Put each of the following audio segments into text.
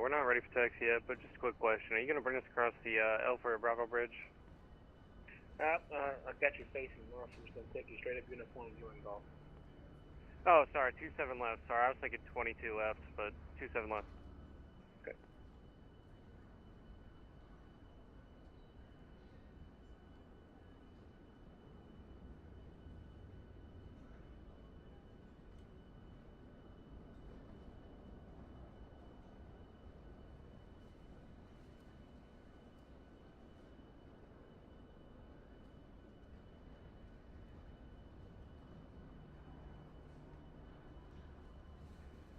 we're not ready for taxi yet, but just a quick question. Are you going to bring us across the Elford Bravo Bridge? I've got you facing north. I'm just going to take you straight up uniform doing golf. Oh, sorry, 27 left. Sorry, I was thinking 22 left, but 27 left. Okay.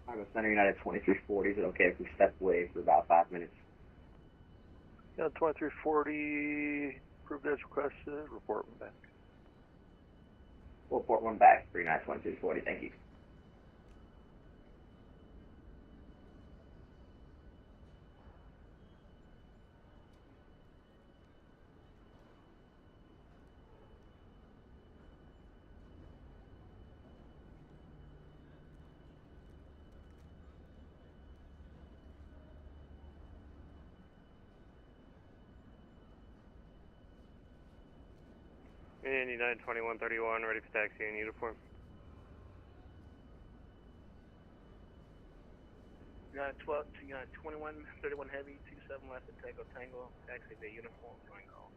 Chicago Center United 2340. Is it okay if we step away for about 5 minutes? Yeah, 2340, approved as requested, report one back. We'll report one back, 392340, thank you. And United 2131, ready for taxi in uniform. United 2131 Heavy, 27 left at Tango, taxi via uniform doing golf.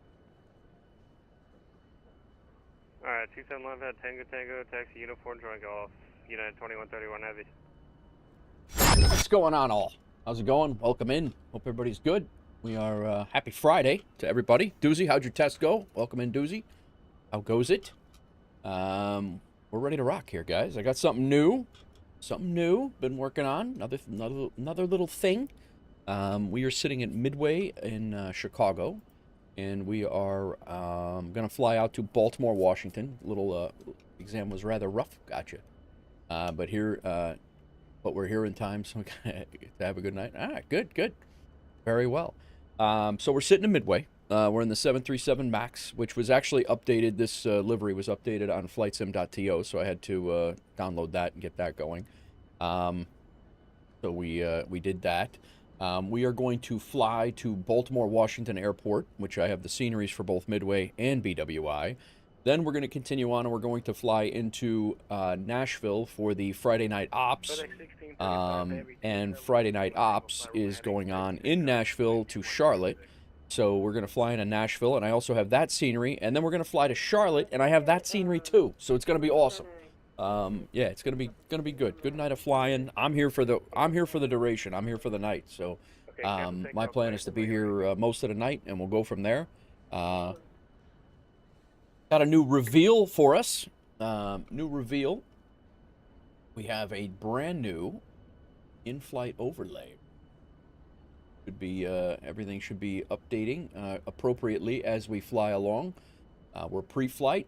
Alright, 27 left at Tango, taxi uniform, join golf. United 2131 Heavy. What's going on, all? How's it going? Welcome in. Hope everybody's good. We are happy Friday to everybody. Doozy, how'd your test go? Welcome in, Doozy. How goes it? We're ready to rock here, guys. I got something new. Been working on another little thing. We are sitting at Midway in Chicago, and we are gonna fly out to Baltimore-Washington. Little exam was rather rough. Gotcha. But we're here in time, so we to have a good night. Good. Very well. So we're sitting at Midway. We're in the 737 MAX, which was actually updated. This livery was updated on flightsim.to, so I had to download that and get that going. So we did that. We are going to fly to Baltimore-Washington Airport, which I have the sceneries for both Midway and BWI. Then we're going to continue on, and we're going to fly into Nashville for the Friday Night Ops. And Friday Night Ops is going on in Nashville to Charlotte. So we're going to fly into Nashville, and I also have that scenery. And then we're going to fly to Charlotte, and I have that scenery too. So it's going to be awesome. Yeah, it's going to be good. Good night of flying. I'm here for the duration. I'm here for the night. So my plan is to be here most of the night, and we'll go from there. Got a new reveal for us. We have a brand new in-flight overlay. Should be everything should be updating appropriately as we fly along. We're pre-flight.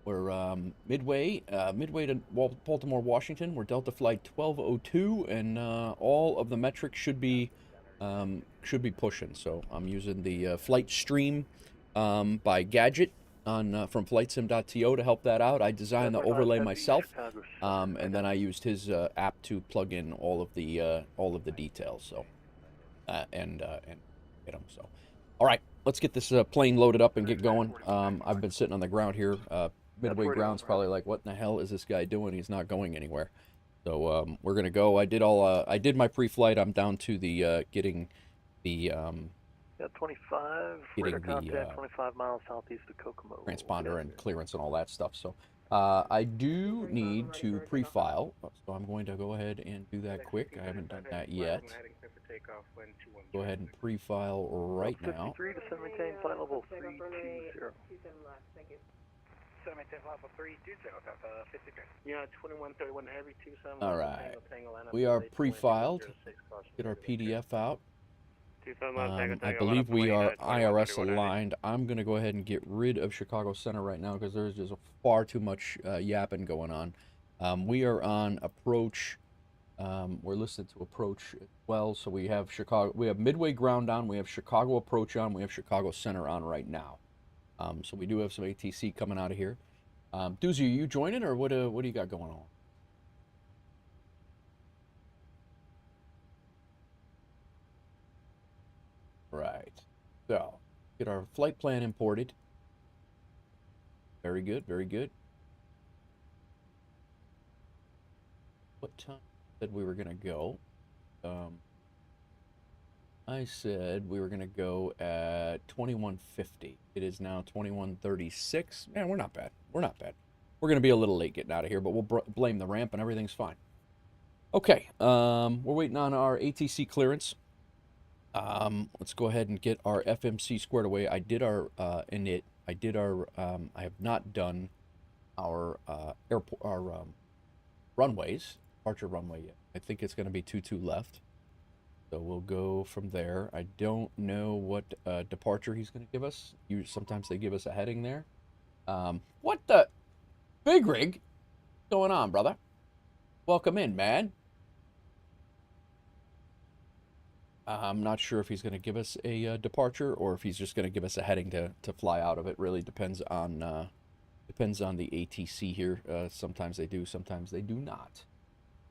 We're midway to Baltimore, Washington. We're Delta Flight 1202, and all of the metrics should be pushing. So I'm using the flight stream by Gadget on from flightsim.to to help that out. I designed the overlay myself, and then I used his app to plug in all of the details. So. And get them. So, all right, let's get this plane loaded up and get going. I've been sitting on the ground here. Midway ground's probably like, what in the hell is this guy doing? He's not going anywhere. So we're gonna go. I did my pre-flight. I'm down to the getting the 25. Getting contact 25 miles southeast of Kokomo. Transponder and clearance and all that stuff. So I do need to pre-file. So I'm going to go ahead and do that quick. I haven't done that yet. Go ahead and pre-file right now. 53 to maintain flight level 320. Yeah, 2131 Heavy, 27. All right. We are pre-filed. Get our PDF out. I believe we are IRS aligned. I'm going to go ahead and get rid of Chicago Center right now because there's just far too much yapping going on. We are on approach. We're listed to approach as well. So we have Chicago. We have Midway ground on. We have Chicago approach on. We have Chicago Center on right now. So we do have some ATC coming out of here. Doozy, are you joining, or what do you got going on? So, get our flight plan imported. Very good, very good. What time said we were going to go? I said we were going to go at 21:50. It is now 21:36. Man, we're not bad. We're not bad. We're going to be a little late getting out of here, but we'll blame the ramp and everything's fine. Okay, we're waiting on our ATC clearance. Let's go ahead and get our FMC squared away. I did our init. I did our. I have not done our airport, our runways, departure runway yet. I think it's going to be 22 left. So we'll go from there. I don't know what departure he's going to give us. Sometimes they give us a heading there. What the? Big rig? What's going on, brother? Welcome in, man. I'm not sure if he's going to give us a departure or if he's just going to give us a heading to fly out of. It really depends on the ATC here. Sometimes they do, sometimes they do not.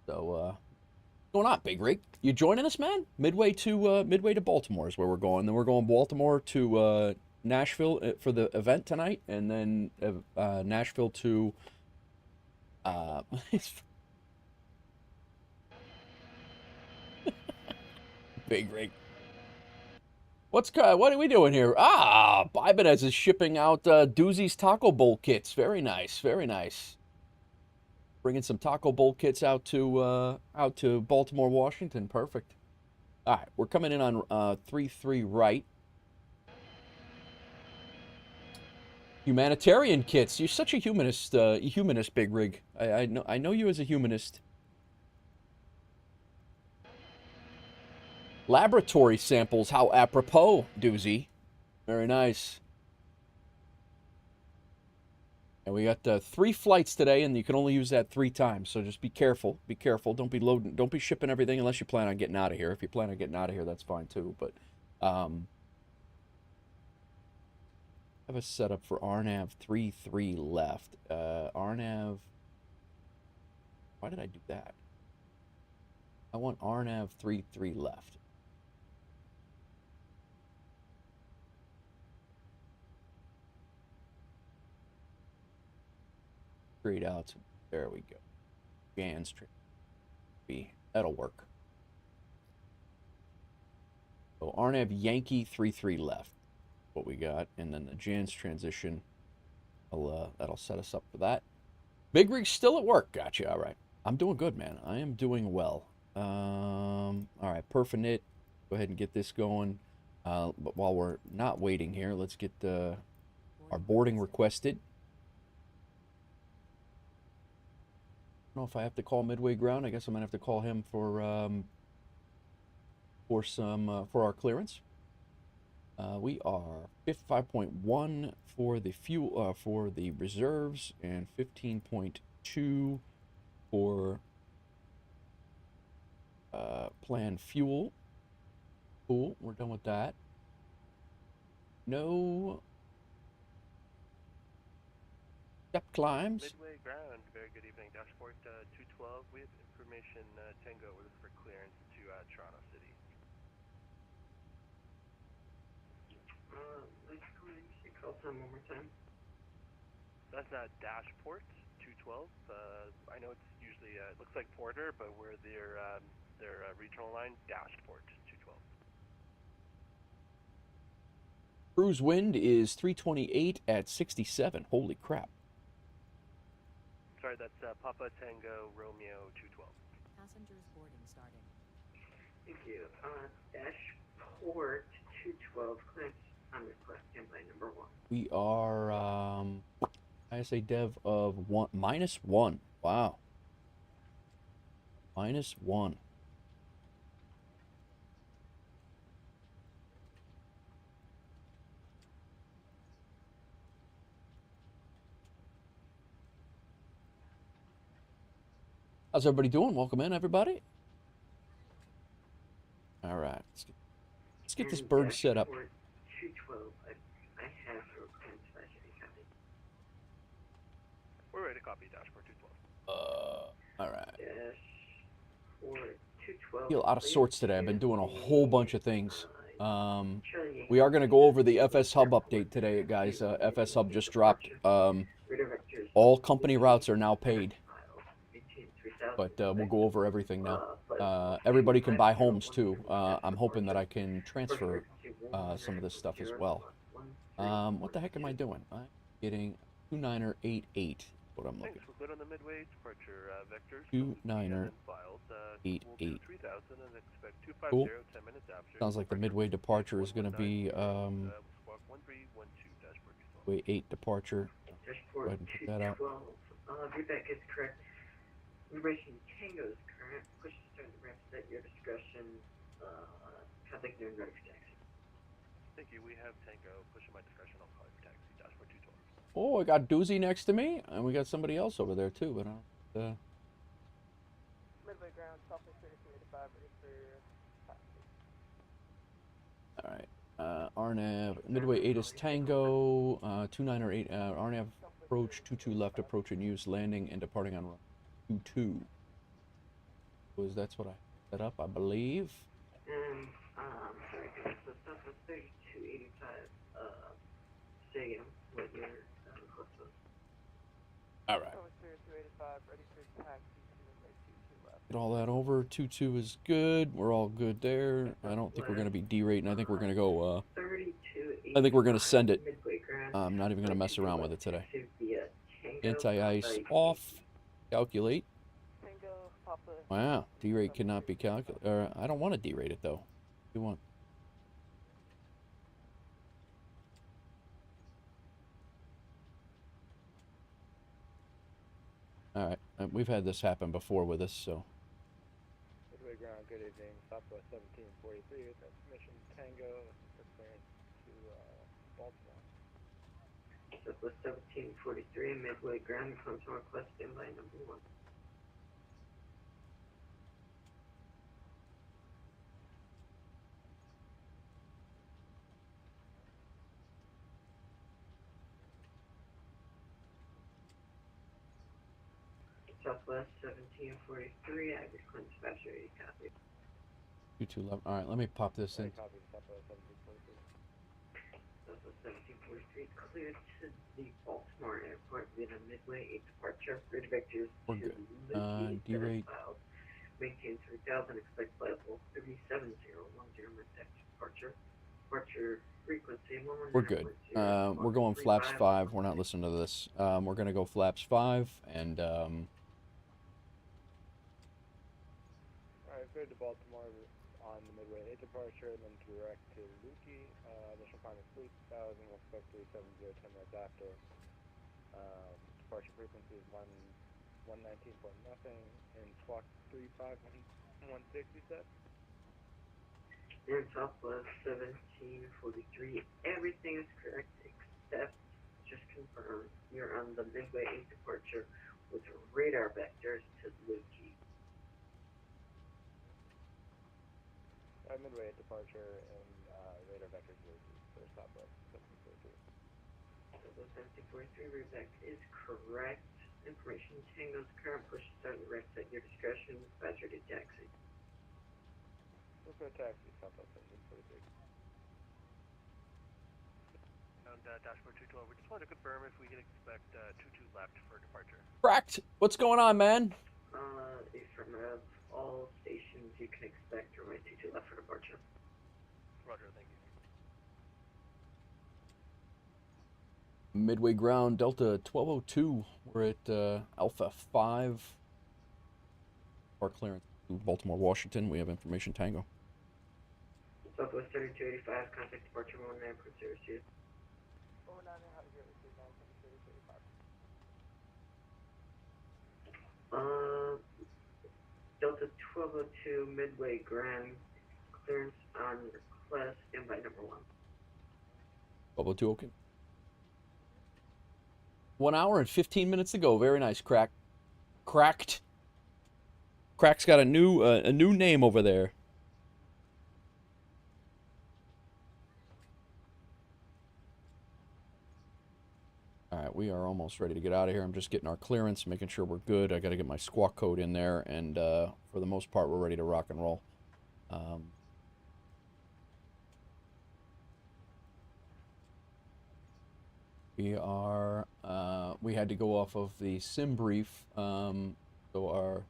So, what's going on, Big Rig? You joining us, man? Midway to Baltimore is where we're going. Then we're going Baltimore to Nashville for the event tonight, and then Nashville to Big Rig. What are we doing here? Ibanez is shipping out Doozy's Taco Bowl kits. Very nice, very nice. Bringing some Taco Bowl kits out to Baltimore-Washington. Perfect. All right, we're coming in on 33 right. Humanitarian kits. You're such a humanist, Big Rig. I know you as a humanist. Laboratory samples. How apropos, Doozy. Very nice. And we got 3 flights today, and you can only use that 3 times. So just be careful. Be careful. Don't be loading. Don't be shipping everything unless you plan on getting out of here. If you plan on getting out of here, that's fine too. But have a setup for RNAV 33 left. RNAV. Why did I do that? I want RNAV 33 left. Straight out. There we go. Jan's tree. That'll work. So RNAV Yankee 33 left. What we got, and then the Jan's transition. That'll set us up for that. Big Rig's still at work. Gotcha. All right. I'm doing good, man. I am doing well. All right. Perfinit. Go ahead and get this going. But while we're not waiting here, let's get our boarding requested. I don't know if I have to call Midway Ground. I guess I'm gonna have to call him for our clearance. We are 5.1 for the fuel for the reserves and 15.2 for planned fuel. Cool, we're done with that. No step climbs. Midway Ground, very good evening. Dashboard 212, we have information Tango, we're looking for clearance to Toronto City. Call time one more time. That's Dashport 212. I know it's usually, it looks like Porter, but we're their regional line, Dashport 212. Cruise wind is 328 at 67. Holy crap. Sorry, that's Papa Tango Romeo 212. Passengers boarding starting. Thank you. Dashport 212, clearance on request, standby number 1. We are ISA dev of -1. Wow. -1. How's everybody doing? Welcome in, everybody. All right, let's get this bird set up. 212, I have her copy. We're ready to copy Dashport 212. All right. Dashport 212. I feel out of sorts today. I've been doing a whole bunch of things. We are going to go over the FS Hub update today, guys. FS Hub just dropped. All company routes are now paid. But we'll go over everything now. Everybody can buy homes too. I'm hoping that I can transfer some of this stuff as well. What the heck am I doing? I'm getting 29er88. What I'm looking. Thanks. We're good on the midway departure vectors. 29er88. We'll do 3000 and expect 250 Cool. 10 minutes after. Sounds like the midway departure is going to be Squawk 1312 dashboard 12. midway 8 departure. Go ahead and put that out. Feedback is correct. Immigration Tango is current. Push to start the ramps at your discretion. Contact new and ready for taxi. Thank you. We have Tango. Pushing my discretion. I'll call you for taxi. Dashboard 212. Oh, I got Doozy next to me, and we got somebody else over there too. But Midway ground, Southwest 3285, ready for taxi. all right. RNAV Midway 8 is Tango. 29er8. RNAV approach 22 left approach and use landing and departing on run 22. Was that's what I set up, I believe. Sorry, so Southwest 3285. Say again what your request was. All right. Southwest 3285, ready for taxi to Midway 22 left. Get all that over. 22 is good. We're all good there. I don't think we're going to be derating. I think we're going to go. I think we're going to send it. I'm not even going to mess around with it today. Anti-ice off. Calculate. Tango, Papa. Wow. D-rate cannot be calculated. I don't want to D-rate it though. You want? All right. We've had this happen before with us, so. Midway ground, good evening. Southwest 1743, transmission Tango, for clearance to Baltimore. Southwest 1743, Midway ground, comes from request standby number 1. Southwest 1743, average clean dispatcher 80 copy. 22 left. All right, let me pop this in. Copy, Southwest 1743. Southwest 1743, cleared to the Baltimore Airport via Midway 8 departure. Ready vectors We're to good. Lucy, D-rate. Maintain 3000, expect flight level 37010, mid-deck departure. Departure frequency 110. We're good. We're going flaps 5. We're not listening to this. We're going to go flaps 5 and Alright, cleared to Baltimore on the Midway 8 departure, and then direct to Luki. Initial climb is 3000, we'll expect 370 10 minutes after. Departure frequency is 119 nothing, and squawk 35116, you said? In Southwest 1743, everything is correct except, just confirm, you're on the Midway 8 departure with radar vectors to Luki. Midway 8 departure and radar vector to Luki for Southwest 1743. Southwest 1743, route vector is correct. Information Tango's current push to start the rest at your discretion. Dispatcher to taxi. Let's go taxi, Southwest 1743. And dashboard 212, we just wanted to confirm if we can expect 22 left for departure. Correct. What's going on, man? Affirmative. All stations you can expect runway 22 left for departure. Roger, thank you. Midway ground, Delta 1202. We're at Alpha 5. Our clearance to Baltimore-Washington. We have information Tango. Southwest 3285, contact departure 19 for services. 49, how do you receive 93285? Delta 1202, Midway Grand, clearance on request, standby number 1. 1202, okay. 1 hour and 15 minutes to go. Very nice, Crack. Cracked. Crack's got a new name over there. All right, we are almost ready to get out of here. I'm just getting our clearance, making sure we're good. I got to get my squawk code in there, and for the most part, we're ready to rock and roll. We are, we had to go off of the sim brief, so our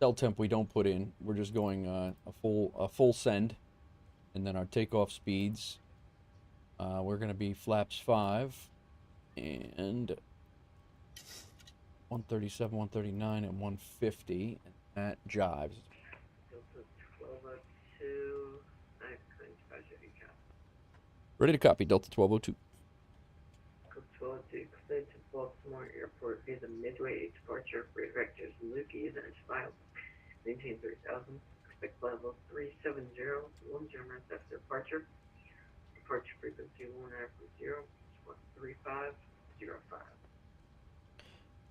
cell temp we don't put in. We're just going a full send, and then our takeoff speeds. We're going to be flaps 5 and 137, 139, and 150, and that jives. Delta 1202, I'm going to pass your recap. Ready to copy, Delta 1202. Delta 1202, cleared to Baltimore Airport via the Midway departure. Rate vectors Luki, then it's filed. Maintain 3000. Expect level 370, 10 minutes after departure. Departure frequency 1940, 13505.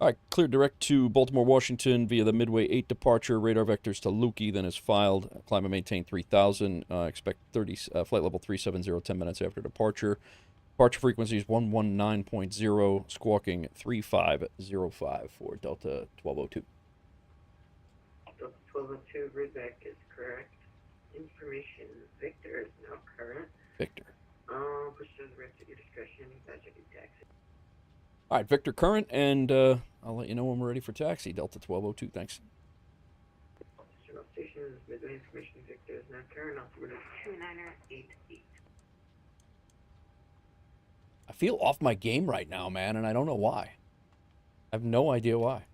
All right, clear direct to Baltimore-Washington via the Midway 8 departure. Radar vectors to Luki, then is filed. Climb and maintain 3000. Expect flight level 370, 10 minutes after departure. Departure frequency is 119.0, squawking 3505 for Delta 1202. Delta 1202, readback is correct. Information Victor is now current. Victor. Push to the rest at your discretion. Badge ID taxi. All right, Victor current, and I'll let you know when we're ready for taxi. Delta 1202, thanks. General station is Midway Information Victor is now current. Altimeter 2988. I feel off my game right now, man, and I don't know why. I have no idea why.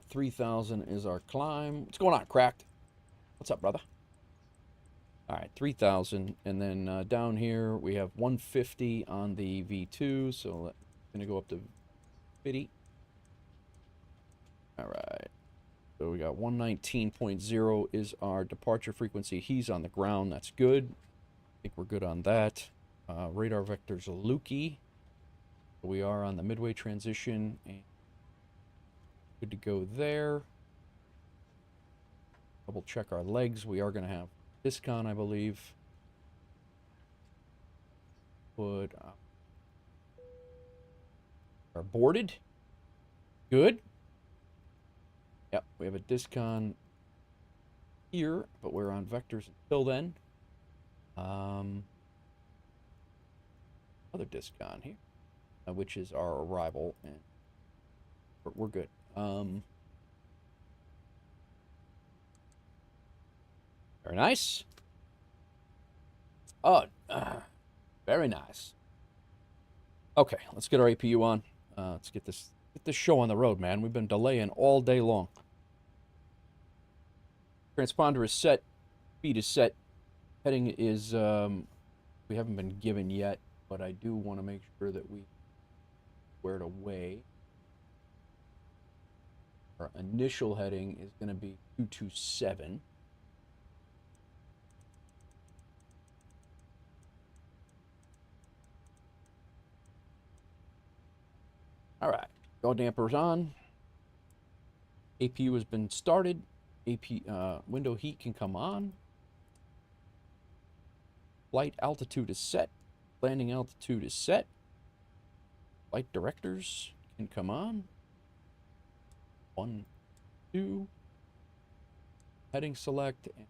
3000 is our climb. What's going on, Cracked? What's up, brother? All right, 3000, and then down here we have 150 on the V2, so I'm gonna go up to 50. All right, so we got 119.0 is our departure frequency. He's on the ground, that's good. I think we're good on that. Radar vectors Luki. We are on the Midway transition, and good to go there. Double check our legs. We are going to have Discon, I believe. Are boarded. Good. Yep, we have a Discon here, but we're on vectors until then. Other Discon here, which is our arrival, and we're good. Very nice. Oh, very nice. Okay, let's get our APU on. Let's get this show on the road, man. We've been delaying all day long. Transponder is set. Speed is set. Heading is we haven't been given yet, but I do want to make sure that we squared away. Our initial heading is going to be 227. All right, yaw dampers on. APU has been started. Window heat can come on. Flight altitude is set. Landing altitude is set. Flight directors can come on. 1, 2. Heading select and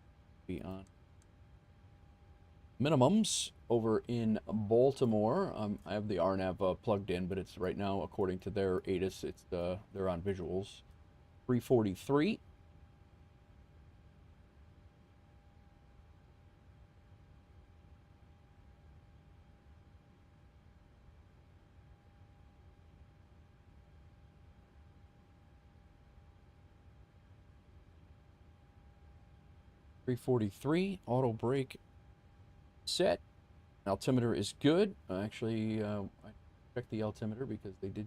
be on. Minimums over in Baltimore. I have the RNAV plugged in, but it's right now, according to their ATIS, they're on visuals. 343. Auto brake set. Altimeter is good. Actually, I checked the altimeter because they did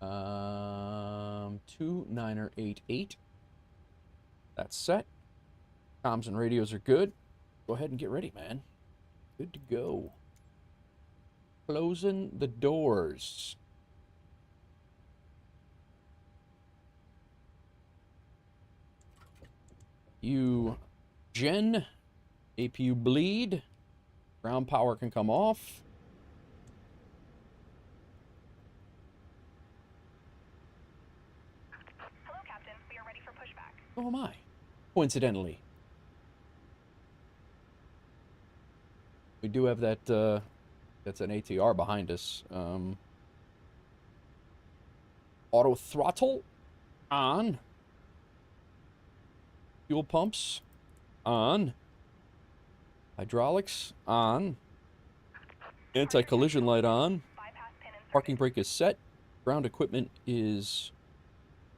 2988. That's set. Comms and radios are good. Go ahead and get ready, man. Good to go. Closing the doors. You gen, APU bleed, ground power can come off. Hello, Captain. We are ready for pushback. So am I, coincidentally. We do have that That's an ATR behind us. Auto throttle on. Fuel pumps on. Hydraulics on. Anti-collision light on. Parking brake is set. Ground equipment is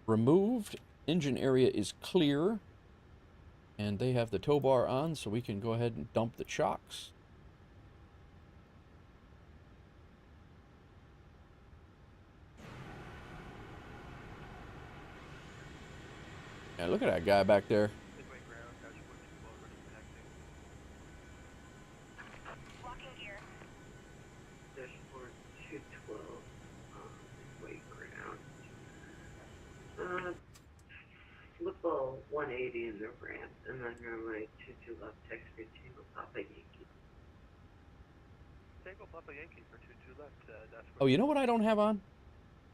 removed. Engine area is clear. And they have the tow bar on, so we can go ahead and dump the chocks. Yeah, look at that guy back there. Midway ground, dashboard 212, ready for taxi. Locking gear. Dashboard 212 midway ground. Flip a 180 in the ramp, and then runway 22 left, taxi Tango Papa Yankee. Tango Papa Yankee for 22 left, dashboard. Oh, you know what I don't have on?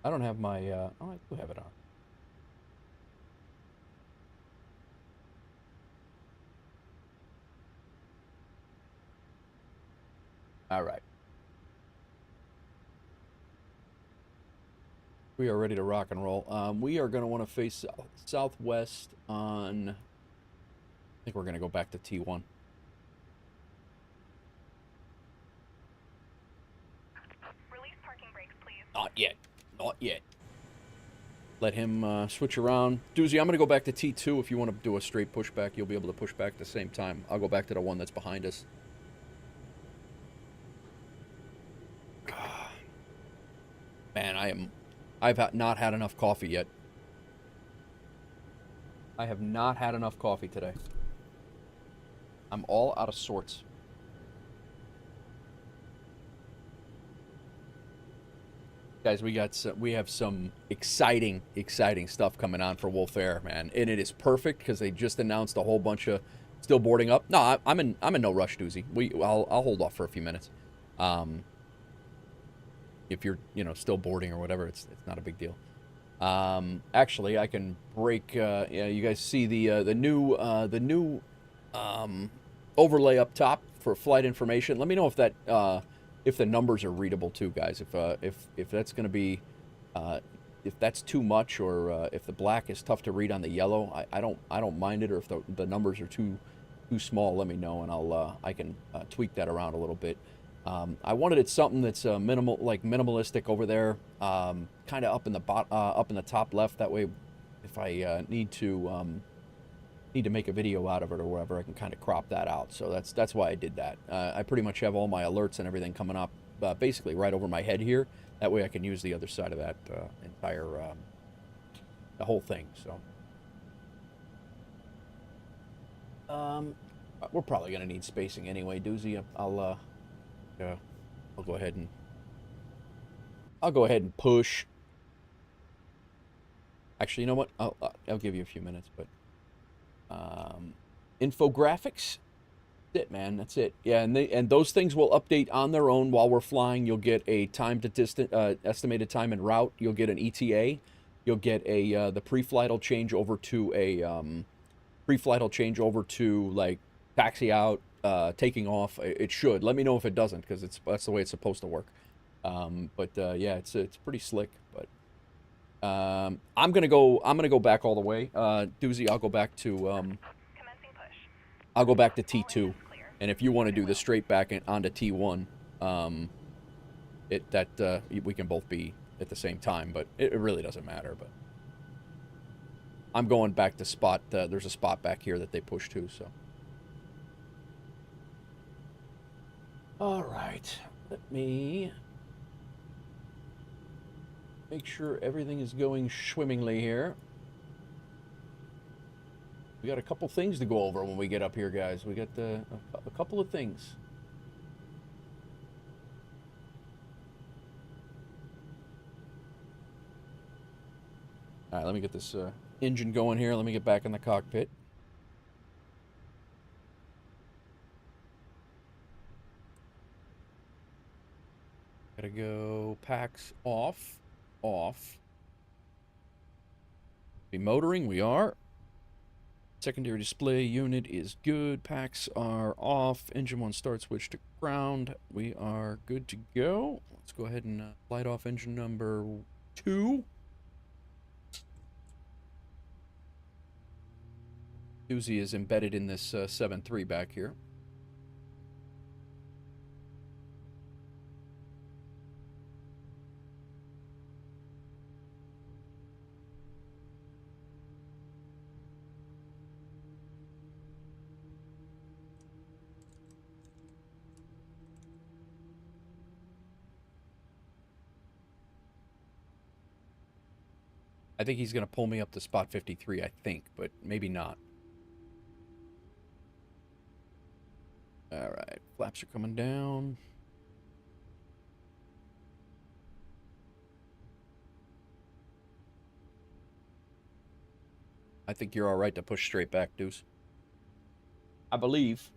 I don't have my, oh, I do have it on. All right. We are ready to rock and roll. We are going to want to face southwest on, I think we're going to go back to T1. Release parking brakes, please. Not yet. Not yet. Let him switch around. Doozy, I'm going to go back to T2. If you want to do a straight pushback, you'll be able to push back at the same time. I'll go back to the one that's behind us. Man, I've not had enough coffee yet. I have not had enough coffee today. I'm all out of sorts. Guys, we have some exciting stuff coming on for Wolf Air, man, and it is perfect because they just announced a whole bunch of still boarding up. No, I'm in no rush, Doozy. I'll hold off for a few minutes. If you're still boarding or whatever, it's not a big deal. Actually, I can break. Yeah, you guys see the new overlay up top for flight information. Let me know if that if the numbers are readable too, guys. If that's going to be if that's too much, or if the black is tough to read on the yellow, I don't mind it. Or if the numbers are too small, let me know, and I can tweak that around a little bit. I wanted it something that's minimalistic over there, kind of up in the top left. That way, if I need to make a video out of it or whatever, I can kind of crop that out. So that's why I did that. I pretty much have all my alerts and everything coming up basically right over my head here. That way I can use the other side of that entire the whole thing. So we're probably gonna need spacing anyway, Doozy. I'll go ahead and push. Actually, you know what? I'll give you a few minutes, but infographics. That's it, man. That's it. Yeah, and those things will update on their own while we're flying. You'll get a time to distance, estimated time en route. You'll get an ETA. You'll get the pre-flight will change over to like taxi out. Taking off, it should. Let me know if it doesn't, because that's the way it's supposed to work. Yeah, it's pretty slick. But I'm gonna go back all the way. Doozy, I'll go back to T2, and if you want to do the straight back onto T1, we can both be at the same time, but it really doesn't matter. But I'm going back to spot. There's a spot back here that they push to, so. All right, let me make sure everything is going swimmingly here. We got a couple things to go over when we get up here, guys. We got a couple of things. All right, let me get this engine going here. Let me get back in the cockpit. Gotta go packs off. Be motoring, we are. Secondary display unit is good. Packs are off. Engine 1 start switch to ground. We are good to go. Let's go ahead and light off engine number 2. Susie is embedded in this 7.3 back here. I think he's going to pull me up to spot 53, I think, but maybe not. All right, flaps are coming down. I think you're all right to push straight back, Deuce. I believe.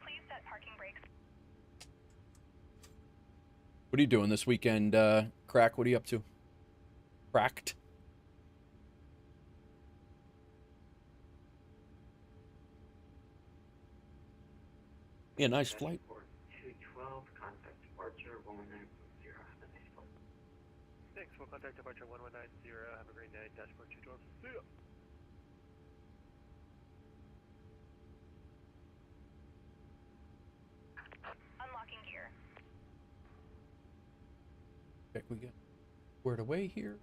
Please set parking brakes. What are you doing this weekend, Crack? What are you up to? Cracked? Yeah, nice flight. 212, contact departure 1190. Have a nice flight. Thanks. We'll contact departure 1190. Have a great night. Dashboard 212. See ya. Unlocking gear. Check we get squared away here.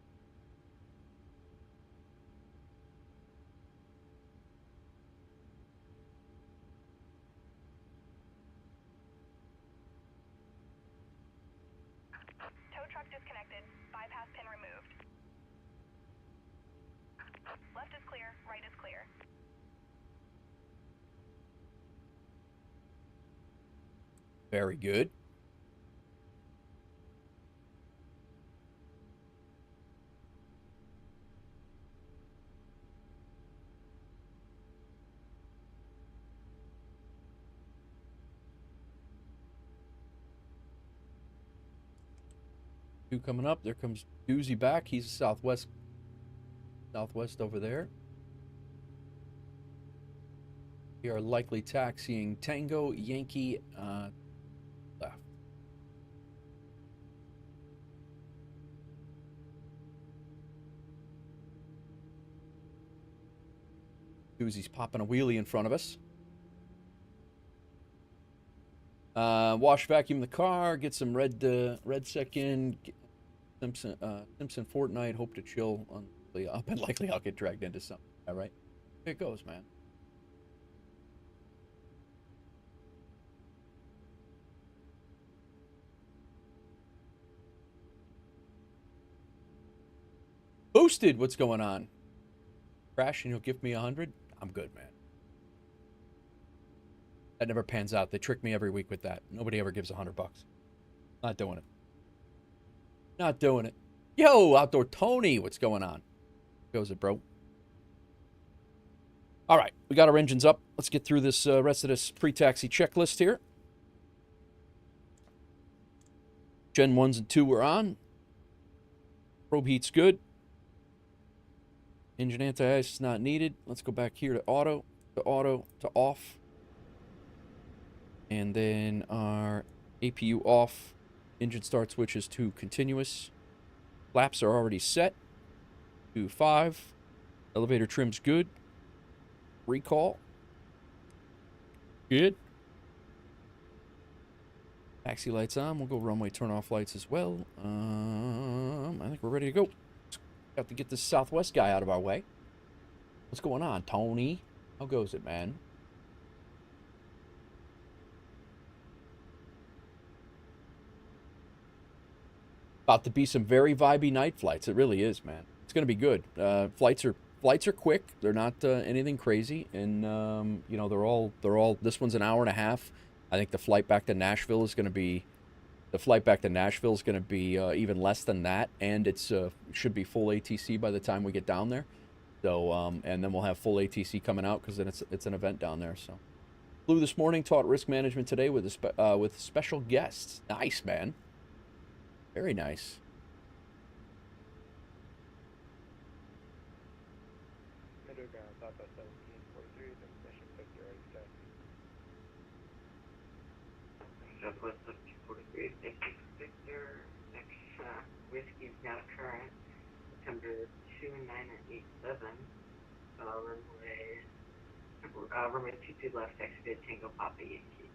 Tow truck disconnected. Bypass pin removed. Left is clear. Right is clear. Very good. Two coming up. There comes Doozy back. He's southwest over there. We are likely taxiing Tango Yankee left. Doozy's popping a wheelie in front of us. Wash vacuum the car. Get some red sec in. Simpson Fortnite. Hope to chill on. But likely I'll get dragged into something. All right, here it goes, man. Boosted, what's going on? Crash and you'll give me 100? I'm good, man. That never pans out. They trick me every week with that. Nobody ever gives $100. Not doing it. Not doing it. Yo, Outdoor Tony, what's going on? Goes it, bro? All right, we got our engines up. Let's get through this rest of this pre-taxi checklist here. Gen 1s and 2 are on. Probe heat's good. Engine anti-ice is not needed. Let's go back here to auto, to off. And then our APU off. Engine start switches to continuous. Flaps are already set. 2.5. Elevator trim's good. Recall. Good. Taxi lights on. We'll go runway turn off lights as well. I think we're ready to go. Have to get this Southwest guy out of our way. What's going on, Tony? How goes it, man? About to be some very vibey night flights. It really is, man. It's gonna be good. Flights are quick. They're not anything crazy, and you know they're all. This one's an hour and a half. I think the flight back to Nashville is gonna be. The flight back to Nashville is going to be even less than that, and it's should be full ATC by the time we get down there. So, and then we'll have full ATC coming out because then it's an event down there. So, flew this morning, taught risk management today with special guests. Nice, man. Very nice. Midway ground, Southwest 1743, destination Victor, ready for taxi. Southwest 1743, thank you for Victor. Next, whiskey is now current, September 2987, runway 22 left, exit Tango Papa Yankee.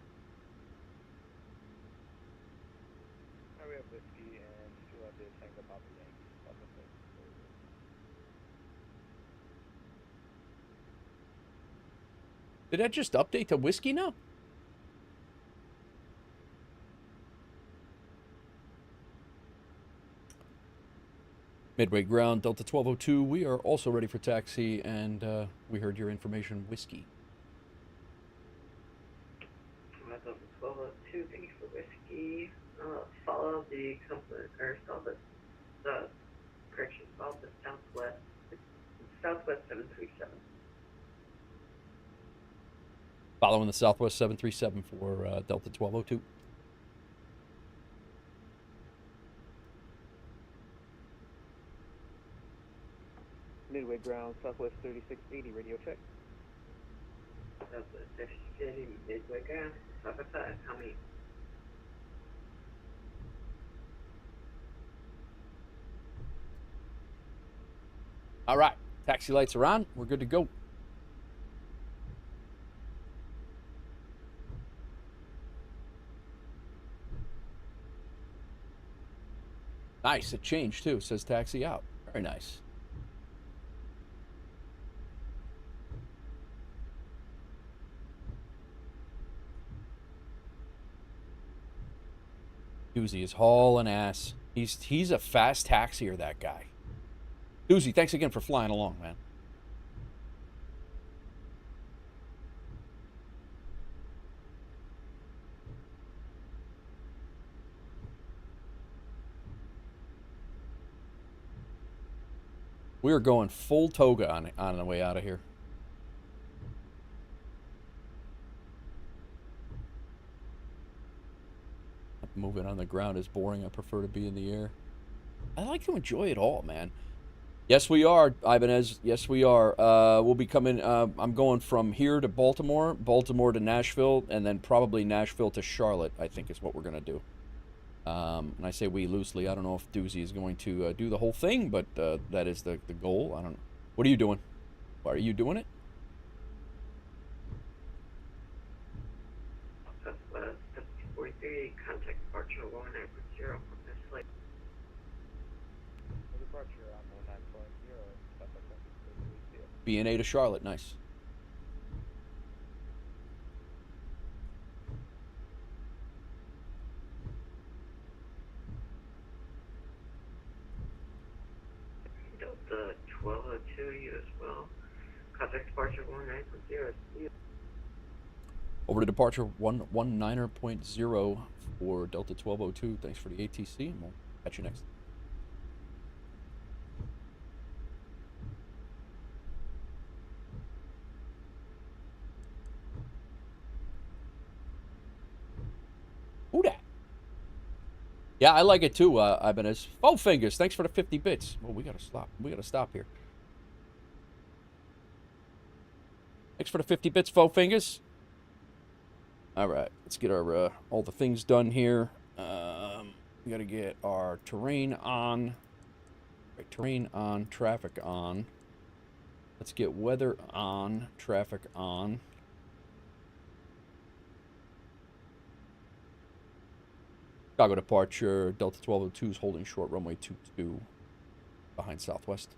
We have whiskey and 2 left is Tango Papa Yankee, Southwest 1743. Did that just update to whiskey now? Midway ground, Delta 1202. We are also ready for taxi, and we heard your information, whiskey. Delta 1202, thank you for whiskey. Follow the company, or follow the Southwest 737. Following the Southwest 737 for Delta 1202. Midway ground, Southwest 3680, radio check. Southwest 3680, Midway ground, Southwest, how many? All right, taxi lights are on. We're good to go. Nice, it changed too. It says taxi out. Very nice. Doozy is hauling ass. He's a fast taxier, that guy. Doozy, thanks again for flying along, man. We are going full toga on the way out of here. Moving on the ground is boring. I prefer to be in the air. I like to enjoy it all, man. Yes, we are, Ibanez. Yes, we are. We'll be coming. I'm going from here to Baltimore, Baltimore to Nashville, and then probably Nashville to Charlotte, I think is what we're going to do. And I say we loosely. I don't know if Doozy is going to do the whole thing, but that is the goal. I don't know. What are you doing? Are you doing it? Southwest 743, contact departure 1940 on this flight. Departure on 1940, Southwest 1743. BNA to Charlotte. Nice. Delta 1202, you as well. Contact departure 1910. Over to departure 119.0 for Delta 1202. Thanks for the ATC, and we'll catch you next. Who dat? Yeah, I like it too, Ibanez. 4 fingers, thanks for the 50 bits. Well, we gotta stop. We gotta stop here. Thanks for the 50 bits, 4 fingers. All right, let's get our all the things done here. We got to get our terrain on. Right, terrain on, traffic on. Let's get weather on, traffic on. Chicago departure, Delta 1202 is holding short runway 22 behind Southwest.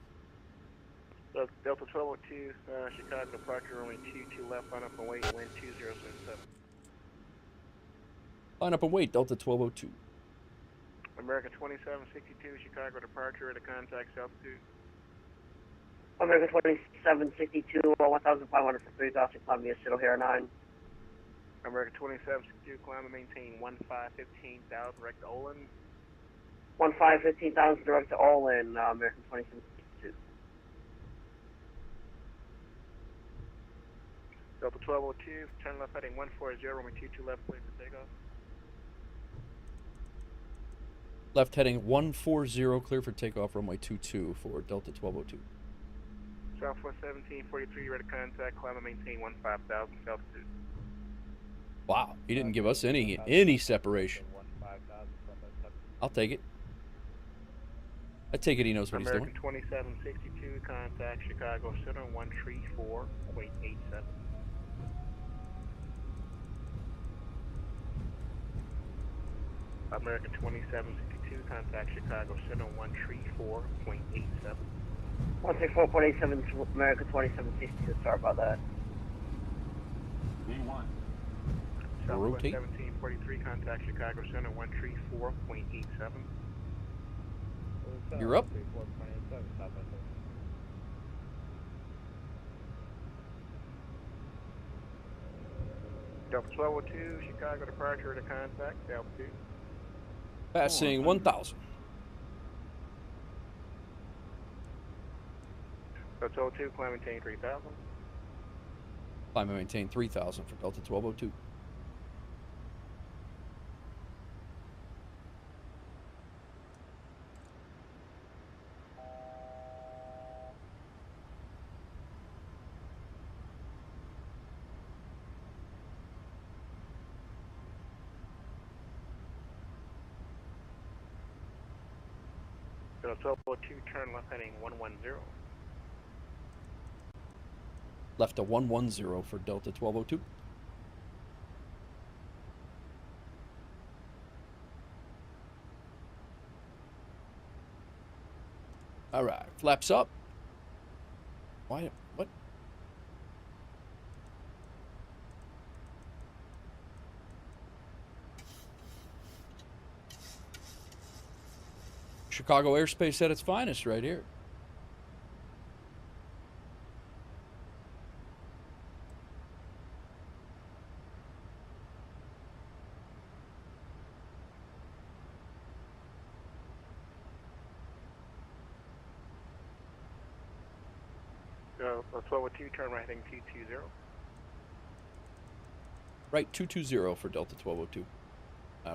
Delta 1202, Chicago departure, runway 22 left, line up and wait, wind 2077. Line up and wait, Delta 1202. American 2762, Chicago departure at a contact altitude. American 2762, 1500 for 3000, Columbia, City O'Hare 9. American 2762, climb and maintain 1515,000, direct to Olin. 1515,000, direct to Olin, American 2762. Delta 1202, turn left heading 140, runway 22 left, clear for takeoff. Left heading 140, clear for takeoff, runway 22 for Delta 1202. Southwest 1743, ready to contact, climb and maintain 15,000 altitude. Wow, he didn't give us any separation. 15,000, I'll take it. I take it he knows what American he's doing. 2762, contact Chicago Center 134.87. American 2762, contact Chicago Center 134.87. 134.87, American 2762, sorry about that. V1. Southwest Rotate. 1743, contact Chicago Center 134.87. You're up. 34.87, Southwest. Delta 1202, Chicago departure to contact, altitude. Passing 1,000. Delta 1202, climb and maintain 3,000. Climb and maintain 3,000 for Delta 1202. Delta 1202, turn left heading 110. Left a 110 for Delta 1202. All right, flaps up. Why? What? Chicago airspace at its finest right here. Delta 1202, turn right heading 220. Right 220 for Delta 1202.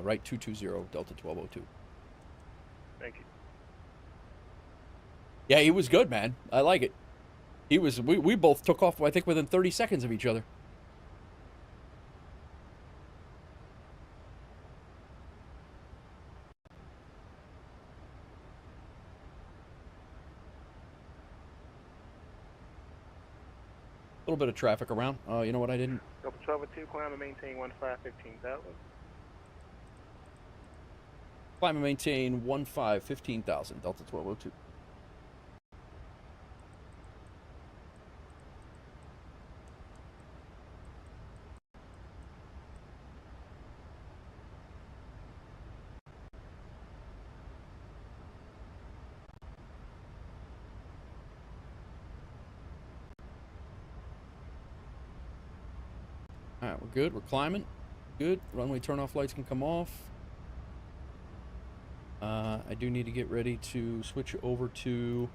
Right 220 Delta 1202. Thank you. Yeah, he was good, man. I like it. He was. We both took off, I think, within 30 seconds of each other. A little bit of traffic around. Oh, you know what I didn't? Delta 1202, climb and maintain 15,000. Climb and maintain 15,000 Delta 1202. All right, we're good. We're climbing. Good. Runway turn-off lights can come off. I do need to get ready to switch over to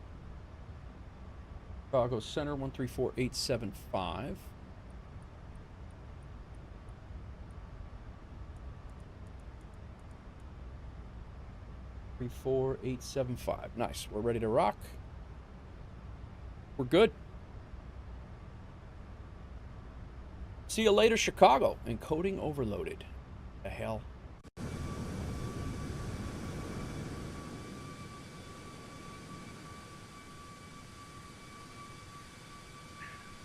Chicago Center 134875. Three, 4, 8, 7, 5. Nice. We're ready to rock. We're good. See you later, Chicago. Encoding overloaded. The hell.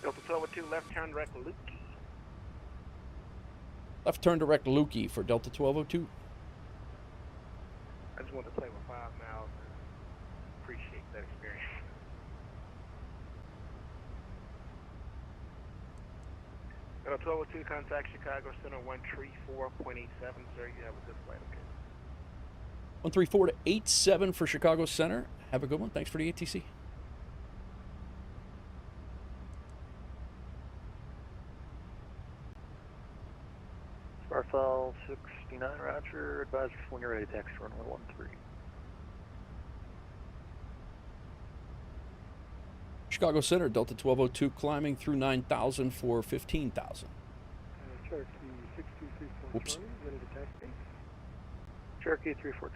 Delta 1202, left turn direct Lukey. Left turn direct Lukey for Delta 1202. I just want to play with 5 miles and appreciate that experience. Delta 1202, contact Chicago Center 134.87. Sir, you have a good flight, okay? 134 to 87 for Chicago Center. Have a good one. Thanks for the ATC. Starfell 69, roger. Advise when you're ready to taxi runway 13. Chicago Center, Delta 1202, climbing through 9,000 for 15,000. Cherokee 6234 Whoops. Charlie, ready to taxi. Cherokee 34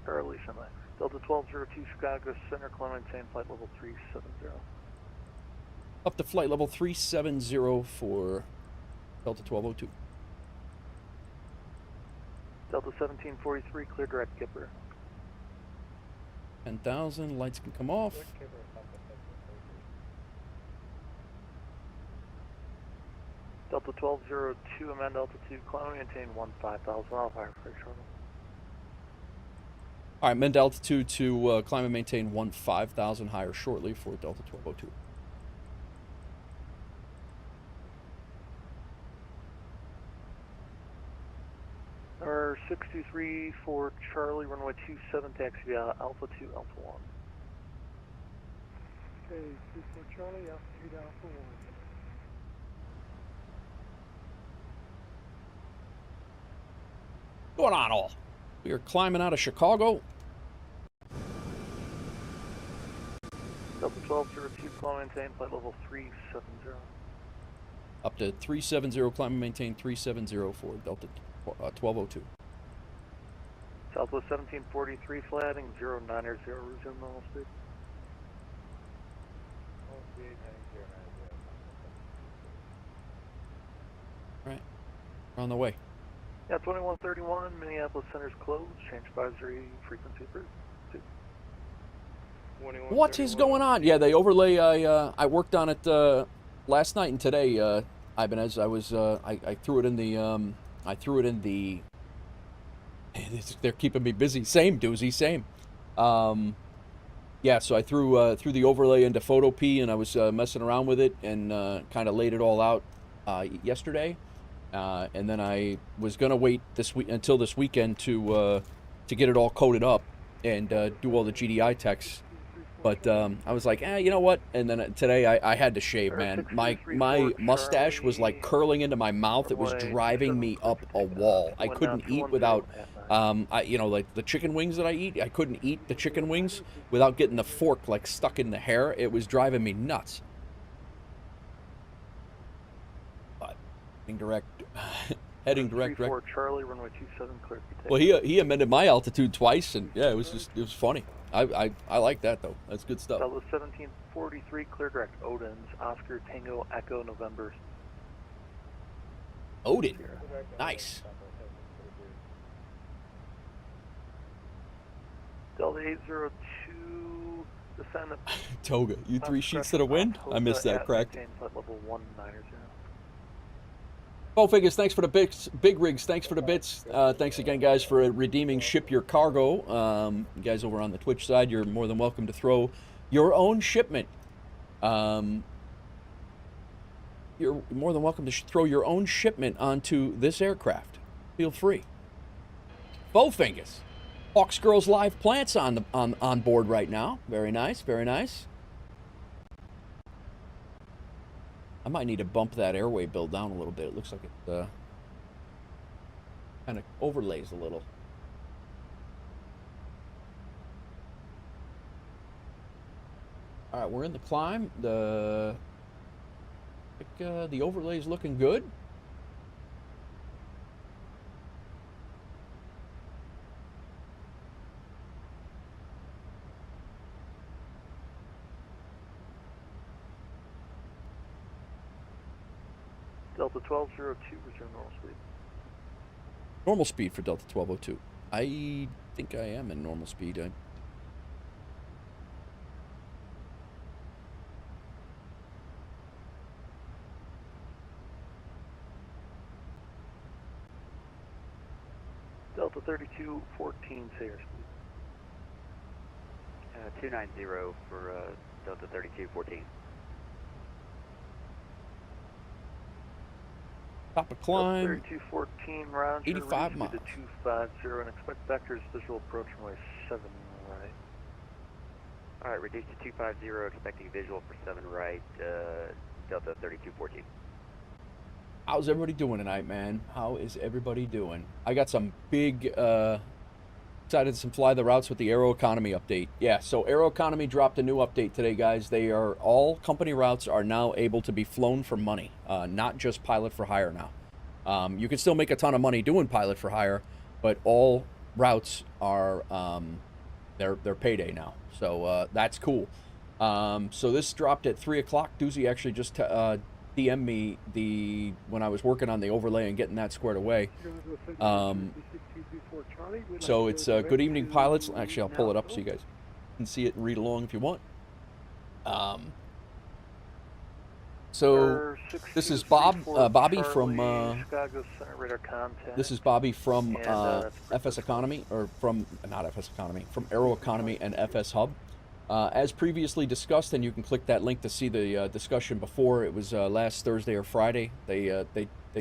Charlie, semi. Delta 1202, Chicago Center, climb maintain flight level 370. Up to flight level 370 for Delta 1202. Delta 1743, clear direct Kipper. 10,000, lights can come off. Delta 1202, amend altitude, climb and maintain 15,000, I'll fire for short. All right, amend altitude to climb and maintain 15,000 higher shortly for Delta 1202. Number 623 for Charlie, runway 27, taxi via Alpha 2, Alpha 1. Okay, 24 Charlie, Alpha 2 to Alpha 1. What's going on, all? We are climbing out of Chicago. Delta 1202, climb and maintain flight level 370. Up to 370, climb and maintain 370 for Delta 1202. Southwest 1743, flatting 090, resume normal speed. All right, we're on the way. Yeah, 2131, Minneapolis Center's closed, change advisory frequency approved. What is going on? Yeah, the overlay, I worked on it last night and today, Ibanez. I threw it in the, they're keeping me busy. Same, Doozy, same. Yeah, so I threw the overlay into Photopea, and I was messing around with it and kind of laid it all out yesterday. And then I was gonna wait until this weekend to get it all coded up and do all the GDI text. But I was like, you know what? And then today I had to shave, man. My mustache was like curling into my mouth. It was driving me up a wall. I couldn't eat without, like the chicken wings that I eat. I couldn't eat the chicken wings without getting the fork like stuck in the hair. It was driving me nuts. But heading direct. Charlie, runway 27, clear. Well, he amended my altitude twice, and yeah, it was funny. I like that though. That's good stuff. That was 1743, clear direct. Odin's, Oscar, Tango, Echo, November. Odin, nice. Delta 802, descend. Toga, you 3 sheets to the wind? I missed that, correct? Level 190. Bo Figures, thanks for the bits. Big Rigs, thanks for the bits. Thanks again, guys, for redeeming Ship Your Cargo. You guys over on the Twitch side, you're more than welcome to throw your own shipment. You're more than welcome to throw your own shipment onto this aircraft. Feel free. Bo Fingers, Hawks Girls Live Plants on board right now. Very nice, very nice. I might need to bump that airway bill down a little bit. It looks like it kind of overlays a little. All right, we're in the climb. The overlay is looking good. Delta 1202, resume normal speed. Normal speed for Delta 1202. I think I am in normal speed. Delta 3214, say your speed. 290 for Delta 3214. Top of climb. 3214, Roger. 85 miles. To 250 and expect vectors visual approach runway 7 right. Alright, reduce to 250, expecting visual for 7 right, Delta 3214. How's everybody doing tonight, man? How is everybody doing? I got some big, decided to fly the routes with the Aeroconomy update. Yeah, so Aeroconomy dropped a new update today, guys. All company routes are now able to be flown for money, not just pilot for hire now. You can still make a ton of money doing pilot for hire, but all routes are, they're payday now. So that's cool. So this dropped at 3 o'clock. Doozy actually just DM'd me when I was working on the overlay and getting that squared away. So it's good evening, pilots. Actually, I'll pull it up so you guys can see it and read along if you want. So this is Bobby from this is Bobby from FS Economy, or from not FS Economy, from Aeroconomy and FS Hub. As previously discussed, and you can click that link to see the discussion before. It was last Thursday or Friday. They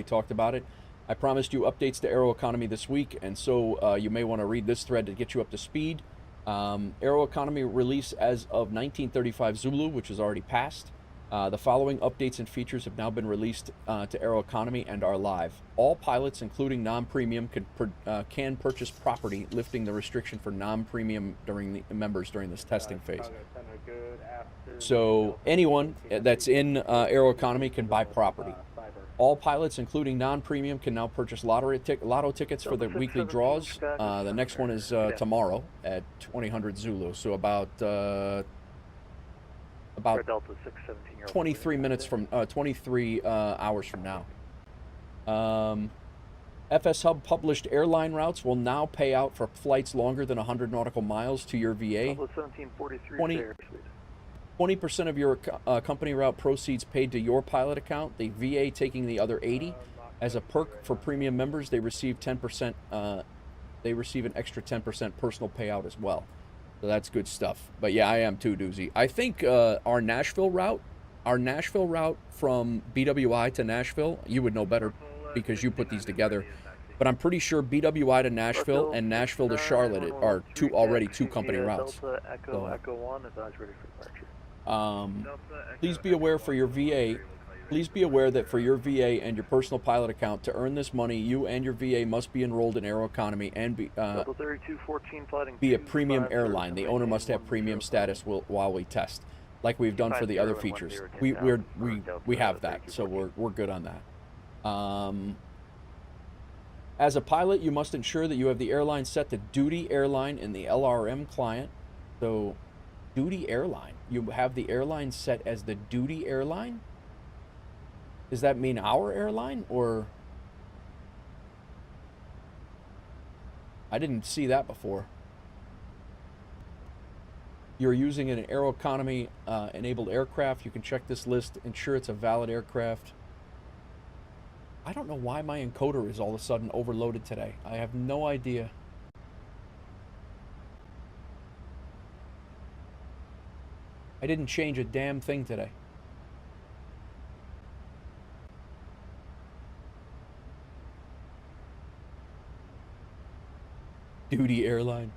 talked about it. I promised you updates to Aeroconomy this week, and so you may want to read this thread to get you up to speed. Aeroconomy release as of 1935 Zulu, which is already passed. The following updates and features have now been released to Aeroconomy and are live. All pilots, including non-premium, can purchase property, lifting the restriction for non-premium members during this testing phase. So anyone that's in Aeroconomy can buy property. All pilots, including non-premium, can now purchase lotto tickets for the weekly draws. The next one is tomorrow at 2000 Zulu, so about 23 minutes from 23 hours from now. FS Hub published airline routes will now pay out for flights longer than 100 nautical miles to your VA. 20% of your company route proceeds paid to your pilot account, the VA taking the other 80. As a perk for premium members, they receive 10%. They receive an extra 10% personal payout as well. So that's good stuff. But yeah, I am too, Doozy. I think our Nashville route from BWI to Nashville, you would know better because you put these together. But I'm pretty sure BWI to Nashville and Nashville to Charlotte are already two company routes. Please be aware for your VA. Please be aware that for your VA and your personal pilot account, to earn this money, you and your VA must be enrolled in Aeroconomy and be a premium airline. The owner must have premium status while we test, like we've done for the other features. We have that, so we're good on that. As a pilot, you must ensure that you have the airline set to duty airline in the LRM client. So, duty airline. You have the airline set as the duty airline? Does that mean our airline, or? I didn't see that before. You're using an Aeroconomy enabled aircraft. You can check this list, ensure it's a valid aircraft. I don't know why my encoder is all of a sudden overloaded today. I have no idea. I didn't change a damn thing today. Duty airline.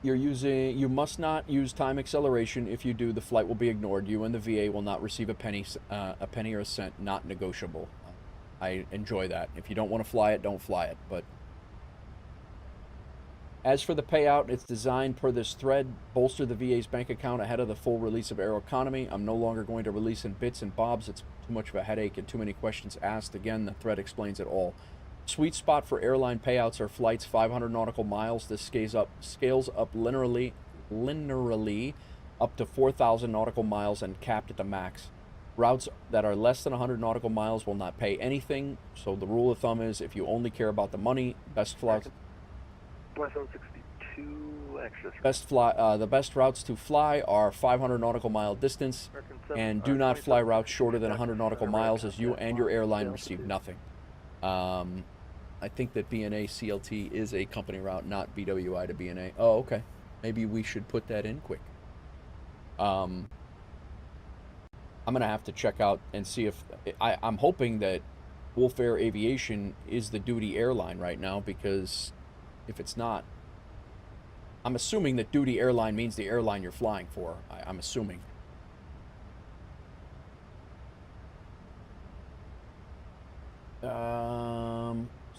You must not use time acceleration. If you do, the flight will be ignored. You and the VA will not receive a penny or a cent, not negotiable. I enjoy that. If you don't want to fly it, don't fly it. But as for the payout, it's designed per this thread, bolster the VA's bank account ahead of the full release of Aeroconomy. I'm no longer going to release in bits and bobs. It's too much of a headache and too many questions asked. Again, the thread explains it all. Sweet spot for airline payouts are flights 500 nautical miles. This scales up linearly up to 4,000 nautical miles and capped at the max. Routes that are less than 100 nautical miles will not pay anything. So the rule of thumb is if you only care about the money, the best routes to fly are 500 nautical mile distance, and do not fly routes shorter than 100 nautical miles, as you and your airline receive nothing. I think that BNA CLT is a company route, not BWI to BNA. Oh, okay. Maybe we should put that in quick. I'm going to have to check out and see if... I'm hoping that Wolf Air Aviation is the duty airline right now, because if it's not... I'm assuming that duty airline means the airline you're flying for. I'm assuming.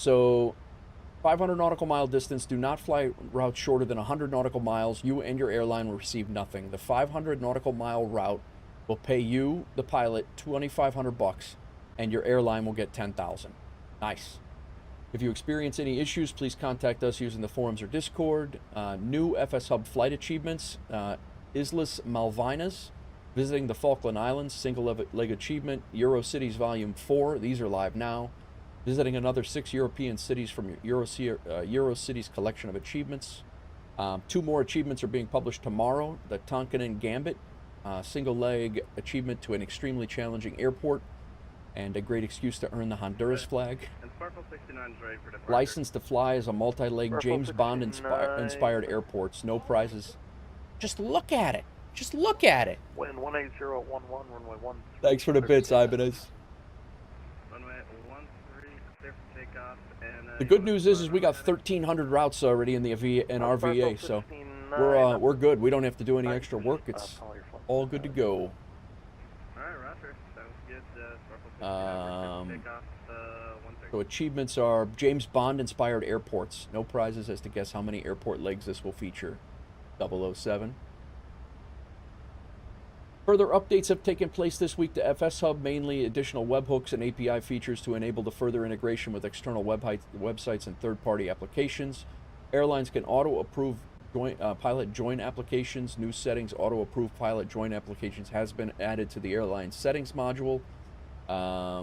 So 500 nautical mile distance, do not fly routes shorter than 100 nautical miles. You and your airline will receive nothing. The 500 nautical mile route will pay you, the pilot, $2,500, and your airline will get $10,000. Nice. If you experience any issues, please contact us using the forums or Discord. New FS Hub flight achievements, Islas Malvinas, visiting the Falkland Islands, single leg achievement, Eurocities Volume 4, these are live now. Visiting another 6 European cities from Eurocities collection of achievements. 2 more achievements are being published tomorrow. The Tonkin Gambit, single leg achievement to an extremely challenging airport, and a great excuse to earn the Honduras flag. And Sparkle 69 is ready for departure. License to Fly is a multi-leg Sparkle James Bond 69. inspired airports. No prizes. Just look at it. Just look at it. Wind 18011, runway 1. Thanks for the bits, Ibanez. Runway 13, clear for takeoff. And, The good news is we got 1,300 routes already in our VA, so we're good. We don't have to do any extra work. It's all good to go. Alright, Roger. Sounds good. Sparkle 69, takeoff, 130. So achievements are James Bond inspired airports. No prizes as to guess how many airport legs this will feature. 007. Further updates have taken place this week to FS Hub, mainly additional webhooks and API features to enable the further integration with external websites and third-party applications. Airlines can auto-approve pilot join applications. New settings, auto-approve pilot join applications has been added to the airline settings module. Yeah,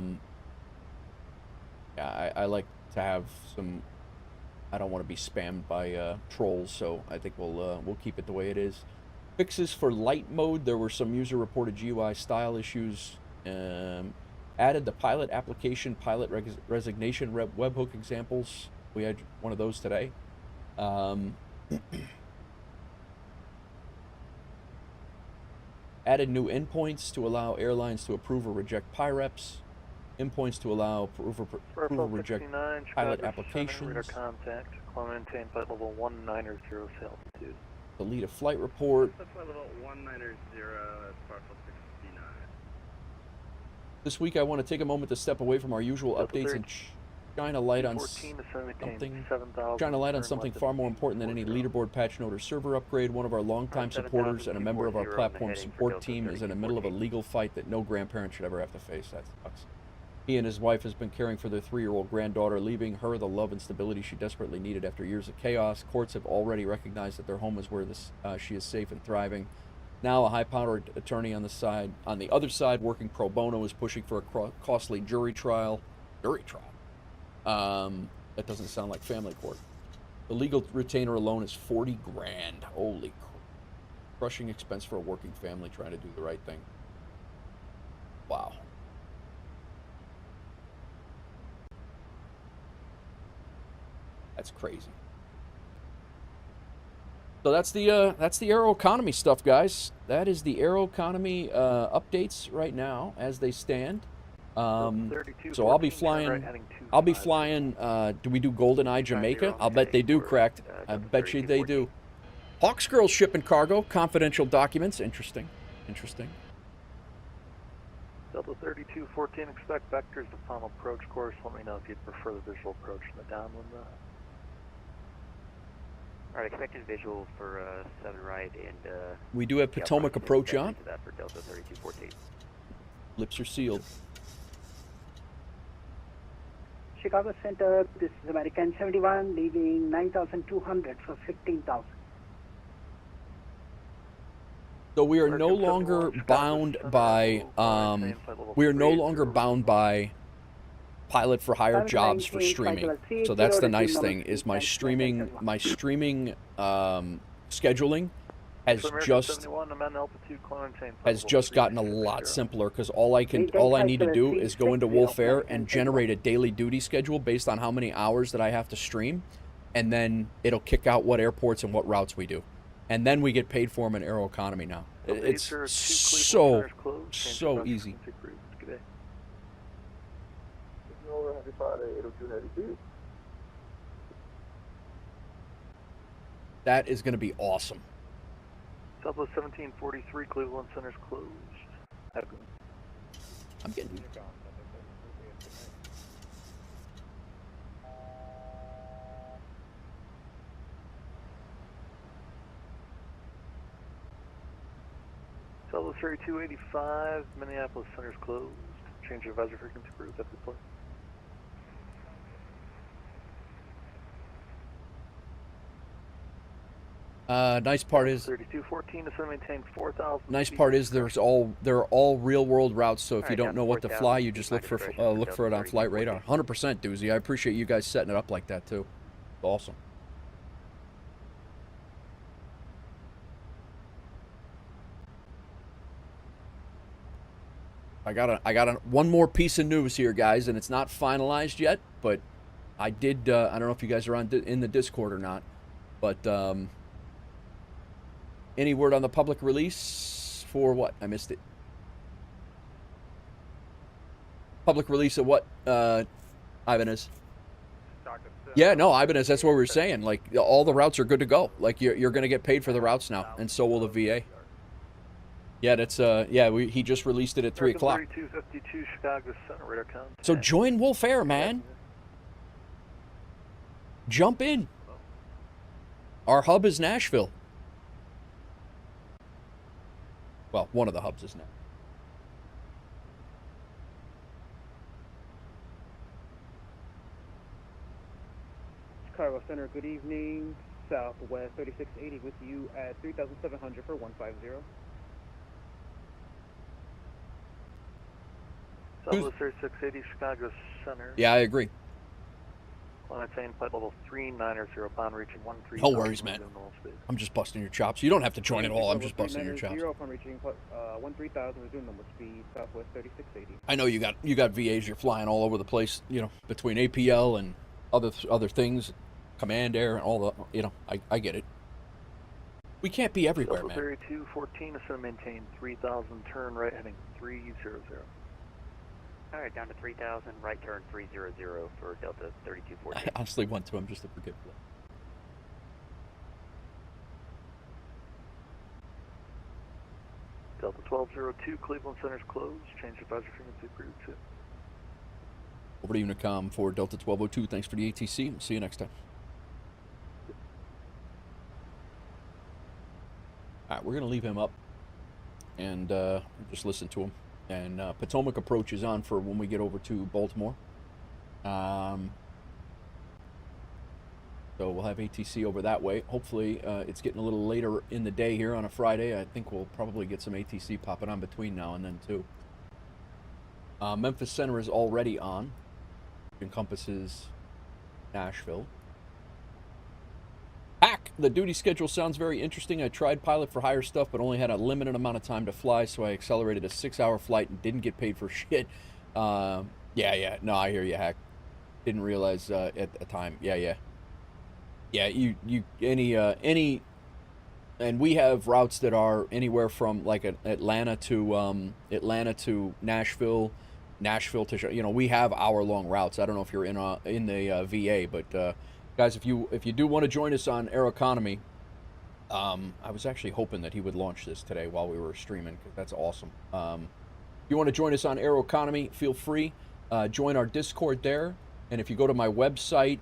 I like to have some. I don't want to be spammed by trolls, so I think we'll keep it the way it is. Fixes for light mode. There were some user-reported GUI style issues. Added the pilot application, pilot resignation webhook examples. We had one of those today. Added new endpoints to allow airlines to approve or reject PIREPs. Endpoints to allow approve or reject pilot applications. Radar contact. Maintain flight level 190 altitude. Delete a flight report. That's flight level 190 at Sparkle 69. This week I want to take a moment to step away from our usual updates and shine a light on something far more important than any leaderboard patch note or server upgrade. One of our longtime supporters and a member of our platform support team is in the middle of a legal fight that no grandparent should ever have to face. That sucks. He and his wife has been caring for their 3-year-old granddaughter, leaving her the love and stability she desperately needed after years of chaos. Courts have already recognized that their home is where she is safe and thriving. Now, a high-powered attorney on the other side, working pro bono, is pushing for a costly jury trial. That doesn't sound like family court. The legal retainer alone is $40 grand. Holy crap! Crushing expense for a working family trying to do the right thing. Wow. That's crazy. So that's the Aeroconomy stuff, guys. That is the Aeroconomy updates right now as they stand. So I'll be flying. Do we do GoldenEye Jamaica? I'll bet they do. Cracked. I bet you they do. Hawks Girls shipping cargo. Confidential documents. Interesting. Delta 3214, expect vectors to final approach course. Let me know if you'd prefer the visual approach from the downwind. Alright, expected visual for 7 right and we do have Potomac approach on. That for Delta 3214. Lips are sealed. Chicago Center, this is American 71, leaving 9,200 for 15,000. So we are no longer bound by pilot for hire jobs for streaming. So that's the nice thing is my streaming scheduling has just gotten a lot simpler because all I need to do is go into Wolf Air and generate a daily duty schedule based on how many hours that I have to stream, and then it'll kick out what airports and what routes we do, and then we get paid for them in Aeroconomy now. It's so easy. That is going to be awesome. Southwest 1743, Cleveland Center's closed. I'm getting. Southwest 3285, Minneapolis Center's closed. Change your advisory frequency group at the plane. Nice part is 3214 to maintain 4,000. nice part is they're all real world routes. So if you don't know what to fly, you just look for it on Flight Radar. 100% Doozy. I appreciate you guys setting it up like that too. Awesome. I got one more piece of news here, guys, and it's not finalized yet, but I did. I don't know if you guys are in the Discord or not, but any word on the public release for what? I missed it. Public release of what, Ibanez? Yeah, no, Ibanez, that's what we were saying. Like, all the routes are good to go. Like, you're going to get paid for the routes now, and so will the VA. Yeah, that's, he just released it at 3 o'clock. 3252 Chicago Center, radar count. So join Wolf Air, man. Jump in. Our hub is Nashville. Well, one of the hubs is Nashville. Chicago Center, good evening. Southwest 3680 with you at 3,700 for 150. Southwest 3680 Chicago Center. Yeah, I agree. On attain flight level 390 upon reaching 13. No worries, man. I'm just busting your chops. You don't have to join at all. I'm just busting your chops. Upon reaching 13,000, resume normal speed, Southwest 3680. I know you got VAs. You're flying all over the place. You know, between APL and other things, Command Air and all the. You know, I get it. We can't be everywhere, man. 3214 is going to maintain 3,000. Turn right heading 300. All right, down to 3,000, right turn 300 for Delta 3214. I honestly want to. I'm just a forgetful. Delta 1202, Cleveland Center's closed. Change advisory frequency for you 2. Over to Unicom for Delta 1202. Thanks for the ATC. We'll see you next time. All right, we're going to leave him up and just listen to him. And Potomac approach is on for when we get over to Baltimore. So we'll have ATC over that way. Hopefully, it's getting a little later in the day here on a Friday. I think we'll probably get some ATC popping on between now and then, too. Memphis Center is already on. It encompasses Nashville. Hack! The duty schedule sounds very interesting. I tried pilot for hire stuff, but only had a limited amount of time to fly, so I accelerated a 6-hour flight and didn't get paid for shit. Yeah. No, I hear you, Hack. Didn't realize at the time. Yeah. Any, and we have routes that are anywhere from like Atlanta to Nashville, Nashville to, we have hour-long routes. I don't know if you're in the VA, but guys, if you do want to join us on Aeroconomy, I was actually hoping that he would launch this today while we were streaming, because that's awesome. If you want to join us on Aeroconomy, feel free. Join our Discord there, and if you go to my website,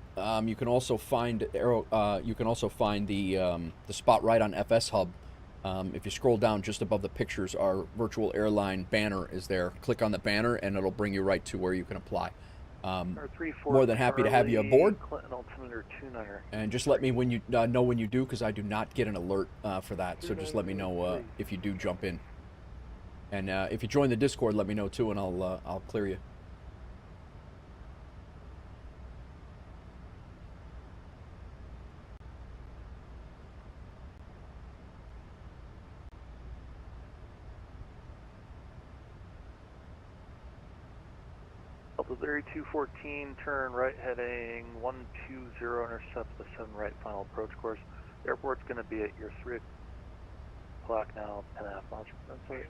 you can also find the spot right on FS Hub. If you scroll down just above the pictures, our virtual airline banner is there. Click on the banner, and it'll bring you right to where you can apply. More than happy to have you aboard. And just let me know when you do, because I do not get an alert for that. So just let me know if you do jump in. And if you join the Discord, let me know too, and I'll clear you. Delta 3214, turn right heading 120, intercept the 7 right final approach course. The airport's going to be at your 3 o'clock now, 10.5 miles from Memphis.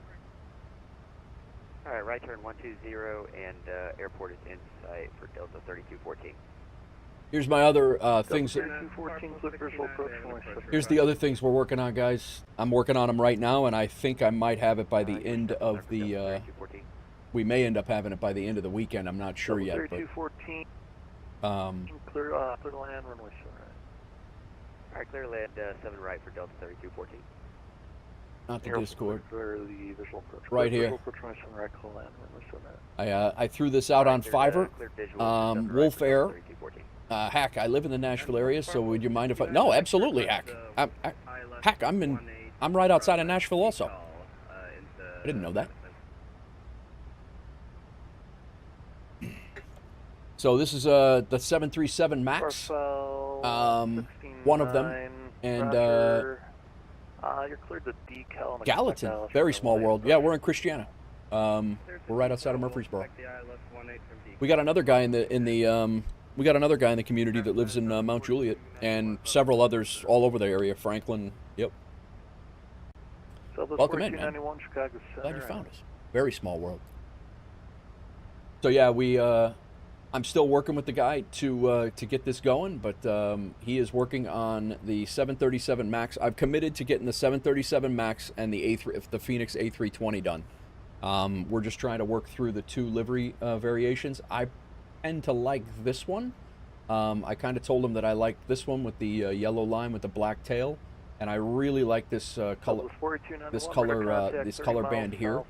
All right, right turn 120, and airport is in sight for Delta 3214. Here's my other things. 3214, clear visual approach. Here's the other things we're working on, guys. I'm working on them right now, and I think I might have it by the end of the... we may end up having it by the end of the weekend. I'm not sure yet. 3214. Clear land, runway 7 right. All right, clear land 7 right for Delta 3214. Not the Discord. Clear the visual approach. Right here. Visual approach, runway 7 right, clear land, runway 7 right. I threw this out on Fiverr. Wolf Air. Hack, I live in the Nashville area, so would you mind if I... No, absolutely, Hack. Hack, I'm right outside of Nashville also. I didn't know that. So this is the 737 MAX, one of them, and you're cleared the decal. Gallatin, very small world. Yeah, we're in Christiana. We're right outside of Murfreesboro. We got another guy in the community that lives in Mount Juliet, and several others all over the area. Franklin, yep. Welcome in, man. Chicago Center. Glad you found us. Very small world. So yeah, I'm still working with the guy to get this going, but he is working on the 737 MAX. I've committed to getting the 737 MAX and the Phoenix A320 done. We're just trying to work through the two livery variations. I tend to like this one. I kind of told him that I like this one with the yellow line with the black tail, and I really like this color band here.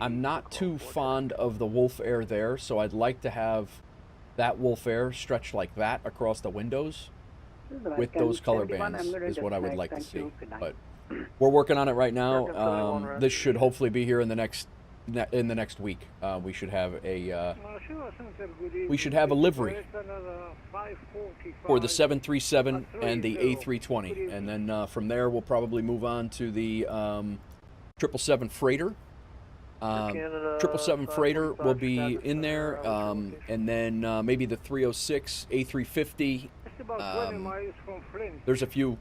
I'm not too fond of the Wolf Air there, so I'd like to have that Wolf Air stretched like that across the windows with those color bands is what I would like to see. But we're working on it right now. This should hopefully be here in the next week. We should have a livery for the 737 and the A320, and then from there we'll probably move on to the 777 freighter. 777 freighter will be in there, and then maybe the 306 A350. There's a few.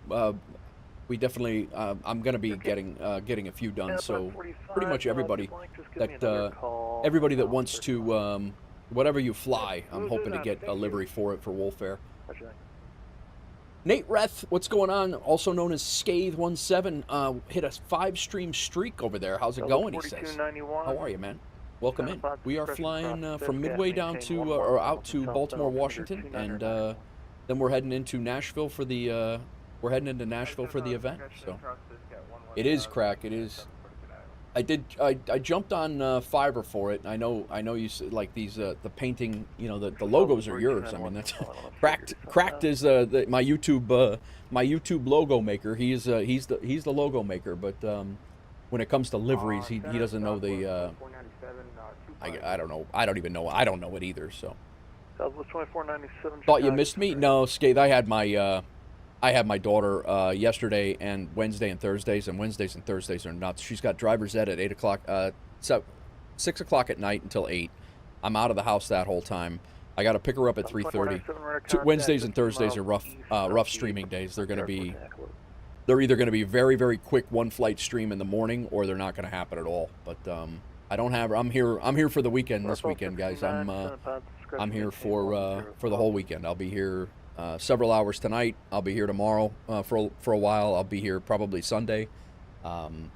We definitely. I'm going to be getting a few done. So pretty much everybody that wants to whatever you fly, I'm hoping to get a livery for it for Wolf Air. Nate Reth, what's going on? Also known as Scathe17, hit a 5-stream streak over there. How's it going? He says. How are you, man? Welcome in. We are flying from Midway down to or out to Baltimore-Washington, and then we're heading into Nashville for the event. So it is crack. It is. I jumped on Fiverr for it. I know you like these the painting. You know the logos are yours. I mean that's cracked is my YouTube logo maker. He's the logo maker. But when it comes to liveries, he doesn't know the. I don't know. I don't even know. I don't know it either. So. Thought you missed me? No, Scathe. I had my daughter yesterday and Wednesday and Thursdays, and Wednesdays and Thursdays are nuts. She's got driver's ed at 8 o'clock, 6 o'clock at night until 8. I'm out of the house that whole time. I got to pick her up at 3:30. Wednesdays and Thursdays are rough streaming days. They're either going to be very, very quick one-flight stream in the morning, or they're not going to happen at all. But I'm here for the weekend this weekend, guys. I'm here for the whole weekend. I'll be here. Several hours tonight. I'll be here tomorrow for a while. I'll be here probably Sunday. And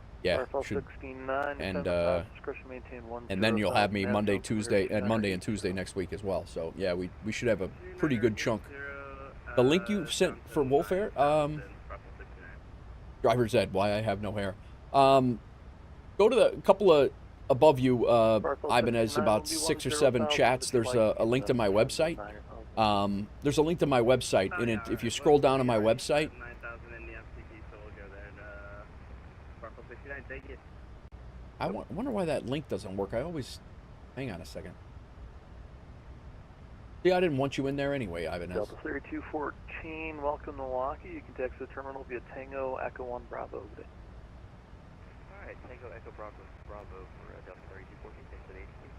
then you'll have me Monday, Tuesday, and Tuesday next week as well. So yeah, we should have a pretty good chunk. The link you sent for Wolf Air, driver's ed. Why I have no hair. Go to the couple of above you, Ibanez, about 6 or 7 chats. There's a link to my website. There's a link to my website, and if you scroll down on my website, I wonder why that link doesn't work. Hang on a second. See, I didn't want you in there anyway, Ibanez. Delta 3214, welcome to Milwaukee. You can text the terminal via Tango Echo 1 Bravo today. All right, Tango Echo Bravo for Delta 3214, thanks for the agency.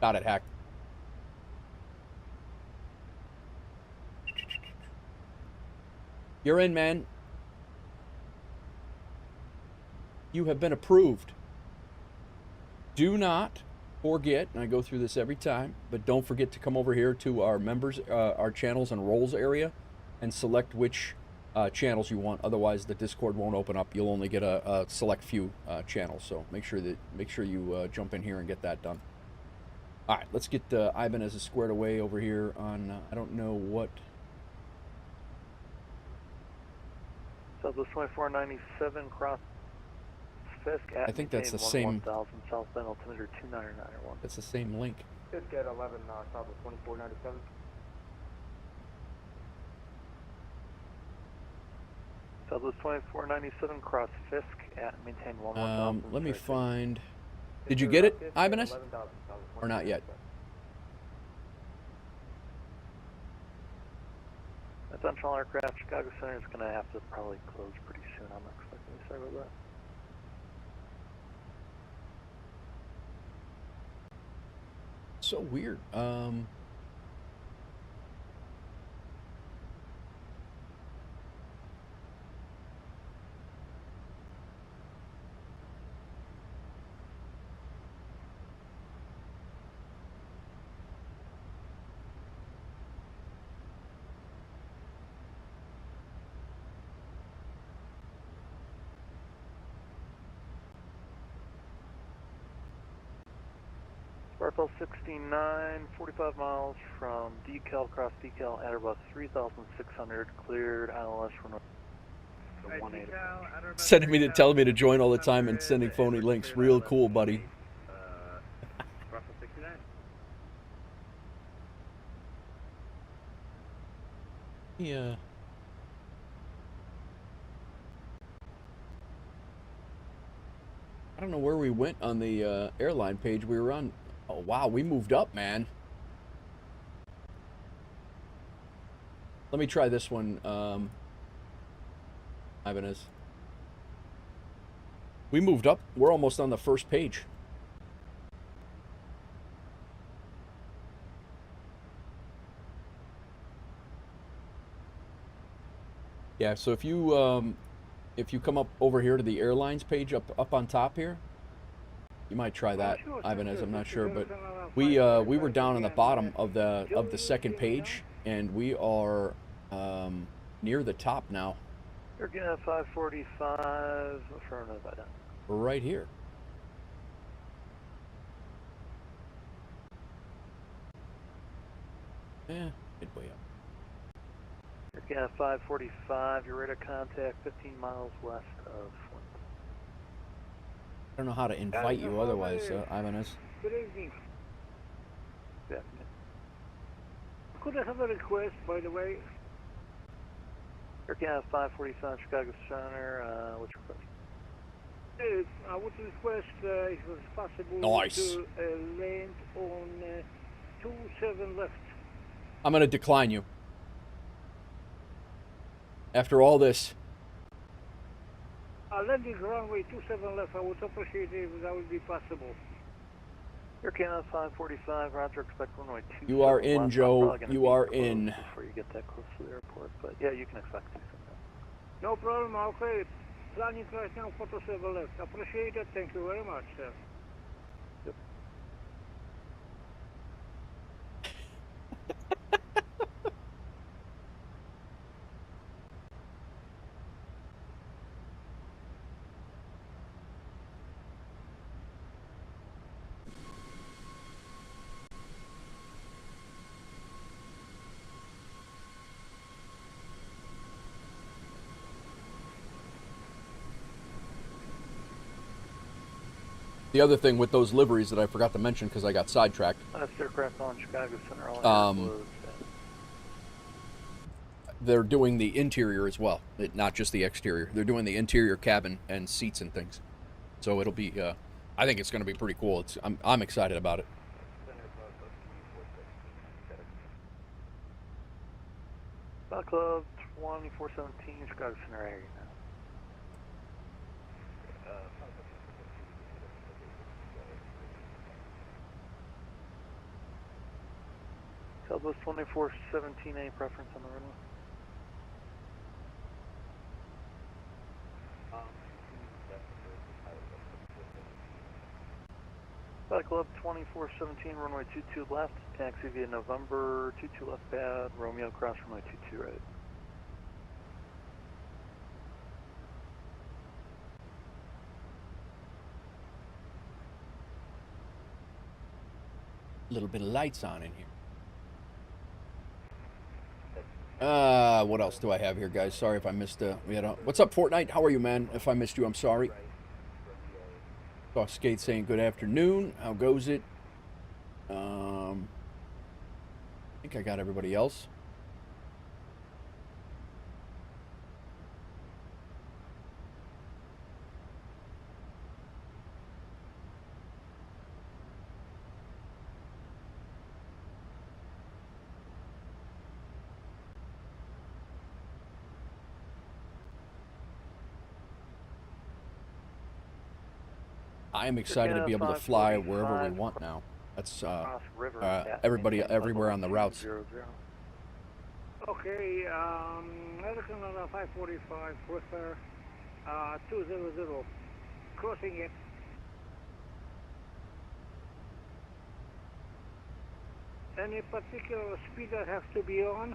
Got it, Hack. You're in, man. You have been approved. Do not forget, and I go through this every time, but don't forget to come over here to our members, our channels and roles area, and select which channels you want. Otherwise, the Discord won't open up. You'll only get a select few channels. So make sure you jump in here and get that done. All right, let's get Ibanez squared away over here on, I don't know what. Southwest 2497, cross Fisk. I think that's the same. 1000 southbound altimeter 29901. That's the same link. Should get 11 Southwest 2497. Southwest 2497, cross Fisk at maintain 11,000. Let me find. Did you get it, Ibanez? 11,000 Southwest Or not yet? Central aircraft, Chicago Center is going to have to probably close pretty soon. I'm not expecting to start with that. So weird. Sparkle 69, 45 miles from decal, cross decal at about 3,600, cleared ILS runway 18. Sending me to telling me to join all the time and sending phony links. Real cool, buddy. Sparkle 69. Yeah. I don't know where we went on the airline page. We were on. Oh wow, we moved up, man. Let me try this one, Ibanez. We moved up. We're almost on the first page. Yeah, so if you come up over here to the airlines page up on top here, you might try that, Ibanez. I'm not sure, but we were down on the bottom of the second page, and we are near the top now. You're getting at 545, affirmative by that. Right here. Yeah, midway up. You're getting at 545, your radar contact 15 miles west of Flint. I don't know how to invite you otherwise, Ibanez. Good evening. Yeah. Could I have a request, by the way? You're getting at 545, Chicago Center, what's your request? I would request if it was possible to land on 27 left. I'm going to decline you. After all this. Landing runway 27 left, I would appreciate it if that would be possible. You're getting at 545, Roger, expect runway 27 You are in, left. Joe. You are in. Before you get that close to the airport, but yeah, you can expect 27. No problem, okay. Planning right now, 47 left. Appreciate it, thank you very much, sir. Yep. The other thing with those liveries that I forgot to mention because I got sidetracked. Last aircraft on Chicago Center. They're doing the interior as well, not just the exterior. They're doing the interior cabin and seats and things. So it'll be, I think it's going to be pretty cool. I'm excited about it. Club 2417, Chicago Center area now. Southwest 2417, a preference on the runway? Club 2417, runway 22 left, taxi via November, 22 left pad, Romeo cross runway 22 right. A little bit of lights on in here. What else do I have here, guys? Sorry if I missed. What's up, Fortnite? How are you, man? If I missed you, I'm sorry. Saw Skate saying good afternoon. How goes it? I think I got everybody else. I am excited to be able to fly wherever we want now. That's everybody everywhere on the routes. Okay, Aeroconomy 545 with 200, crossing it. Any particular speed that has to be on?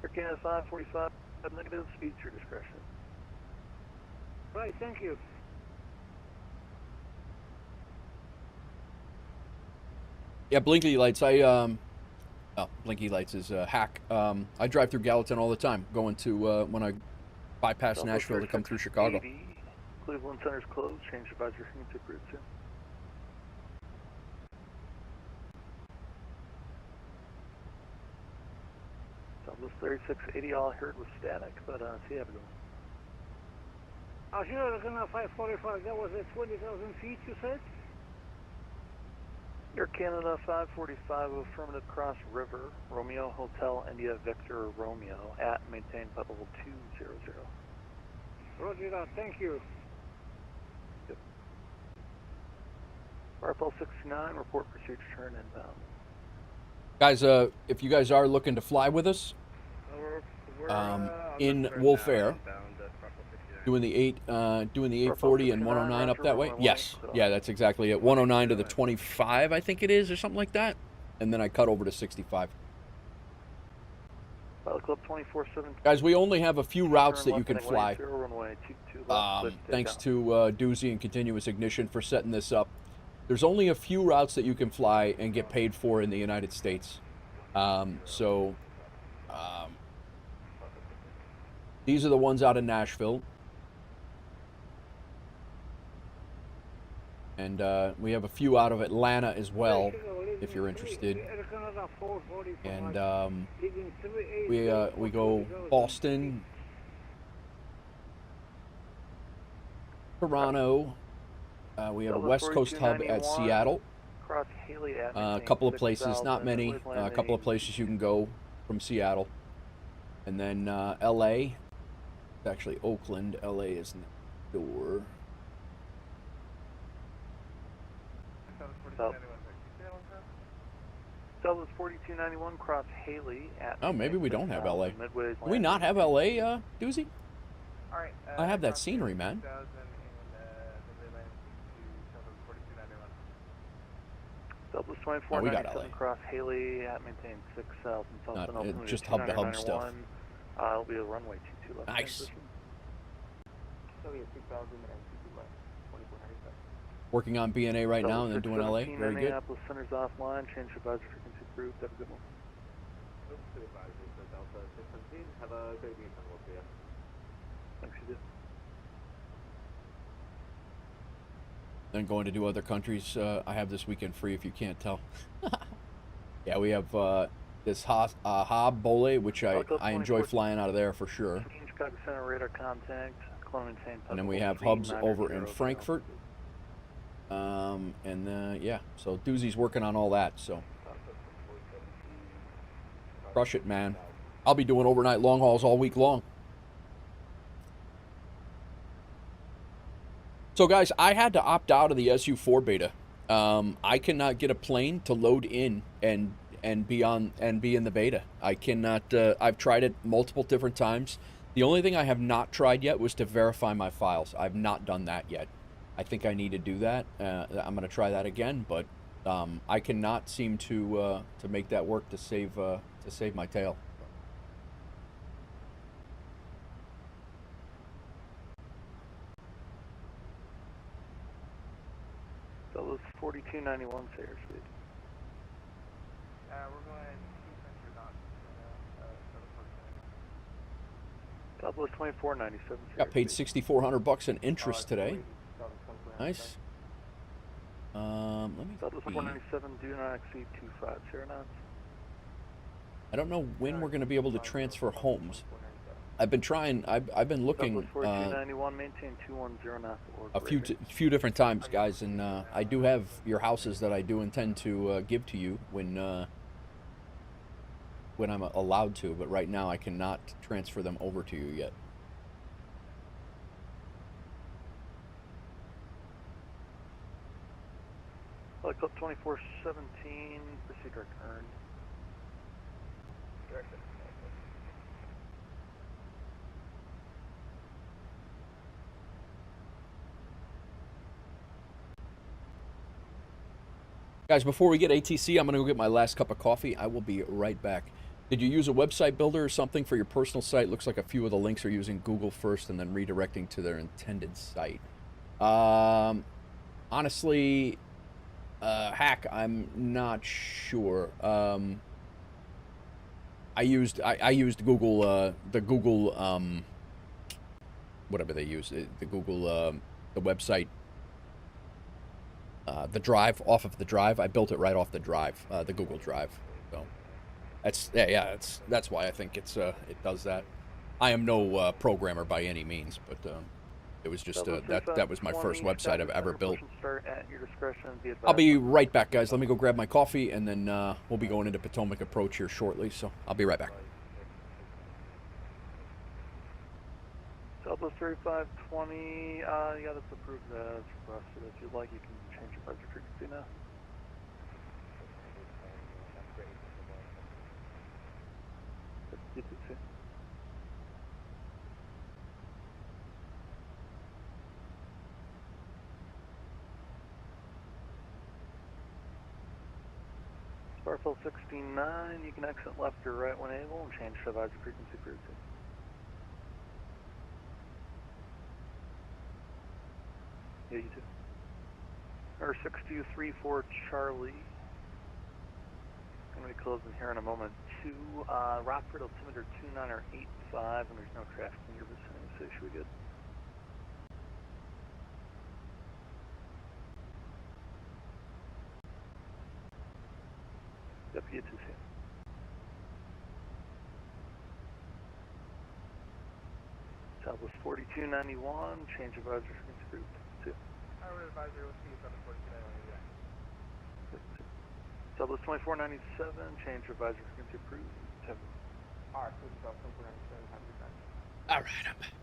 Aeroconomy 545, negative, speed to your discretion. Right, thank you. Yeah, blinky lights. Blinky lights is a hack. I drive through Gallatin all the time, going to when I bypass Nashville to come through Chicago. Cleveland Center's closed. Change advisor to route 2. Southwest 3680, all I heard was static, but see how it goes. Aeroconomy 545, that was at 20,000 feet, you said? Air Canada 545, affirmative, cross river, Romeo Hotel India Victor Romeo at maintain level 200. Roger that, thank you. Yep. RFL 69, report pursuit, turn inbound. Guys, if you guys are looking to fly with us, in Wolf Air, doing the 840 and 109 up that way. Yes, yeah, that's exactly it. 109 to the 25, I think it is, or something like that, and then I cut over to 65. Pilot Club 24/7. Guys, we only have a few routes that you can fly. Thanks to Doozy and Continuous Ignition for setting this up. There's only a few routes that you can fly and get paid for in the United States. These are the ones out of Nashville. And we have a few out of Atlanta as well, if you're interested. And we go Boston, Toronto. We have a West Coast hub at Seattle. A couple of places, not many. A couple of places you can go from Seattle. And then LA. It's actually Oakland. LA is next door. Southwest 4291, cross Haley at... Oh, maybe we don't have LA. Do we not have LA, Doozy? Alright, I have that scenery, man. Southwest 2497, cross Haley at maintain 6 south and south. Not, just hub to hub stuff. It'll be a runway 22 left. Nice. So we have 2,000 and 22 left. 2497. Working on BNA right now and then doing LA. Very good. Minneapolis Center's offline. Change advisor frequency approved. Have a good one. Delta 617. Have a great weekend. We'll see you. Thanks, you did. Then going to do other countries. I have this weekend free if you can't tell. Yeah, we have this Hob Bole, which I enjoy flying out of there for sure. Chicago Center radar contact. And then we have hubs over in Frankfurt. Yeah, so Doozy's working on all that, so. Crush it, man. I'll be doing overnight long hauls all week long. So guys, I had to opt out of the SU4 beta. I cannot get a plane to load in and be in the beta. I cannot. I've tried it multiple different times. The only thing I have not tried yet was to verify my files. I've not done that yet. I think I need to do that. I'm going to try that again, but I cannot seem to make that work to save my tail. So it was 4291 Sayer speed. We're going Southwest 2497. Got paid $6,400 in interest today. Nice. Let me Southwest see. 497, do not exceed 25 knots. I don't know when we're going to be able to transfer homes. I've been trying. I've been looking. Southwest 4291, maintain 210 knots. A few different times, guys, and I do have your houses that I do intend to give to you when I'm allowed to, but right now I cannot transfer them over to you yet. Flight Club 2417, proceed return. Guys, before we get ATC, I'm going to go get my last cup of coffee. I will be right back. Did you use a website builder or something for your personal site? Looks like a few of the links are using Google first and then redirecting to their intended site. Honestly, Hack, I'm not sure. I used Google, the Google, whatever they use, the Google, the website. The drive, off of the drive. I built it right off the drive, the Google Drive. So that's why I think it does that. I am no programmer by any means, but it was just that was my first website I've ever built. I'll be right back, guys. Let me go grab my coffee, and then we'll be going into Potomac Approach here shortly. So I'll be right back. Southwest 3520, yeah, that's approved as requested. If you'd like, you can change your budget frequency now. Starfield 69, you can exit left or right when able and change to advisory frequency for your team. Yeah, you too. Or 6234 Charlie. Going to be closing here in a moment. Rockford altimeter 2985, and there's no traffic in your vicinity, so you should be good. Yep, you too, see. Southwest 4291, change of advisory frequency group 2. Our advisory will see you on the 4291. Southwest 2497, change of advisory frequency approved 10. Alright, so it's 2497, have a good night. Alright, I'm back.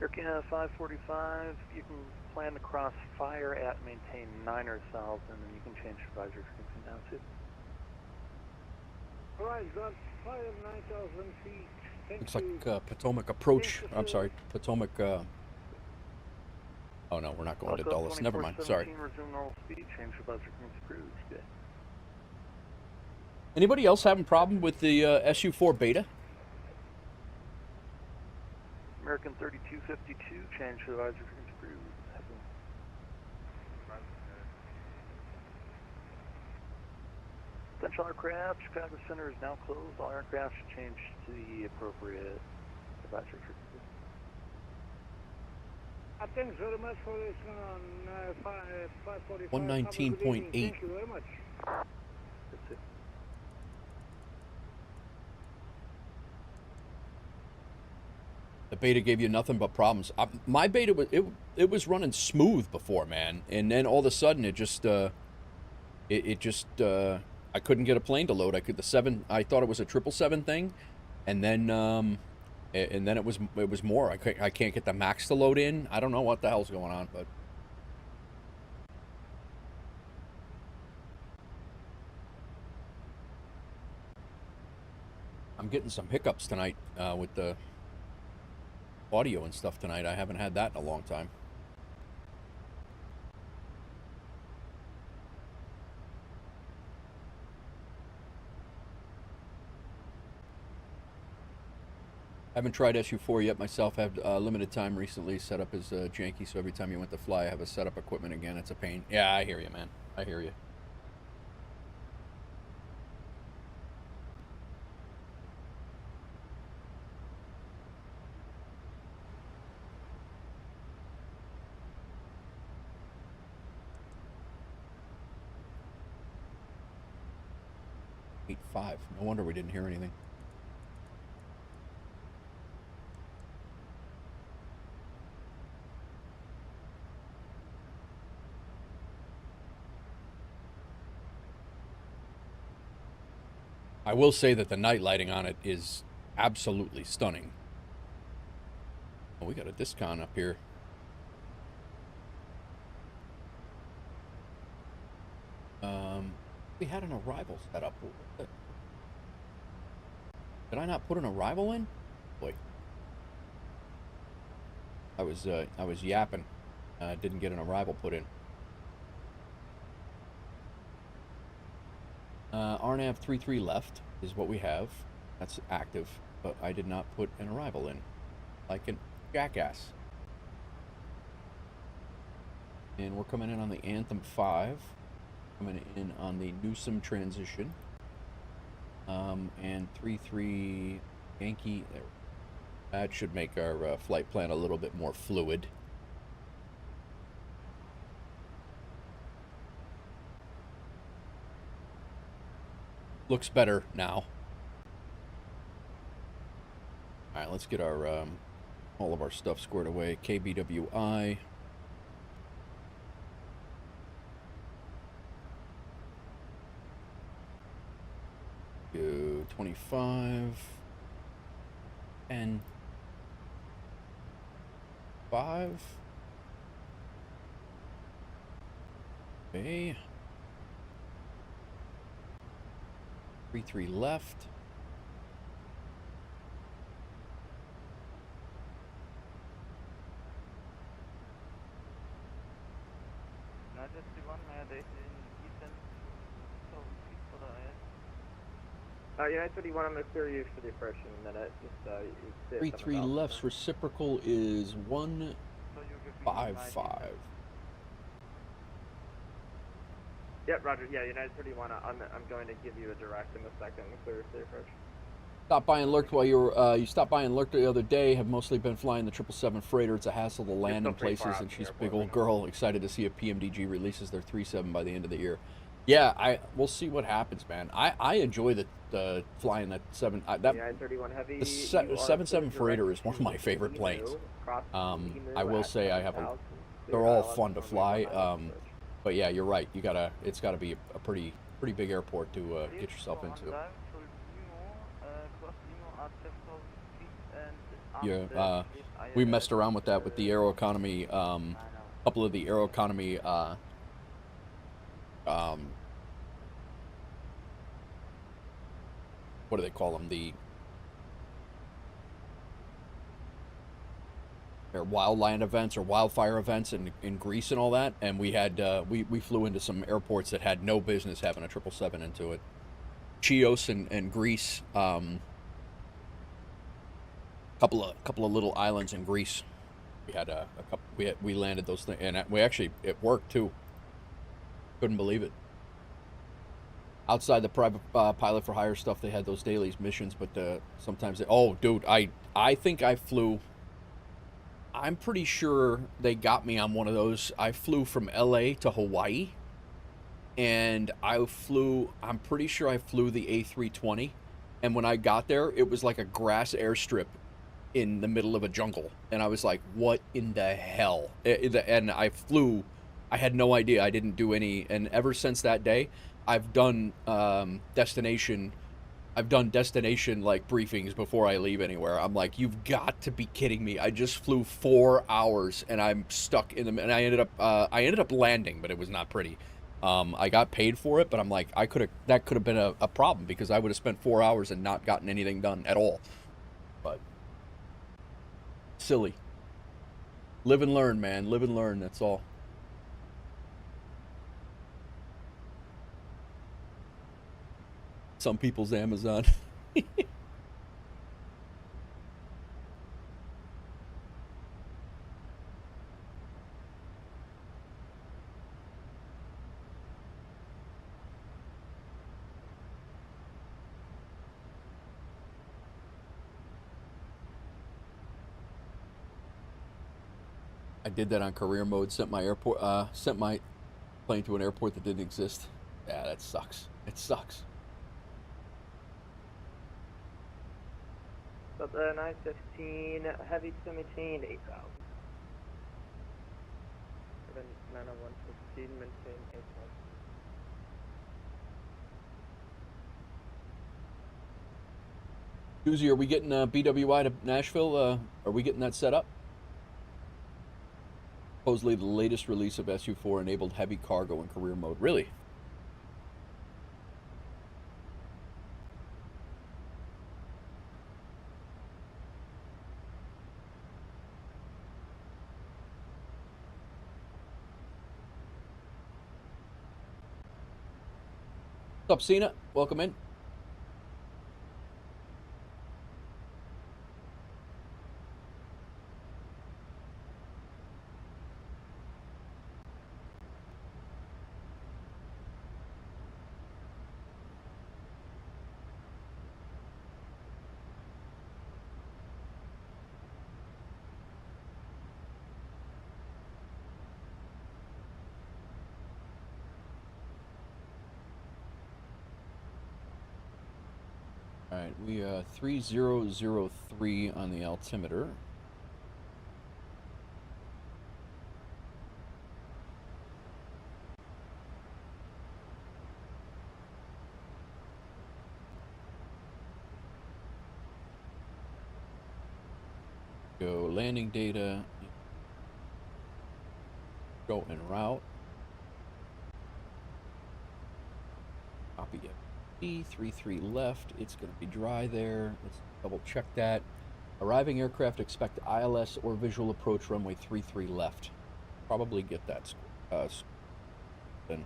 Air Canada 545, you can plan to cross fire at maintain 9 or south, and then you can change advisory frequency now too. Alright, got fire 9,000 feet. Looks like Potomac Approach. I'm sorry, Potomac. Oh no, we're not going to Dulles. Never mind. Sorry. Resume normal speed. Change the buzzer frequency. Good. Anybody else having problem with the SU4 beta? American 3252. Change the buzzer frequency. Central aircraft, Chicago Center is now closed. All aircraft should change to the appropriate advisory frequency. Thanks very much for this on 545. 119.8. Thank you very much. That's it. The beta gave you nothing but problems. My beta was it was running smooth before, man, and then all of a sudden it just I couldn't get a plane to load. I thought it was a 777 thing, and then it was more. I can't get the MAX to load in. I don't know what the hell's going on, but I'm getting some hiccups tonight with the audio and stuff tonight. I haven't had that in a long time. I haven't tried SU4 yet myself. I have limited time recently. Set up as janky, so every time you went to fly, I have to set up equipment again. It's a pain. Yeah, I hear you, man. I hear you. 8-5. No wonder we didn't hear anything. I will say that the night lighting on it is absolutely stunning. Oh, we got a discount up here. We had an arrival set up. Did I not put an arrival in? Boy. I was yapping. Didn't get an arrival put in. RNAV 33 left is what we have. That's active, but I did not put an arrival in. Like a jackass. And we're coming in on the Anthem 5. Coming in on the Newsom transition. And 33 Yankee. There. That should make our flight plan a little bit more fluid. Looks better now. Alright, let's get our all of our stuff squared away. KBWI. Go 25. 10. 5. Okay. 33 left. United 31, I'm going to clear you for the approach in a minute. Just, 33 left's reciprocal is 155. Yep, Roger. Yeah, United 31, I'm going to give you a direct in a second and clear for the approach. Stopped by and lurked while you were, you stopped by and lurked the other day, have mostly been flying the 777 freighter. It's a hassle to land in places, and she's a big old girl, excited to see if PMDG releases their 37 by the end of the year. Yeah, we'll see what happens, man. I enjoy the flying that 7. That yeah, 31 heavy. The 77 freighter is one of my favorite planes. I will say I have a. They're all fun to fly. But yeah, you're right. It's gotta be a pretty big airport to get yourself into. Yeah, we messed around with that with the Aeroconomy. Couple of the Aeroconomy. What do they call them? Their wildland events or wildfire events in Greece and all that. And we had we flew into some airports that had no business having a 777 into it. Chios and Greece. Couple of little islands in Greece. We had a couple. We landed those things, and it worked too. Couldn't believe it. Outside the private pilot for hire stuff, they had those daily missions, but sometimes they... Oh, dude, I think I flew... I'm pretty sure they got me on one of those. I flew from LA to Hawaii, and I'm pretty sure I flew the A320, and when I got there, it was like a grass airstrip in the middle of a jungle, and I was like, what in the hell? And I flew... I had no idea. I didn't do any, and ever since that day, I've done destination like briefings before I leave anywhere. I'm like, you've got to be kidding me! I just flew 4 hours and I'm stuck in the. And I ended up landing, but it was not pretty. I got paid for it, but I'm like, that could have been a problem because I would have spent 4 hours and not gotten anything done at all. But silly. Live and learn, man. Live and learn. That's all. Some people's Amazon. I did that on career mode. Sent my plane to an airport that didn't exist. Yeah, that sucks. It sucks. Delta 915 Heavy to maintain 8,000. 90115 maintain 8,000. Susie, are we getting BWI to Nashville? Are we getting that set up? Supposedly the latest release of SU-4 enabled heavy cargo in career mode. Really? What's up, Cena? Welcome in. All right, we 3003 on the altimeter. Go landing data. Go en route. Copy it. 33 left. It's going to be dry there. Let's double check that. Arriving aircraft expect ILS or visual approach runway 33 left. Probably get that. Then.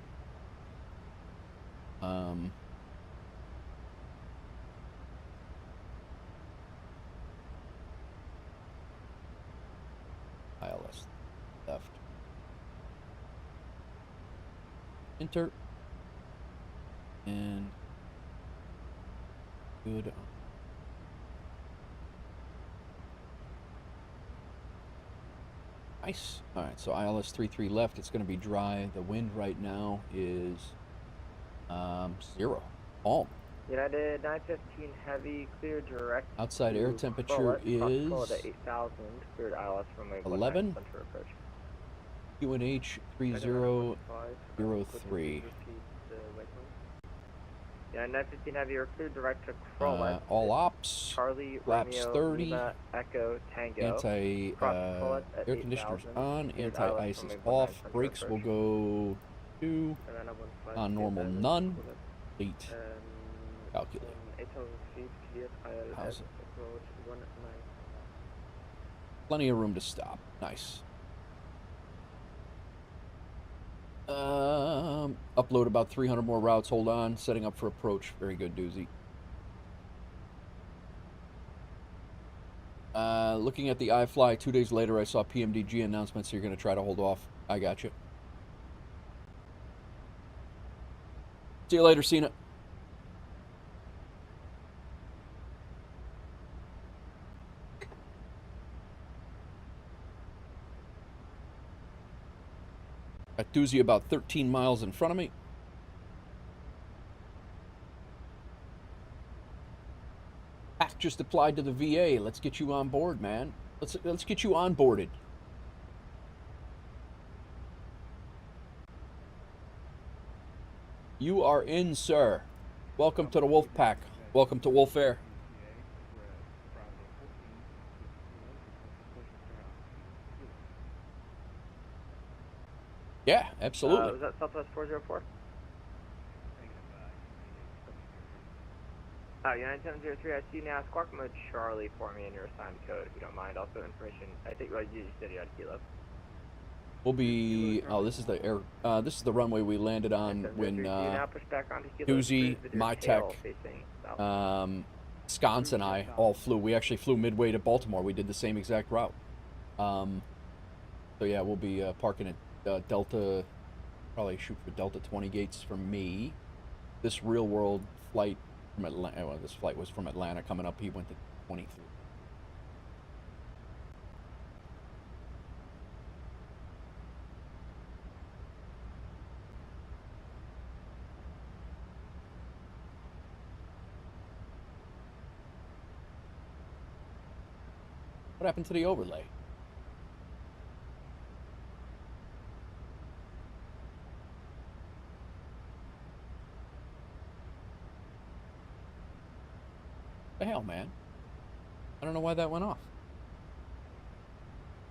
ILS left. Enter. And good. Nice. All right, so ILS 33 left. It's going to be dry. The wind right now is 0. Calm. United 915 Heavy, clear direct. Outside air temperature is 8,000. Cleared ILS from 11. Center approach. UNH 3003. Yeah, 915 Heavy, you're cleared direct to Crawlette. All ops. Charlie, Flaps Romeo, 30. Lima, Echo, Tango. Anti air conditioners on. Anti ice is off. Brakes will go 2. On normal none. 8. Calculate. 8,000 feet. How's it? Plenty of room to stop. Nice. Upload about 300 more routes. Hold on. Setting up for approach. Very good, Doozy. Looking at the iFly 2 days later, I saw PMDG announcements, so you're going to try to hold off. I got you. See you later, Cena. Got Doozy about 13 miles in front of me. Hack just applied to the VA. Let's get you on board, man. Let's get you onboarded. You are in, sir. Welcome to the Wolf Pack. Welcome to Wolf Air. Yeah, absolutely. Was that Southwest 404? United 703, I see now. Squawk mode Charlie for me in your assigned code, if you don't mind. Also information, I think you said you had kilo. We'll be, this is the air, this is the runway we landed on when, Doozy, MyTech, Sconce and I all flew. We actually flew Midway to Baltimore. We did the same exact route. So yeah, we'll be parking at Delta, probably shoot for Delta 20 gates from me. This real world flight from Atlanta, well, this flight was from Atlanta coming up. He went to 23. What happened to the overlay? The hell, man? I don't know why that went off.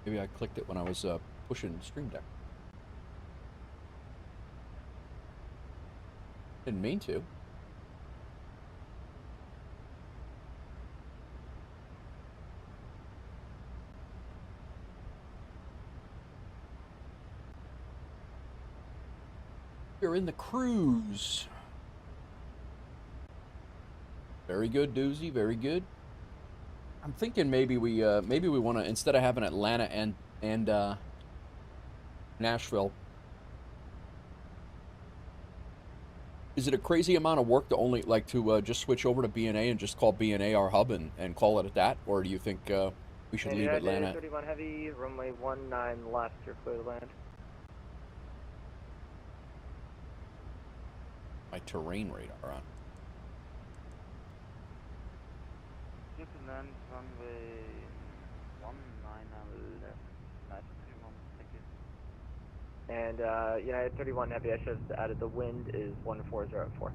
Maybe I clicked it when I was pushing Stream Deck. Didn't mean to. You're in the cruise. Very good, Doozy. Very good. I'm thinking maybe we want to, instead of having Atlanta and Nashville. Is it a crazy amount of work to only just switch over to BNA and just call BNA our hub and call it at that, or do you think we should leave Atlanta? 31 heavy, runway 19 left. You're clear to land. My terrain radar on. You can land runway 19 left. Nice 31, thank you. And United 31 heavy, I should have added the wind is 1404.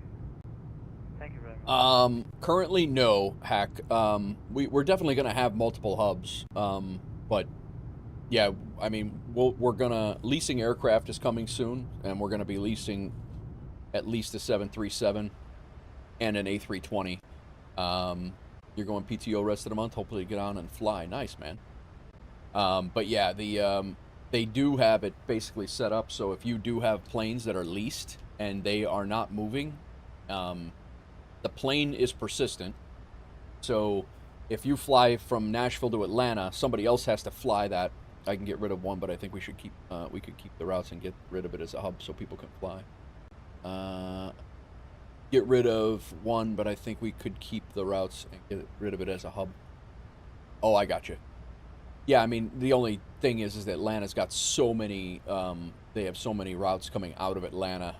Thank you very much. Currently no, Hack. We're definitely gonna have multiple hubs. But yeah, I mean we're gonna leasing aircraft is coming soon, and we're gonna be leasing at least a 737 and an A320. You're going PTO rest of the month. Hopefully get on and fly. Nice, man. But yeah, they do have it basically set up so if you do have planes that are leased and they are not moving, the plane is persistent. So if you fly from Nashville to Atlanta, somebody else has to fly that. I can get rid of one, but I think we should keep we could keep the routes and get rid of it as a hub so people can fly. Get rid of one, but I think we could keep the routes and get rid of it as a hub. Oh, I got you. Yeah, I mean, the only thing is that Atlanta's got so many, they have so many routes coming out of Atlanta,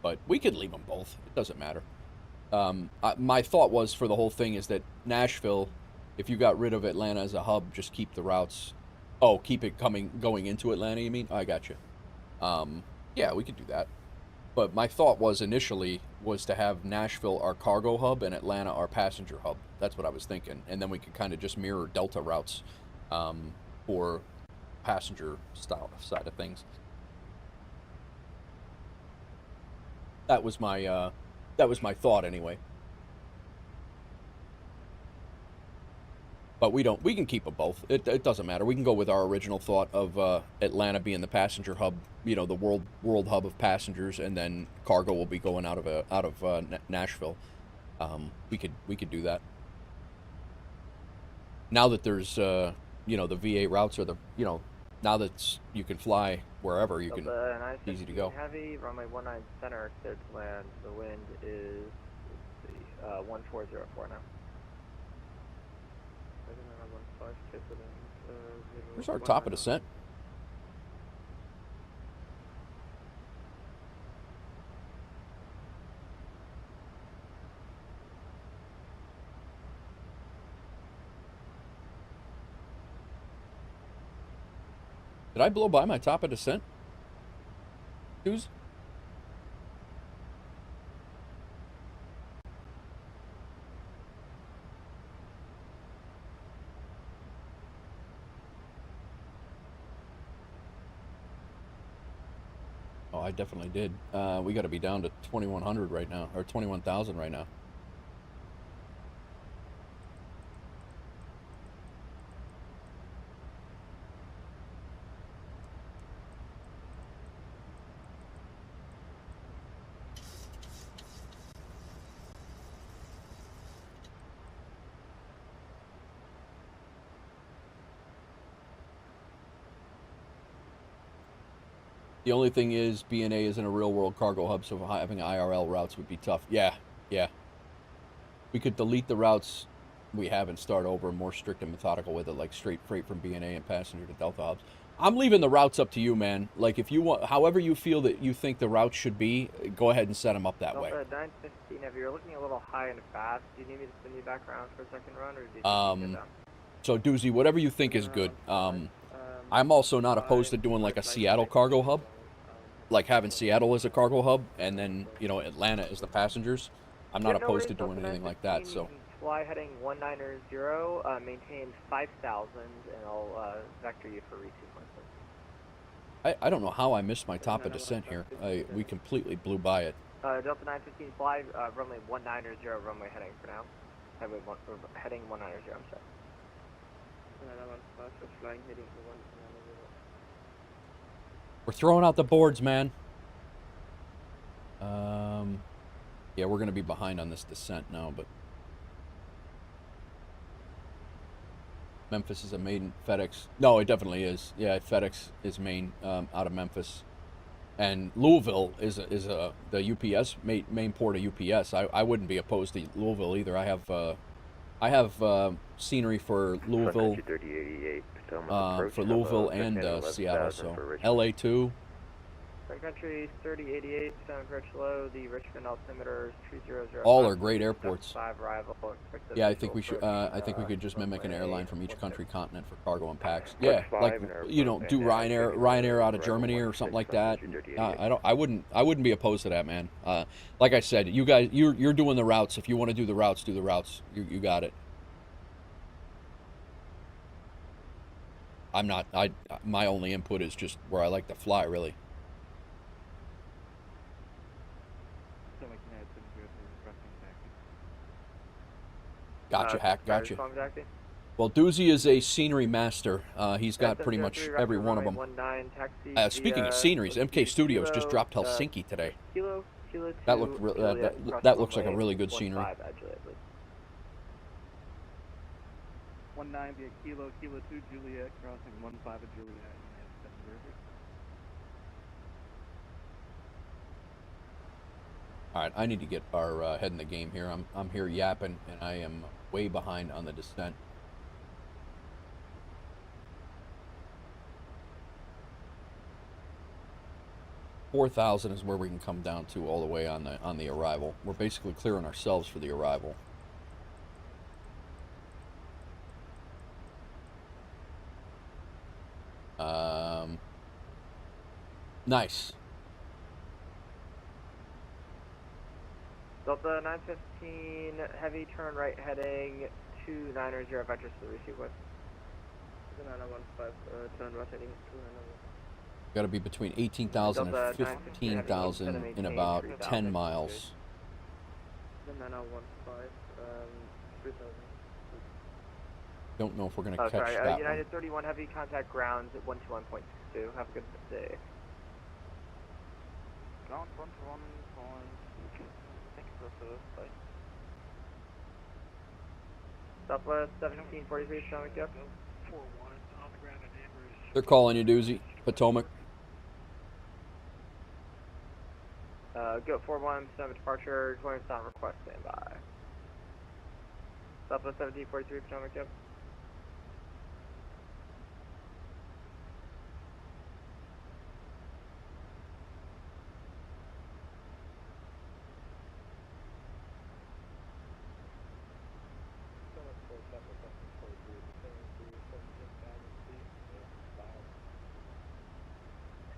but we could leave them both. It doesn't matter. My thought was for the whole thing is that Nashville, if you got rid of Atlanta as a hub, just keep the routes. Oh, keep it going into Atlanta, you mean? Oh, I got you. Yeah, we could do that. But my thought was initially was to have Nashville our cargo hub and Atlanta our passenger hub. That's what I was thinking. And then we could kind of just mirror Delta routes for passenger style side of things. That was my thought anyway. But we can keep them both. It doesn't matter. We can go with our original thought of Atlanta being the passenger hub, you know, the world hub of passengers, and then cargo will be going out of Nashville. We could do that. Now that there's the VA routes are now that you can fly wherever, you can. It's easy to go. Heavy, runway 19 center, cleared to land. The wind is 1404 now. Where's our top of descent? Did I blow by my top of descent? Who's? Oh, I definitely did. We got to be down to 2,100 right now, or 21,000 right now. The only thing is, BNA isn't a real-world cargo hub, so having IRL routes would be tough. Yeah. We could delete the routes we have and start over, more strict and methodical with it, like straight freight from BNA and passenger to Delta hubs. I'm leaving the routes up to you, man. Like, if you want, however you feel that you think the routes should be, go ahead and set them up that way. Delta 915, if you're looking a little high and fast, do you need me to spin you back around for a second run, or do you think you can get down? So Doozy, whatever you think is good. I'm also not opposed to doing like a Seattle cargo hub, like having Seattle as a cargo hub, and then Atlanta as the passengers. I'm not opposed to doing anything like that. So. Fly heading 190, maintain 5,000, and I'll vector you for resupplement. I don't know how I missed my top of descent here. We completely blew by it. Delta 915, fly runway 190, runway heading for now. Heading 190, I'm sorry. Flying heading 190. We're throwing out the boards, man. Yeah, we're going to be behind on this descent now, but... Memphis is a main FedEx. No, it definitely is. Yeah, FedEx is main out of Memphis, and Louisville is the UPS main port of UPS. I wouldn't be opposed to Louisville either. I have scenery for Louisville, and Seattle. So LA too. Country 3088, sound approach low. The Richmond altimeter is 300. All are great airports. 5 arrival. Yeah, I think we should. I think we could just mimic an airline from each country continent for cargo and packs. Yeah, like do Ryanair out of Germany or something like that. I wouldn't be opposed to that, man. Like I said, you guys, you're doing the routes. If you want to do the routes, do the routes. You got it. I'm not. My only input is just where I like to fly, really. Gotcha, Hack. Gotcha. Well, Doozy is a scenery master. He's got pretty much every one of them. Speaking of sceneries, MK Studios just dropped Helsinki today. That looks like a really good scenery. 19 via Kilo 2 Juliet, crossing 15 at Juliet. All right, I need to get our head in the game here. I'm here yapping, and I am way behind on the descent. $4,000 is where we can come down to all the way on the arrival. We're basically clearing ourselves for the arrival. Nice. Delta 915, heavy turn right heading 290, vectors to the receive west. 915, turn right heading 290. Got to be between 18,000 and 15,000 in about 10 miles. 9015, 3,000. Don't know if we're going to catch that United one. 31 heavy contact grounds at 121.2. Have a good day. Ground 121. Southwest 1743, Potomac, yep. They're calling you, Doozy. Potomac. Go 41, departure, 20 sound request, standby. Southwest 1743, Potomac, yep.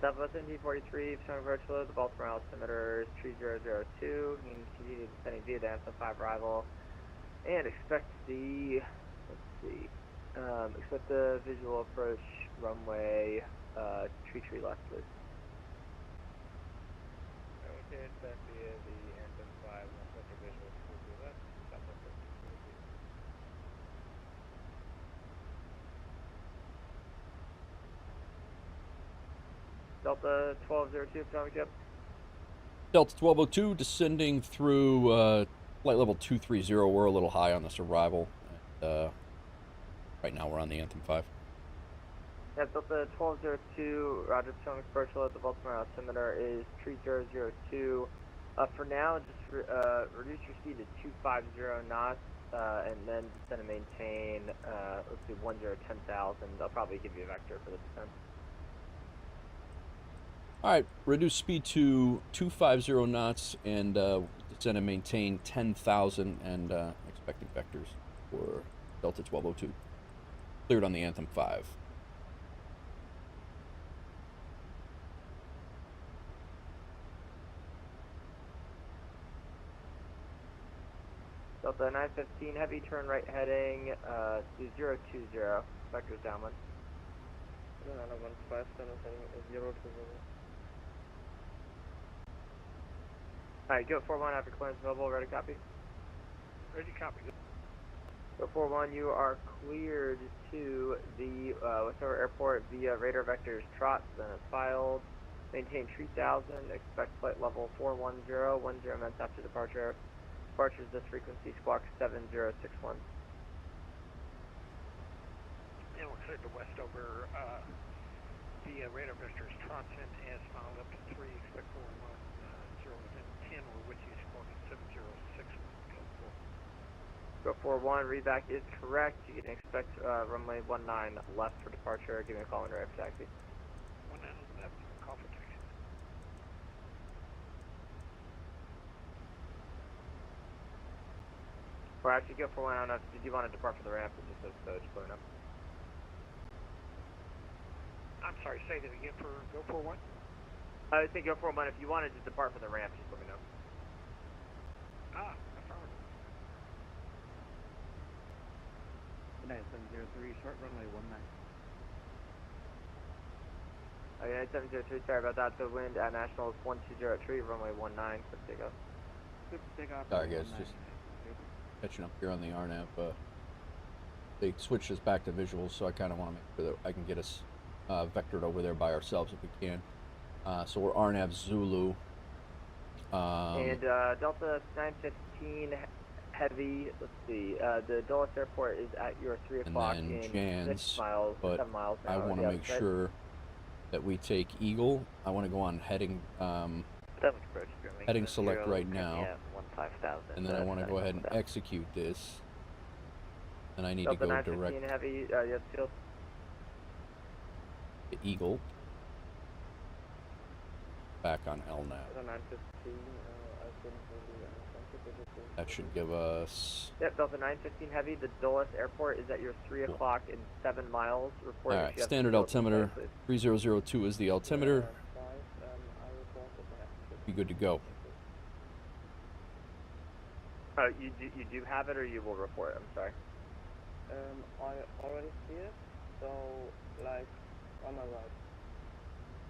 Southwest 1743, Potomac Virtual, the Baltimore altimeter is 3002. You can continue descending via the Anthem 5 arrival. And expect the, expect the visual approach runway, tree left, please. Okay, expect via the Anthem 5, expect the visual tree left, Southwest 1743. Delta 1202, Potomac, yep. Delta 1202 descending through flight level 230. We're a little high on this arrival. Right now we're on the Anthem 5. Yeah, Delta 1202, Roger, Potomac Virtual, the Baltimore altimeter is 3002. For now, just reduce your speed to 250 knots, and then descend and maintain, let's do 10,000. I'll probably give you a vector for the descent. All right, reduce speed to 250 knots and descend and maintain 10,000 and expecting vectors for Delta 1202. Cleared on the Anthem 5. Delta 915 heavy, turn right heading to 020, vectors downwind. 915, turn heading 020. Alright, go 41 after clearance available, ready copy? Ready copy. Go 41, you are cleared to the Westover Airport via radar vectors trot, then it's filed. Maintain 3000, expect flight level 410, 10 minutes after departure. Departure is this frequency, squawk 7061. And we're cleared to Westover via radar vectors trot and as filed up to 3, expect 410 within 10, we're with you, squawk 7061. Go 41, readback is correct. You can expect runway 19 left for departure. Give me a call when you're ready for taxi. 19 left, call for taxi. Or actually, go 41, I don't know, did you want to depart for the ramp or just just pulling up? I'm sorry, say that again for go 41? I would say go 41, if you wanted to depart for the ramp, just let me know. Affirmative. 9703, short runway 19. Okay, 9703, sorry about that. The wind at National is 120 at tree, runway 19, quick takeoff. Good takeoff. Sorry guys, just catching up here on the RNAV. They switched us back to visuals, so I kind of want to make sure that I can get us vectored over there by ourselves if we can. So we're RNAV Zulu. And Delta 915 heavy, let's see, the Dulles Airport is at your 3 o'clock in Jans, 6 miles, but 7 miles now. I want to make sure that we take Eagle. I want to go on heading heading select right now, and then I want to go ahead and execute this, and I need Delta to go 915 direct heavy, yes, field. to Eagle, back on LNAV. 915, I think That should give us... Yep, Delta 915 heavy, the Dulles Airport is at your 3 o'clock in 7 miles. Report if Alright, you have standard altimeter, 3002 is the altimeter. Be good to go. You do have it, or you will report? I'm sorry. I already see it, so, like, on my right.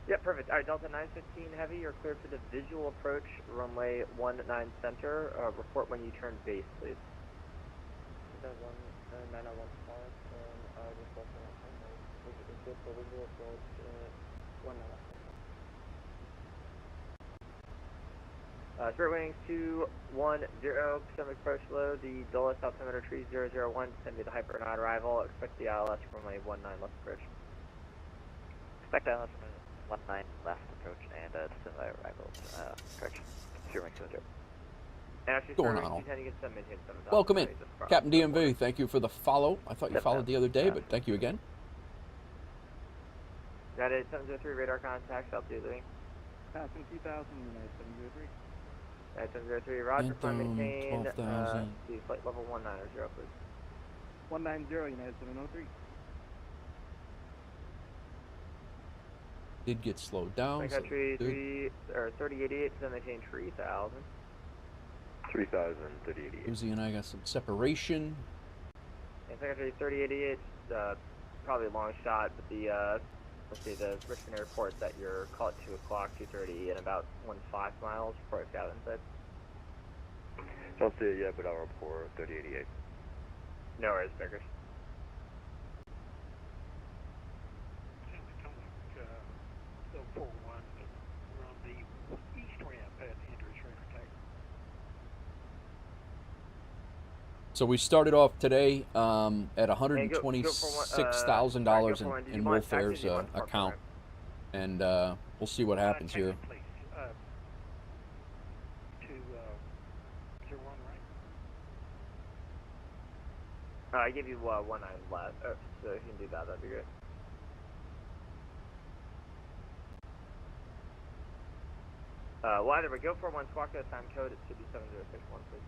Yep, perfect. Alright, Delta 915 heavy, you're cleared for the visual approach, runway 19 center. Report when you turn base, please. That 915, I just lost my time. It's just a visual approach, 19 center. Spirit wings 210, Pacific approach low, the Dulles altimeter tree 001, send me the hyper non-arrival, expect the ILS from runway 19 left approach. Expect ILS from 19 left approach and semi-arrival correction. Spirit wings 210. And actually, Going Spirit on. wings 210, you get 7 Welcome in, Captain DMV. Thank you for the follow. I thought you followed the other day, but thank you again. Got it, 703 radar contact, altitude leaving. Passing 2000, United 703. 703, roger, Anthem, maintain, 12,000. the flight level 190, please. 190, United 703. Did get slowed down. So Country 3088, then maintain 3000. 3000, 3088. Uzi and I got some separation. And Country 3088, probably a long shot, but the, let's see, the Richmond Airport's at your call at 2 o'clock, 2:30, and about 15 miles before it's out inside. Don't see it yet, but I'll report 3088. No worries, Beggars. Still 41, we're on the east ramp at Andrews Radar Tech. So we started off today at $126,000 in Wolfair's account, and we'll see what happens here. Please, to 01, right? I give you 19 left, so if you can do that, that'd be great. Well, either way, go for 1 squawk that time code, it should be 7061, please.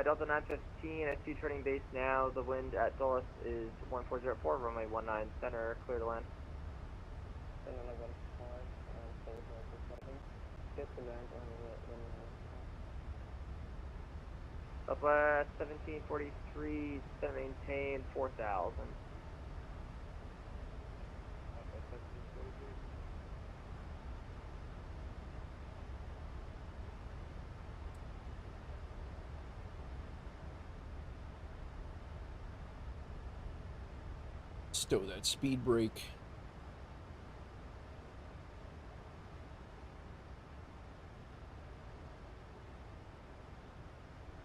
Delta 915, I see turning base now. The wind at Dulles is 1404, runway 19 center, clear to land. 715, hold on for something. Get to land on the Southwest 1743, to maintain 4000. Stow that speed brake.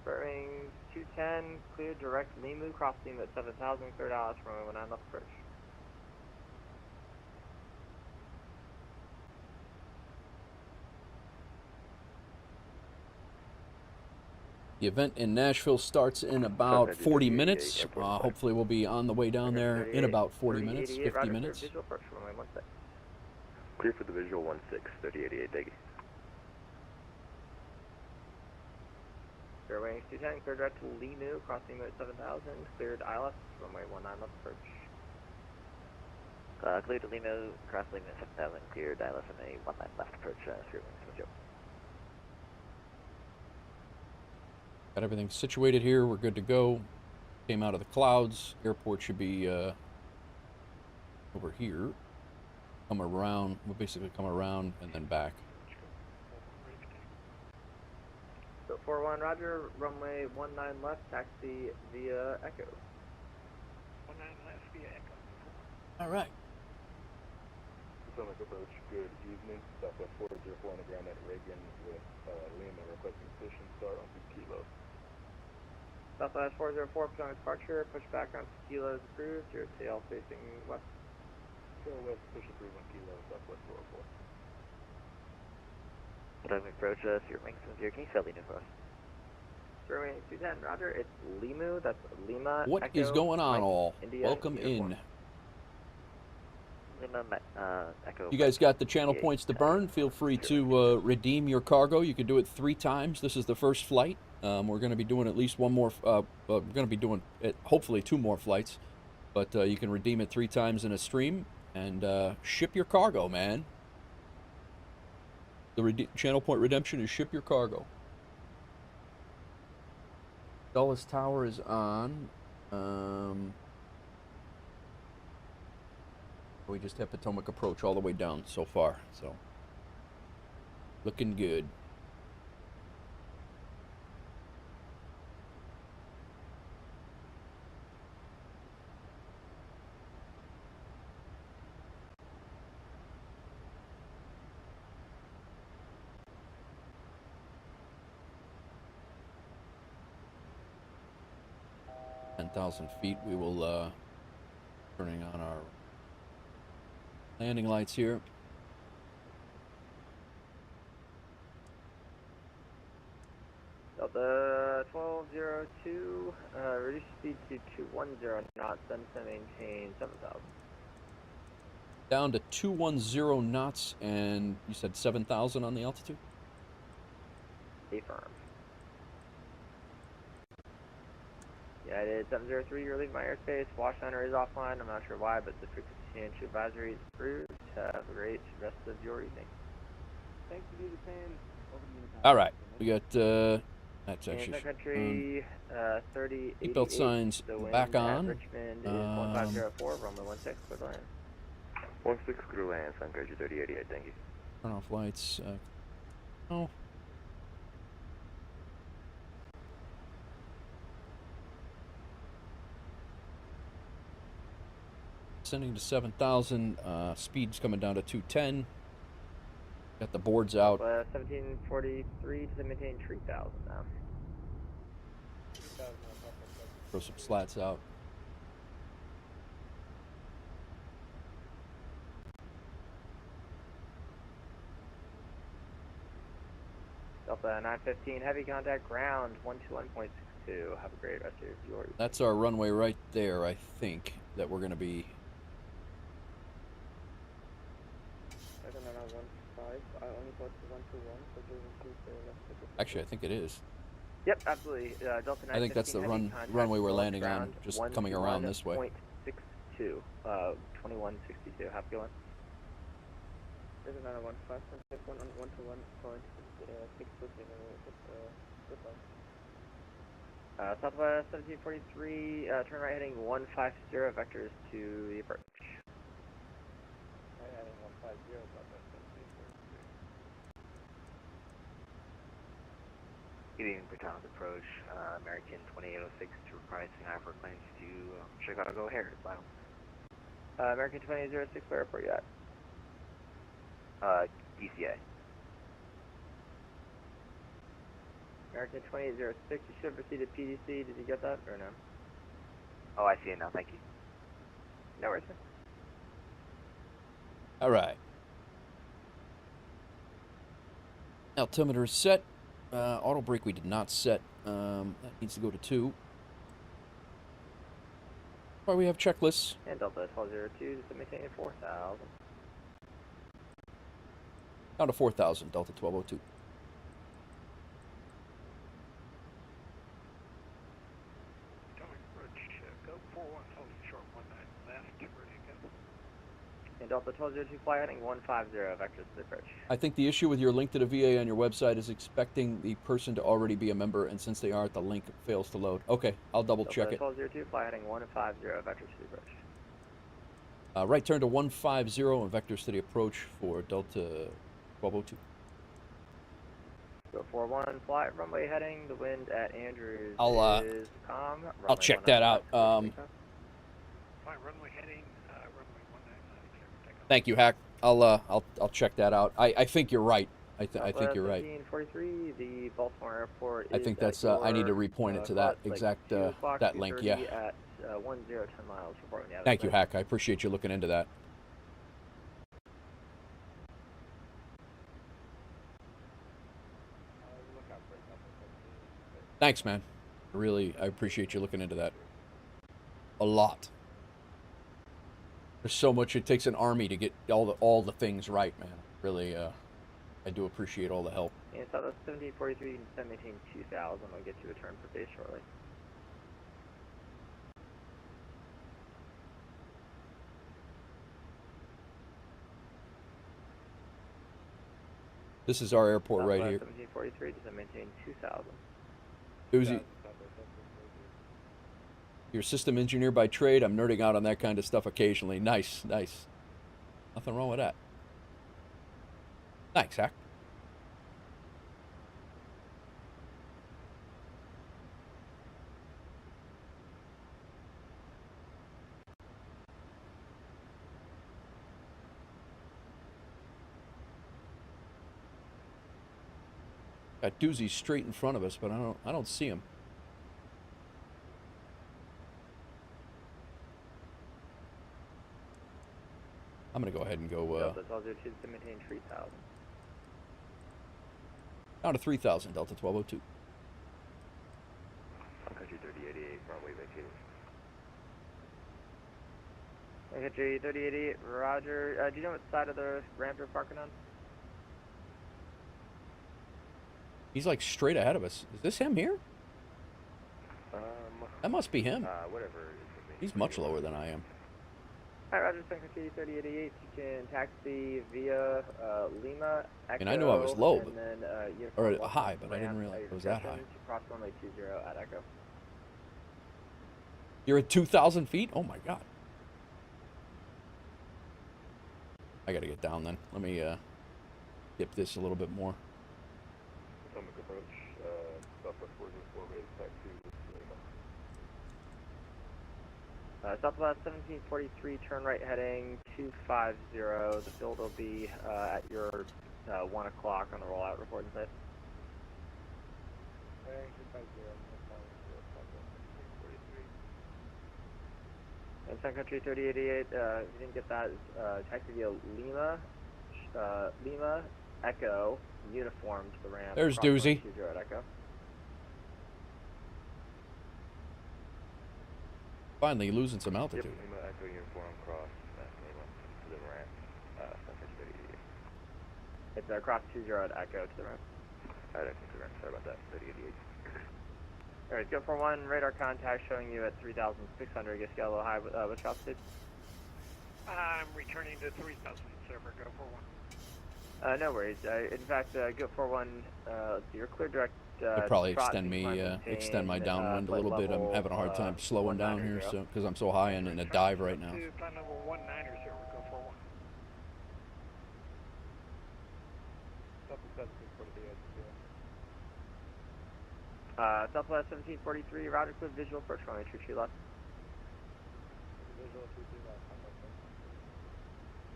Bearing 210, clear direct Limu, cross Limu at 7000, clear Dallas, runway 19 left approach. The event in Nashville starts in about 40 minutes. Hopefully we'll be on the way down there in about 40 minutes, 50 minutes. Visual approach, runway 16. Clear for the visual 16, 3088, thank you. Fair wings 210, clear direct to Limu, cross Limu at 7000, cleared ILS, runway 19 left approach. Clear to Limu, cross Limu at 7000, cleared ILS and a 19 left approach, straight wings 70. Got everything situated here. We're good to go. Came out of the clouds. Airport should be over here. Come around. We'll basically come around and then back. So 41, roger. Runway 19 left, taxi via Echo. 19 left via Echo. All right. Potomac approach, good evening. Southwest 404 on the ground at Reagan with Lima requesting position start on 2 kilos. Southwest 404, Potomac departure, push back around 2 kilos approved, your tail facing west. Tail west, pushing 31 kilos, Southwest 404. Potomac approach, your wings 70, can you spell Limu for us? Runway 210, roger, it's Limu, that's Lima, What Echo, is going on, Mike, all? India, Welcome uniform. in. Lima, Echo. You guys got the channel points to burn. Feel free to redeem your cargo. You can do it 3 times. This is the first flight. We're going to be doing at least one more. We're going to be doing hopefully 2 more flights, but you can redeem it 3 times in a stream and ship your cargo, man. The channel point redemption is ship your cargo. Dulles Tower is on. We just have Potomac approach all the way down so far, so looking good. "10,000 feet, we will turning on our landing lights here. Delta 1202, reduce speed to 210 knots, then to maintain 7,000. Down to 210 knots, and you said 7,000 on the altitude? Affirm. United 703, you're leaving my airspace. Wash center is offline. I'm not sure why, but the frequency change advisory is approved. Have a great rest of your evening. Thanks to the fan. Over to you. All right, we got that's actually country 30. seatbelt signs back on. Richmond is 1504. Runway 16, clear to land. 16, clear to land. Sun Coach 3088. Thank you. Turn off lights. Oh. Sending to 7,000. Speed's coming down to 210. Got the boards out. 1743 to maintain 3,000 now. Throw some slats out. Delta 915, heavy contact ground 121.62. Have a great rest of your evening. That's our runway right there, I think, that we're going to be. I only got 121, so there will be Actually, I think it is. Yep, absolutely. Delta 915 I think that's the runway we're landing on, just coming around this way. 121.62, 2162. Have a good one. There's another one. 5.51 on 121.6 Southwest 1743, turn right heading 150, vectors to the approach. Right heading 150, Southwest 1743. Eating Britannic approach, American 2806 to reprising high for planes to Chicago O'Hare, final. American 2806, where airport you at? DCA. American 2806, you should have proceeded PDC. Did you get that or no? Oh, I see it now. Thank you. No worries, sir. All right. Altimeter is set. Auto brake we did not set. That needs to go to 2. Why we have checklists. And Delta 1202, just to maintain 4,000. Down to 4,000, Delta 1202. Go 41, hold short 19 left, ready to go. And Delta 1202, fly heading 150, vectors to the approach. I think the issue with your link to the VA on your website is expecting the person to already be a member, and since they aren't, the link fails to load. Okay, I'll double check it. Delta 1202, fly heading 150, vectors to the approach. Right turn to 150 and vectors to the approach for Delta 1202. Go 41, fly runway heading. The wind at Andrews is calm. I'll check that out. Fine, runway heading, runway 19 left, take off. Thank you, Hack. I'll check that out. I think you're right. I think you're right. 1543, the Baltimore Airport. I think that's. I need to repoint it to that exact that link. Yeah. At 1010 miles. Reporting out. Thank you, Hack. I appreciate you looking into that. Thanks, man. Really, I appreciate you looking into that. A lot. There's so much. It takes an army to get all the things right, man. Really, I do appreciate all the help. And so that's 1743. You can maintain 2,000. I'll get you a turn for base shortly. This is our airport right here. 1743. Just maintain 2,000. Uzi, you're a system engineer by trade. I'm nerding out on that kind of stuff occasionally. Nice, nice. Nothing wrong with that. Thanks, Hack. Got doozies straight in front of us, but I don't see him. I'm gonna go ahead and go. Delta 1202 to maintain 3,000. Down to 3,000, Delta 1202. Country 3088, runway vacated. Country 3088, Roger. Do you know what side of the ramp you're parking on? He's like straight ahead of us. Is this him here? That must be him. Whatever. He's much lower than I am. Alright, Roger, Country 3088. You can taxi via Lima, Echo, And I knew I was low, and then, or high, but I didn't realize it was that high. Cross runway 20 at Echo. You're at 2,000 feet? Oh my god. I gotta get down then. Let me dip this a little bit more. Atomic approach, Southwest 404, ready to taxi with Lima. Southwest 1743, turn right heading 250. The field will be at your 1 o'clock on the rollout report and set. And Sun Country 3088, if you didn't get that, taxi via Lima, Lima, Echo, uniform to the ramp. There's Doozy. 20 at Echo. Finally losing some altitude. Yep, Lima, Echo, uniform, cross, Lima, to the ramp, Sun Country 3088. It's cross 20 at Echo to the ramp. Alright, Echo to the ramp, sorry about that, 3088. Alright, go for 1, radar contact showing you at 3,600, get scale a little high with shop speed. I'm returning to 3,000, server, go for 1. No worries. In fact, go for 1, you're clear direct. It'll probably extend my downwind a little bit. I'm having a hard time slowing down here, so because I'm so high and in a dive right now. Flight level 19, server, go for 1. Southwest 1743, roger, clear visual approach, runway 23 left. Visual 23 left,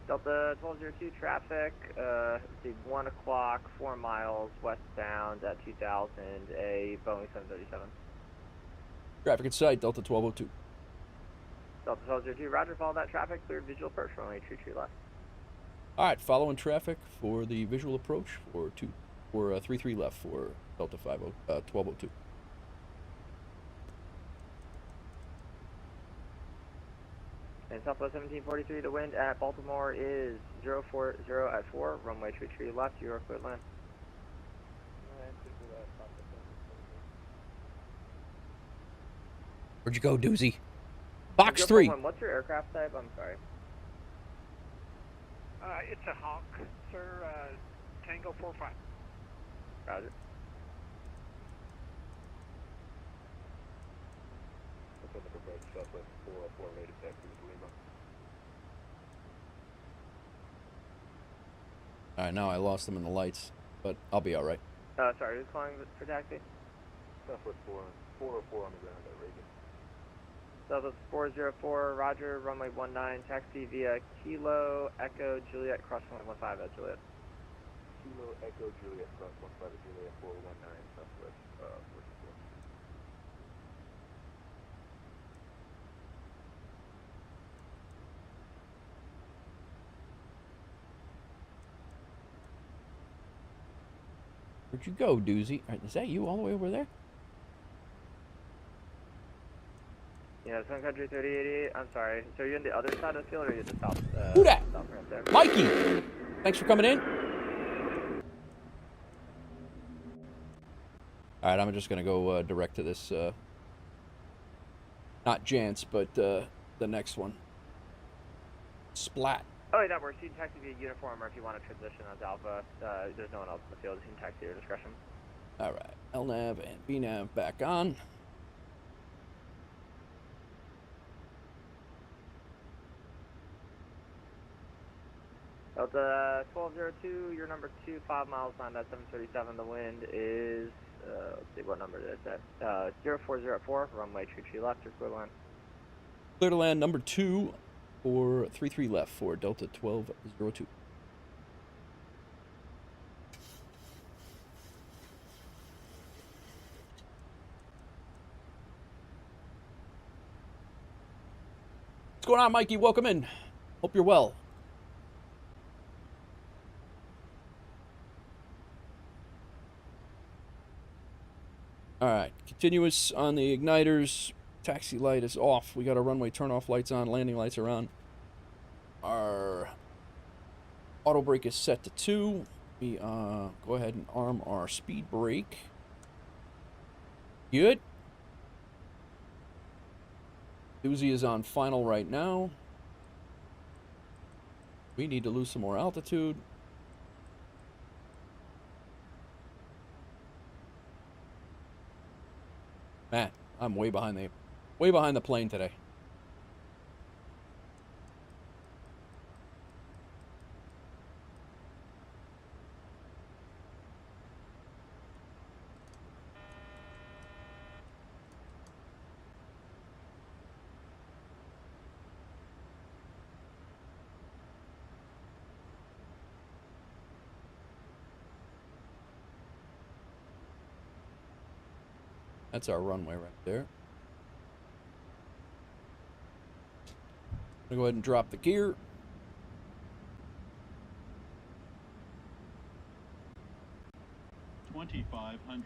Delta 1202 traffic, let's see, 1 o'clock, 4 miles westbound at 2000, a Boeing 737. Traffic in sight, Delta 1202. Delta 1202, roger, follow that traffic, clear visual approach, runway 23 left. All right, following traffic for the visual approach for 33 left for Delta 1202. And Southwest 1743, the wind at Baltimore is 040 at 4, runway 23 left, Euro clear land. Where'd you go, Doozy? Box 3. What's your aircraft type? I'm sorry. It's a Hawk, sir, Tango 45. Roger. Southwest 404 rated taxi to Lima. Alright, now I lost them in the lights, but I'll be alright. Sorry, who's calling for taxi? Southwest 404 on the ground at Reagan. Southwest 404, roger, runway 19, taxi via Kilo Echo Juliet, cross runway 15 at Juliet. Kilo Echo Juliet, cross 15 at Juliet, 419, Southwest 404. Where'd you go, Doozy? Is that you all the way over there? Yeah, Sun Country 3088, I'm sorry. So you're on the other side of the field or are you at the south? Who dat? South right there? Mikey! Thanks for coming in. Alright, I'm just going to go direct to this, not Jance, but the next one. Splat. Oh, yeah, that works. You can taxi via uniform, or if you want to transition onto Alpha, there's no one else in the field. You can taxi at your discretion. Alright, LNAV and BNAV back on. Delta 1202, you're number 2, 5 miles behind that 737. The wind is, let's see, what number did it say? 0404, runway 23 left, or clear line. Clear to land number 2 for 33 left for Delta 1202. What's going on, Mikey? Welcome in. Hope you're well. Alright, continuous on the igniters. Taxi light is off. We got our runway turn-off lights on. Landing lights are on. Our auto brake is set to 2. We go ahead and arm our speed brake. Good. Doozy is on final right now. We need to lose some more altitude. Man, I'm way behind the plane today. That's our runway right there. I'm gonna go ahead and drop the gear. $2,500.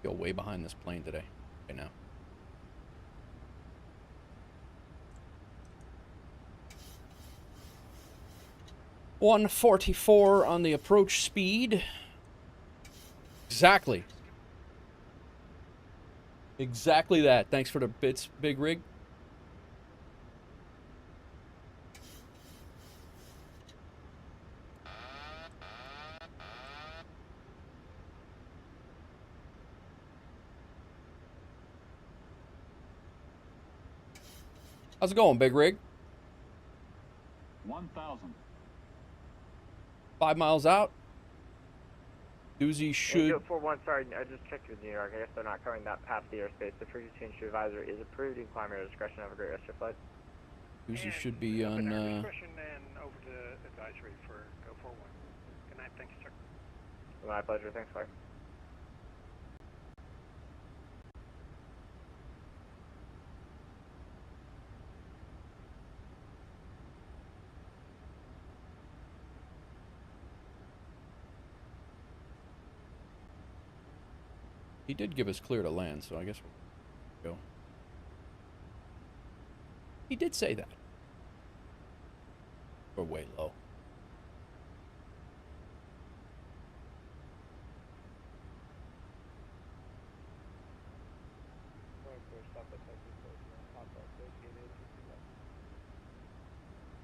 Go way behind this plane today. Okay, now. .144 on the approach speed. Exactly. Exactly that. Thanks for the bits, Big Rig. How's it going, Big Rig? 1,000. 5 miles out. Doozy should... 41, sorry, I just checked with New York. I guess they're not covering that past the airspace. The frequency change to advisor is approved. You can climb your discretion. Have a great rest of your flight. Doozy should be on... Discretion and over to advisory for go 41. Good night, thank you, sir. My pleasure, thanks, Clark. He did give us clear to land, so I guess we'll go. He did say that. We're way low.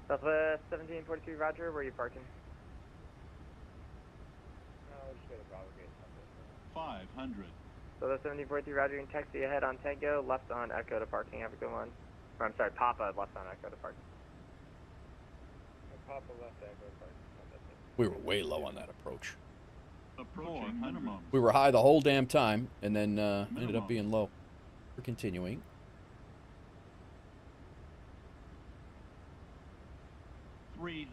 Southwest 1743, Roger. Where are you parking? Just go to Bravo Gate. 500. Southwest 1743, Roger. You can taxi ahead on Tango, left on Echo to parking. Have a good one. Or, I'm sorry, Papa, left on Echo to parking. Papa left Echo to parking. We were way low on that approach. Approaching minimum. We were high the whole damn time, and then ended up being low. We're continuing. $300.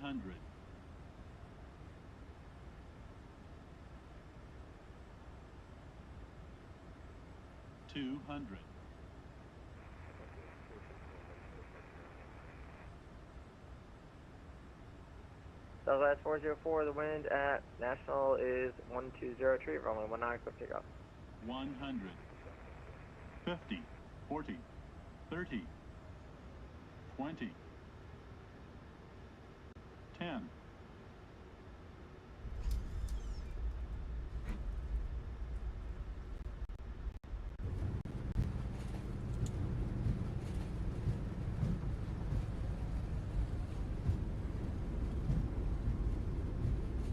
$200. Southwest 404, the wind at National is 120 tree, runway 19, quick takeoff. 100. 50. 40. 30. 20. 10.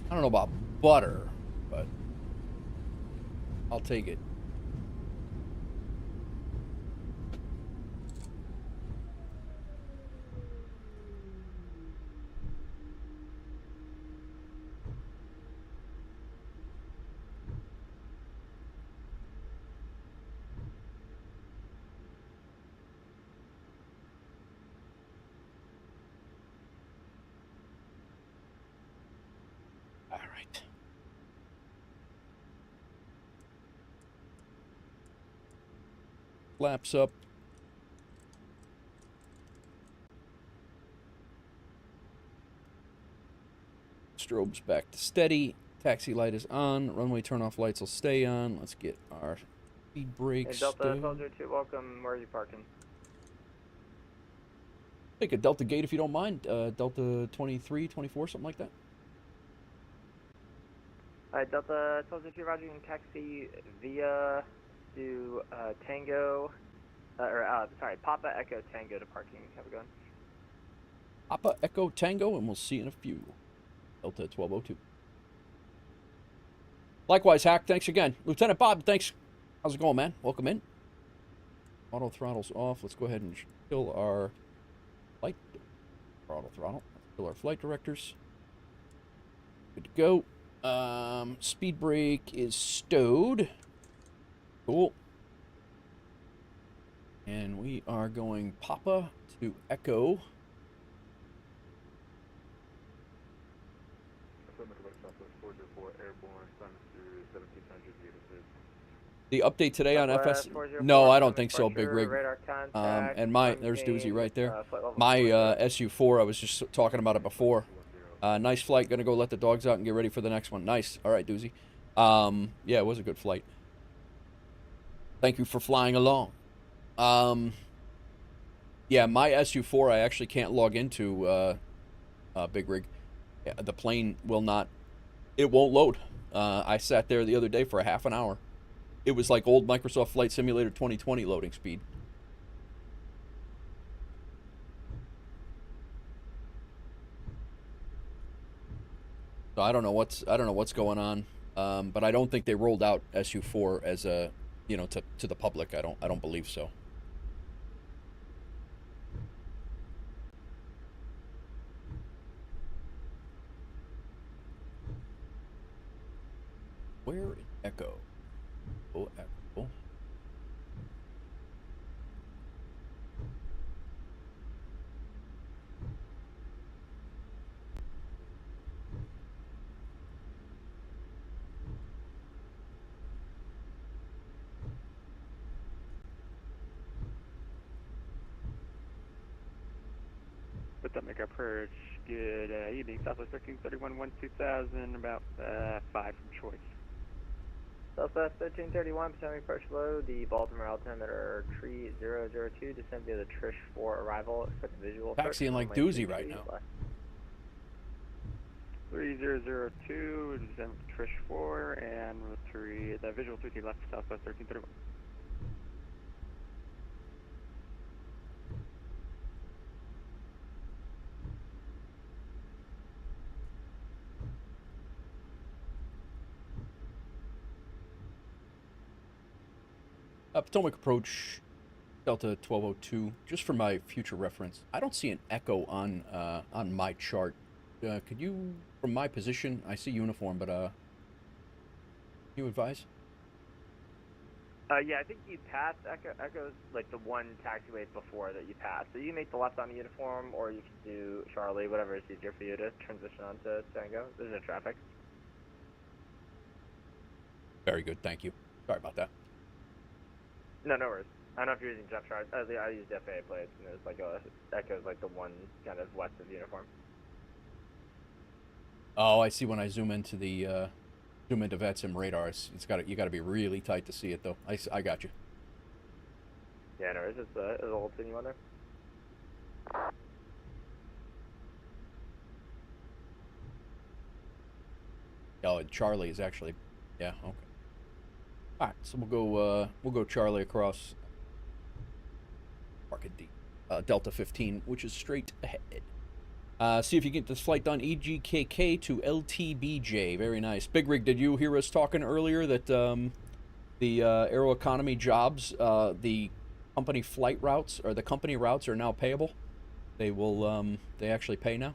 I don't know about butter, but I'll take it. All right. Flaps up. Strobes back to steady. Taxi light is on. Runway turnoff lights will stay on. Let's get our speed brakes. Hey, Delta 1202, welcome. Where are you parking? Take a Delta gate if you don't mind. Delta 23, 24, something like that. Alright, Delta 1202, Roger. You can taxi via to Tango, sorry, Papa Echo Tango to parking. Have a good one. Papa Echo Tango, and we'll see you in a few. Delta 1202. Likewise, Hack, thanks again. Lieutenant Bob, thanks. How's it going, man? Welcome in. Auto throttle's off. Let's go ahead and kill our flight. Auto throttle. Kill our flight directors. Good to go. Speed brake is stowed. Cool. And we are going Papa to Echo. The update today on FS? No, I don't think so, Big Rig. And there's Doozy right there. My SU-4, I was just talking about it before. Nice flight. Gonna go let the dogs out and get ready for the next one. Nice. All right, Doozy. Yeah, it was a good flight. Thank you for flying along. Yeah, my SU-4 I actually can't log into, Big Rig. The plane will not, it won't load. I sat there the other day for a half an hour. It was like old Microsoft Flight Simulator 2020 loading speed. So I don't know what's going on, but I don't think they rolled out SU-4 as a, you know, to the public. I don't believe so. Where in Echo? Oh, Echo. With that make approach, good evening, Southwest 1331, 2000, about 5 from choice. Southwest 1331, Potomac approach low, the Baltimore altimeter tree 002, descend via the Trish 4 arrival, expect visual. Taxiing like doozy right now. 3002, descend Trish 4, and the visual 3T left, Southwest 1331. Potomac approach, Delta 1202. Just for my future reference, I don't see an echo on my chart. Could you, from my position, I see uniform, but can you advise? Yeah, I think you passed Echo. Echo's like the one taxiway before that you passed. So you can make the left on the uniform, or you can do Charlie, whatever is easier for you to transition onto Tango. There's no traffic. Very good, thank you. Sorry about that. No, no worries. I don't know if you're using Jeff Chart. I used FAA plates, and there's like Echo's like the one kind of west of uniform. Oh, I see. When I zoom into the zoom into VATSIM radar, you got to be really tight to see it though. I got you. Yeah, no worries. It's a little tiny one there. Oh, Charlie is actually, yeah, okay. All right, so we'll go Charlie across Market D, Delta 15, which is straight ahead. See if you get this flight done. EGKK to LTBJ. Very nice. Big Rig, did you hear us talking earlier that the Aeroconomy jobs, the company flight routes or the company routes are now payable? They will they actually pay now?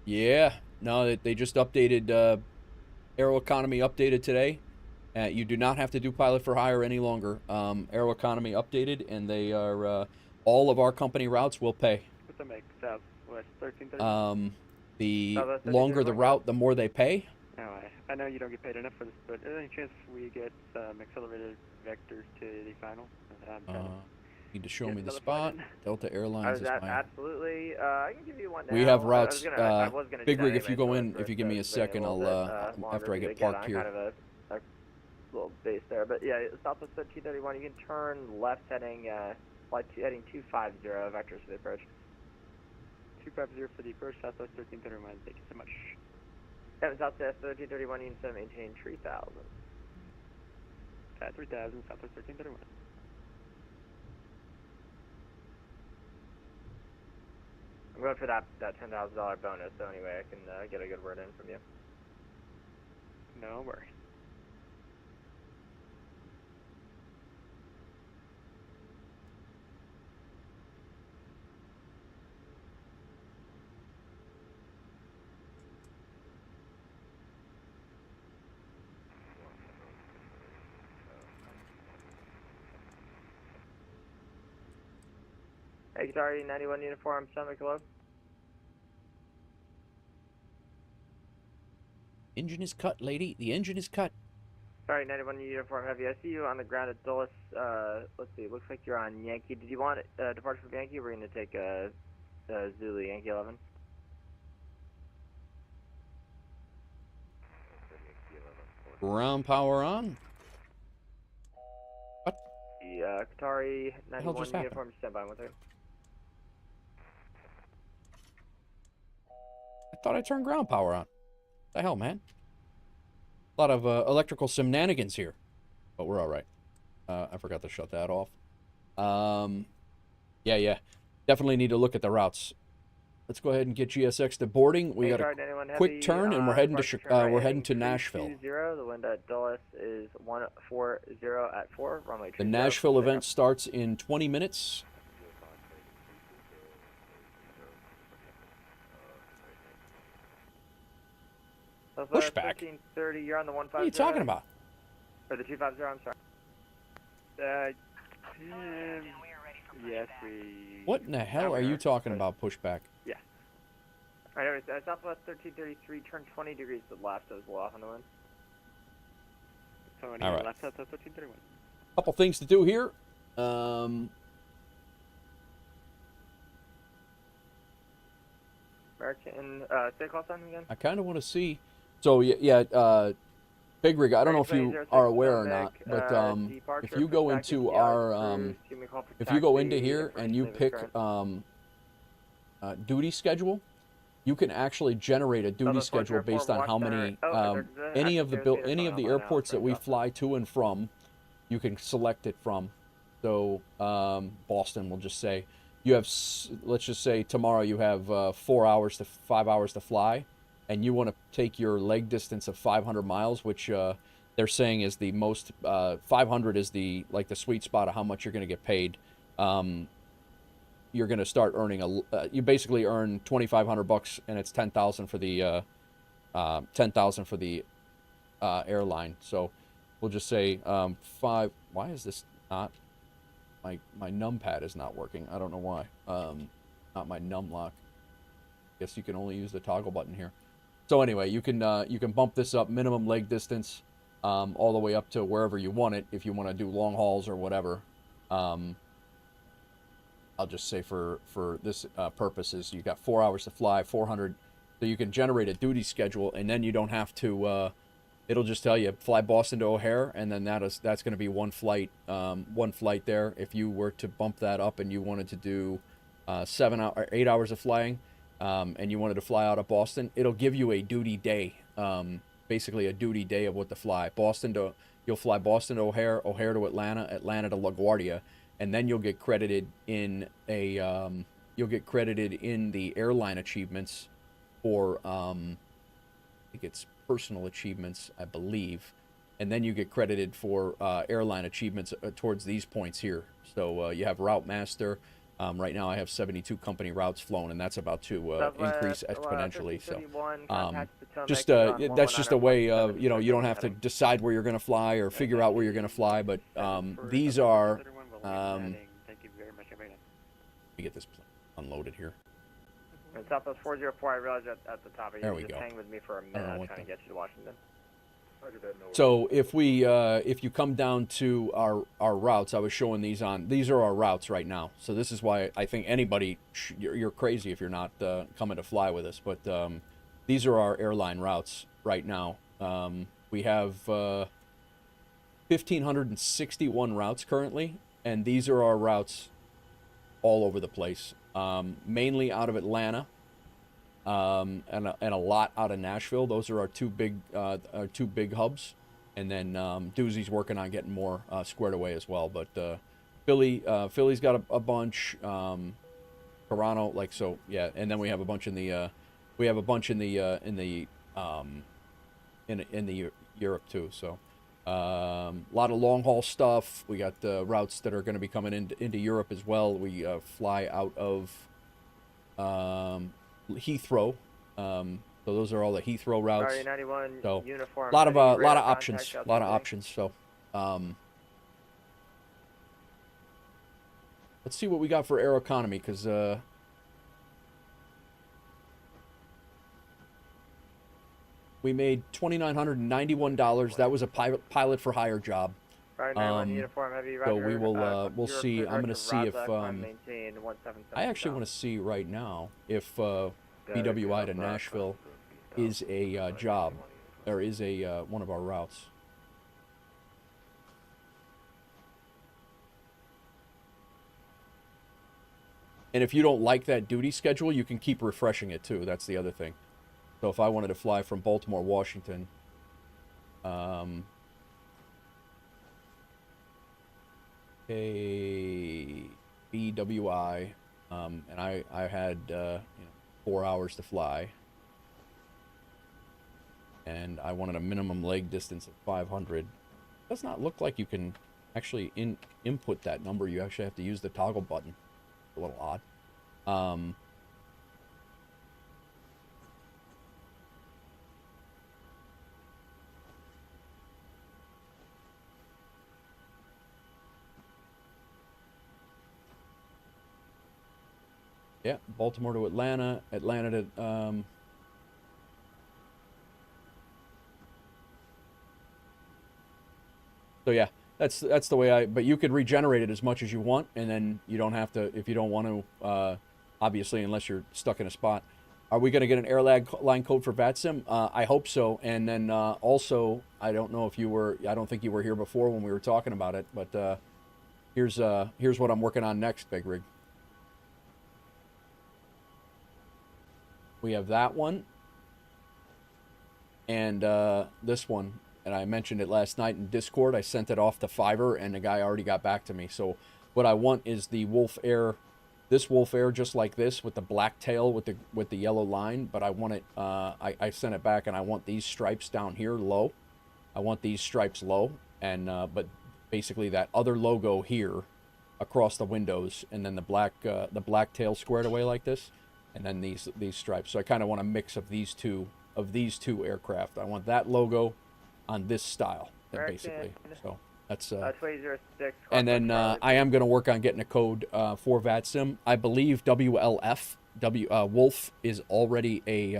Yeah, no, they just updated, Aeroconomy updated today. You do not have to do pilot for hire any longer. Aeroconomy updated, and they are, all of our company routes will pay. What's that make? Southwest 1330? The longer the route, the more they pay. No, I know you don't get paid enough for this, but is there any chance we get some accelerated vectors to the final? Need to show me the spot. Delta Airlines is my... Absolutely. I can give you one now. We have routes. I was gonna Big do Rig, that if you go in, if you give me a second, I'll after I get parked here. Kind of a little base there, but yeah, Southwest 1331. You can turn left heading heading 250 vectors for the approach. 250 for the approach, Southwest 1331. Thank you so much. Yeah, Southwest 1331. You can maintain 3000. 3000, Southwest 1331. I'm going for that $10,000 bonus, so anyway, I can get a good word in from you. No worries. Hey, Guitar 91 uniform, stomach hello. Engine is cut, lady. The engine is cut. Sorry, 91 Uniform Heavy. I see you on the ground at Dulles. Let's see. It looks like you're on Yankee. Did you want departure from Yankee? We're going to take Zulu Yankee 11. Ground power on. What? The Qatari 91 Uniform, stand by 13. I thought I turned ground power on. What the hell, man? A lot of electrical shenanigans here. But we're all right. I forgot to shut that off. Yeah. Definitely need to look at the routes. Let's go ahead and get GSX to boarding. We got a quick turn, and we're heading to Nashville. The wind at Dulles is 140 at 4. Runway the Nashville event starts in 20 minutes. Pushback. 1330. You're on the 150. What are you talking about? Or the 250. I'm sorry. Yes, we... What in the hell are you talking about, pushback? Yeah. All right, Southwest 1333, turn 20 degrees to the left as well off on the wind. So all right. left out to 1331. Couple things to do here. American, stay close on again. I kind of want to see. So, Big Rig, I don't know if you are aware or not, but if you go into our, if you go into here and you pick duty schedule, you can actually generate a duty schedule based on how many, any of the airports that we fly to and from, you can select it from. So, Boston, we'll just say, you have, let's just say tomorrow you have 4 hours to 5 hours to fly, and you want to take your leg distance of 500 miles, which they're saying is the most, 500 is the sweet spot of how much you're going to get paid. You're going to start earning you basically earn $2,500, and it's $10,000 for the $10,000 for the airline. So we'll just say 5. Why is this not? My numpad is not working. I don't know why. Not my num lock. Guess you can only use the toggle button here. So anyway, you can bump this up minimum leg distance all the way up to wherever you want it. If you want to do long hauls or whatever, I'll just say for this purposes, you got 4 hours to fly, 400. So you can generate a duty schedule, and then you don't have to. It'll just tell you fly Boston to O'Hare, and then that's going to be one flight there. If you were to bump that up and you wanted to do 8 hours of flying. And you wanted to fly out of Boston, it'll give you a duty day, basically a duty day of what to fly. You'll fly Boston to O'Hare, O'Hare to Atlanta, Atlanta to LaGuardia, and then you'll get credited in the airline achievements for I think it's personal achievements, I believe, and then you get credited for airline achievements towards these points here. So you have Route Master. Right now I have 72 company routes flown, and that's about to increase exponentially. So that's just a way of, you don't have to decide where you're going to fly or figure out where you're going to fly, but these are Thank you very much. let me get this unloaded here. Southwest 404, I realize at the top of you. There we just go. hang with me for a minute. I'm trying to get you to Washington. So if you come down to our routes, I was showing these are our routes right now. So this is why I think anybody, you're crazy if you're not coming to fly with us. But these are our airline routes right now. We have 1,561 routes currently, and these are our routes all over the place. Mainly out of Atlanta. And a lot out of Nashville. Those are our two big hubs, and then Doozy's working on getting more squared away as well. But Philly's got a bunch. Toronto, and then we have a bunch in the Europe too. So a lot of long haul stuff. We got routes that are going to be coming into Europe as well. We fly out of Heathrow, so those are all the Heathrow routes. So a lot of options, So let's see what we got for Aeroconomy, because We made $2,991. That was a pilot for hire job. Right now on uniform heavy, So roger. we will we'll see. I'm going to see if maintain 177 I actually want to see right now if BWI to Nashville is a job, or is a one of our routes. And if you don't like that duty schedule, you can keep refreshing it too. That's the other thing. So if I wanted to fly from Baltimore-Washington, KBWI, and I had 4 hours to fly, and I wanted a minimum leg distance of 500. Does not look like you can actually input that number. You actually have to use the toggle button. A little odd. Yeah, Baltimore to Atlanta, Atlanta to so yeah, that's the way but you could regenerate it as much as you want, and then you don't have to, if you don't want to, obviously, unless you're stuck in a spot. Are we going to get an airline code for VATSIM? I hope so. And then also, I don't know if you were, I don't think you were here before when we were talking about it, but here's what I'm working on next, Big Rig. We have that one, and this one, and I mentioned it last night in Discord. I sent it off to Fiverr, and the guy already got back to me. So what I want is the Wolf Air, this Wolf Air just like this with the black tail with the yellow line, but I want it, I sent it back, and I want these stripes down here low. I want these stripes low, and but basically that other logo here across the windows, and then the black tail squared away like this. And then these stripes. So I kind of want a mix of these two aircraft. I want that logo on this style, basically. So that's 2006. And then I am going to work on getting a code for VATSIM. I believe WLF Wolf is already a.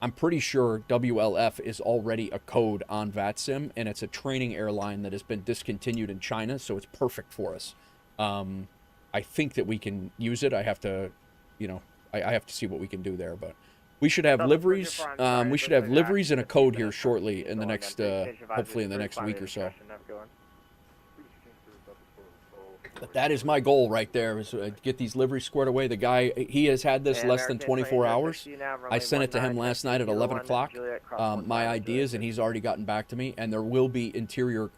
I'm pretty sure WLF is already a code on VATSIM, and it's a training airline that has been discontinued in China, so it's perfect for us. I think that we can use it. I have to, I have to see what we can do there, but we should have liveries. We should have liveries and a code here shortly in the next, hopefully in the next week or so. But that is my goal right there, is to get these liveries squared away. The guy, he has had this less than 24 hours. I sent it to him last night at 11 o'clock, my ideas, and he's already gotten back to me. And there will be interior,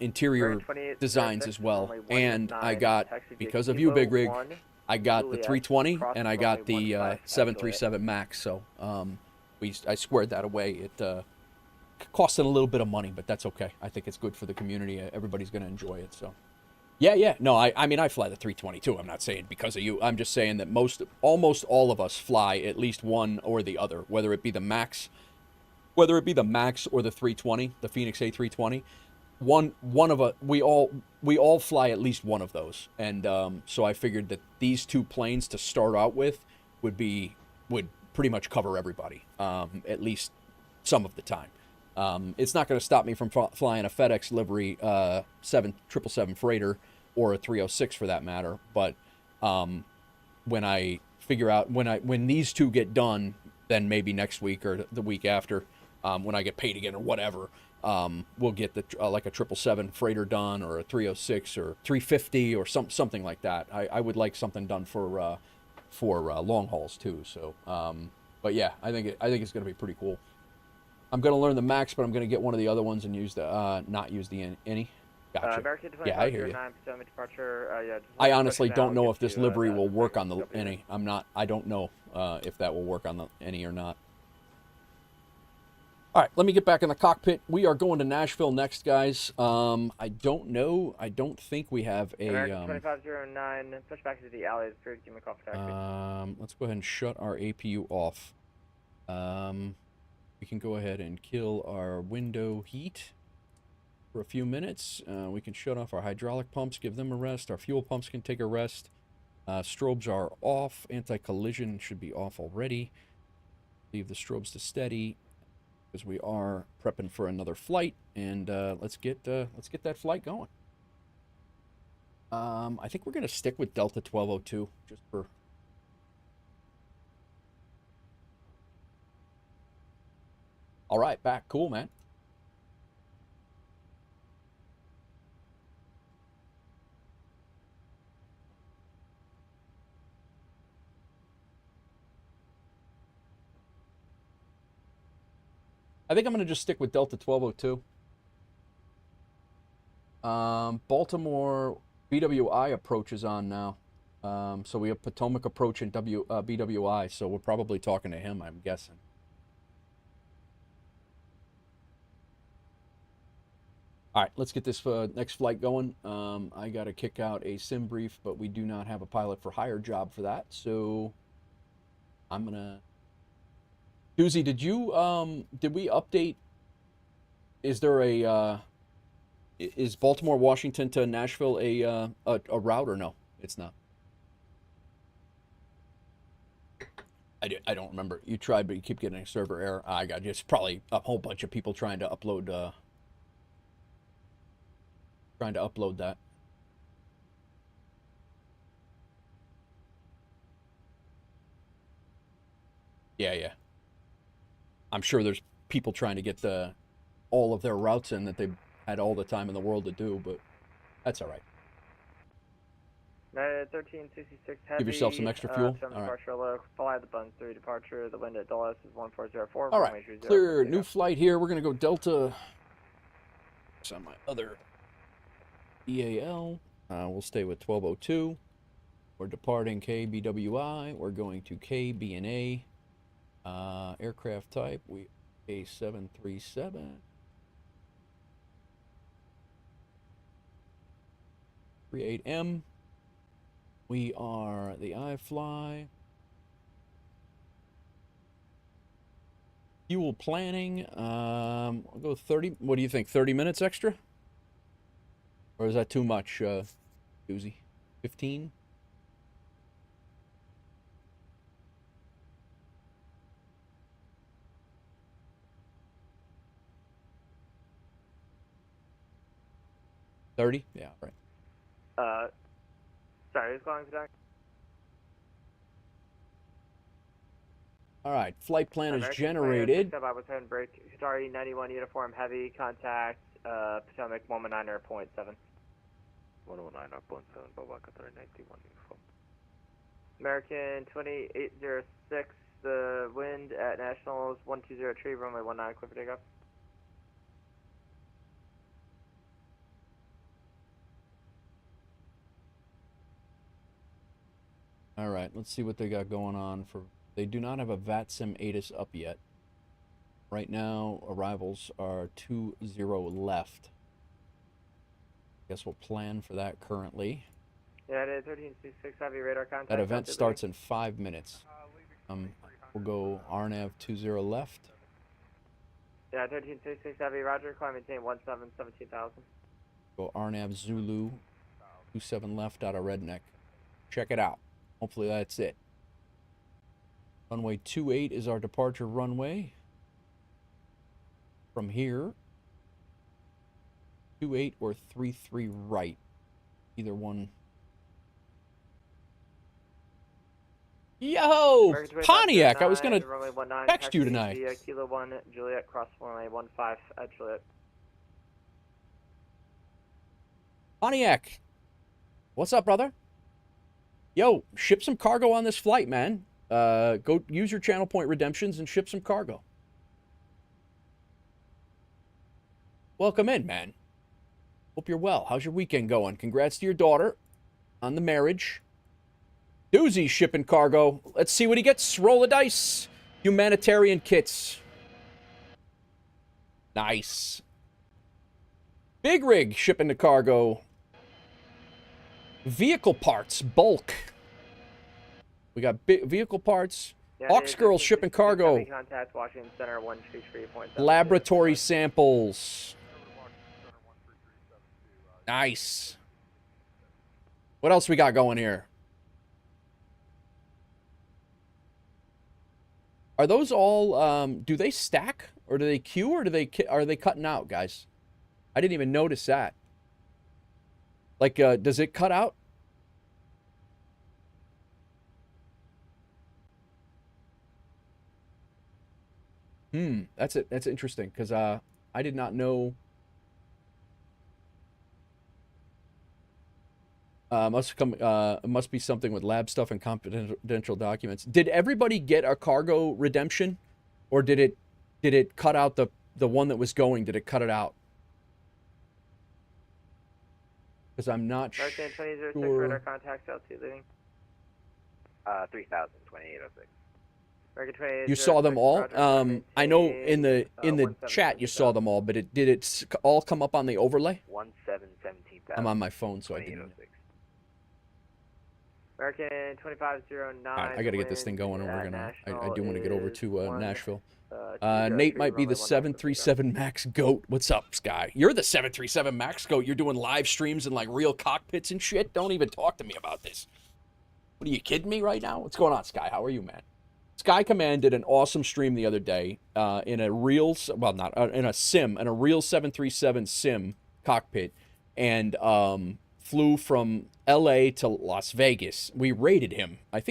interior designs as well. And I got, because of you, Big Rig, I got the 320 and I got the 737 MAX. So I squared that away. It costed a little bit of money, but that's okay. I think it's good for the community. Everybody's going to enjoy it. So yeah. No, I mean, I fly the 320 too. I'm not saying because of you. I'm just saying that almost all of us fly at least one or the other, whether it be the MAX or the 320, the Phoenix A320. We all fly at least one of those, and so I figured that these two planes to start out with would pretty much cover everybody, at least some of the time. It's not going to stop me from flying a FedEx livery 777 freighter or a 306 for that matter, but when I figure out when these two get done, then maybe next week or the week after, when I get paid again or whatever. We'll get the like a 777 freighter done, or a 306 or 350 or something like that. I would like something done for long hauls too. So, but yeah, I think it's going to be pretty cool. I'm going to learn the MAX, but I'm going to get one of the other ones and use the not use the any. Gotcha. Yeah, I hear you. I honestly don't know if this livery will work on the any. I don't know if that will work on the any or not. All right, let me get back in the cockpit. We are going to Nashville next, guys. I don't know. I don't think we have a... 2509, push back to the alley. Give me a call for taxi. Let's go ahead and shut our APU off. We can go ahead and kill our window heat for a few minutes. We can shut off our hydraulic pumps, give them a rest. Our fuel pumps can take a rest. Strobes are off. Anti-collision should be off already. Leave the strobes to steady because we are prepping for another flight, and let's get that flight going. I think we're gonna stick with Delta 1202 just for. All right, back. Cool, man. I think I'm going to just stick with Delta 1202. Baltimore BWI approach is on now. So we have Potomac approach and BWI, so we're probably talking to him, I'm guessing. All right, let's get this next flight going. I got to kick out a sim brief, but we do not have a pilot for hire job for that, so I'm going to... Doozy, did we update, is there a, is Baltimore-Washington to Nashville a route or no? It's not. I don't remember. You tried, but you keep getting a server error. I got just probably a whole bunch of people trying to upload that. Yeah. I'm sure there's people trying to get all of their routes in that they had all the time in the world to do, but that's all right. 1366 heavy. Give yourself some extra fuel. All right. Departure low. Fly the Bun 3 departure. The wind at Dulles is 1404. All right. Clear. New flight here. We're going to go Delta. It's on my other EAL. We'll stay with 1202. We're departing KBWI. We're going to KBNA. Aircraft type, we a 737. 38M. We are the iFly. Fuel planning. I'll go 30. What do you think? 30 minutes extra? Or is that too much, Doozy? 15? $30? Yeah, right. Sorry, who's calling today? All right, flight plan is generated. I was heading break. Qatari 91 uniform heavy contact. Potomac 119.7. 119.7. Bobak Qatari 91 uniform. American 2806. The wind at Nationals 120 tree runway 19 clear for takeoff. All right, let's see what they got going on. They do not have a VATSIM ATIS up yet. Right now, arrivals are 20 left. Guess we'll plan for that currently. Yeah, 1366 heavy radar contact. That event starts in 5 minutes. We'll go RNAV 20 left. Yeah, 1366 heavy, roger, climb maintain 17,000. Go RNAV Zulu 27 left out of Redneck. Check it out. Hopefully that's it. Runway 28 is our departure runway. From here, 28 or 33 right. Either one. Yo! Pontiac! I was going to text you tonight. Kilo 1, Juliet, cross runway 15 at Juliet. Pontiac! What's up, brother? Yo, ship some cargo on this flight, man. Go use your channel point redemptions and ship some cargo. Welcome in, man. Hope you're well. How's your weekend going? Congrats to your daughter on the marriage. Doozy's shipping cargo. Let's see what he gets. Roll the dice. Humanitarian kits. Nice. Big Rig shipping the cargo. Vehicle parts, bulk. We got vehicle parts. Yeah, Hawks Girl shipping cargo. Contact Washington Center 133.7. Laboratory samples. Nice. What else we got going here? Are those all, do they stack, or do they queue, or are they cutting out, guys? I didn't even notice that. Like, does it cut out? That's it. That's interesting, because I did not know. Must be something with lab stuff and confidential documents. Did everybody get a cargo redemption, or did it cut out the one that was going? Did it cut it out? Because I'm not sure. 2006 radar contact LT leaving. 3000, 2806. You saw them all. I know in the chat you saw them all, but did it all come up on the overlay? 17,000. I'm on my phone, so I didn't. American 2509. I got to get this thing going, and we're gonna. I do want to get over to Nashville. Nate might be the 737 MAX goat. What's up, Sky? You're the 737 MAX goat. You're doing live streams in like real cockpits and shit. Don't even talk to me about this. What are you kidding me right now? What's going on, Sky? How are you, man? Sky Command did an awesome stream the other day in a real, well, not in a sim, in a real 737 sim cockpit, and flew from L.A. to Las Vegas. We raided him. I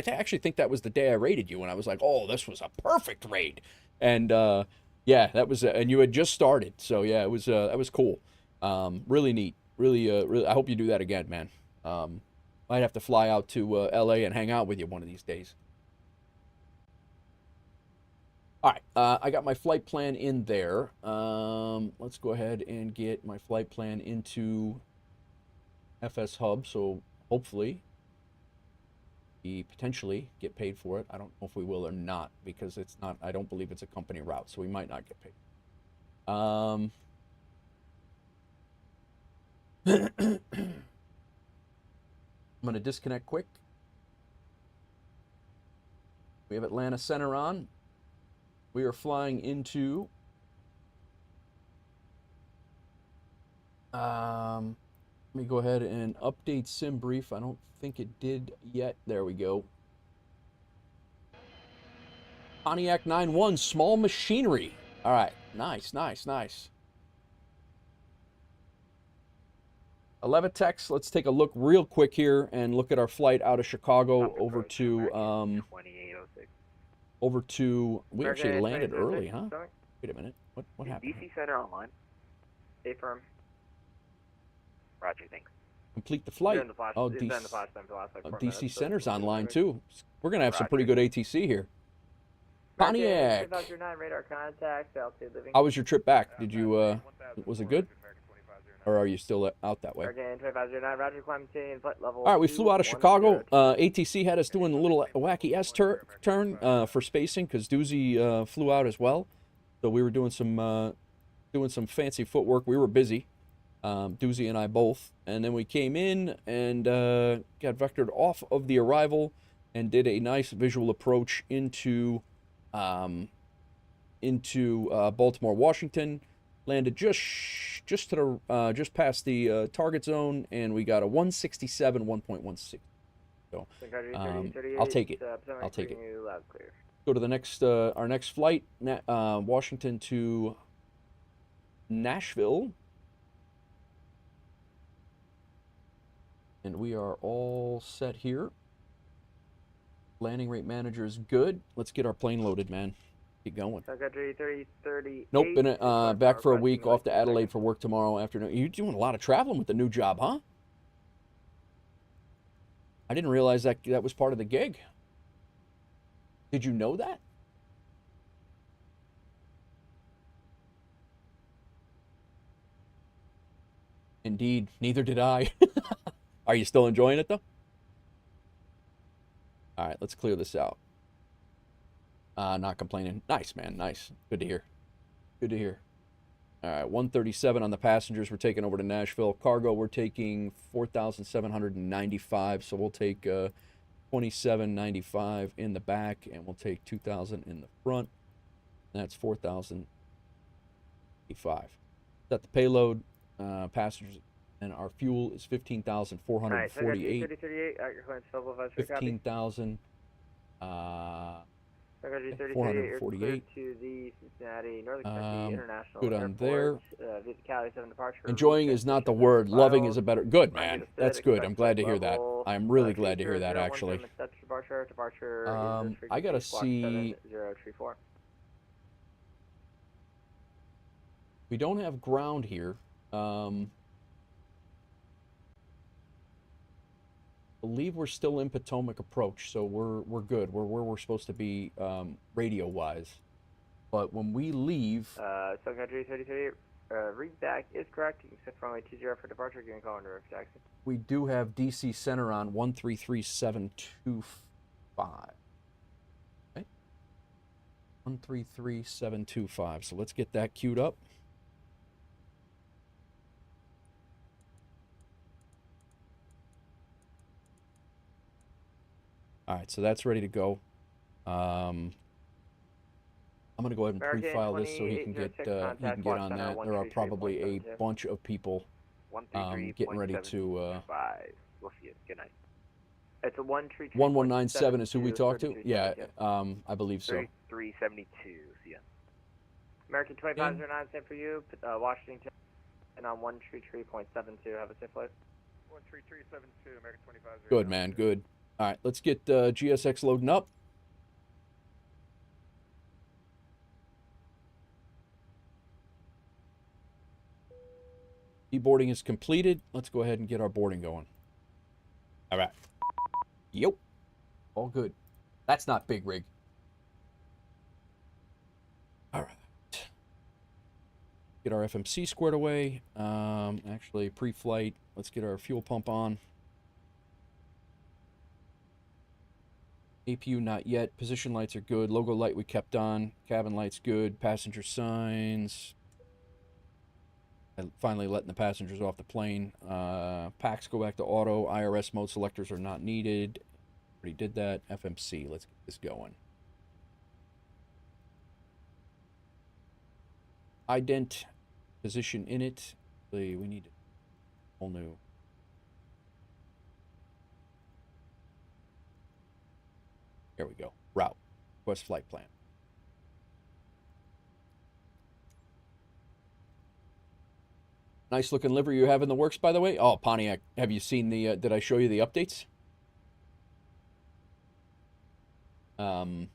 actually think that was the day I raided you, and I was like, oh, this was a perfect raid. And yeah, that was, and you had just started, so yeah, it was that was cool. Really neat. Really, I hope you do that again, man. Might have to fly out to L.A. and hang out with you one of these days. All right, I got my flight plan in there. Let's go ahead and get my flight plan into FS Hub, so hopefully we potentially get paid for it. I don't know if we will or not, because it's not, I don't believe it's a company route, so we might not get paid. I'm going to disconnect quick. We have Atlanta Center on. We are flying into let me go ahead and update sim brief. I don't think it did yet. There we go. Pontiac 9-1, small machinery. All right, nice. 11tex, let's take a look real quick here and look at our flight out of Chicago over to 2806. over to, we actually landed early, huh? Wait a minute, what happened? DC Center online. Stay firm. Roger, thanks. Complete the flight. Oh, DC Center's online too. We're gonna have some pretty good ATC here. Pontiac. How was your trip back? Did you was it good? Or are you still out that way? All right, we flew out of Chicago. ATC had us doing a little wacky S-turn for spacing, because Doozy flew out as well. So we were doing some fancy footwork. We were busy, Doozy and I both. And then we came in and got vectored off of the arrival and did a nice visual approach into Baltimore-Washington. Landed just to the just past the target zone, and we got a 167 1.16. So I'll take it. I'll take it. Go to the next our next flight, Washington to Nashville, and we are all set here. Landing rate manager is good. Let's get our plane loaded, man. Get going. Nope, been back for a week, off to Adelaide for work tomorrow afternoon. You're doing a lot of traveling with the new job, huh? I didn't realize that was part of the gig. Did you know that? Indeed, neither did I. Are you still enjoying it, though? All right, let's clear this out. Not complaining. Nice, man. Nice. Good to hear. Good to hear. All right, 137 on the passengers. We're taking over to Nashville. Cargo, we're taking 4,795. So we'll take 2,795 in the back, and we'll take 2,000 in the front. That's 4,085. Set the payload. Passengers, and our fuel is 15,448. 15,000. Secretary 33, 448. to the Cincinnati Northern Kentucky International Good on Airport. there. Via Cali 7 departure. Enjoying is not the word. Loving is a better. Good, man. That's good. I'm glad to hear that. I'm really glad to hear that, actually. Departure I gotta see. 7034. We don't have ground here. Believe we're still in Potomac approach, so we're good. We're where we're supposed to be radio wise. But when we leave, Secretary 33, read back is correct. You can set runway 20 for departure. Give me a call under taxi. we do have DC Center on 133725. Okay. 133725. So let's get that queued up. All right, so that's ready to go. I'm gonna go ahead and pre-file this so he can get on that. There are probably a bunch of people getting ready to. We'll see you. Good night. It's a 1197 is who we talked to. Yeah, I believe so. 372. See ya. American 2509, same for you. Washington, and on 133.72. Have a safe flight. 13372, American 2509. Good, man. Good. All right, let's get GSX loading up. E-boarding is completed. Let's go ahead and get our boarding going. All right. Yep. All good. That's not big rig. All right. Get our FMC squared away. Actually, pre-flight. Let's get our fuel pump on. APU not yet. Position lights are good. Logo light we kept on. Cabin lights good. Passenger signs. And finally letting the passengers off the plane. Packs go back to auto. IRS mode selectors are not needed. Already did that. FMC. Let's get this going. Ident. Position in it. We need a whole new. There we go. Route. Request flight plan. Nice looking livery you have in the works, by the way. Oh, Pontiac, have you seen the, did I show you the updates? Did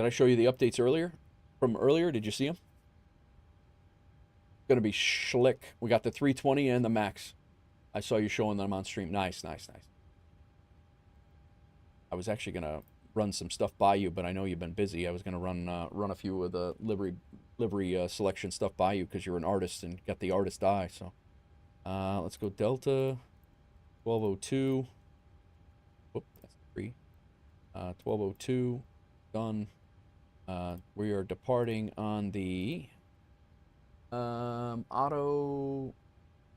I show you the updates earlier? From earlier, did you see them? Gonna be schlick. We got the 320 and the MAX. I saw you showing them on stream. Nice, nice, nice. I was actually gonna run some stuff by you, but I know you've been busy. I was gonna run a few of the livery selection stuff by you because you're an artist and got the artist eye. So let's go Delta 1202. Whoop, that's 3. 1202 done. We are departing on the auto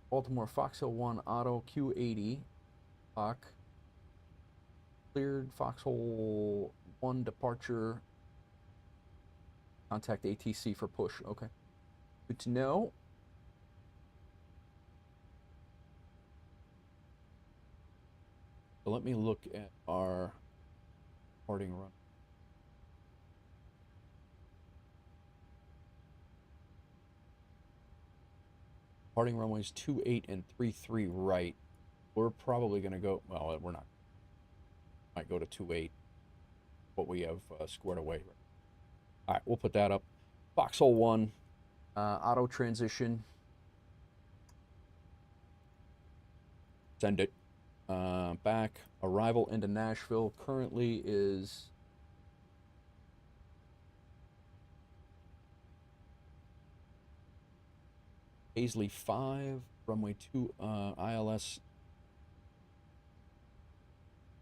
Baltimore Foxhole 1 auto Q80 clock. Cleared Foxhole 1 departure. Contact ATC for push. Okay. Good to know. So let me look at our departing run. Departing runways 28 and 33 right. We're probably going to go, well, we're not. Might go to 28. What we have squared away. All right, we'll put that up. Foxhole 1, auto transition. Send it. Back. Arrival into Nashville currently is Paisley 5, runway 2, ILS.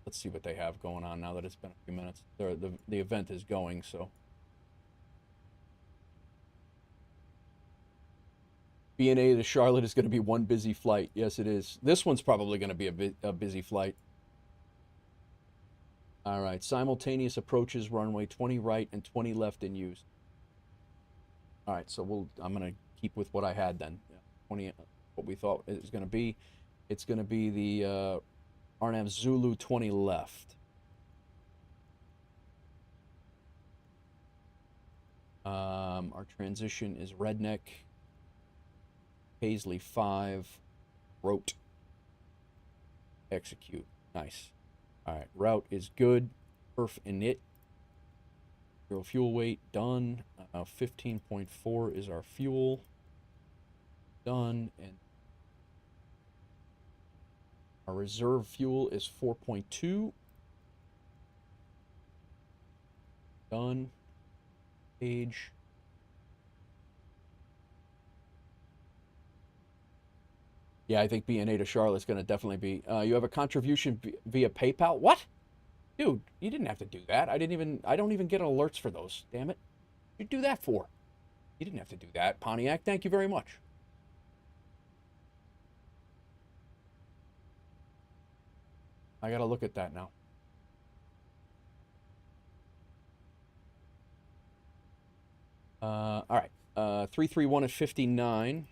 Let's see what they have going on now that it's been a few minutes. The event is going, so. BNA to Charlotte is going to be one busy flight. Yes, it is. This one's probably going to be a busy flight. All right, simultaneous approaches, runway 20 right and 20 left in use. All right, so I'm going to keep with what I had then. 20, what we thought it was going to be. It's going to be the RNAV Zulu 20 left. Our transition is Redneck, Paisley 5, Route, execute. Nice. All right, route is good. Perf init. Zero fuel weight, done. 15.4 is our fuel. Done. And our reserve fuel is 4.2. Done. Page. Yeah, I think BNA to Charlotte's going to definitely be. You have a contribution via PayPal? What? Dude, you didn't have to do that. I don't even get alerts for those. Damn it. What'd you do that for? You didn't have to do that. Pontiac, thank you very much. I got to look at that now. All right. 331 at 59.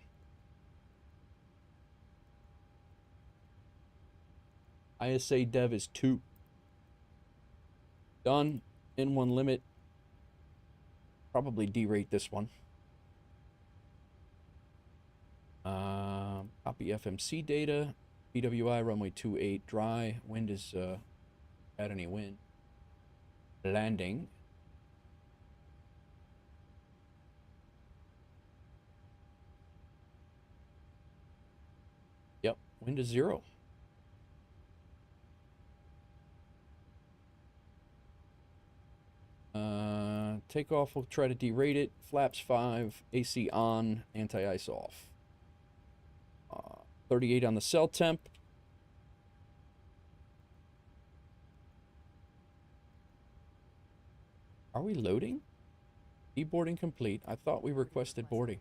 ISA dev is 2. Done. N1 limit. Probably derate this one. Copy FMC data. KBWI runway 28 dry. Wind is at any wind. Landing. Yep, wind is 0. Takeoff, we'll try to derate it. Flaps 5, AC on, anti-ice off. 38 on the cell temp. Are we loading? Deboarding complete. I thought we requested boarding.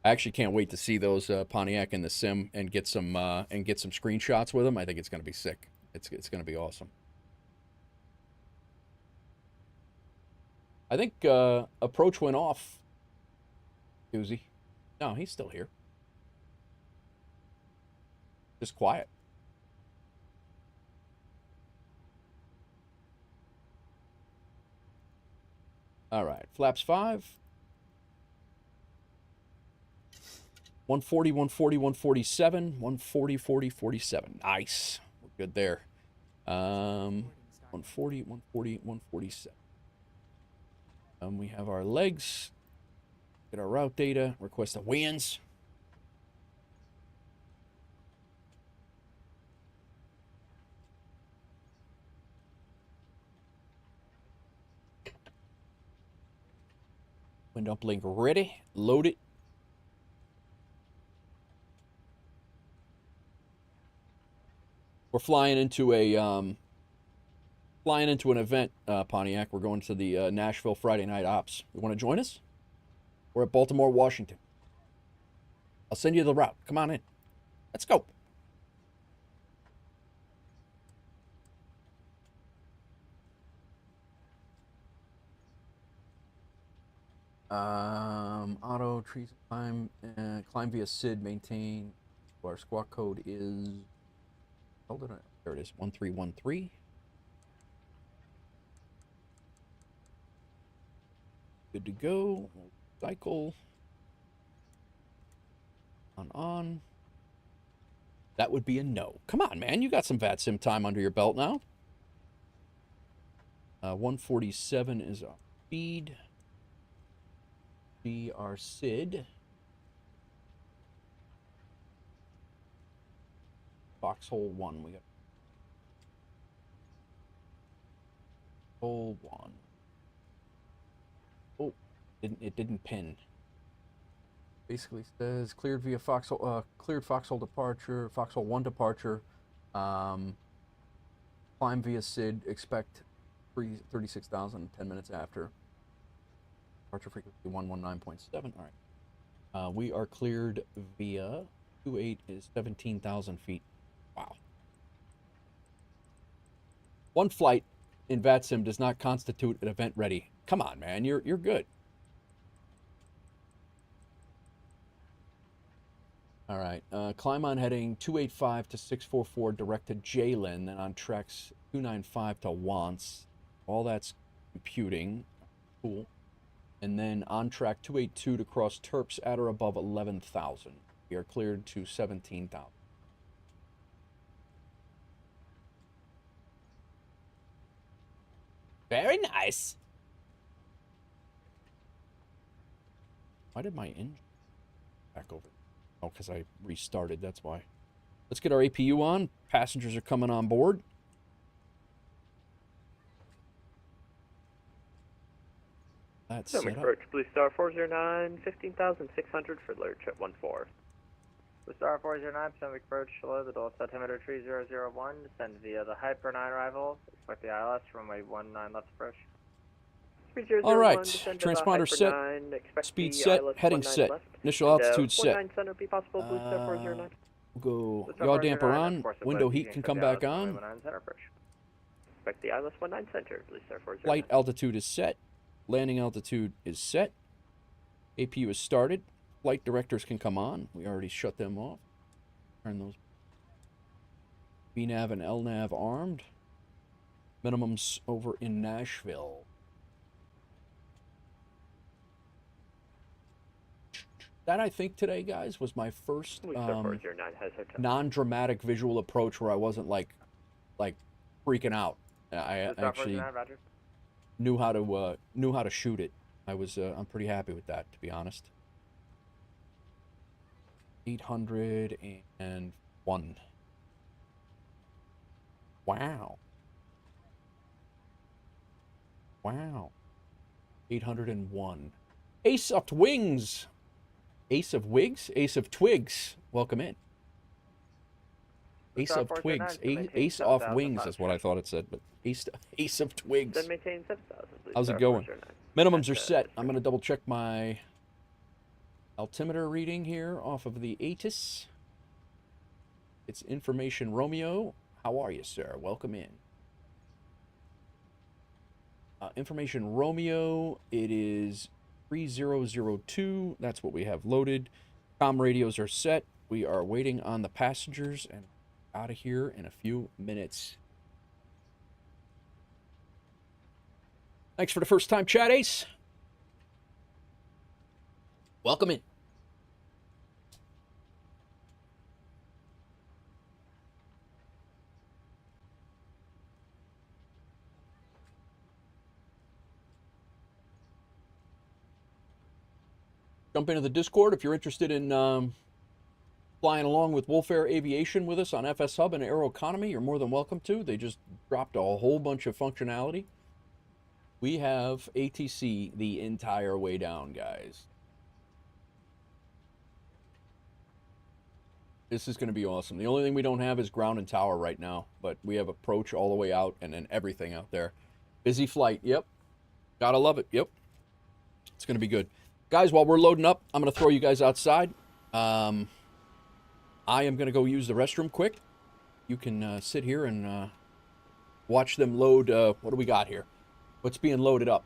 I actually can't wait to see those Pontiac in the sim and get some screenshots with them. I think it's going to be sick. It's going to be awesome. I think approach went off. Doozy. No, he's still here. Just quiet. All right, flaps 5. 140, 140, 147, 140, 40, 47. Nice. We're good there. 140, 140, 147. We have our legs. Get our route data. Request the winds. Wind uplink ready. Load it. We're flying into an event, Pontiac. We're going to the Nashville Friday Night Ops. You want to join us? We're at Baltimore-Washington. I'll send you the route. Come on in. Let's go. Auto trees climb via SID. Maintain. Our squawk code is. Hold it on. There it is. 1313. Good to go. Cycle. On. That would be a no. Come on, man. You got some VATSIM time under your belt now. 147 is our speed. Be our SID. Foxhole 1. We got hole 1. Oh, it didn't pin. Basically says cleared via Foxhole, cleared Foxhole departure, Foxhole 1 departure. Climb via SID. Expect 36,000 10 minutes after. Departure frequency 119.7. All right. We are cleared via 28 is 17,000 feet. Wow. One flight in VATSIM does not constitute an event ready. Come on, man. You're good. All right. Climb on heading 285 to 644 direct to Jalen, then on tracks 295 to Wants. All that's computing. Cool. And then on track 282 to cross Terps at or above 11,000. We are cleared to 17,000. Very nice. Why did my engine back over? Oh, because I restarted, that's why. Let's get our APU on. Passengers are coming on board. That's set up. Approach Blue Star 409, 15,600 for alert trip 14. Blue Star 409, Pacific approach, hello, the Dulles altimeter 3001, descend via the Hyper 9 arrival, expect the ILS, runway 19 left approach. All right, transponder set, speed set, heading set, initial altitude set. Center, be possible, Blue Star 409. We'll go yaw damper on, window heat can come back on. Expect the ILS 19 center, Blue Star 409. Flight altitude is set, landing altitude is set, APU is started, flight directors can come on. We already shut them off. Turn those. VNAV and LNAV armed. Minimums over in Nashville. That, I think, today, guys, was my first non-dramatic visual approach where I wasn't like freaking out. I actually knew how to shoot it. I'm pretty happy with that, to be honest. 801. Wow. Wow. 801. Ace of Wings. Ace of Wigs? Ace of Twigs. Welcome in. Ace of Twigs. Ace off Wings is what I thought it said, but Ace of Twigs. How's it going? Minimums are set. I'm going to double check my altimeter reading here off of the ATIS. It's Information Romeo. How are you, sir? Welcome in. Information Romeo, it is 3002. That's what we have loaded. Comm radios are set. We are waiting on the passengers and out of here in a few minutes. Thanks for the first time chat, Ace. Welcome in. Jump into the Discord if you're interested in flying along with Wolf Air Aviation with us on FS Hub and Aeroconomy. You're more than welcome to. They just dropped a whole bunch of functionality. We have ATC the entire way down, guys. This is going to be awesome. The only thing we don't have is ground and tower right now, but we have approach all the way out and then everything out there. Busy flight. Yep. Gotta love it. Yep. It's going to be good. Guys, while we're loading up, I'm going to throw you guys outside. I am going to go use the restroom quick. You can sit here and watch them load. What do we got here? What's being loaded up?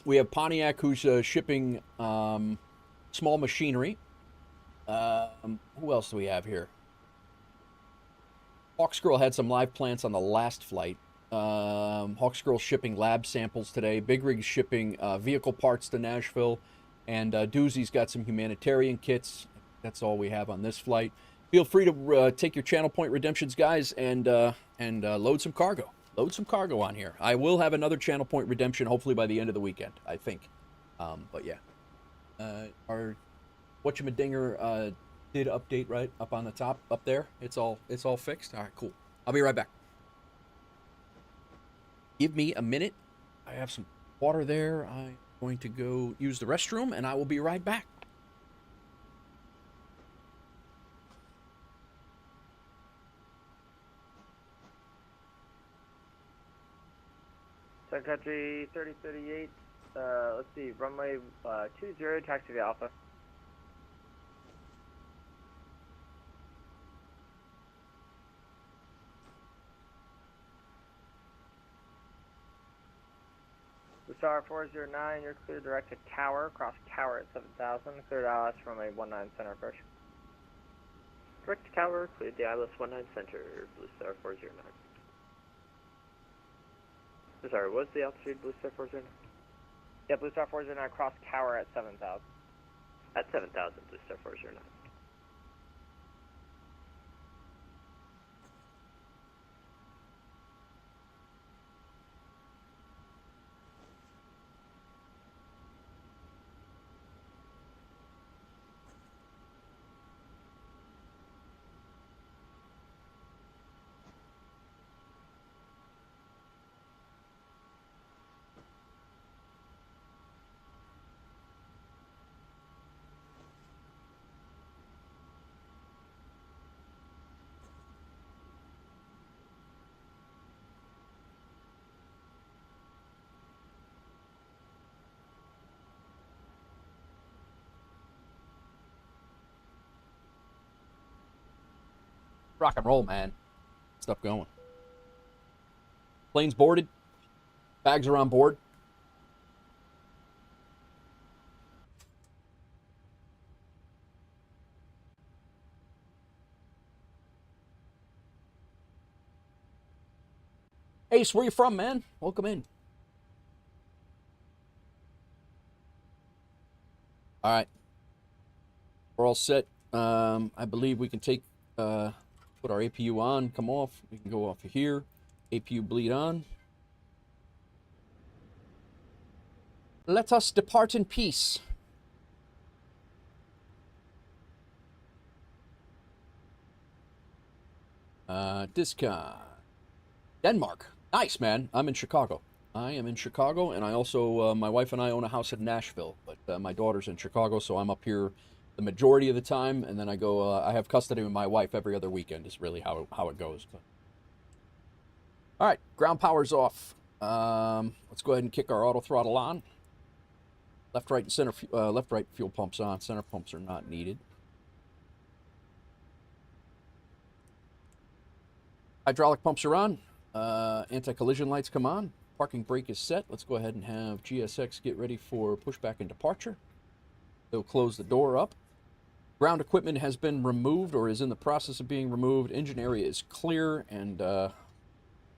We have Pontiac, who's shipping small machinery. Who else do we have here? Hawksgirl had some live plants on the last flight. Hawksgirl shipping lab samples today. Big Rig's shipping vehicle parts to Nashville. And Doozy's got some humanitarian kits. That's all we have on this flight. Feel free to take your channel point redemptions, guys, and load some cargo. Load some cargo on here. I will have another channel point redemption hopefully by the end of the weekend, I think. But yeah. Our whatchamadinger did update right up on the top, up there. It's all fixed. All right, cool. I'll be right back. Give me a minute. I have some water there. I'm going to go use the restroom, and I will be right back. Sun Country 3038, let's see, runway 20, taxi via Alpha. Star 409, you're clear direct to Tower, cross Tower at 7,000, cleared ILS runway 19 center approach. correct tower, cleared the ILS 19 center, Blue Star 409. Sorry, what was the altitude, Blue Star 409? Yeah, Blue Star 409 cross tower at 7,000. At 7,000, Blue Star 409. Rock and roll, man. Stuff going. Plane's boarded. Bags are on board. Ace, where you from, man? Welcome in. All right. We're all set. I believe we can take... put our APU on, come off. We can go off of here. APU bleed on. Let us depart in peace. Discon. Denmark. Nice, man. I'm in Chicago. I am in Chicago, and I also, my wife and I own a house in Nashville, but my daughter's in Chicago, so I'm up here the majority of the time, and then I go, I have custody of my wife every other weekend is really how it goes. But. All right, ground power's off. Let's go ahead and kick our auto throttle on. Left, right, and center, left, right fuel pumps on. Center pumps are not needed. Hydraulic pumps are on. Anti-collision lights come on. Parking brake is set. Let's go ahead and have GSX get ready for pushback and departure. They'll close the door up. Ground equipment has been removed or is in the process of being removed. Engine area is clear, and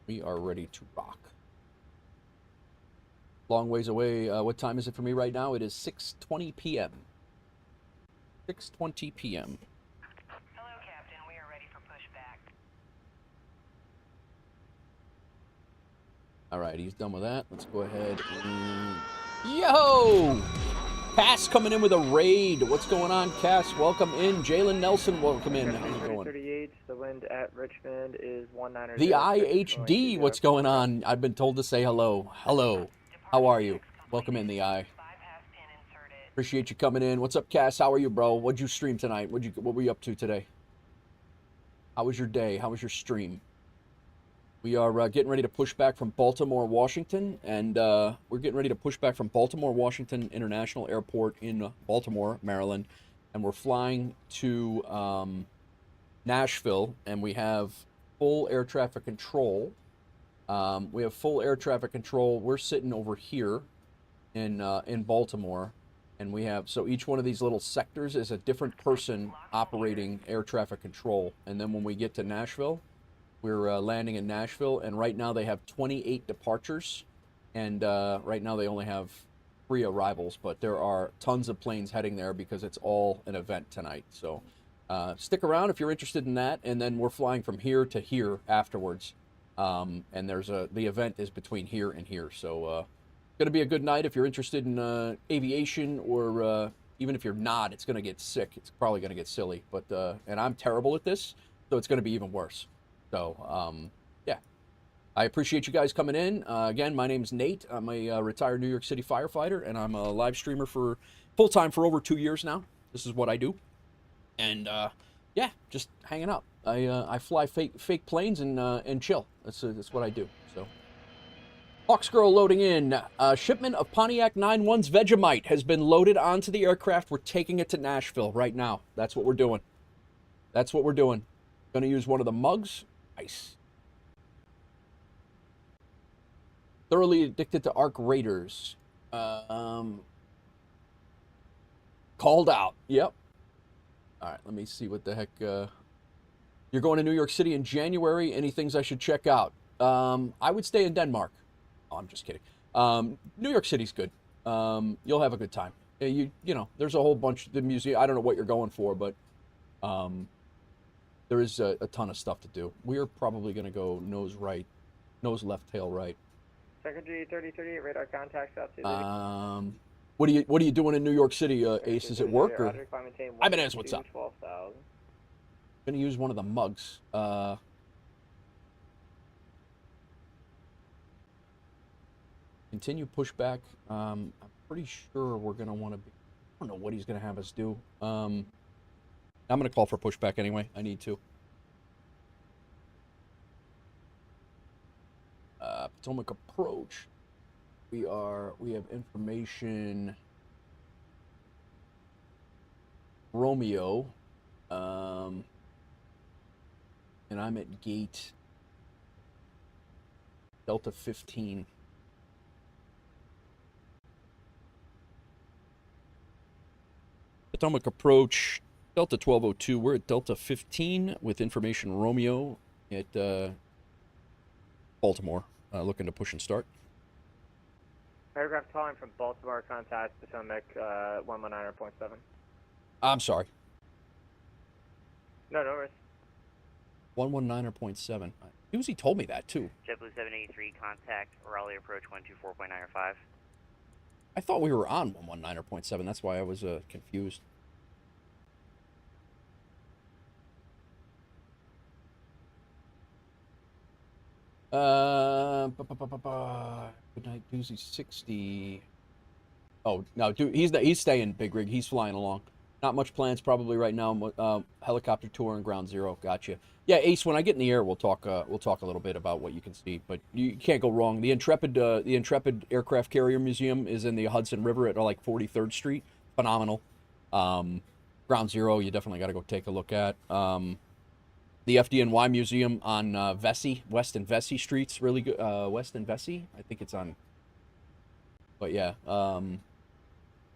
we are ready to rock. Long ways away. What time is it for me right now? It is 6:20 p.m. 6:20 p.m. Hello, Captain. We are ready for pushback. All right, he's done with that. Let's go ahead and... Yo! Cass coming in with a raid. What's going on, Cass? Welcome in. Jalen Nelson, welcome in. How's it going? 38, the wind at Richmond is 19. The IHD, what's going on? I've been told to say hello. Hello. How are you? Welcome in, the I. Appreciate you coming in. What's up, Cass? How are you, bro? What'd you stream tonight? What were you up to today? How was your day? How was your stream? We are getting ready to push back from Baltimore-Washington, and we're getting ready to push back from Baltimore-Washington International Airport in Baltimore, Maryland, and we're flying to Nashville, and we have full air traffic control. We have full air traffic control. We're sitting over here in Baltimore, and we have, so each one of these little sectors is a different person operating air traffic control, and then when we get to Nashville, we're landing in Nashville, and right now they have 28 departures, and right now they only have 3 arrivals, but there are tons of planes heading there because it's all an event tonight. So stick around if you're interested in that, and then we're flying from here to here afterwards, and there's the event is between here and here. So going to be a good night if you're interested in aviation, or even if you're not, it's going to get sick. It's probably going to get silly, but and I'm terrible at this, so it's going to be even worse. So, yeah, I appreciate you guys coming in. Again, my name's Nate. I'm a retired New York City firefighter, and I'm a live streamer for full-time for over 2 years now. This is what I do. And, yeah, just hanging out. I fly fake planes and chill. That's what I do. So, Hawks Girl loading in. Shipment of Pontiac 91's Vegemite has been loaded onto the aircraft. We're taking it to Nashville right now. That's what we're doing. That's what we're doing. Going to use one of the mugs. Nice. Thoroughly addicted to Arc Raiders. Called out. Yep. All right, let me see what the heck. You're going to New York City in January. Any things I should check out? I would stay in Denmark. Oh, I'm just kidding. New York City's good. You'll have a good time. You know, there's a whole bunch of the museum. I don't know what you're going for, but there is a ton of stuff to do. We're probably going to go nose left, tail right. Secretary 3038, radar contact South 230. What are you doing in New York City, Ace? Is it work or? Ibanez, what's up? 12,000. Gonna use one of the mugs. Continue pushback. I'm pretty sure we're gonna want to be. I don't know what he's gonna have us do. I'm gonna call for pushback anyway. I need to. Potomac approach. We have information. Romeo. And I'm at gate Delta 15. Potomac approach, Delta 1202. We're at Delta 15 with information Romeo at Baltimore, looking to push and start. Aircraft calling from Baltimore, contact Potomac 119.7. I'm sorry. No worries. 119.7. Uzi told me that too. JetBlue 783, contact Raleigh approach 124.905. I thought we were on 119.7. That's why I was confused. Good night, Doozy 60. Oh no, dude, he's staying, Big Rig. He's flying along. Not much plans probably right now. Helicopter tour and ground zero. Gotcha. Yeah, Ace. When I get in the air, we'll talk a little bit about what you can see. But you can't go wrong. The Intrepid Aircraft Carrier Museum is in the Hudson River at like 43rd Street. Phenomenal. Ground zero, you definitely got to go take a look at. The FDNY Museum on Vesey, West and Vesey Streets, really good. West and Vesey, I think it's on. But yeah,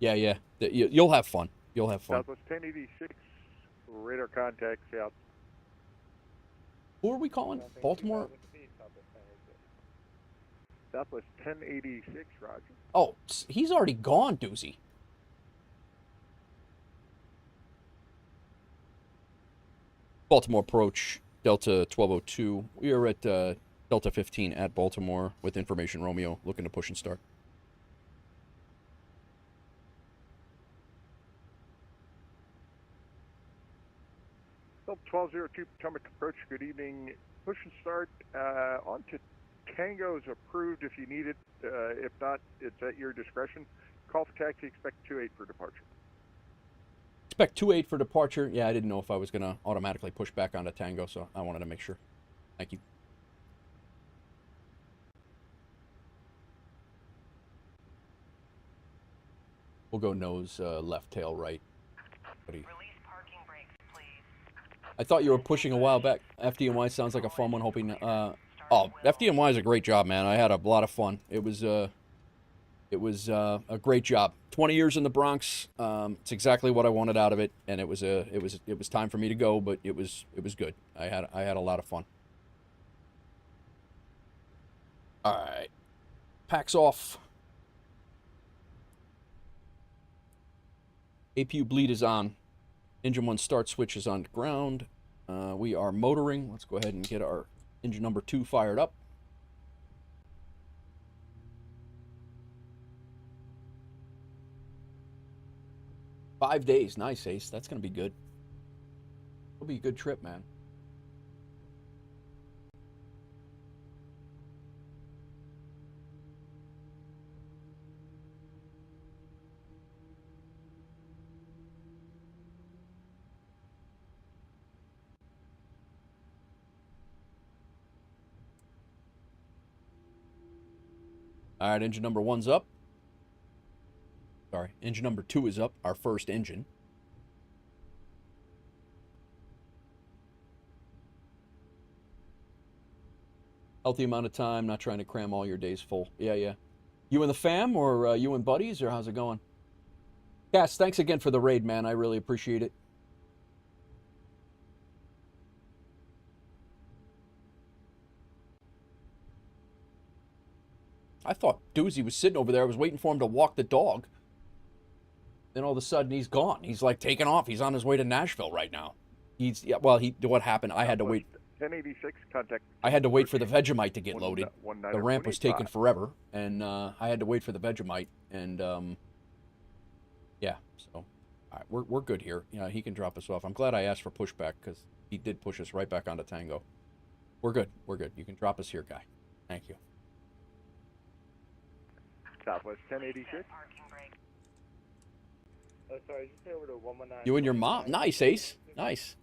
yeah. You'll have fun. You'll have fun. Southwest 1086, radar contact south. Who are we calling? Baltimore? Southwest 1086, Roger. Oh, he's already gone, Doozy. Baltimore approach, Delta 1202. We are at Delta 15 at Baltimore with information Romeo, looking to push and start. Delta 1202 Potomac approach, good evening. Push and start on to Tango is approved if you need it. If not, it's at your discretion. Call for taxi, expect 28 for departure. Expect 28 for departure. Yeah, I didn't know if I was going to automatically push back onto Tango, so I wanted to make sure. Thank you. We'll go nose, left, tail, right. Release parking brakes, please. I thought you were pushing a while back. FDNY sounds like a fun one, hoping... oh, FDNY is a great job, man. I had a lot of fun. It was a great job. 20 years in the Bronx. It's exactly what I wanted out of it, and it was time for me to go, but it was good. I had a lot of fun. All right, packs off. APU bleed is on. Engine 1 start switch is on ground. We are motoring. Let's go ahead and get our engine number 2 fired up. Five days. Nice, Ace. That's going to be good. It'll be a good trip, man. All right, engine number 1's up. Sorry, engine number 2 is up, our first engine. Healthy amount of time, not trying to cram all your days full. Yeah. You and the fam, or you and buddies, or how's it going? Cass, thanks again for the raid, man. I really appreciate it. I thought Doozy was sitting over there. I was waiting for him to walk the dog. Then all of a sudden he's gone. He's like taking off. He's on his way to Nashville right now. What happened? I had to wait. 1086, contact. I had to wait for the Vegemite to get loaded. The ramp was taking forever, and I had to wait for the Vegemite, and yeah, so all right, we're good here. Yeah, he can drop us off. I'm glad I asked for pushback because he did push us right back onto Tango. We're good. We're good. You can drop us here, guy. Thank you. Southwest 1086. Sorry, just say over to 119. You and your mom. Nice, Ace. Nice.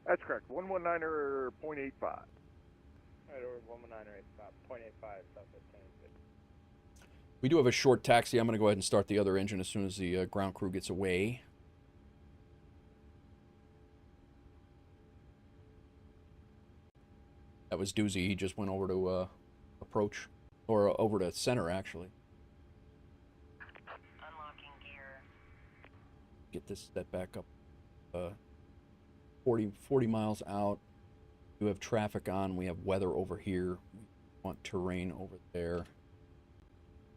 That's correct. 119er 0.85. Alright, over 119er 0.85, Southwest 1086. We do have a short taxi. I'm going to go ahead and start the other engine as soon as the ground crew gets away. That was Doozy. He just went over to approach, or over to center, actually. Unlocking gear. Get this set back up. 40 miles out. We have traffic on. We have weather over here. We want terrain over there.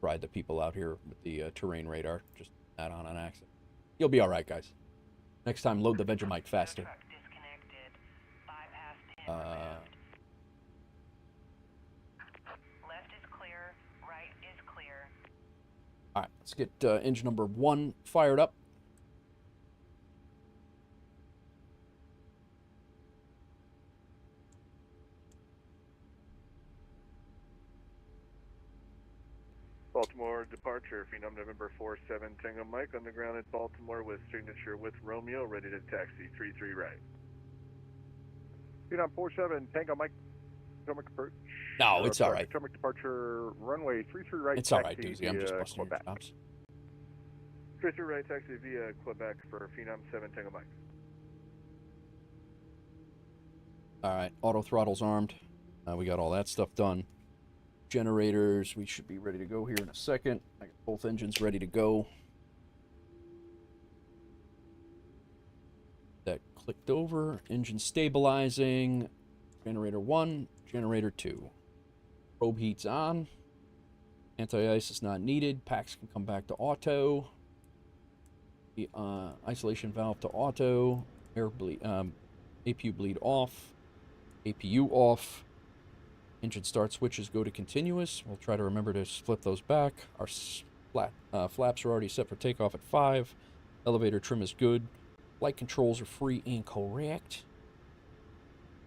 Ride the people out here with the terrain radar. Just that on an accident. You'll be all right, guys. Next time, load the Vegemite faster. Left is clear, right is clear. All right, let's get engine number 1 fired up. Baltimore departure, Phenom November 47 Tango Mike on the ground at Baltimore with signature with Romeo, ready to taxi 33 right. Phenom 47 Tango Mike, Potomac approach. No, it's all right. Potomac departure, runway 33 right. It's all right, Doozy. I'm just busting your chops. 33 right taxi via Quebec for Phenom 7 Tango Mike. All right, auto throttle's armed. We got all that stuff done. Generators, we should be ready to go here in a second. I got both engines ready to go. That clicked over. Engine stabilizing. Generator 1, generator 2. Probe heat's on. Anti-ice is not needed. Packs can come back to auto. The isolation valve to auto. Air bleed, APU bleed off. APU off. Engine start switches go to continuous. We'll try to remember to flip those back. Our flaps are already set for takeoff at 5. Elevator trim is good. Flight controls are free and correct.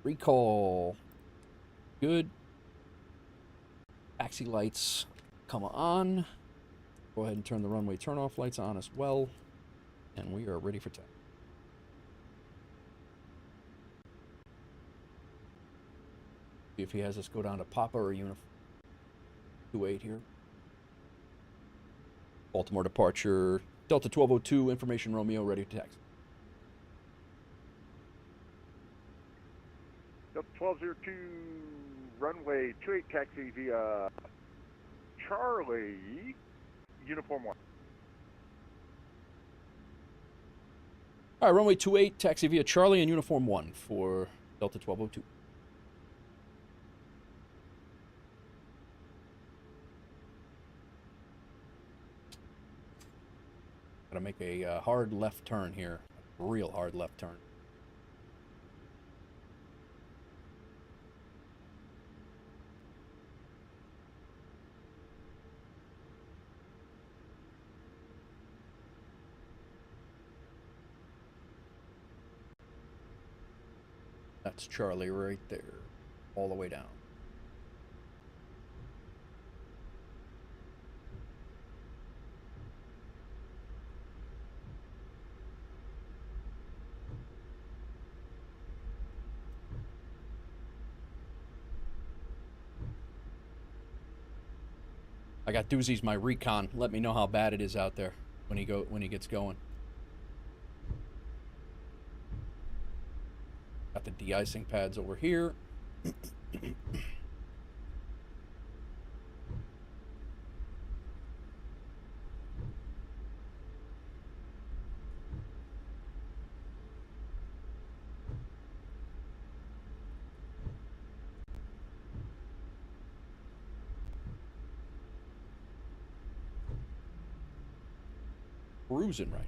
Recall. Good. Taxi lights come on. Go ahead and turn the runway turn-off lights on as well. And we are ready for takeoff. If he has us go down to Papa or Uniform 28 here. Baltimore departure, Delta 1202, information Romeo, ready to taxi. Delta 1202, runway 28 taxi via Charlie, Uniform 1. All right, runway 28, taxi via Charlie and Uniform 1 for Delta 1202. Gotta make a hard left turn here. A real hard left turn. That's Charlie right there. All the way down. I got Doozy's my recon. Let me know how bad it is out there when he gets going. Got the de-icing pads over here. cruising right now.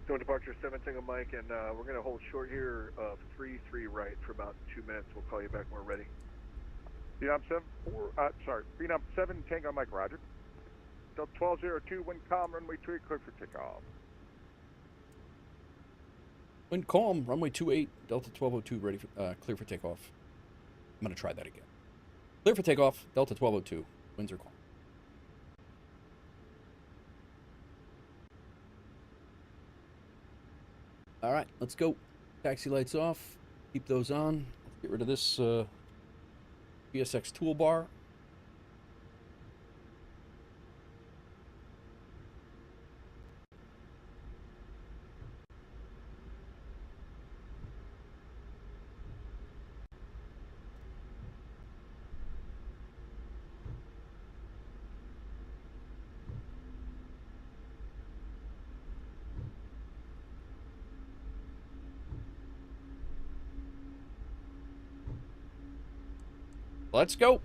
So departure 7 Tango Mike, and we're going to hold short here of 3-3 right for about 2 minutes. We'll call you back when we're ready. Phenom 7 Tango Mike, roger. Delta 1202, wind calm, runway 3, clear for takeoff. Wind calm, runway 28, Delta 1202, ready for, clear for takeoff. I'm going to try that again. Clear for takeoff, Delta 1202, winds are calm. All right, let's go. Taxi lights off. Keep those on. Let's get rid of this VSX toolbar. Let's go.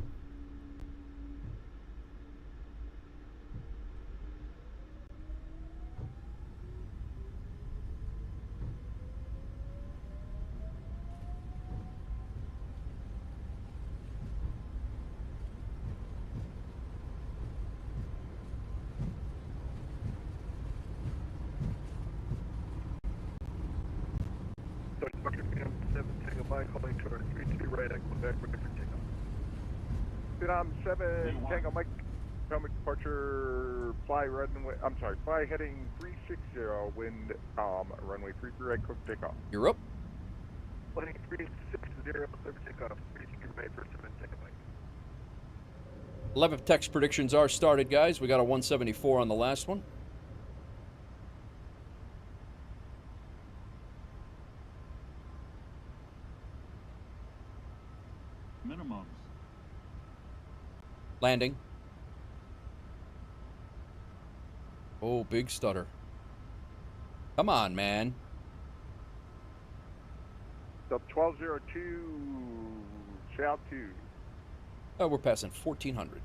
So departure 7 Tango Mike, holding short 3-2 right, echo back, ready for takeoff. Phenom 7 Tango Mike, Potomac departure, fly heading 360, wind calm, runway 33 right, clear for takeoff. You're up. Heading 360, clear for takeoff, 3-2 right for 7 Tango Mike. 11th text predictions are started, guys. We got a 174 on the last one. Minimums. Landing. Oh, big stutter. Come on, man. Delta 1202, South 2. Oh, we're passing 1400.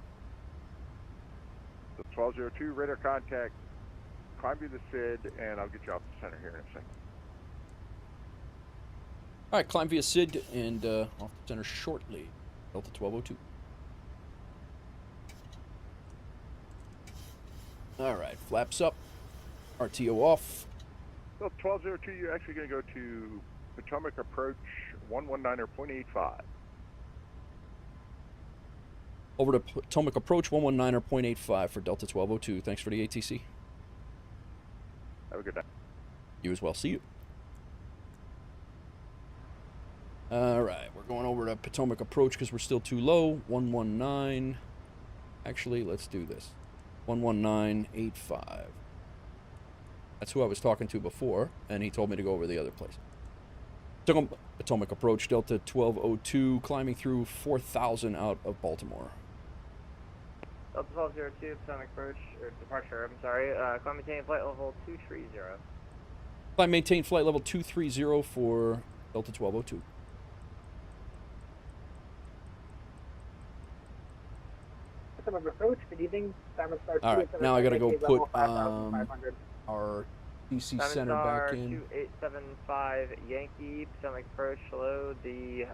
Delta 1202, radar contact. Climb to the SID, and I'll get you off the center here in a second. All right, climb via SID and off the center shortly. Delta 1202. All right, flaps up. RTO off. Delta 1202, you're actually going to go to Potomac approach 119.85. Over to Potomac approach 119.85 for Delta 1202. Thanks for the ATC. Have a good day. You as well. See you. All right, we're going over to Potomac approach because we're still too low. 119. Actually, let's do this. 119.85. That's who I was talking to before, and he told me to go over the other place. Potomac approach, Delta 1202, climbing through 4,000 out of Baltimore. Delta 1202, Potomac approach, or departure, I'm sorry. Climb maintain flight level 230. Climb maintain flight level 230 for Delta 1202. Potomac approach, good evening. All right, now I got to go put our DC center back in. 2875 Yankee, Potomac approach, hello, the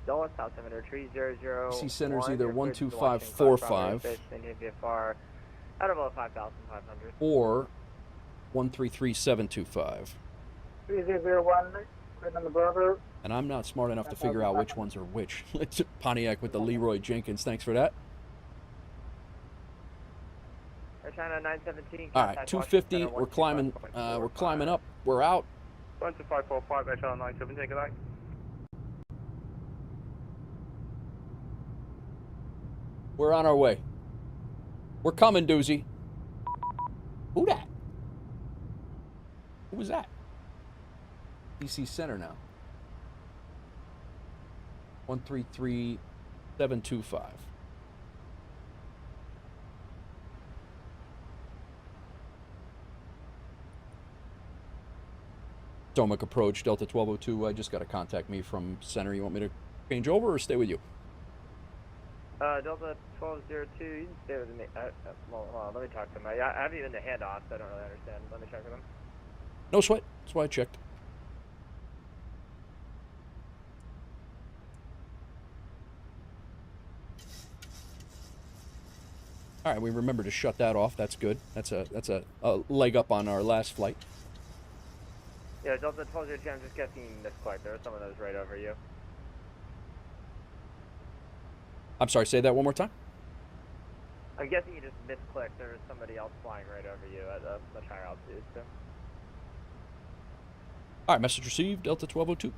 Dulles, altimeter 300. DC center's either 12545 VFR at about 5,500. or 133725. 3001, right on the Bravo. And I'm not smart enough to figure out which ones are which. It's Pontiac with the Leroy Jenkins. Thanks for that. China 917. All right, 250. We're climbing. We're climbing up. We're out. 12545, China 917. Good night. We're on our way. We're coming, Doozy. Who that? Who was that? DC Center now. 133725. Potomac approach, Delta 1202. I just got to contact me from center. You want me to change over or stay with you? Delta 1202, you can stay with me. Well, hold on, let me talk to him. I haven't even the handoff, so I don't really understand. Let me check with him. No sweat. That's why I checked. All right, we remember to shut that off. That's good. That's a leg up on our last flight. Yeah, Delta 1202, I'm just guessing misclicked. There was someone that was right over you. I'm sorry, say that one more time. I'm guessing you just misclicked. There was somebody else flying right over you at a much higher altitude, so. All right, message received, Delta 1202.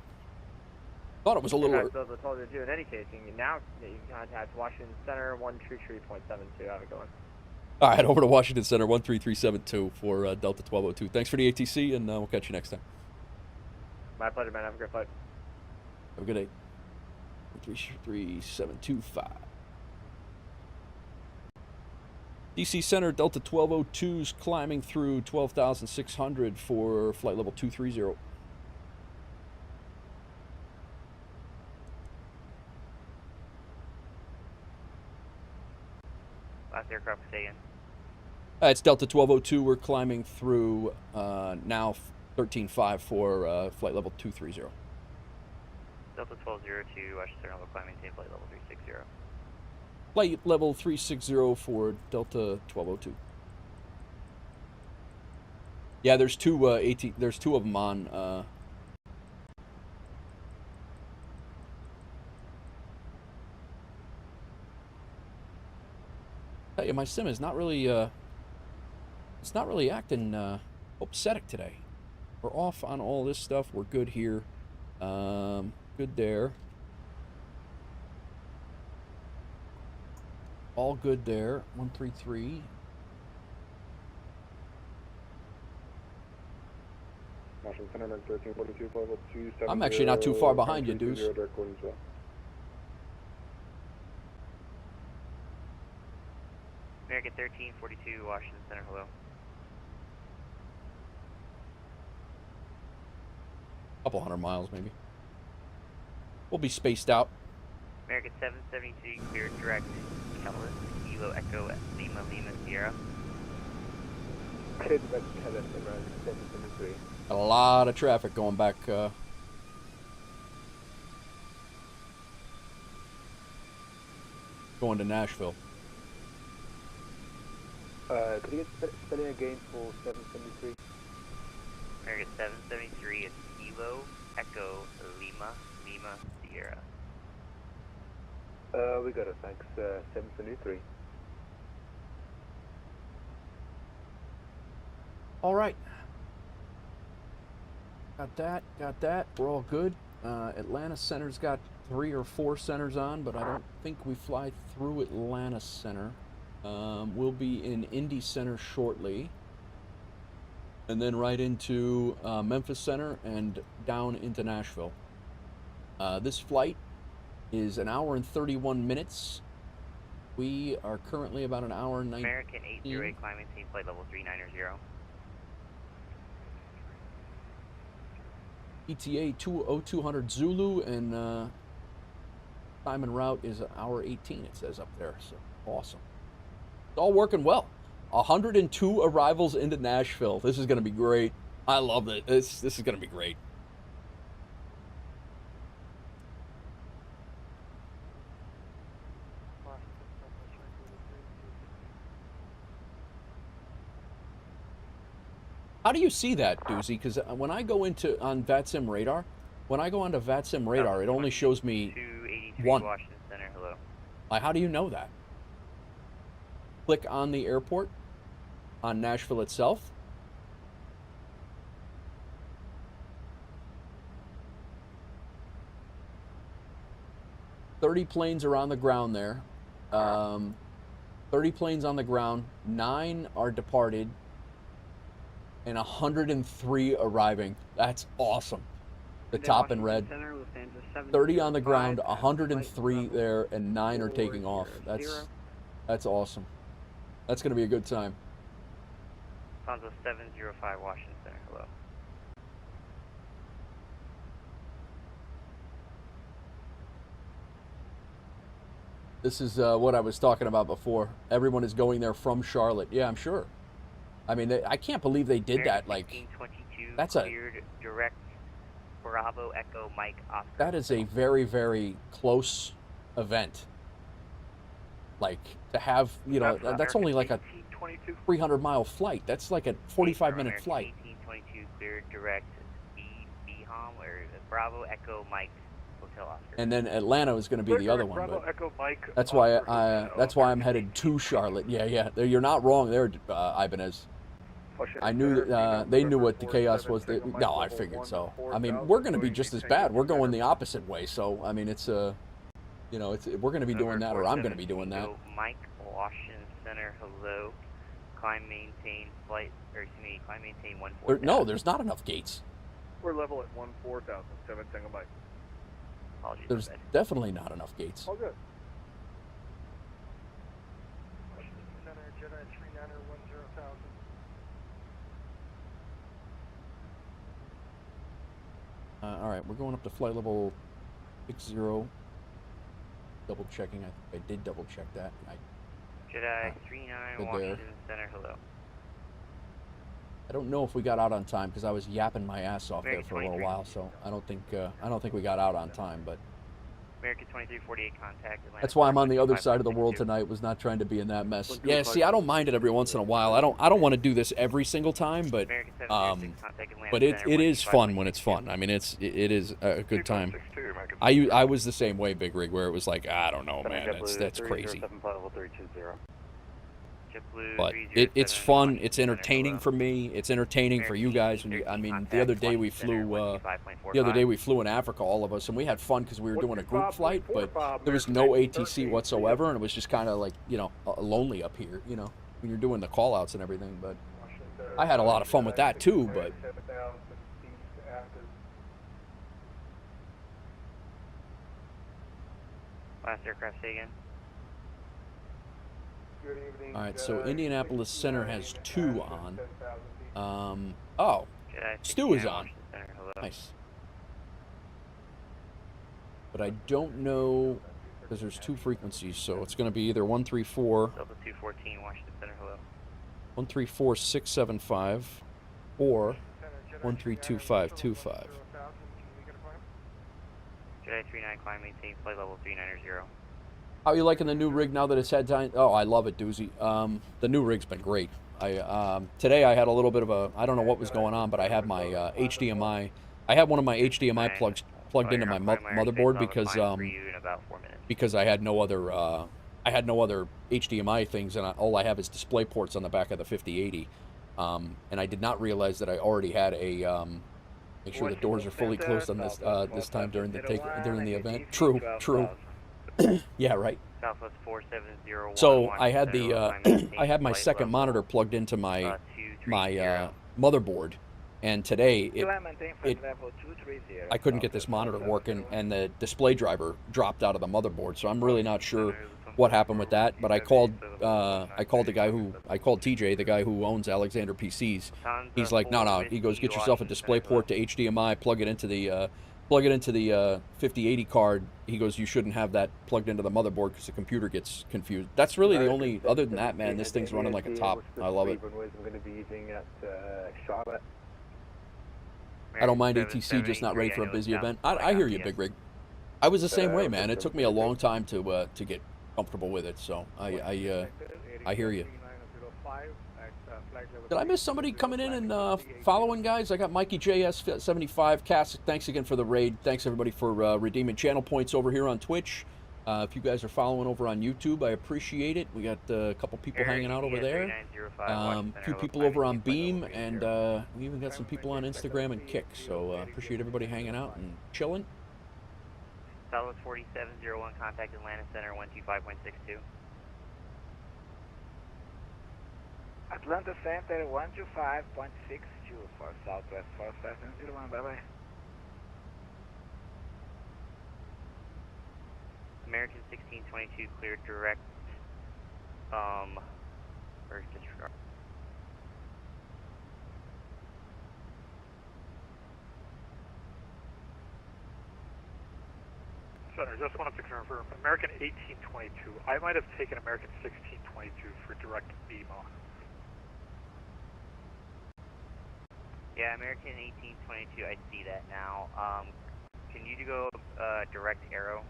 Thought it was a little... Delta 1202, in any case, you can contact Washington Center, 133.72. Have it going. All right, over to Washington Center, 13372 for Delta 1202. Thanks for the ATC, and we'll catch you next time. My pleasure, man. Have a great flight. Have a good day. 133.725. DC Center, Delta 1202's climbing through 12,600 for flight level 230. Last aircraft stay in. It's Delta 1202. We're climbing through now 13.5 for flight level 230. Delta 1202, Washington Center, climbing maintain flight level 360. Flight level 360 for Delta 1202. Yeah, there's two there's two of them on. Tell you, my sim is not really it's not really acting upsetting today. We're off on all this stuff. We're good here. Good there. All good there. 133. Washington Center, 1342, flight level 270. I'm actually not too far behind you, dudes. American 1342, Washington Center, hello. Couple hundred miles, maybe. We'll be spaced out. American 773, clear direct, Catalyst, Kilo Echo, Lima, Lima, Sierra. A lot of traffic going back. Going to Nashville. Could you get spelling again for 773? American 773 is Kilo Echo, Lima, Lima, Sierra. We got it, thanks. 773. All right. Got that. We're all good. Atlanta Center's got 3 or 4 centers on, but I don't think we fly through Atlanta Center. We'll be in Indy Center shortly. And then right into Memphis Center and down into Nashville. This flight is 1 hour and 31 minutes. We are currently about 1 hour and 19. American 808, climbing team flight level 390. ETA 200 Zulu, and time en route is 1 hour 18, it says up there. So awesome. It's all working well. 102 arrivals into Nashville. This is going to be great. I love it. This is going to be great. How do you see that, Doozy? Because when I go into on VATSIM radar, when I go onto VATSIM radar, it only shows me 1. Washington Center, hello. How do you know that? Click on the airport, on Nashville itself. "30 planes are on the ground there. 30 planes on the ground. 9 are departed. And 103 arriving. That's awesome. The top in red. 30 on the ground, 103 there, and 9 are taking off. That's awesome. That's going to be a good time. Alfonso 705 Washington Center, hello. This is what I was talking about before. Everyone is going there from Charlotte. Yeah, I'm sure. I mean, I can't believe they did that. Like, that's cleared direct Bravo Echo Mike Oscar. That is a very, very close event. Like, to have, you know, that's only like a 300-mile flight. That's like a 45-minute flight. 1822 cleared direct BHOM or Bravo Echo Mike Hotel Oscar. And then Atlanta is going to be the other one. Bravo Echo Mike. That's why I'm headed to Charlotte. Yeah. You're not wrong there, Ibanez. I knew that they knew what the chaos was. No, I figured so. I mean, we're going to be just as bad. We're going the opposite way. So I mean, it's you know, we're going to be doing that, or I'm going to be doing that. Mike Washington Center, hello. Climb, maintain flight, or excuse me, climb, maintain 14. No, there's not enough gates. We're level at 14,000, 7 Tango Mike. Apologies. There's definitely not enough gates. All good. Washington Center, Jedi 3910,000. All right, we're going up to flight level 60. Double checking. I did double check that. Jedi 39 Washington Center, hello. I don't know if we got out on time because I was yapping my ass off there for a little while, so I don't think we got out on time. But American 2348 contact. Atlanta, that's why I'm on the other side of the world tonight. Was not trying to be in that mess. Yeah, see, I don't mind it every once in a while. I don't want to do this every single time, but it is fun when it's fun. I mean, it is a good time. I was the same way, Big Rig, where it was like, I don't know, man, that's crazy. But it's fun. It's entertaining for me. It's entertaining for you guys. I mean, the other day we flew in Africa, all of us, and we had fun because we were doing a group flight, but there was no ATC whatsoever, and it was just kind of like, you know, lonely up here, you know, when you're doing the call-outs and everything. But I had a lot of fun with that too. But last aircraft, say again. All right, so Indianapolis Center has 2 on. Oh, Stu is on. Nice. But I don't know, because there's 2 frequencies, so it's going to be either 134. Delta 214 Washington Center, hello. 134675 or 132525. Jedi 39 climb, maintain flight level 390. How are you liking the new rig now that it's had time? Oh, I love it, Doozy. The new rig's been great. Today I had a little bit of a, I don't know what was going on, but I had my HDMI. I had one of my HDMI plugs plugged into my motherboard because I had no other HDMI things, and all I have is display ports on the back of the 5080. And I did not realize that I already had a. Make sure the doors are fully closed on this time during the event. True. Yeah, right. Southwest 4701. So I had I had my second monitor plugged into my motherboard, and today I couldn't get this monitor working, and the display driver dropped out of the motherboard. So I'm really not sure what happened with that. But I called TJ, the guy who owns Alexander PCs. He's like, no. He goes, get yourself a display port to HDMI, plug it into the 5080 card. He goes, you shouldn't have that plugged into the motherboard because the computer gets confused. That's really the only, other than that, man, this thing's running like a top. I love it. I'm going to be using at Charlotte. I don't mind ATC, just not ready for a busy event. I hear you, Big Rig. I was the same way, man. It took me a long time to get comfortable with it, so I hear you. Did I miss somebody coming in and following, guys? I got Mikey JS75. Cass, thanks again for the raid. Thanks, everybody, for redeeming channel points over here on Twitch. If you guys are following over on YouTube, I appreciate it. We got a couple people hanging out over there. A few people over on Beam, and we even got some people on Instagram and Kick. So appreciate everybody hanging out and chilling. Southwest 4701, contact Atlanta Center 125.62. Atlanta Center 125.62 for Southwest 4701, bye-bye. American 1622 cleared direct, or disregard. Center, just wanted to confirm, American 1822, I might have taken American 1622 for direct beam on. Yeah, American 1822, I see that now. Can you go direct arrow?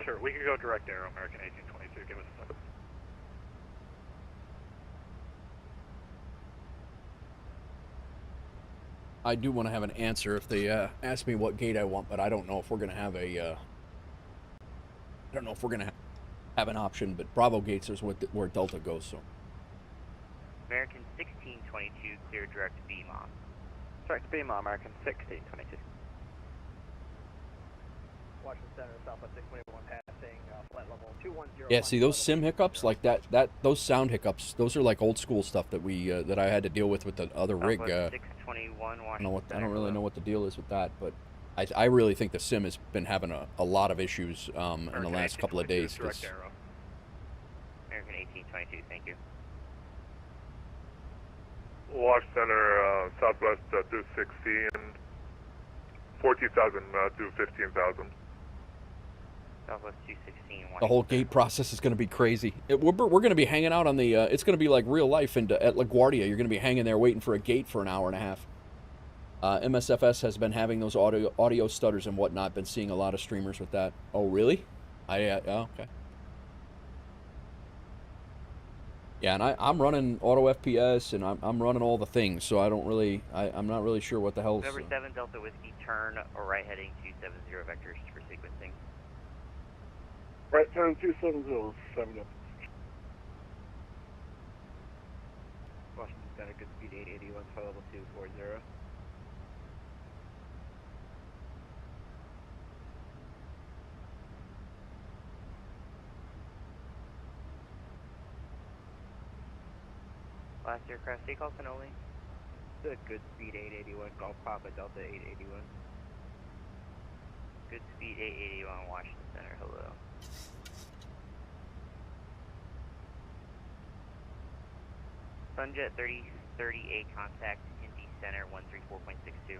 Sure, we can go direct arrow, American 1822, give us a second. I do want to have an answer if they ask me what gate I want, but I don't know if we're going to have a, I don't know if we're going to have an option, but Bravo gates is where Delta goes, so. American 1622, clear direct beam on. Direct beam on, American 1622. Washington Center, Southwest 621 passing, flight level 210. Yeah, see those sim hiccups, like those sound hiccups, those are like old school stuff that we, that I had to deal with the other rig. 621, I don't really know what the deal is with that, but I really think the sim has been having a lot of issues in the last couple of days. American 1822, thank you. Wash Center, Southwest 216, 14,000 to 15,000. Southwest 216. The whole gate process is going to be crazy. We're going to be hanging out on the, it's going to be like real life at LaGuardia. You're going to be hanging there waiting for a gate for an hour and a half. MSFS has been having those audio stutters and whatnot, been seeing a lot of streamers with that. Oh, really? Oh, okay. Yeah, and I'm running auto FPS, and I'm running all the things, so I don't really, I'm not really sure what the hell's... Number 7 Delta Whiskey, turn or right heading 270 vectors for sequencing. Right turn 270, 7 up. Washington Center, good speed 881, flight level 240. Last aircraft, take call Canoli. Good speed 881, Golf Papa Delta 881. Good speed 881, Washington Center, hello. Sunjet 3038 contact, Indy Center 134.62.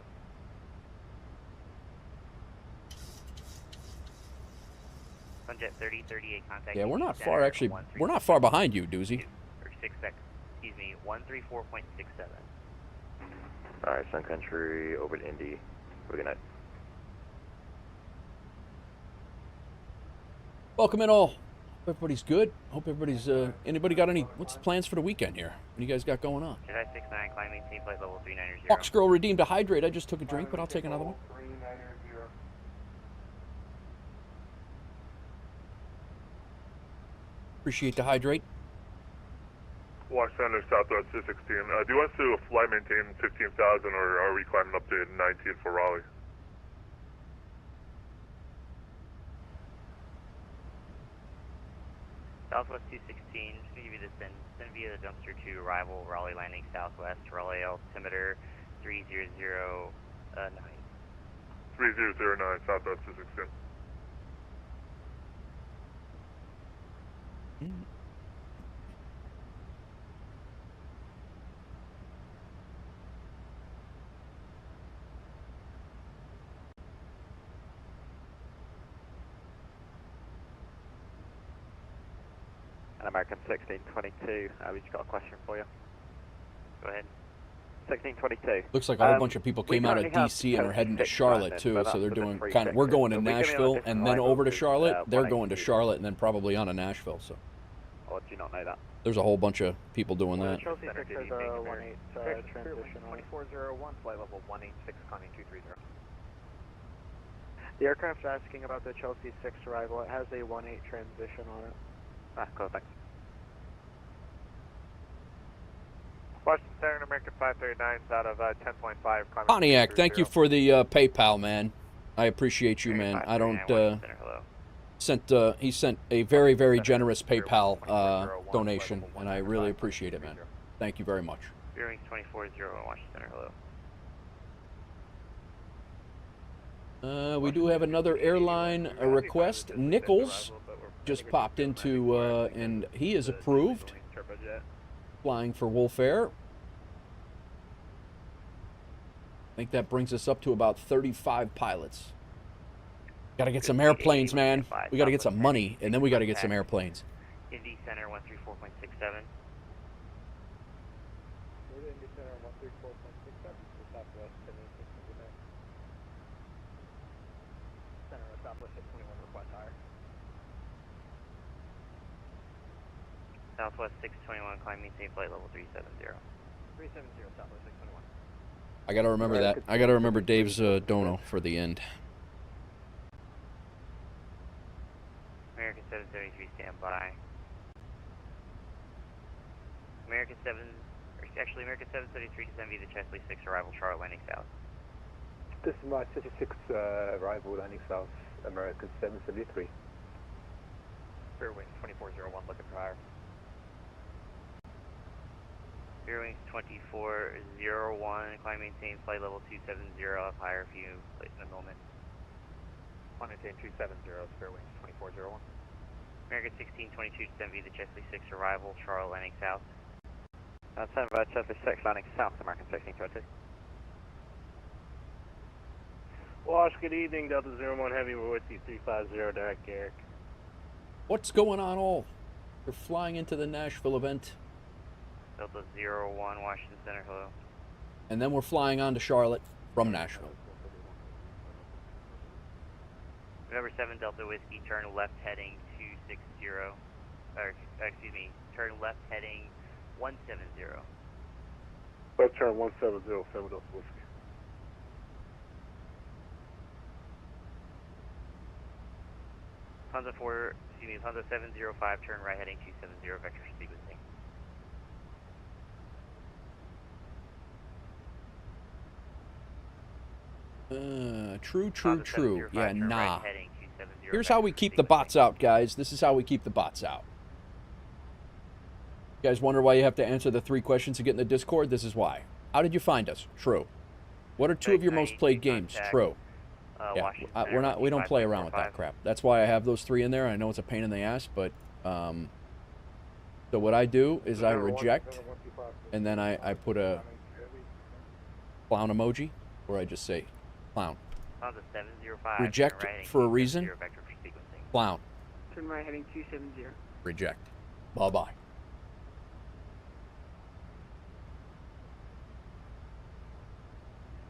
Sunjet 3038 contact. Yeah, we're not far, actually, we're not far behind you, Doozy. Or 6 seconds. Excuse me, 134.67. Alright, Sun Country over to Indy. Good night. Welcome in all. Hope everybody's good. Hope everybody's, anybody got any, what's the plans for the weekend here? What do you guys got going on? Jedi 69, climb maintain flight level 390. Fox Girl redeemed a hydrate. I just took a drink, but I'll take another one. Appreciate the hydrate. Wash Center, Southwest 216. Do you want us to fly maintain 15,000 or are we climbing up to 19 for Raleigh? Southwest 216, just going to give you the send via the dumpster to arrival, Raleigh landing southwest, Raleigh altimeter 3009. 3009, Southwest 216. American 1622, we just got a question for you. Go ahead. 1622. Looks like a whole bunch of people came out of DC and are heading to Charlotte too, so they're doing kind of, we're going to Nashville and then over to Charlotte. They're going to Charlotte and then probably on to Nashville, so. Oh, do you not know that? There's a whole bunch of people doing that. Chelsea 6 has a 18 transition on it. 2401, flight level 186, conning 230. The aircraft's asking about the Chelsea 6 arrival. It has a 18 transition on it. Ah, cool, thanks. Washington Center, American 539 out of 10.5. Pontiac, thank you for the PayPal, man. I appreciate you, man. I don't, he sent a very, very generous PayPal donation, and I really appreciate it, man. Thank you very much. Bearings 2401, Washington Center, hello. We do have another airline request. Nichols just popped into, and he is approved. Flying for Wolf Air. I think that brings us up to about 35 pilots. Got to get some airplanes, man. We got to get some money, and then we got to get some airplanes. Indy Center 134.67. Indy Center 134.67 for Southwest 1086. Center Southwest 621 request higher. Southwest 621, climb maintain flight level 370. 370 Southwest 621. I got to remember that. I got to remember Dave's dono for the end. American 773 standby. American 773 descend via the Chesley 6 arrival Charlotte landing south. This is my 36 arrival landing south, American 773. Fairwings 2401, looking for higher. Fairwings 2401, climb maintain flight level 270 up higher if you place in a moment. Climb maintain 270, Fairwings 2401. American 1622 descend via the Chesley 6 arrival Charlotte landing south. Send by Chesley 6 landing south, American 1622. Wash, good evening, Delta 01 Heavy, we're with you, 350 direct Eric. What's going on all? You're flying into the Nashville event. Delta 01 Washington Center, hello. And then we're flying on to Charlotte from Nashville. November 7 Delta Whiskey, turn left heading 260, or excuse me, turn left heading 170. Left turn 170, 7 Delta Whiskey. Honda 705, turn right heading 270, vector sequencing. True. Yeah, nah. Here's how we keep the bots out, guys. This is how we keep the bots out. You guys wonder why you have to answer the 3 questions to get in the Discord? This is why. How did you find us? True. What are 2 of your most played games? True. Yeah, we don't play around with that crap. That's why I have those 3 in there. I know it's a pain in the ass, but so what I do is I reject, and then I put a clown emoji, or I just say clown. Reject for a reason. Clown. Turn right heading 270. Reject. Bye-bye.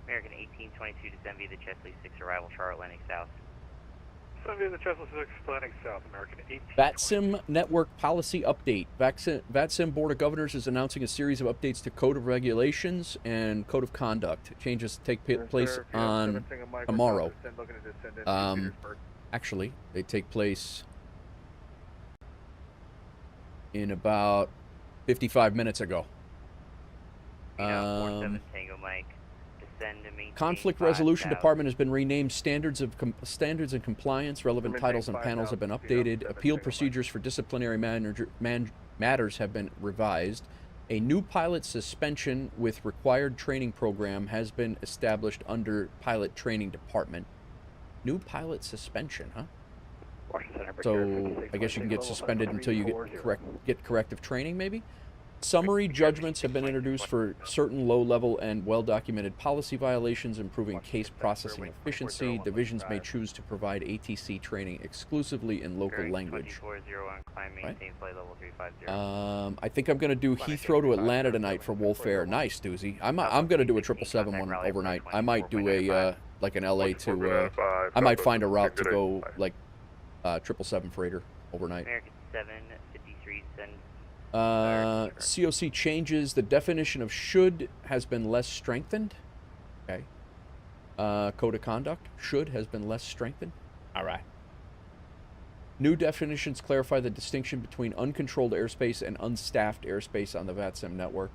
American 1822 descend via the Chesley 6 arrival Charlotte landing south. Descend via the Chesley 6 landing south, American 1822. VATSIM network policy update. VATSIM Board of Governors is announcing a series of updates to Code of Regulations and Code of Conduct. Changes take place on tomorrow. Actually, they take place in about 55 minutes ago. Conflict Resolution Department has been renamed Standards and Compliance. Relevant titles and panels have been updated. Appeal procedures for disciplinary matters have been revised. A new pilot suspension with required training program has been established under Pilot Training Department. New pilot suspension, huh? So I guess you can get suspended until you get corrective training, maybe? Summary judgments have been introduced for certain low-level and well-documented policy violations, improving case processing efficiency. Divisions may choose to provide ATC training exclusively in local language. Right? I think I'm going to do Heathrow to Atlanta tonight for Wolf Air. Nice, Doozy. I'm going to do a 777 one overnight. I might do a like an LA to. I might find a route to go like 777 freighter overnight. American 753 send. COC changes. The definition of should has been less strengthened. Okay. Code of conduct. Should has been less strengthened. All right. New definitions clarify the distinction between uncontrolled airspace and unstaffed airspace on the VATSIM network.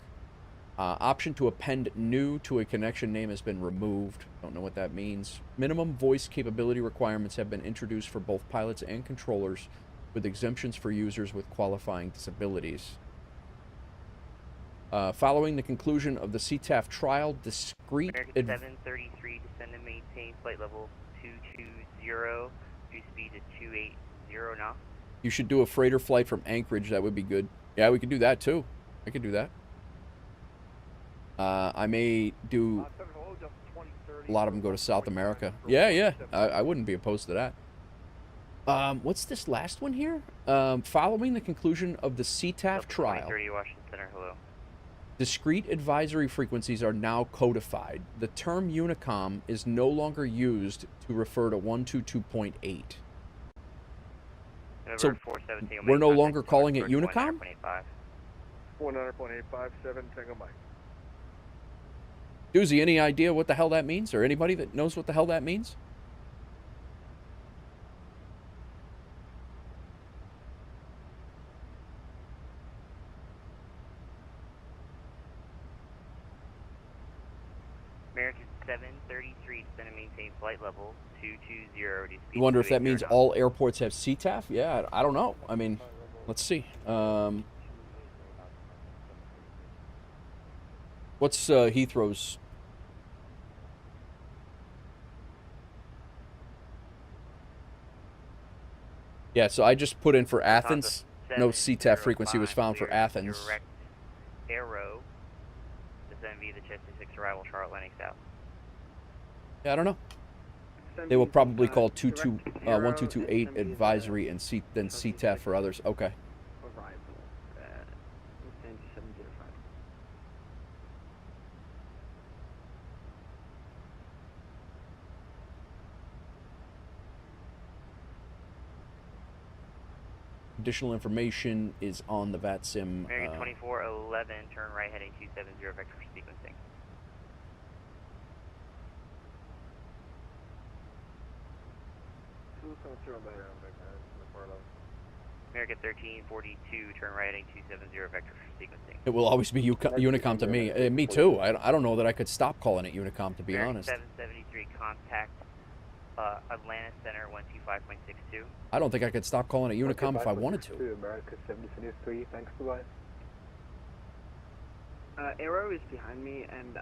Option to append new to a connection name has been removed. Don't know what that means. Minimum voice capability requirements have been introduced for both pilots and controllers, with exemptions for users with qualifying disabilities. Following the conclusion of the CTAF trial, discrete... American 733, descend and maintain flight level 220, reduce speed to 280 knots. You should do a freighter flight from Anchorage. That would be good. Yeah, we could do that, too. I could do that. I may do... A lot of them go to South America. Yeah. I wouldn't be opposed to that. What's this last one here? Following the conclusion of the CTAF trial... 2030 Washington Center, hello. Discrete advisory frequencies are now codified. The term Unicom is no longer used to refer to 122.8. So we're no longer calling it Unicom? 100.857 Tango Mike. Doozy, any idea what the hell that means? Or anybody that knows what the hell that means? American 733, descend and maintain flight level 220. You wonder if that means all airports have CTAF? Yeah, I don't know. I mean, let's see. What's Heathrow's? Yeah, so I just put in for Athens. No CTAF frequency was found for Athens. Direct Aero, descend via the Chester 6 arrival, Charlotte landing south. Yeah, I don't know. They will probably call 1228 advisory and then CTAF for others. Okay. Additional information is on the VATSIM. American 2411, turn right heading 270 vector sequencing. American 1342, turn right heading 270 vector sequencing. It will always be Unicom to me. Me too. I don't know that I could stop calling it Unicom, to be honest. 773, contact Atlanta Center 125.62. I don't think I could stop calling it Unicom if I wanted to. America 773, thanks, bye. Aero is behind me, and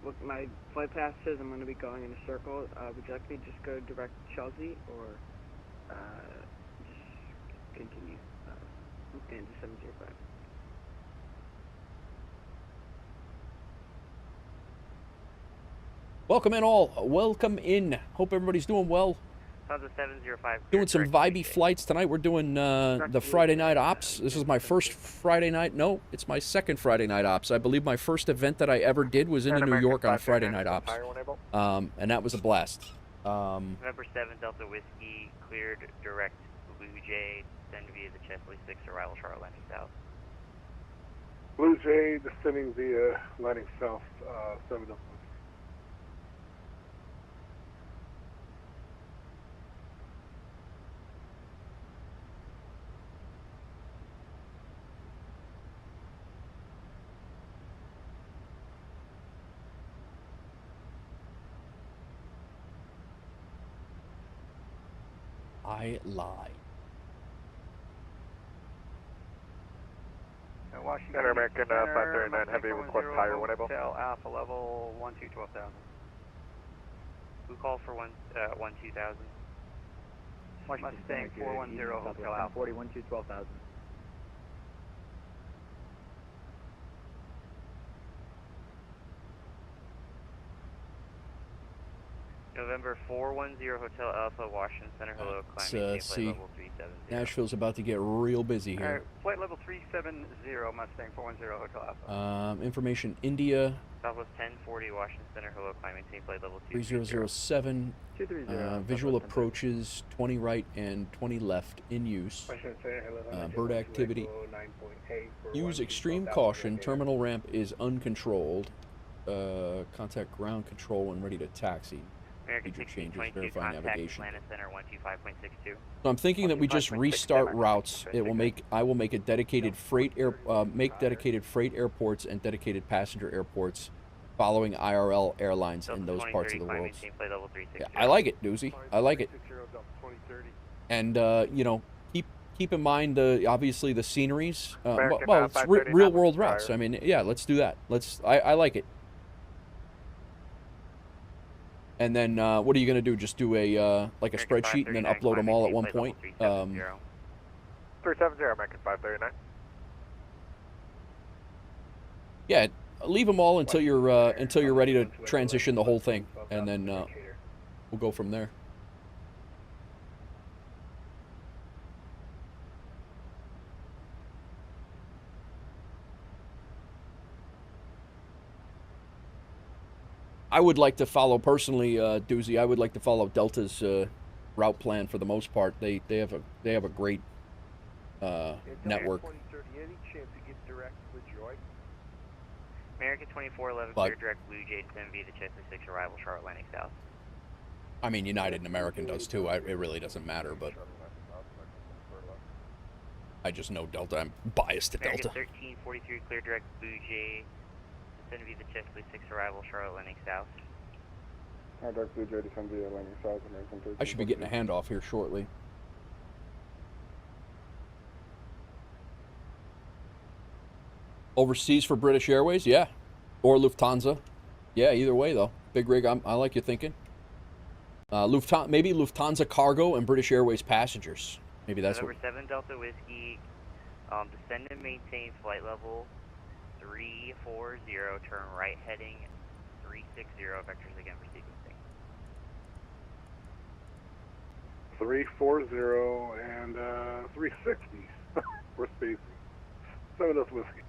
look, my flight path says I'm going to be going in a circle. Would you like me to just go direct Chelsea, or just continue into 705? Welcome in all. Welcome in. Hope everybody's doing well. Sounds a 705. Doing some vibey flights tonight. We're doing the Friday night ops. This is my first Friday night. No, it's my second Friday night ops. I believe my first event that I ever did was in New York on a Friday night ops. And that was a blast. November 7 Delta Whiskey, cleared direct Blue Jay, descend via the Chesley 6 arrival, Charlotte landing south. Blue Jay descending via landing south, 7 Delta. I lie. Washington Center American Center, 539 Heavy request higher when able. Hotel Alpha level 12,000. Who called for 12,000? Mustang 410 Hotel Alpha 12,000. November 410 Hotel Alpha, Washington Center, hello, climbing flight level 370. Nashville's about to get real busy here. Alright, flight level 370, Mustang 410 Hotel Alpha. Information, India. Southwest 1040, Washington Center, hello, climbing flight level 3007. Visual approaches, 20 right and 20 left in use. Bird activity. Use extreme caution. Terminal ramp is uncontrolled. Contact ground control when ready to taxi. Major changes, verify navigation. Center 125.62. So I'm thinking that we just restart routes. It will make I will make a dedicated freight dedicated freight airports and dedicated passenger airports following IRL airlines in those parts of the world. Yeah, I like it, Doozy. I like it. And you know, keep in mind obviously the sceneries. American, Well, it's 539 real world prior. routes. I mean, yeah, let's do that. I like it. And then what are you gonna do? Just do a like a spreadsheet and then upload them all at one point. 370, American 539. Yeah, leave them all until you're ready to transition the whole thing, and then we'll go from there. I would like to follow personally, Doozy. I would like to follow Delta's route plan for the most part. They have a great network. Any chance to get direct with Joy? American 2411, clear direct Blue Jay 10 via the Chester 6 arrival, Charlotte landing south. I mean, United and American does too. It really doesn't matter, but I just know Delta. I'm biased to Delta. American 1343, clear direct Blue Jay 10 via the Chester 6 arrival, Charlotte landing south. Direct Blue Jay 10 via landing south, American 13. I should be getting a handoff here shortly. Overseas for British Airways, yeah, or Lufthansa, yeah. Either way, though, Big Rig, I like you thinking. Lufthansa, maybe Lufthansa cargo and British Airways passengers. Maybe that's Over 7 Delta Whiskey, descend and maintain flight level 340, turn right heading 360, vectors again for sequencing. 340 and 360 for spacing. 7 Delta Whiskey.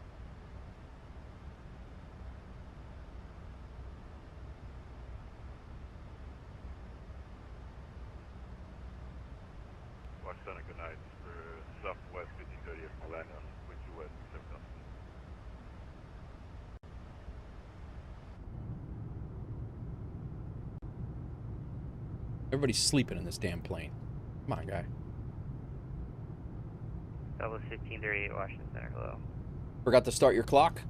Center, good night. For Southwest 1530 at Milano, wind to west 7 knots. Everybody's sleeping in this damn plane. Come on, guy. Southwest 1538, Washington Center, hello. Forgot to start your clock?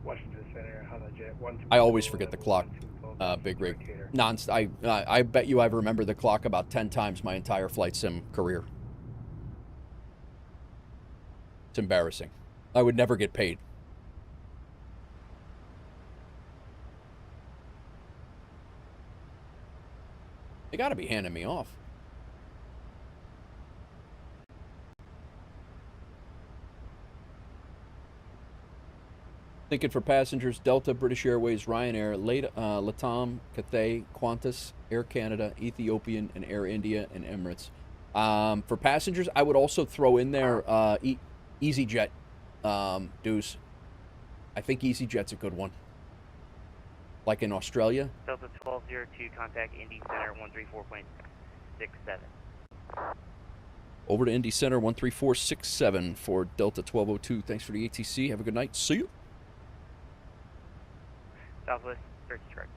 Washington Center, Honda Jet 1. I always forget the clock, Big Rig. I bet you I've remembered the clock about 10 times my entire flight sim career. It's embarrassing. I would never get paid. They gotta be handing me off. Thinking for passengers, Delta, British Airways, Ryanair, LATAM, Cathay, Qantas, Air Canada, Ethiopian, and Air India, and Emirates. For passengers, I would also throw in there EasyJet, Deuce. I think EasyJet's a good one. Like in Australia. Delta 1202, contact Indy Center 134.67. Over to Indy Center 13467 for Delta 1202. Thanks for the ATC. Have a good night. See you. Southwest, search track.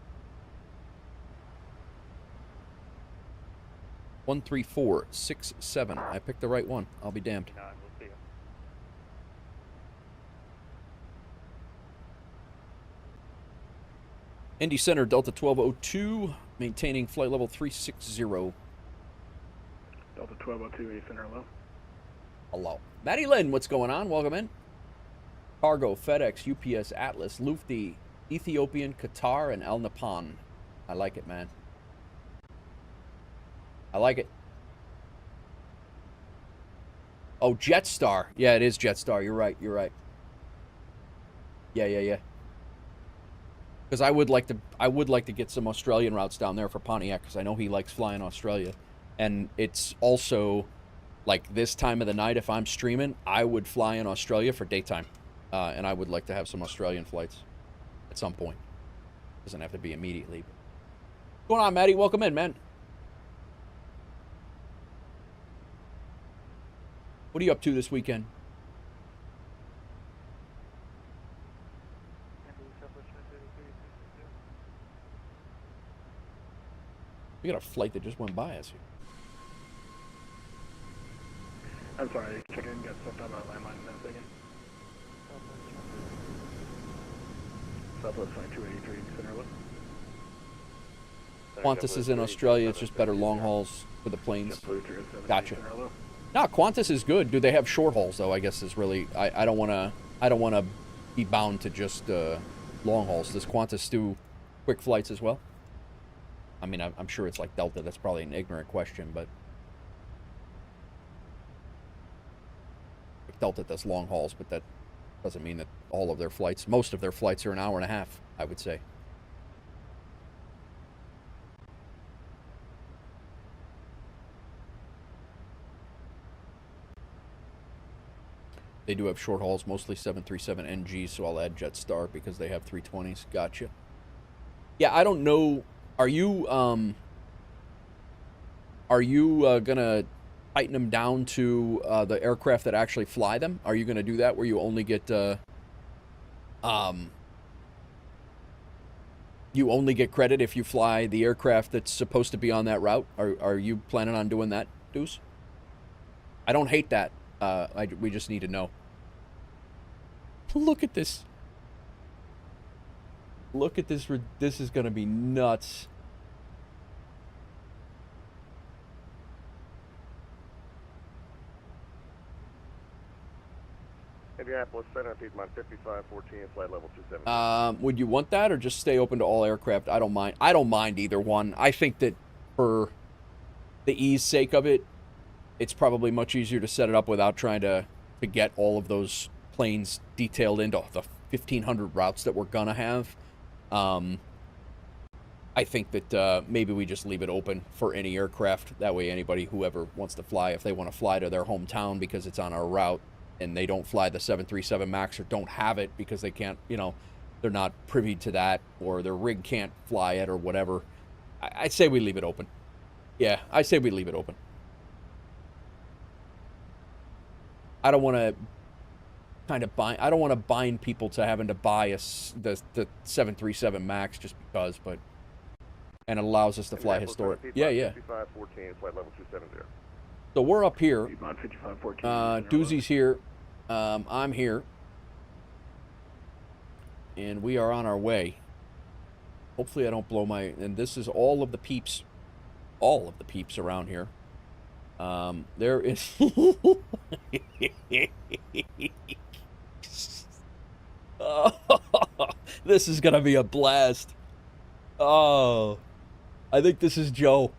13467. I picked the right one. I'll be damned. We'll see you. Indy Center, Delta 1202, maintaining flight level 360. Delta 1202, Indy Center, hello. Hello. Maddie Lynn, what's going on? Welcome in. Cargo, FedEx, UPS, Atlas, Lufthansa, Ethiopian, Qatar, and Al Nippon. I like it, man. I like it. Oh, Jetstar. Yeah, it is Jetstar. You're right. You're right. Yeah. Because I would like to get some Australian routes down there for Pontiac, because I know he likes flying Australia, and it's also like this time of the night. If I'm streaming, I would fly in Australia for daytime, and I would like to have some Australian flights at some point. Doesn't have to be immediately. What's going on, Maddie? Welcome in, man. What are you up to this weekend? We got a flight that just went by us here. I'm sorry, chicken got swept on my landline in that second. Southwest 283, Center Look. Qantas is in Australia. It's just better long hauls for the planes. Gotcha. No, Qantas is good. Do they have short hauls though? I guess is really I don't wanna be bound to just long hauls. Does Qantas do quick flights as well? I mean, I'm sure it's like Delta. That's probably an ignorant question, but Delta does long hauls, but that doesn't mean that all of their flights, most of their flights are an hour and a half, I would say. They do have short hauls, mostly 737 NG, so I'll add Jetstar because they have 320s. Gotcha. Yeah, I don't know. Are you gonna tighten them down to the aircraft that actually fly them? Are you gonna do that where you only get credit if you fly the aircraft that's supposed to be on that route? Are you planning on doing that, Deuce? I don't hate that. We just need to know. Look at this. Look at this. This is gonna be nuts. Indianapolis Center, Piedmont 5514, flight level 270. Would you want that or just stay open to all aircraft? I don't mind. I don't mind either one. I think that for the ease sake of it, it's probably much easier to set it up without trying to get all of those planes detailed into the 1,500 routes that we're gonna have. I think that maybe we just leave it open for any aircraft. That way anybody, whoever wants to fly, if they want to fly to their hometown because it's on our route and they don't fly the 737 MAX or don't have it because they can't, you know, they're not privy to that or their rig can't fly it or whatever, I say we leave it open. Yeah, I say we leave it open. I don't want to I don't want to bind people to having to buy the 737 MAX just because, but and it allows us to fly historic. Yeah. 5514, flight level 270. So we're up here. 5514. Doozy's here. I'm here. And we are on our way. Hopefully I don't blow my... And this is all of the peeps around here. There is... Oh, this is going to be a blast. Oh, I think this is Joe.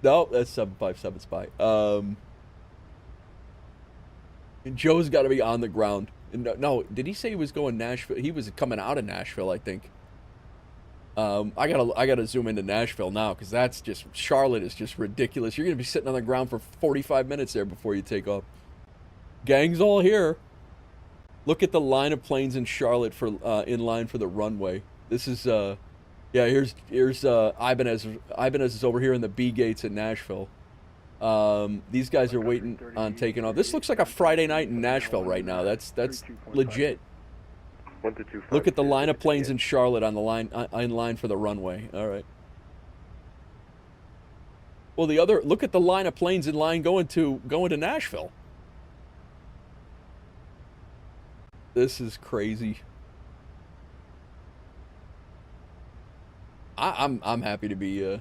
No, that's 757 Spy. Joe's got to be on the ground. No, did he say he was going Nashville? He was coming out of Nashville, I think. I gotta zoom into Nashville now because that's just Charlotte is just ridiculous. You're gonna be sitting on the ground for 45 minutes there before you take off. Gang's all here. Look at the line of planes in Charlotte for in line for the runway. This is yeah. Here's Ibanez. Ibanez is over here in the B gates at Nashville. These guys are waiting on taking off. This looks like a Friday night in Nashville right now. That's legit. Look at the line of planes in Charlotte on the line in line for the runway. All right. Well, look at the line of planes in line going to Nashville. This is crazy. I'm happy to be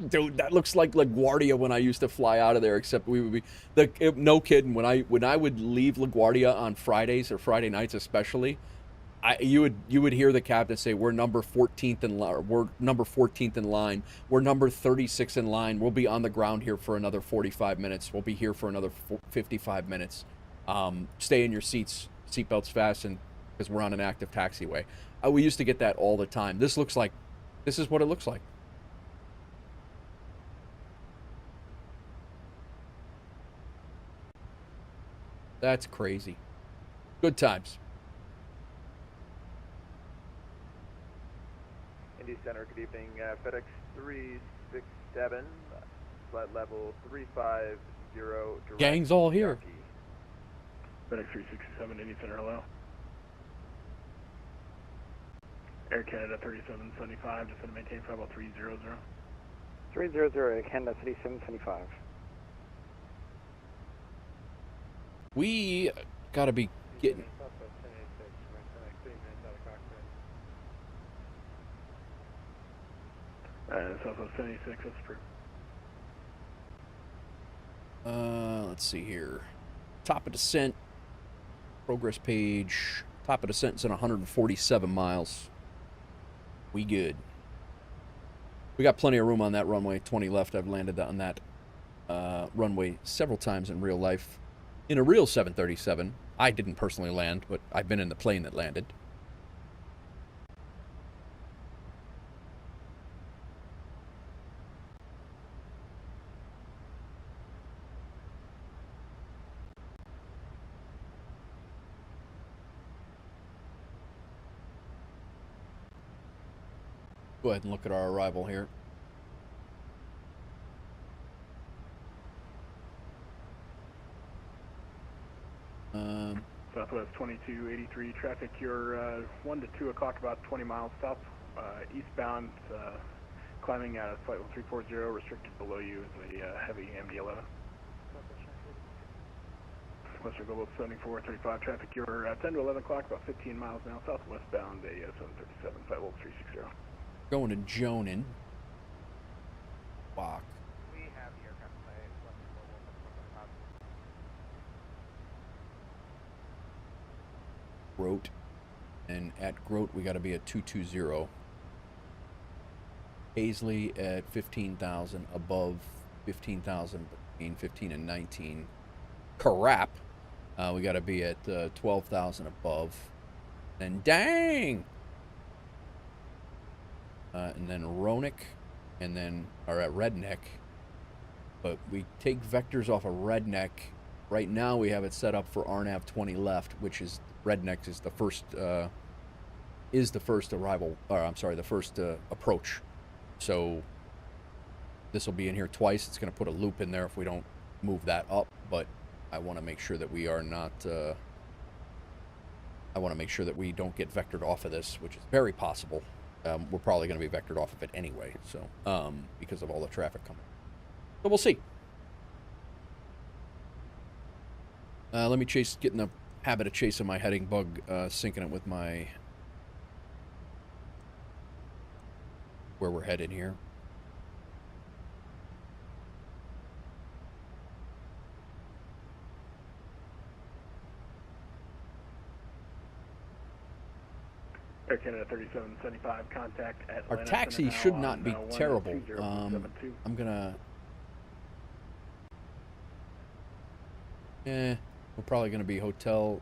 Dude, that looks like LaGuardia when I used to fly out of there, except we would be no kidding, when I would leave LaGuardia on Fridays or Friday nights especially, you would hear the captain say, we're number 14th in line, we're number 14th in line, we're number 36 in line, we'll be on the ground here for another 45 minutes, we'll be here for another 55 minutes. Stay in your seats, seatbelts fastened, because we're on an active taxiway. We used to get that all the time. This is what it looks like. That's crazy. Good times. Indy Center, good evening. FedEx 367, flight level 350. Gang's all here. FedEx 367, Indy Center, hello. Air Canada 3775, just going to maintain flight level 300. 300, Air Canada 3775. We gotta be getting... Southwest 76, that's approved. Let's see here. Top of descent. Progress page. Top of descent is at 147 miles. We good. We got plenty of room on that runway. 20 left. I've landed on that runway several times in real life. In a real 737. I didn't personally land, but I've been in the plane that landed. Go ahead and look at our arrival here. Southwest 2283 traffic, you're 1 to 2 o'clock, about 20 miles south, eastbound, climbing at flight level 340, restricted below you is a heavy MD-11. Western Global 7435 traffic, you're 10 to 11 o'clock, about 15 miles now, southwestbound, a 737, flight level 360. Going to Jonan. Walk. We have the aircraft play Western Global 7435. Grote. And at Grote, we got to be at 220. Paisley at 15,000, above 15,000, between 15 and 19. Carap, we got to be at 12,000 above. And dang! And then Roanoke, and then, or at Redneck. But we take vectors off of Redneck. Right now we have it set up for RNAV 20 left, which is, Redneck is the first arrival, or I'm sorry, the first approach. So this will be in here twice. It's going to put a loop in there if we don't move that up, but I want to make sure that we are not, I want to make sure that we don't get vectored off of this, which is very possible. We're probably going to be vectored off of it anyway, so because of all the traffic coming. So we'll see. Let me get in the habit of chasing my heading bug, syncing it with my where we're headed here. Air Canada 3775, contact at Our taxi should not be terrible. I'm gonna... we're probably gonna be hotel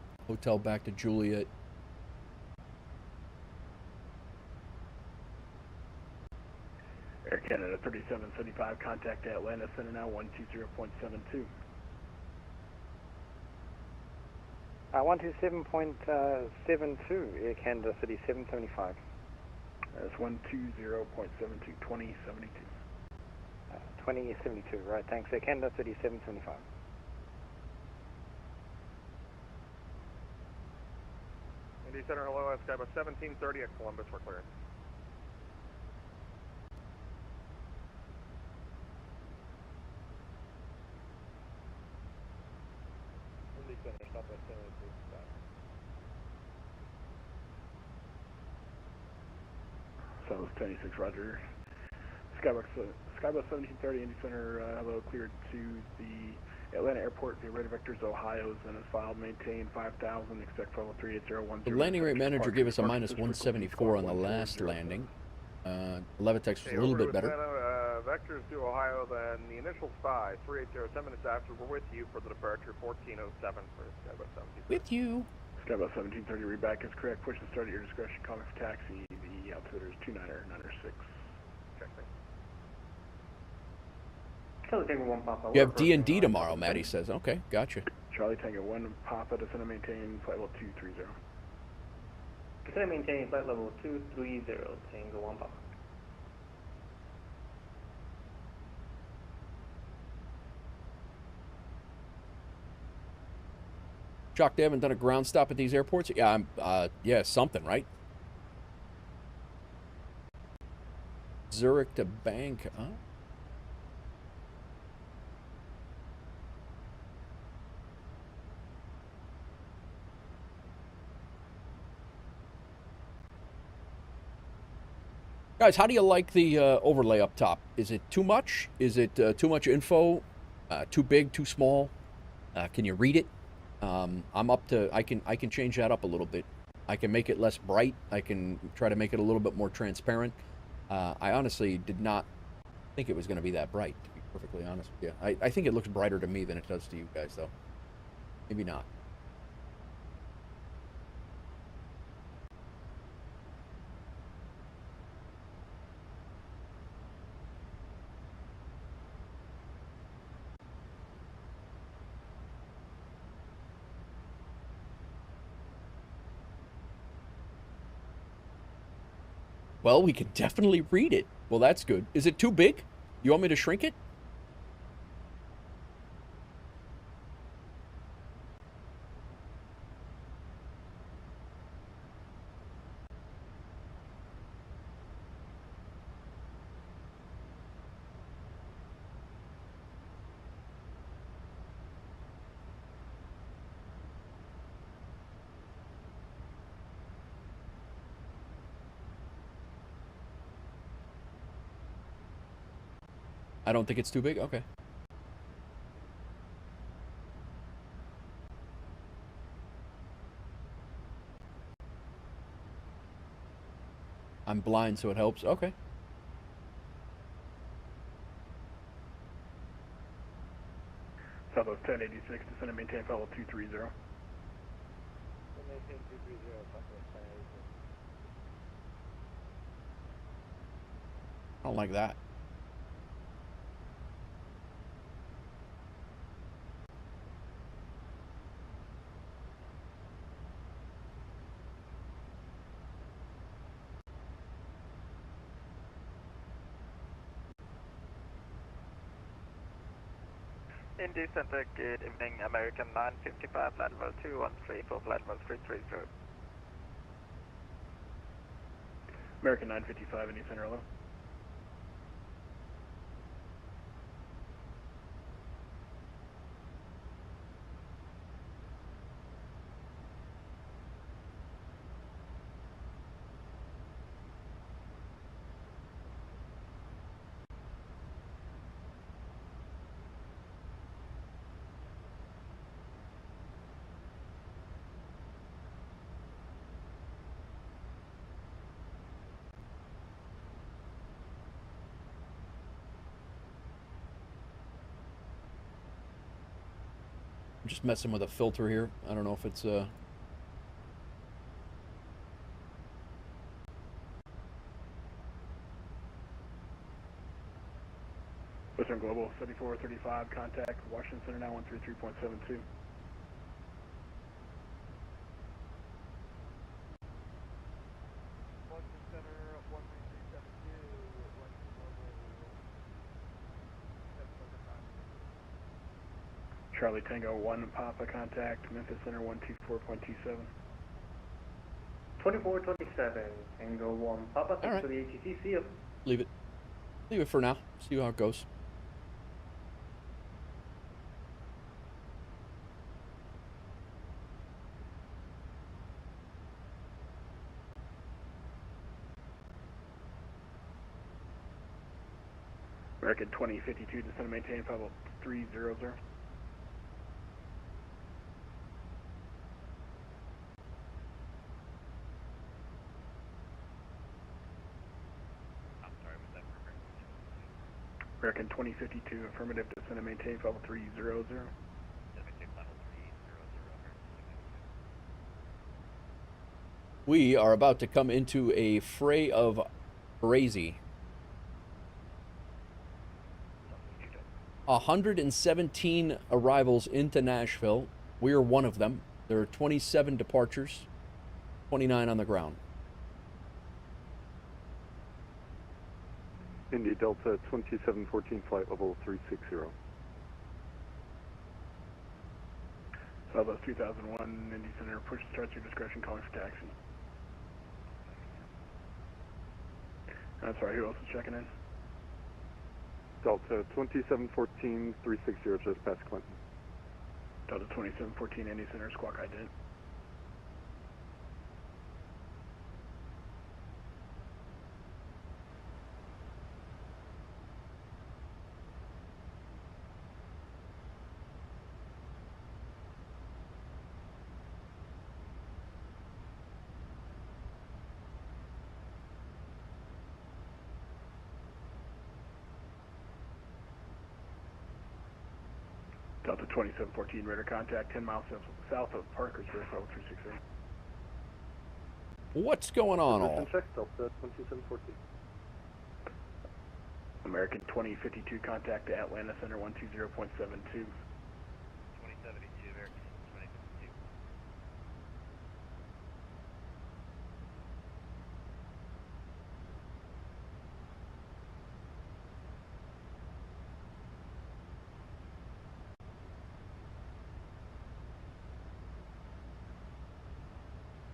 back to Juliet. Air Canada 3775, contact Atlanta Center now 120.72. 127.72, Air Canada 3775. That's 120.72, 2072. 2072, right, thanks. Air Canada 3775. Indy Center, hello, Sky Bus 1730 at Columbus, we're clearing. Indy Center, stop at 786. South 1086, roger. Skybus 1730, Indy Center, hello, cleared to the Atlanta Airport via radar vectors, Ohio, and is filed, maintain 5,000, expect level 38010. The landing rate manager gave us a minus 174 on the last landing. Levitex was a little bit better. Vectors to Ohio, then the initial spy, 380, 10 minutes after, we're with you for the departure, 1407 for Skybus 1730. With you. Skybus 1730, read back is correct, push and start at your discretion, call me for taxi, the altimeter is 29er, 906. Check, thanks. You have D&D tomorrow, Maddie says. Okay, gotcha. Charlie Tango 1, Papa, descend and maintain flight level 230. Descend and maintain flight level 230, Tango 1, Papa. Jock, they haven't done a ground stop at these airports? Yeah, yeah, something, right? Zurich to Bank, huh? Guys, how do you like the overlay up top? Is it too much? Is it too much info? Too big, too small? Can you read it? I'm up to, I can change that up a little bit. I can make it less bright. I can try to make it a little bit more transparent. I honestly did not think it was going to be that bright, to be perfectly honest with you. I think it looks brighter to me than it does to you guys, though. Maybe not. Well, we can definitely read it. Well, that's good. Is it too big? You want me to shrink it? I don't think it's too big? Okay. I'm blind, so it helps. Okay. Southwest 1086, descend and maintain level 230. Maintain 230, Southwest 1086. I don't like that. Indy Center, good evening, American 955, land level 213 for flight level 330. American 955, Indy Center, hello. I'm just messing with a filter here. I don't know if it's Western Global 7435, contact Washington Center now 133.72. Washington Center 13372, Western Global 775. Charlie Tango 1 Papa, contact Memphis Center 124.27. 2427, Tango 1 Papa, thanks for the ATC, see you. leave it. Leave it for now. See how it goes. American 2052, descend and maintain level 300. American 2052, affirmative, descend and maintain level 300. We are about to come into a fray of crazy. 117 arrivals into Nashville. We are one of them. There are 27 departures, 29 on the ground. Indy Delta 2714, flight level 360. Southwest 2001, Indy Center, push starts your discretion, calling for taxi. I'm sorry, who else is checking in? Delta 2714, 360, just past Clinton. Delta 2714, Indy Center, squawk ident. Delta 2714, radar contact 10 miles south of Parkersburg, level 360. What's going on, all? Check, Delta 2714. American 2052, contact to Atlanta Center 120.72. 2072, American 2052.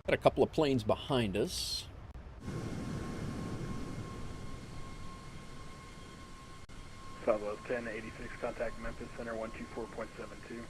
Got a couple of planes behind us. Southwest 1086, contact Memphis Center 124.72.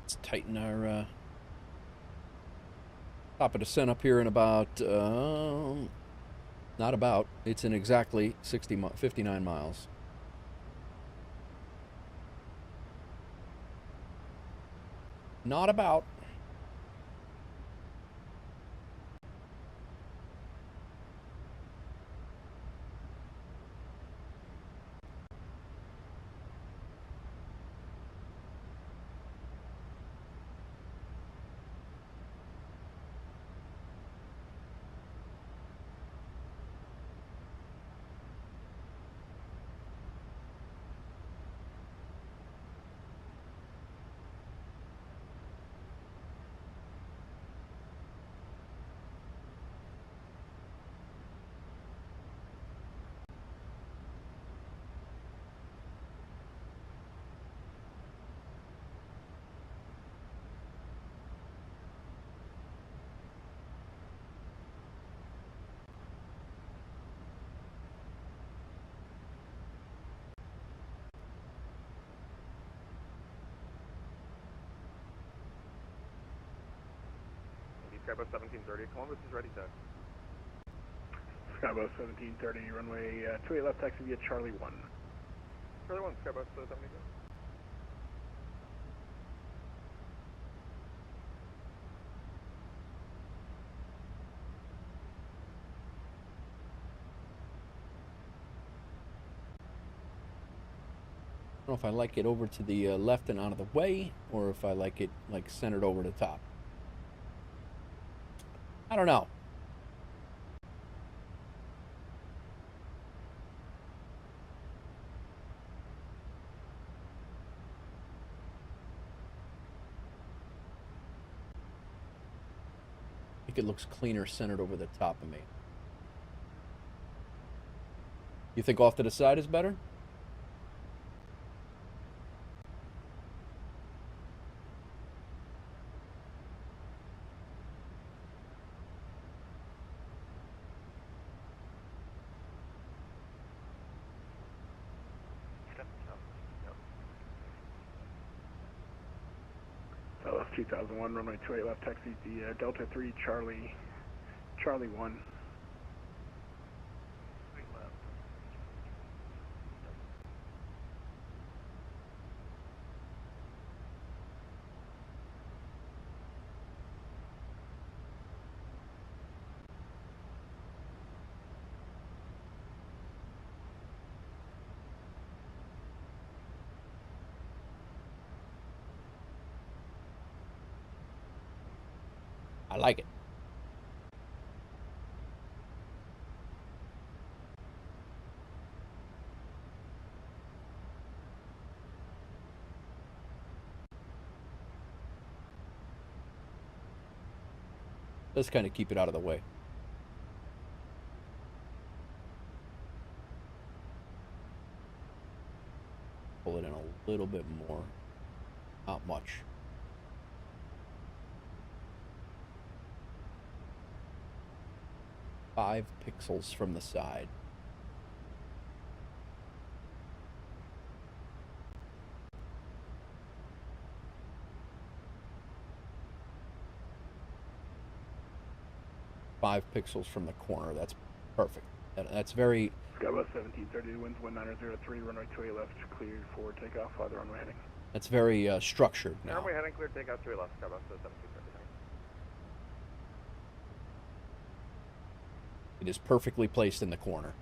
Let's tighten our top of descent up here in about, not about, it's in exactly 59 miles. Not about. Skybus 1730, Columbus is ready, sir. Skybus 1730, runway 28 left, taxi via Charlie 1. Charlie 1, Skybus 72. I don't know if I like it over to the left and out of the way, or if I like it like centered over the top. I don't know. I think it looks cleaner centered over the top of me. You think off to the side is better? Southwest 2001, runway 28 left, taxi via Delta 3, Charlie 1. I like it. Does kind of keep it out of the way. Pull it in a little bit more. Not much. Five pixels from the side. Five pixels from the corner. That's perfect. That's very... Skybus 1730, winds 1903, runway 28 left, cleared for takeoff, fly the runway heading. That's very structured now. Runway heading, cleared takeoff, 3 left, Skybus 1730. It is perfectly placed in the corner.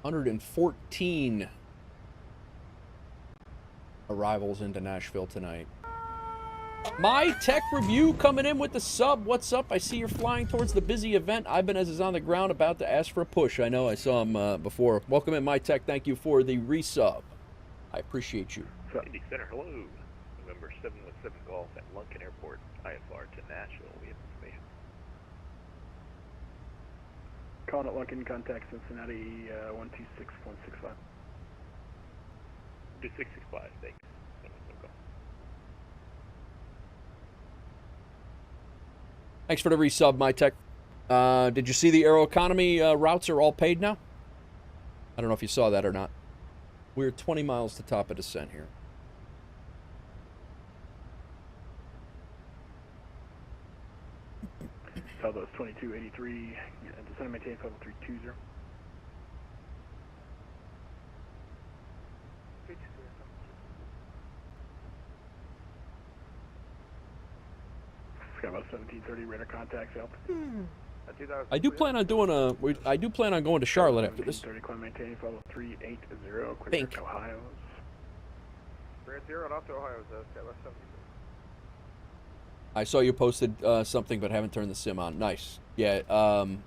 $114 arrivals into Nashville tonight. My Tech Review coming in with the sub. What's up? I see you're flying towards the busy event. Ibanez is on the ground about to ask for a push. I know I saw him before. Welcome in, My Tech. Thank you for the resub. I appreciate you. Indy Center, hello. November 717 Golf at Lunkin Airport, IFR to Nashville. We have information. Calling at Lunkin, contact Cincinnati 126.65. 2665, thanks. Thanks for the resub, My Tech. Did you see the Aeroconomy routes are all paid now? I don't know if you saw that or not. We're 20 miles to top of descent here. Southwest 2283, descend and maintain level 320. Skybus 1730, radar contacts out. I do plan on doing I do plan on going to Charlotte after this. 30, climb maintain level 380, clear Pink. to Ohio. We're at 0 and off to Ohio, Skybus 1730. I saw you posted something, but haven't turned the sim on. Nice. Yeah,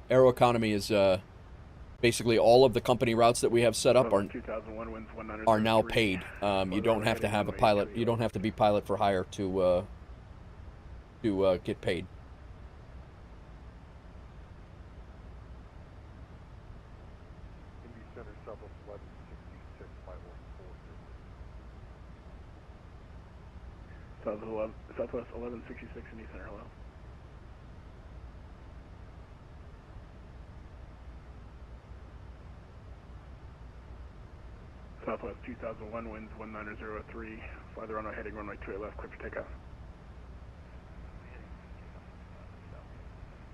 Aeroconomy is basically all of the company routes that we have set up are now paid. You don't have to have a pilot. You don't have to be pilot for hire to get paid. Indy Center, Southwest 1166, flight 140. Southwest 1166, Indy Center, hello. Southwest 2001, winds 1903, fly the runway heading runway 28 left, clear for takeoff.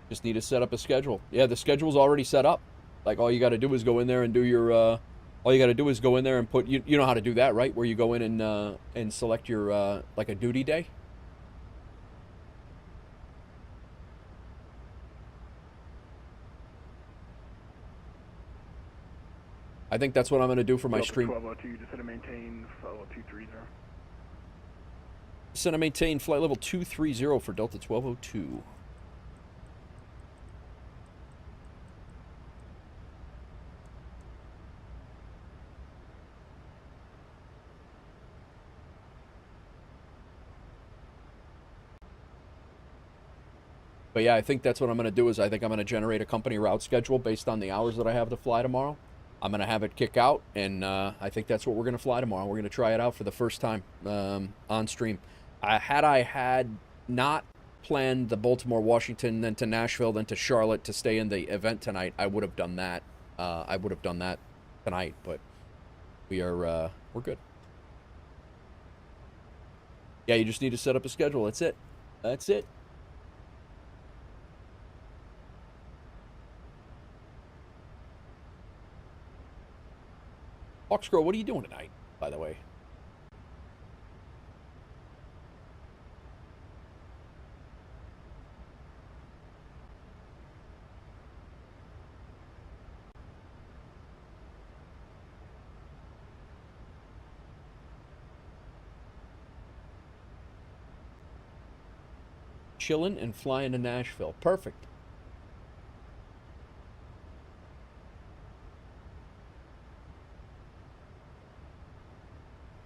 Just need to set up a schedule. Yeah, the schedule's already set up. Like, all you got to do is go in there and do your, all you got to do is go in there and put, you know how to do that, right? Where you go in and select your, like a duty day. I think that's what I'm going to do for my stream. 1202, descend and maintain, follow 230. Descend and maintain flight level 230 for Delta 1202. But yeah, I think that's what I'm going to do is I think I'm going to generate a company route schedule based on the hours that I have to fly tomorrow. I'm going to have it kick out, and I think that's what we're going to fly tomorrow. We're going to try it out for the first time on stream. Had I had not planned the Baltimore-Washington, then to Nashville, then to Charlotte to stay in the event tonight, I would have done that. I would have done that tonight, but we're good. Yeah, you just need to set up a schedule. That's it. That's it. Hawkscrow, what are you doing tonight, by the way? chilling and flying to Nashville. Perfect.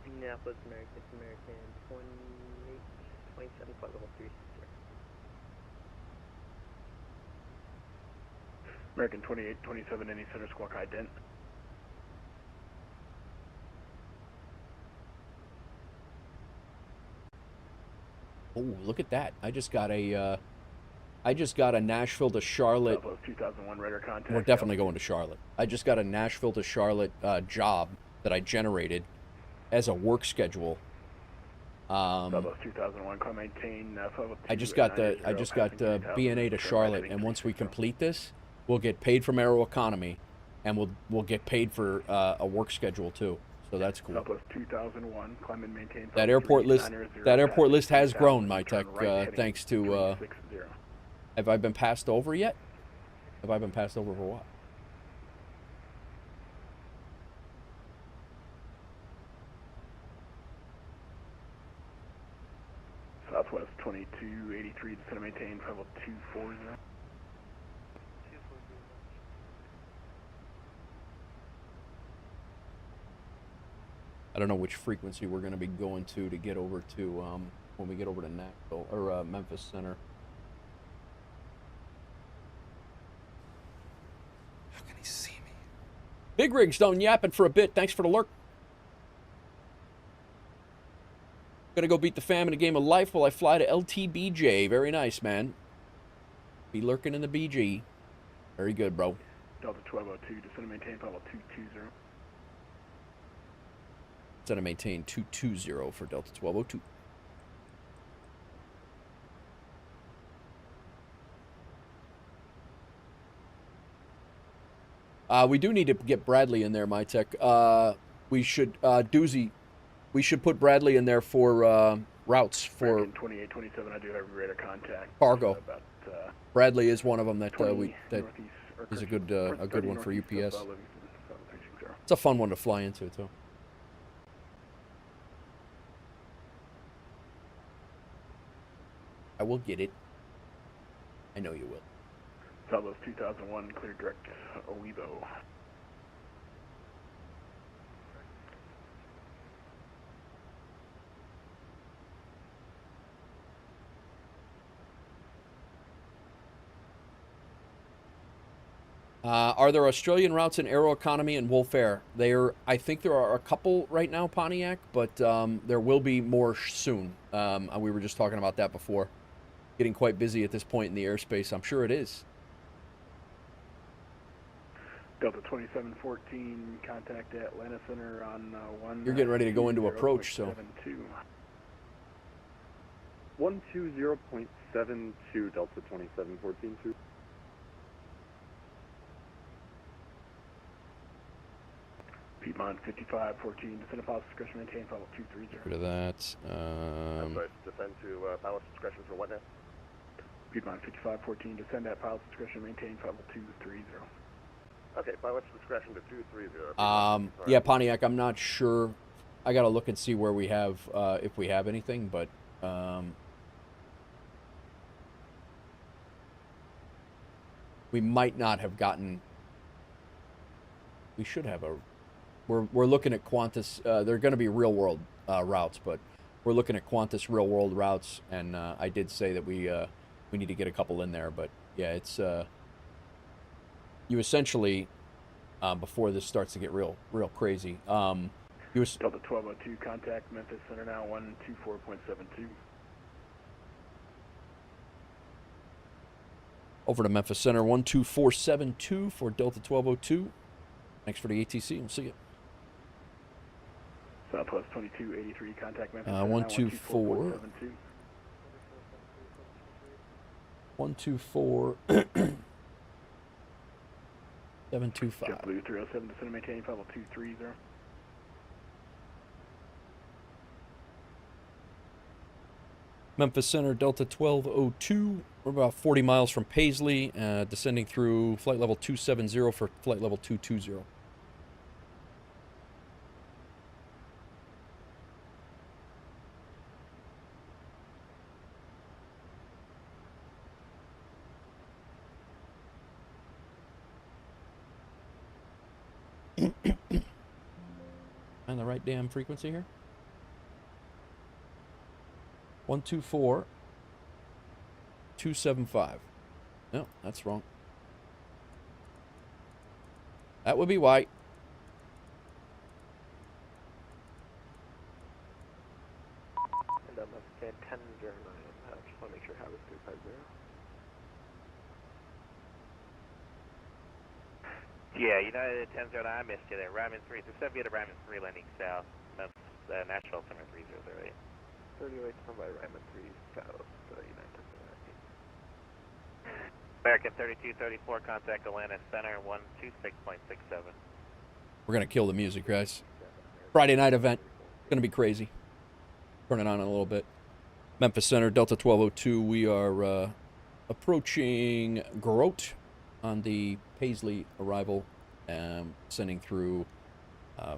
Indianapolis, American 2827, flight level 360. American 2827, any center squawk ident. Oh, look at that! I just got a Nashville to Charlotte. Southwest 2001 radar contact. We're definitely going to Charlotte. I just got a Nashville to Charlotte job that I generated as a work schedule. Southwest 2001, call maintain. I just got BNA to Charlotte, and once we complete this, we'll get paid from Aeroconomy, and we'll get paid for a work schedule too. So that's cool. Southwest 2001, climb and maintain. That airport list has grown, my tech, thanks to. Have I been passed over yet? Have I been passed over for what? Southwest 2283, descend and maintain, level 240. I don't know which frequency we're going to be going to get over to when we get over to Nashville or Memphis Center. How can he see me? Big Rig Stone yapping for a bit. Thanks for the lurk. Gonna go beat the fam in a game of life while I fly to LTBJ. Very nice, man. Be lurking in the BG. Very good, bro. Delta 1202, descend and maintain, level 220. Descend and maintain 220 for Delta 1202. We do need to get Bradley in there, my tech. We should, Doozy, we should put Bradley in there for routes for 2827. I do have radar contact. cargo. About, Bradley is one of them that that northeast, is a good one for UPS. Of, It's a fun one to fly into too. I will get it. I know you will. Southwest 2001, clear direct Oevo. Are there Australian routes in Aeroconomy and Wolf Air? I think there are a couple right now, Pontiac, but there will be more soon. We were just talking about that before. Getting quite busy at this point in the airspace. I'm sure it is. Delta 2714, contact Atlanta Center on 1. You're getting ready to go into approach, so. 120.72, Delta 2714 2. Piedmont 5514, descend to pilot's discretion, maintain level 230. Rid of that. Sorry, descend to pilot's discretion for what now? Piedmont 5514, descend at pilot's discretion, maintain level 230. Okay, pilot's discretion to 230. Yeah, Pontiac, I'm not sure. I gotta look and see where we have, if we have anything, but, we might not have gotten, we should have a, we're looking at Qantas, they're gonna be real world, routes, but we're looking at Qantas real world routes, and, I did say that we need to get a couple in there, but yeah, it's, you essentially, before this starts to get real crazy, Delta 1202, contact Memphis Center now, 124.72. Over to Memphis Center, 12472 for Delta 1202. Thanks for the ATC. We'll see you. Southwest 2283, contact Memphis. 124. 124. 725. JetBlue 307, descend and maintain level 230. Memphis Center, Delta 1202. We're about 40 miles from Paisley, descending through flight level 270 for flight level 220. On the right damn frequency here. 124.275. No, that's wrong. That would be white. And Mexican 1009. Just want to make sure how it's 350. Yeah, United 1009, I missed you there. Ryman 3, so send me to Ryman 3 landing south. That's Nashville Center 3008. 38 stand by Ryman 3 south, United 1009. American 3234, contact Atlanta Center 126.67. We're going to kill the music, guys. Friday night event. It's going to be crazy. Turn it on in a little bit. Memphis Center, Delta 1202. We are approaching Grote on the Paisley arrival, sending through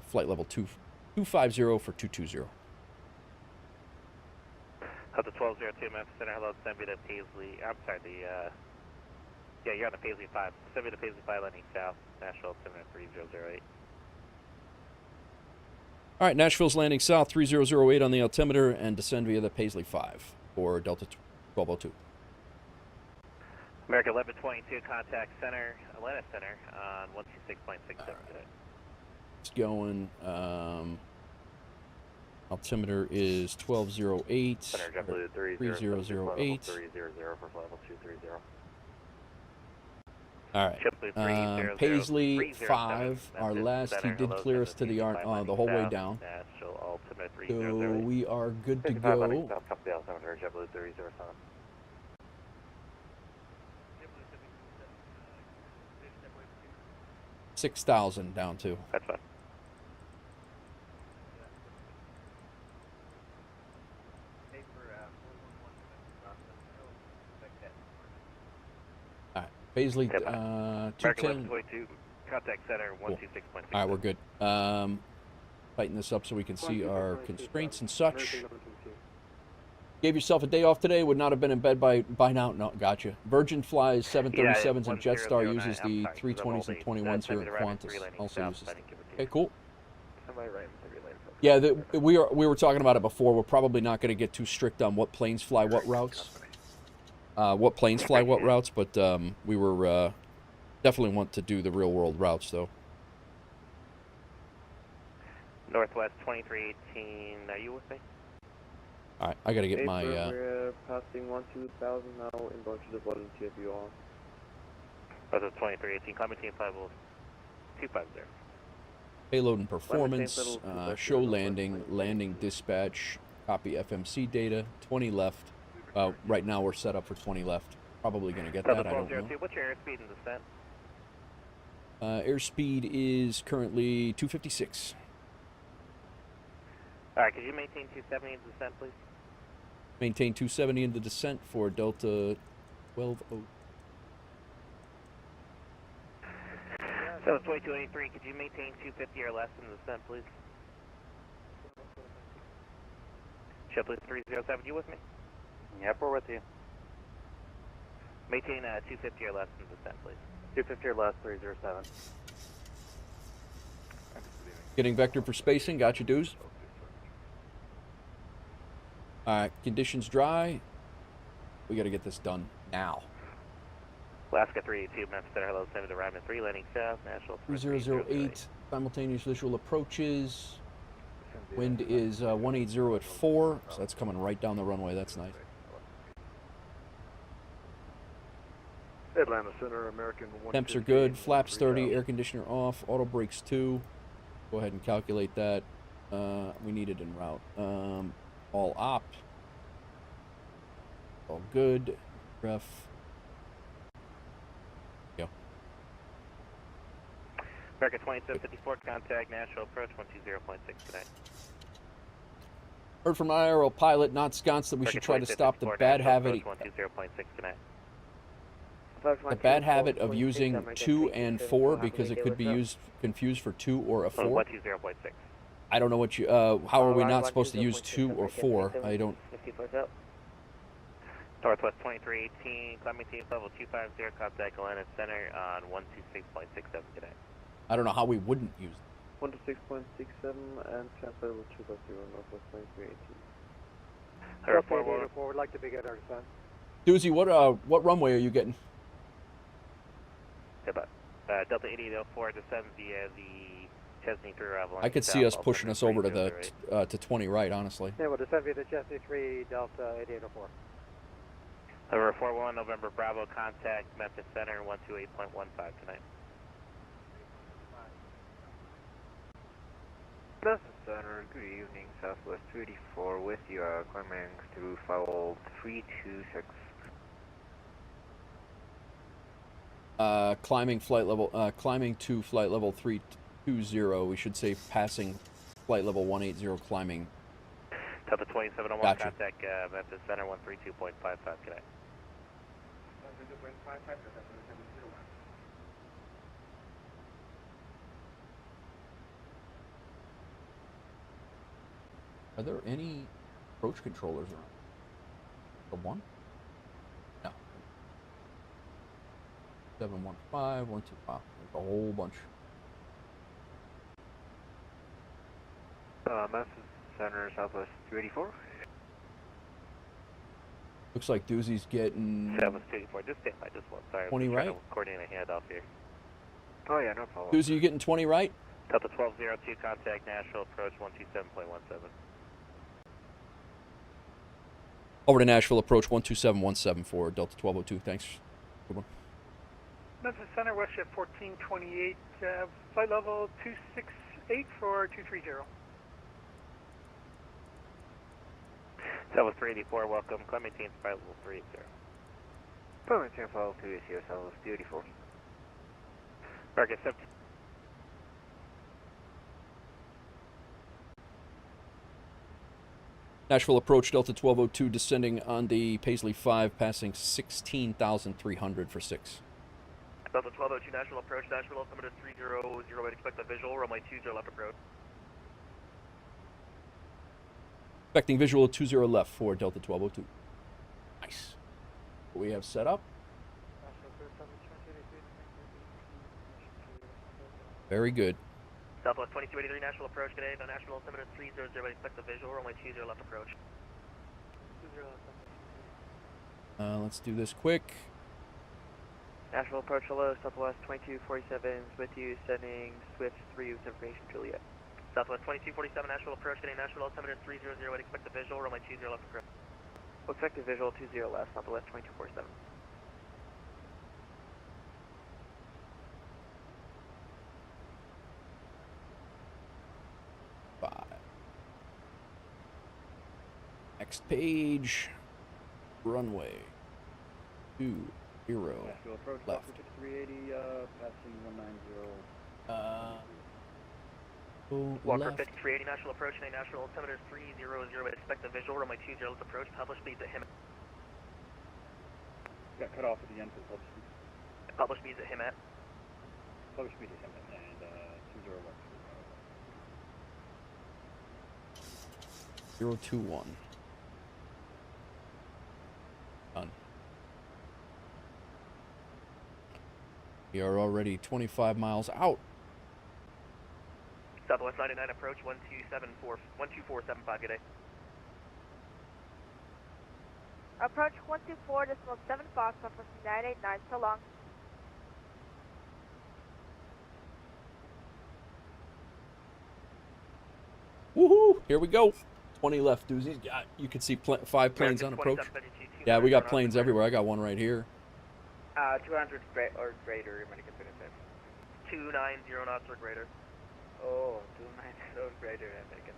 flight level 250 for 220. Delta 1202, Memphis Center, hello, send me to Paisley. I'm sorry, yeah, you're on the Paisley 5. Send me to Paisley 5 landing south, Nashville 73008. All right, Nashville's landing south, 3008 on the altimeter, and descend via the Paisley 5 for Delta 1202. American 1122, contact center, Atlanta Center on 126.67 today. It's going, altimeter is 1208, Center, JetBlue 3008. 300 for level 230. All right, Paisley 5, our last, he did clear us to the the whole way down. So we are good to go. JetBlue 307. 6,000 down to. That's fine. All right, Paisley, American 1122, contact center 126.6. All right, we're good. Tighten this up so we can see our constraints and such. Gave yourself a day off today, would not have been in bed by now. No, gotcha. Virgin flies 737s and Jetstar uses the 320s and 21s here at Qantas. Also uses. Okay, cool. Yeah, we were talking about it before. We're probably not going to get too strict on what planes fly what routes. But we were definitely want to do the real world routes though. Northwest 2318, are you with me? All right, I gotta get my. We're passing 12,000 now, inbound to the volume TFU. That's 2318, climbing team 250. Payload and performance, show landing, landing dispatch, copy FMC data, 20 left. Right now we're set up for 20 left. Probably gonna get that. I don't know. What's your airspeed and descent? Airspeed is currently 256. All right, could you maintain 270 in descent, please? Maintain 270 in the descent for Delta 1202. So 2283, could you maintain 250 or less in descent, please? JetBlue 307, you with me? Yep, we're with you. Maintain 250 or less in descent, please. 250 or less, 307. Getting vector for spacing, got you, dudes. Alright, conditions dry. We gotta get this done now. Alaska 382, Memphis Center, hello, send me to Ryman 3, landing south, Nashville 3008, simultaneous visual approaches. Wind is 180 at 4, so that's coming right down the runway, that's nice. Atlanta Center, American 1. Temps are good, flaps 30, air conditioner off, auto brakes 2. Go ahead and calculate that. We need it en route. All op. All good. Ref. Go. American 2754, contact Nashville approach 120.6 today. Heard from Aero pilot, not sconce, that we should try to stop the bad habit. 120.6 today. The bad habit of using 2 and 4 because it could be confused for 2 or a 4. 120.6. I don't know what you. How are we not supposed to use 2 or 4? I don't. Northwest 2318, climbing team level 250, contact Atlanta Center on 126.67 today. I don't know how we wouldn't use it. 126.67 and transfer level 250 Northwest 2318. Delta 884 would like to begin our descent. Doozy, what runway are you getting? Delta 8804 descend via the Chesney 3 arrival. I could see us pushing us over to the to 20 right, honestly. Yeah, we'll descend via the Chesney 3 Delta 8804. Over 41 November Bravo, contact Memphis Center 128.15 tonight. Memphis Center, good evening, Southwest 284 with you, climbing through file 326. Climbing to flight level 320. We should say passing flight level 180, climbing. Delta 2701, Gotcha. contact Memphis Center 132.55 tonight. Are there any approach controllers around? The one? No. 715, 125. There's a whole bunch. Memphis Center, Southwest 284. Looks like Doozy's getting... Southwest 284, just stand by just one. Sorry, 20 I'm right? trying to coordinate a handoff here. Oh yeah, no problem. Doozy, you getting 20 right? Delta 1202, contact Nashville, approach 127.17. Over to Nashville, approach 12717 for Delta 1202. Thanks. Good one. Memphis Center, WestJet 1428, flight level 268 for 230. Southwest 384, welcome. Climb maintain flight level 380. Climb maintain flight level 380, Southwest 284. Market 17. Nashville approach, Delta 1202, descending on the Paisley 5, passing 16,300 for 6. Delta 1202, Nashville approach, Nashville altimeter 300, expect a visual, runway 20 left approach. Expecting visual 20 left for Delta 1202. Nice. What we have set up. Very good. Southwest 2283, Nashville approach, good day, Nashville altimeter 300, expect a visual, runway 20 left approach. Let's do this quick. Nashville approach, hello, Southwest 2247 is with you, sending Swift 3 with information, Juliet. Southwest 2247, Nashville approach, getting Nashville altimeter 300, expect a visual, runway 20 left approach. We'll expect a visual 20 left, Southwest 2247. Next page. Runway 20 Nashville approach, left. Fokker 380, passing 190. Walker Left. 5380, Nashville approach, getting Nashville altimeter 300, expect a visual, runway 20 left approach, publish speeds at him. Got cut off at the end for the public speed. Publish speeds at him at. Public speed at him and 20 left. 021. Done. We are already 25 miles out. Southwest 99 approach, 12475, good day. Approach 124.7 Fox, Memphis 989, so long. Woohoo! Here we go. 20 left, Doozy. Yeah, you can see 5 planes on approach. Yeah, we got planes everywhere. I got one right here. 200 or greater, American 290 knots or greater. Oh, 290 or greater, American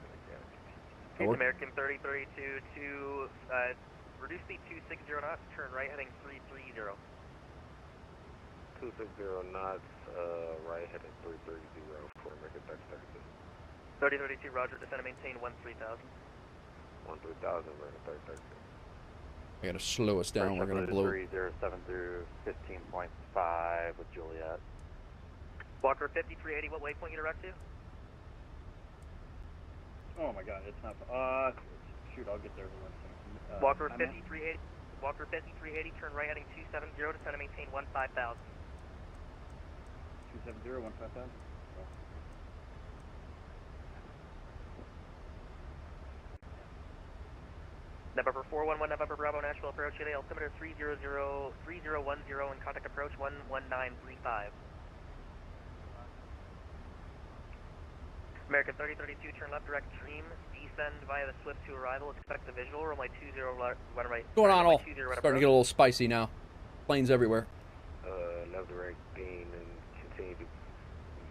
27. American 3032 to reduce speed 260 knots, turn right heading 330. 260 knots, right heading 330 for American 3032. 3032, roger, descend and maintain 13,000. 13,000, American 3032. I gotta slow us down. We're gonna blow. 307 through 15.5 with Juliet. Walker 5380, what waypoint you direct to? Oh my god, it's not. Shoot, I'll get there in 1 second. Walker I'm at 5380. Walker 5380, turn right heading 270, descend and maintain 15,000. 270, 15,000. November 411 November Bravo Nashville approach today, altimeter 3003010 and contact approach 11935. American 3032, turn left direct Dream, descend via the Swift to arrival, expect the visual, runway 20 right. What's going on, all? Starting to get a little spicy now. Planes everywhere. Left direct beam and continue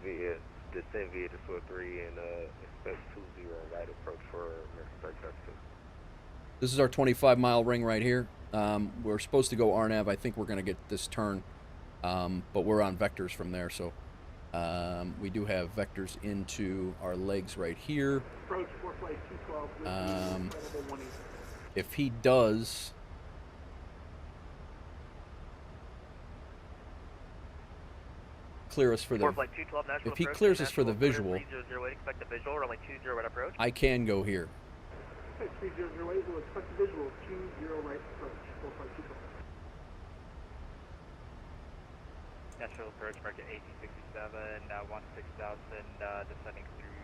to descend via the Swift 3 and expect 20 right approach for American 3032. This is our 25-mile ring right here. We're supposed to go RNAV. I think we're going to get this turn, but we're on vectors from there, so we do have vectors into our legs right here. Approach 4 flight 212 with if he does clear us for the, if he clears us for the visual, expect the visual, runway 20 right approach. I can go here. 3008 will expect the visual 20 right approach 4 flight 212. Nashville approach, market 1867, 16,000, descending through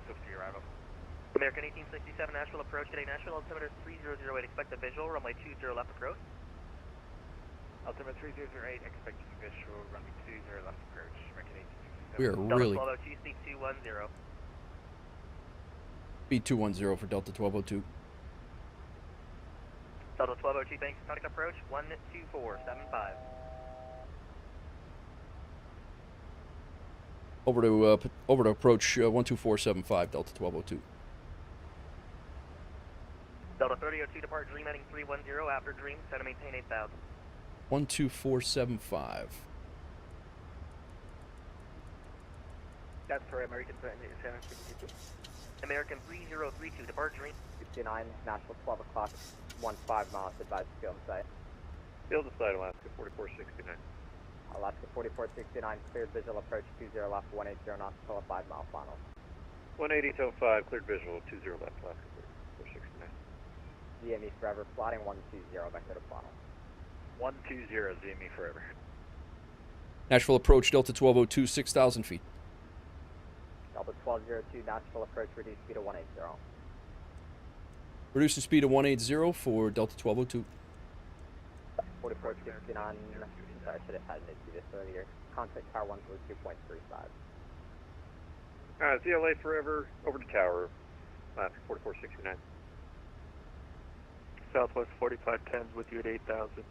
Swift to arrival. American 1867, Nashville approach today, Nashville altimeter 3008, expect the visual, runway 20 left approach. Altimeter 3008, expecting visual, runway 20 left approach, American 1867. We are really... Delta 1202, speed 210. Speed 210 for Delta 1202. Delta 1202, thanks, contact approach 12475. Over to approach 12475, Delta 1202. Delta 3002, depart Dream heading 310, after Dream, set to maintain 8,000. 12475. That's for American 762. American 3032, depart Dream. 69, Nashville 12 o'clock, 15 miles, advised to field site. Field to site, Alaska 4469. Alaska 4469, cleared visual approach 20 left, 180 knots till a 5 mile final. 180 till 5, cleared visual, 20 left, Alaska 4469. ZME forever, plotting 120, vector to final. 120, ZME forever. Nashville approach, Delta 1202, 6,000 feet. Delta 1202, Nashville approach, reduced speed to 180. Reducing speed to 180 for Delta 1202. 4469, sorry, I should have had this earlier. Contact tower 142.35. CLA forever, over to tower, Alaska 4469. Southwest 4510s with you at 8,000.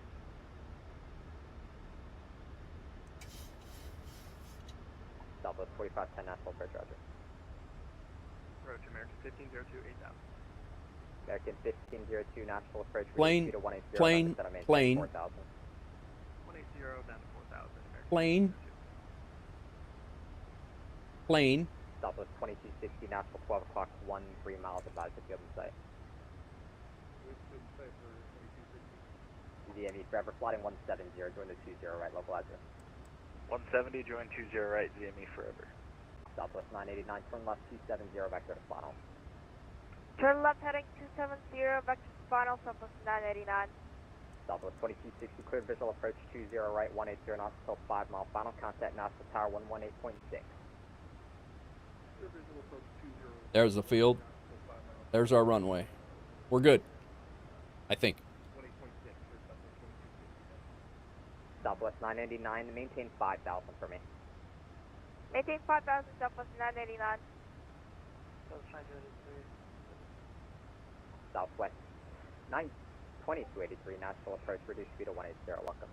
Southwest 4510, Nashville approach, roger. Approach American 1502, 8,000. American 1502, Nashville approach, plane, to 180, plane, plane. 4,000. 180 down to 4,000. Plane. Plane. Southwest 2260, Nashville 12 o'clock, 13 miles, advised to field and site. VME forever, plotting 170, join the 20 right, localizer. 170, join 20 right, ZME forever. Southwest 989, turn left 270, vector to final. Turn left heading 270, vector to final, Southwest 989. Southwest 2260, clear visual approach 20 right, 180 knots till 5 mile final, contact Nashville Tower 118.6. There's the field. There's our runway. We're good, I think. Southwest 989, maintain 5,000 for me. Maintain 5,000, Southwest 989. Southwest 920 to 83, Nashville approach, reduced speed to 180, welcome.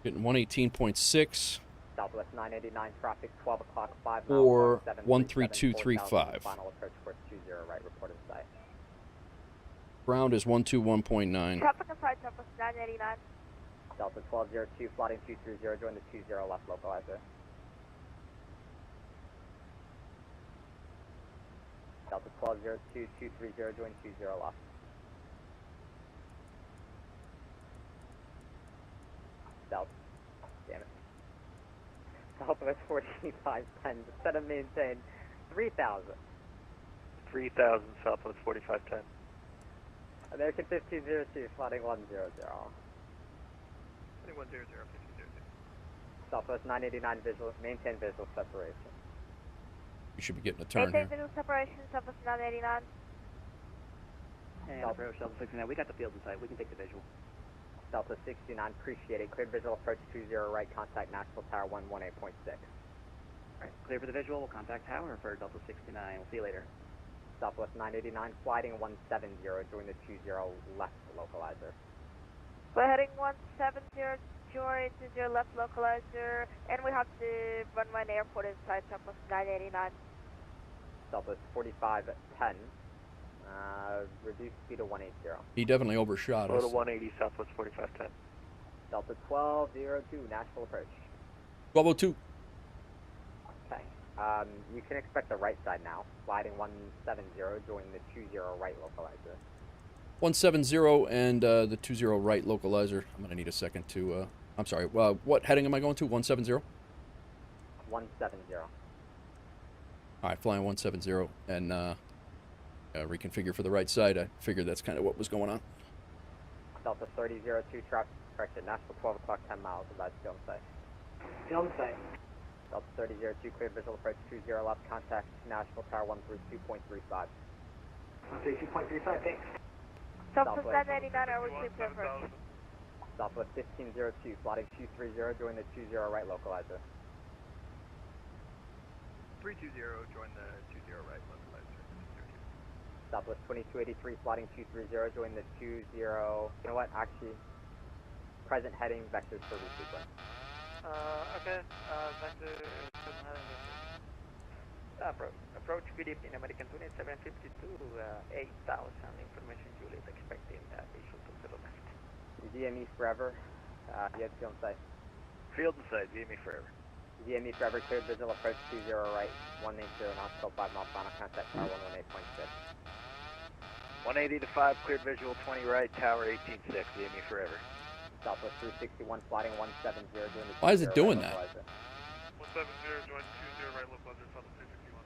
Getting 118.6. Southwest 989, traffic 12 o'clock, 5 miles, or 13235. 13235. Final approach course 20 right, reported site. Ground is 121.9. Traffic inside Southwest 989. Delta 1202, plotting 230, join the 20 left localizer. Delta 1202, 230, join 20 left. Delta, damn it. Southwest 4510, set and maintain 3,000. 3,000, Southwest 4510. American 1502, plotting 100. 100, 1502. Southwest 989, visual, maintain visual separation. We should be getting a turn here. 880 separation, Southwest 989. And approach Delta 69, we got the field in sight. We can take the visual. Delta 69, appreciate it. Cleared visual approach 20 right, contact Nashville Tower 118.6. Alright, clear for the visual. We'll contact Tower for Delta 69. We'll see you later. Southwest 989, flighting 170, join the 20 left localizer. We're heading 170, join 20 left localizer, and we have the runway and airport inside Southwest 989. Southwest 4510, reduced speed to 180. He definitely overshot us. Go to 180, Southwest 4510. Delta 1202, Nashville approach. 1202. Okay. You can expect the right side now. Sliding 170, join the 20 right localizer. 170 and the 20 right localizer. I'm going to need a second to... I'm sorry. What heading am I going to? 170? 170. All right, flying 170 and reconfigure for the right side. I figured that's kind of what was going on. Delta 3002, traffic correction. Nashville 12 o'clock, 10 miles. About film site. Film site. Delta 3002, cleared visual approach 20 left, contact Nashville Tower 132.35. 132.35, thanks. Southwest 989, are we clear for approach? Southwest 1502, flighting 230, join the 20 right localizer. 320, join the 20 right localizer. Southwest 2283, flighting 230, join the 20, you know what, actually, present heading, vectors for resequence. Okay, vector, present heading, approach, good evening, American 2752, 8,000, information Juliet, expecting visual to the left. VME forever, yes, field site. Field in sight, VME forever. VME forever, cleared visual approach 20 right, 180 knots, 5 mile final contact, tower 118.6. 180 to 5, cleared visual 20 right, tower 18.6, VME forever. Southwest 361, flighting 170, doing the... Why is it doing that? 170, join 20 right localizer, Southwest 361.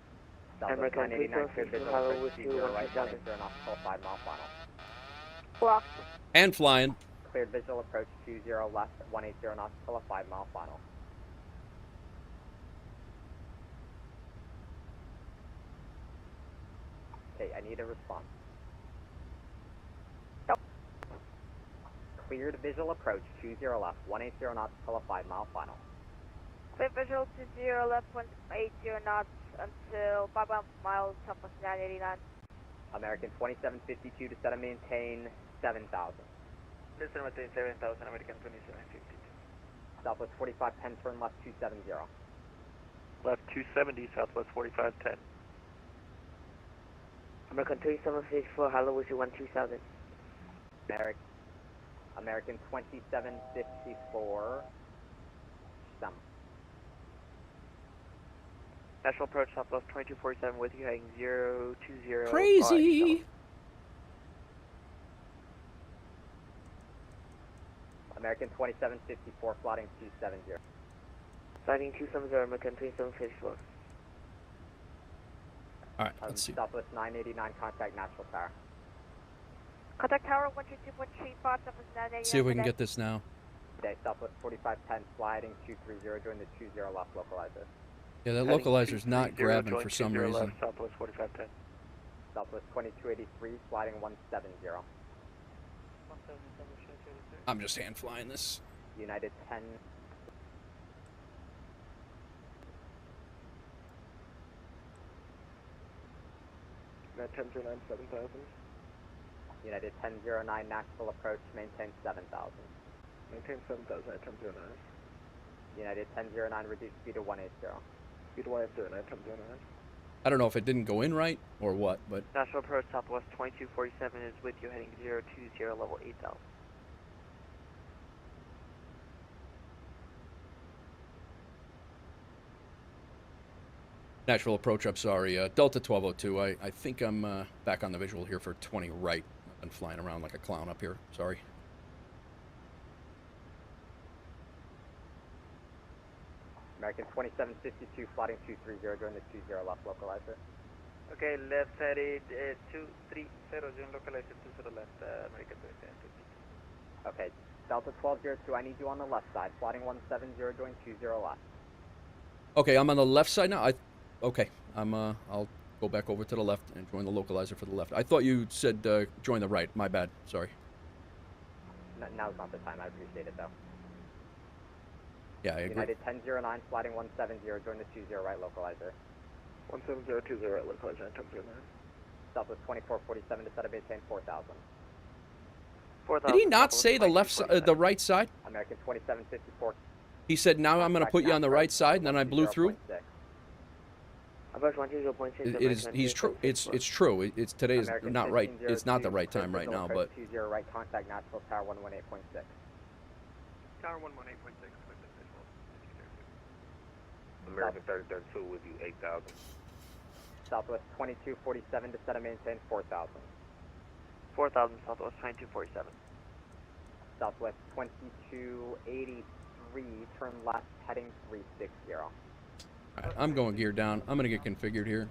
Southwest 989, cleared visual approach 20 right, 180 knots, 5 mile final. Block. And flying. Cleared visual approach 20 left, 180 knots, 5 mile final. Okay, I need a response. Yep. Cleared visual approach 20 left, 180 knots, 5 mile final. Clear visual 20 left, 180 knots until 5 miles, Southwest 989. American 2752 to set and maintain 7,000. Listen, maintain 7,000, American 2752. Southwest 4510, turn left 270. Left 270, Southwest 4510. American 2754, hello, with you 12000. American 2754, some. National approach, Southwest 2247 with you, heading 020. Crazy! American 2754, flighting 270. Flighting 270, American 2754. Alright, let's see. Southwest 989, contact Nashville Tower. Contact Tower 122.35, Southwest 989. See if we can get this now. Okay, Southwest 4510, sliding 230, join the 20 left localizer. Yeah, that localizer's not grabbing for some reason. Left, Southwest 4510. Southwest 2283, sliding 170. I'm just hand flying this. United 10. United 1009, 7,000. United 1009, Nashville approach, maintain 7,000. Maintain 7,000 at 1009. United 1009, reduce speed to 180. Speed to 180, United 1009. I don't know if it didn't go in right or what, but... National approach, Southwest 2247 is with you, heading 020, level 8,000. Natural approach, I'm sorry. Delta 1202, I think I'm back on the visual here for 20 right. I've been flying around like a clown up here. Sorry. American 2752, flighting 230, join the 20 left localizer. Okay, left headed 230, join localizer 20 left, American 2752. Okay, Delta 1202, I need you on the left side, flighting 170, join 20 left. Okay, I'm on the left side now. Okay, I'll go back over to the left and join the localizer for the left. I thought you said join the right. My bad. Sorry. Now's not the time. I appreciate it, though. Yeah, I agree. United 1009, sliding 170, join the 20 right localizer. 170, 20 right localizer, 1009. Southwest 2447 to set a maintain 4,000. Did he not say the left side, the right side? American 2754. He said, now I'm going to put you on the right side, and then I blew through? He's true. It's true. It's today is not right. It's not the right time right now, but 20 right contact Nashville Tower 118.6. Tower 118.6 with the visual. American 3032 with you 8,000. Southwest 2247 to set and maintain 4,000. 4,000 Southwest 2247. Southwest 2283, turn left, heading 360. All right, I'm going gear down. I'm going to get configured here.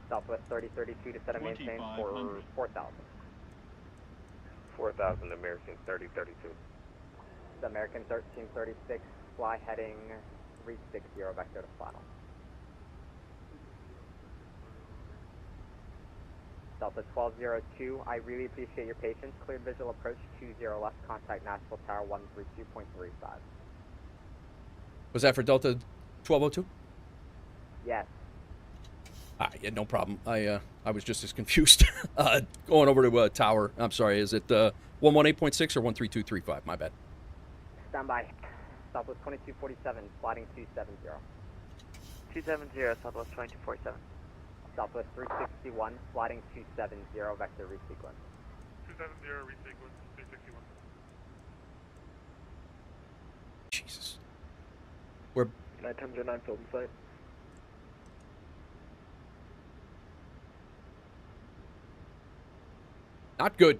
Southwest 3032 to set and maintain for 4,000. 4,000 American 3032. The American 1336, fly heading 360, vector to final. Delta 1202, I really appreciate your patience. Cleared visual approach 20 left, contact Nashville Tower 132.35. Was that for Delta 1202? Yes. Yeah, no problem. I was just as confused. Going over to tower. I'm sorry. Is it 118.6 or 13235? My bad. Stand by. Southwest 2247, sliding 270. 270 Southwest 2247. Southwest 361, sliding 270, vector resequence. 270 resequence 361. Jesus. We're United 1009 field in sight. not good.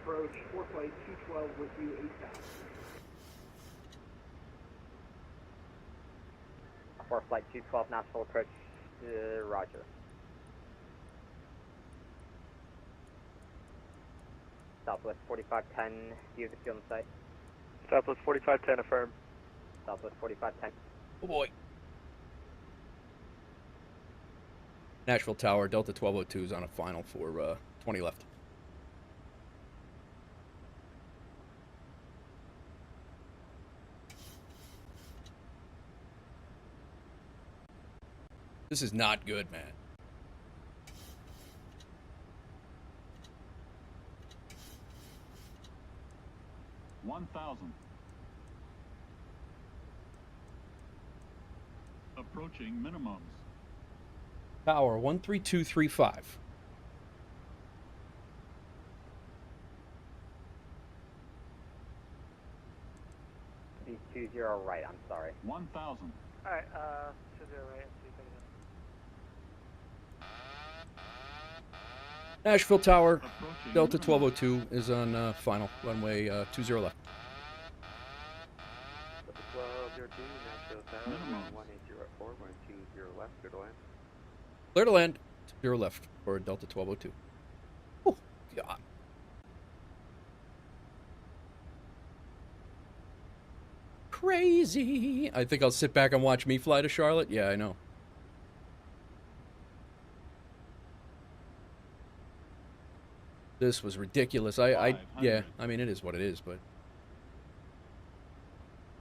Approach 4 flight 212 with you 8,000. 4 flight 212, Nashville approach, roger. Southwest 4510, view of the field in sight. Southwest 4510 affirm. Southwest 4510. Oh boy. Nashville Tower, Delta 1202 is on a final for 20 left. This is not good, man. Approaching minimums. Tower 13235. B20 right, I'm sorry. 1,000. Alright, 20 right, Nashville Tower, Delta 1202 is on final, runway 20 left. Delta 1202, Nashville Tower, 180 at 4, 120 left, clear to land. Clear to land, 0 left for Delta 1202. Oh, God. Crazy. I think I'll sit back and watch me fly to Charlotte. Yeah, I know. This was ridiculous. Yeah, I mean, it is what it is, but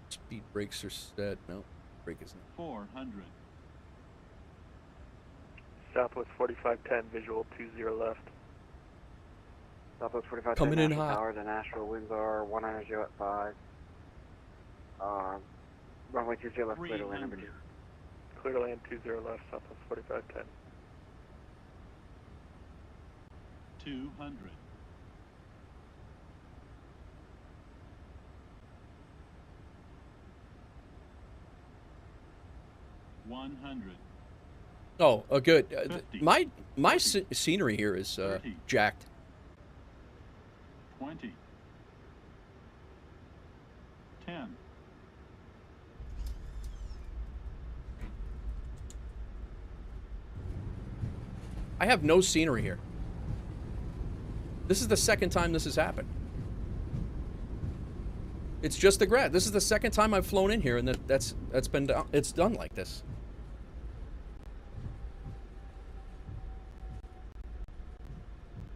speed brakes are set. No, brake is not. 400. Southwest 4510, visual 20 left. Southwest 4510, coming in Nashville hot. Tower, the Nashville winds are 190 at 5. Runway 20 left, clear to land number 2. Clear to land 20 left, Southwest 4510. 200. Oh, good. My scenery here is jacked. 20. 10. I have no scenery here. This is the second time this has happened. It's just the grass. This is the second time I've flown in here, and that's been done. It's done like this.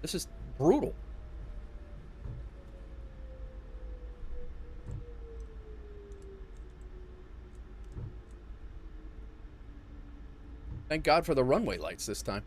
This is brutal. Thank God for the runway lights this time.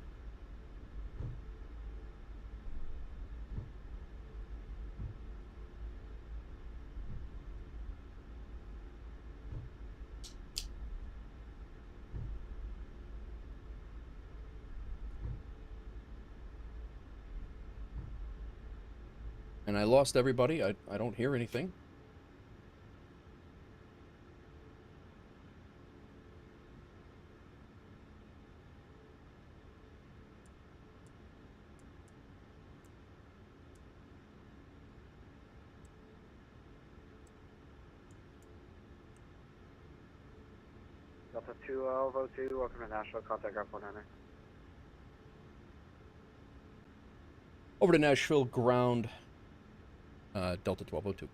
And I lost everybody. I don't hear anything. Delta 1202, welcome to Nashville, contact ground 49er. Over to Nashville ground, Delta 1202.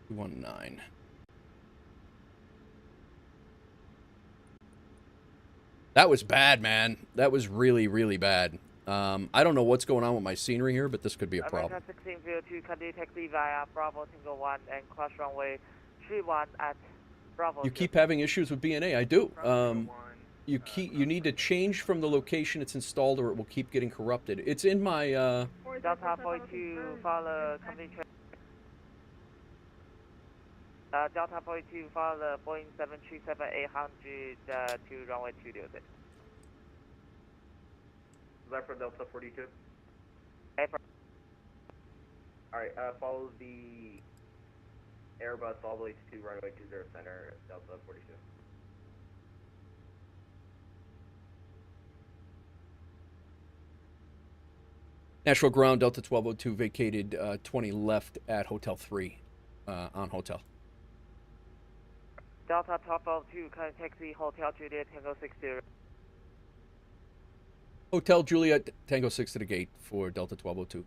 219. That was bad, man. That was really, really bad. I don't know what's going on with my scenery here, but this could be a problem. American 1602, continue taxi via Bravo Tango 1 and cross runway 31 at Bravo. You keep having issues with BNA. I do. You need to change from the location it's installed, or it will keep getting corrupted. It's in my Delta 42, follow company check. Delta 42, follow the Boeing 737-800 to runway 206. Is that for Delta 42? Alright, follow the Airbus all the way to runway 20 center, Delta 42. Nashville ground, Delta 1202 vacated 20 left at Hotel 3 on hotel. Delta 1202, continue taxi Hotel Juliet Tango 60. Hotel Juliet Tango 6 to the gate for Delta 1202.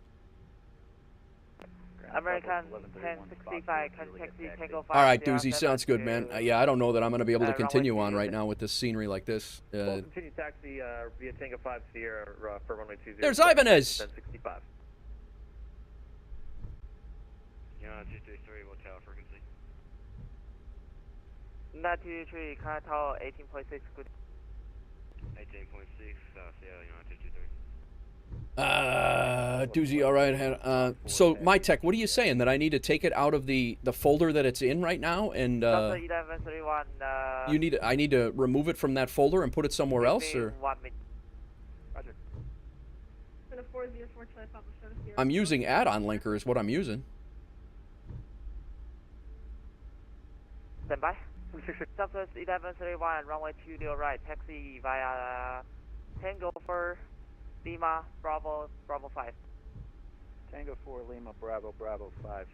American 1065, continue taxi Tango 5. All right, Doozy, sounds good, man. Yeah, I don't know that I'm going to be able to continue on right now with this scenery like this. Continue taxi via Tango 5 Sierra for runway 20. There's Ibanez! 1065. Yeah, 233, watch out for frequency. 923, contact tower 18.6, good. 18.6, Sierra, 223. Doozy, all right. So, my tech, what are you saying? That I need to take it out of the folder that it's in right now, and Delta 1131, I need to remove it from that folder and put it somewhere else, or? Roger. I'm using add-on linker is what I'm using. Stand by. Southwest 1131, runway 20 right, taxi via Tango 4 Lima Bravo 5. Tango 4 Lima Bravo 5 for 20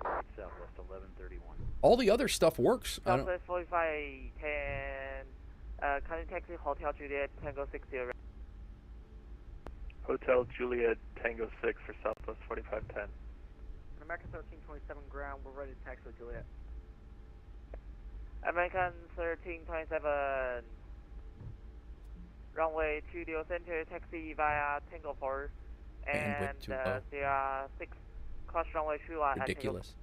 right, Southwest 1131. All the other stuff works. Southwest 4510, continue taxi Hotel Juliet Tango 60. Hotel Juliet Tango 6 for Southwest 4510. American 1327 ground, we're ready to taxi Juliet. American 1327, runway 20 center, taxi via Tango 4, and there are 6 cross runway 21 at ridiculous.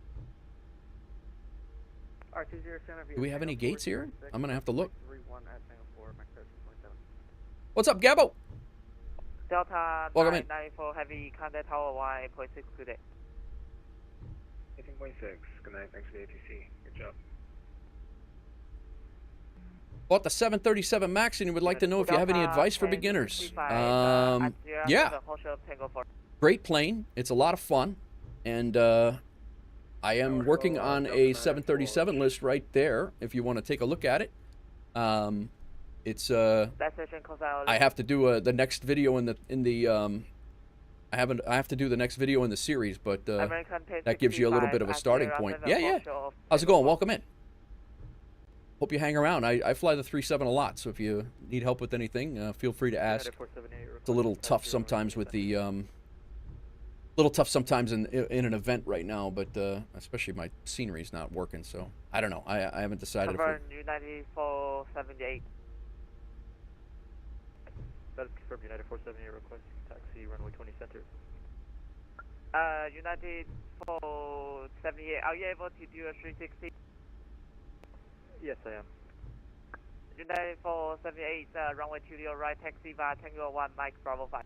R20 center. Do we have any gates here? I'm going to have to look. 31 at Tango 4, Max 1327. What's up, Gabbo? Delta Welcome in. 994 heavy, contact tower 1.6, good day. 18.6, good night, thanks for the ATC, good job. Bought the 737 MAX and would like to know if you have any advice for beginners. Yeah. Great plane. It's a lot of fun. And I am working on a 737 list right there if you want to take a look at it. It's I have to do the next video I have to do the next video in the series, but that gives you a little bit of a starting point. Yeah. How's it going? Welcome in. Hope you hang around. I fly the 37 a lot, so if you need help with anything, feel free to ask. It's a little tough sometimes with the little tough sometimes in an event right now, but especially my scenery's not working, so I don't know. I haven't decided if we're... United 478. That is confirmed. United 478 requesting taxi runway 20 center. United 478. Are you able to do a 360? Yes, I am. United 478, runway 20 right, taxi via Tango 1, Mike Bravo 5.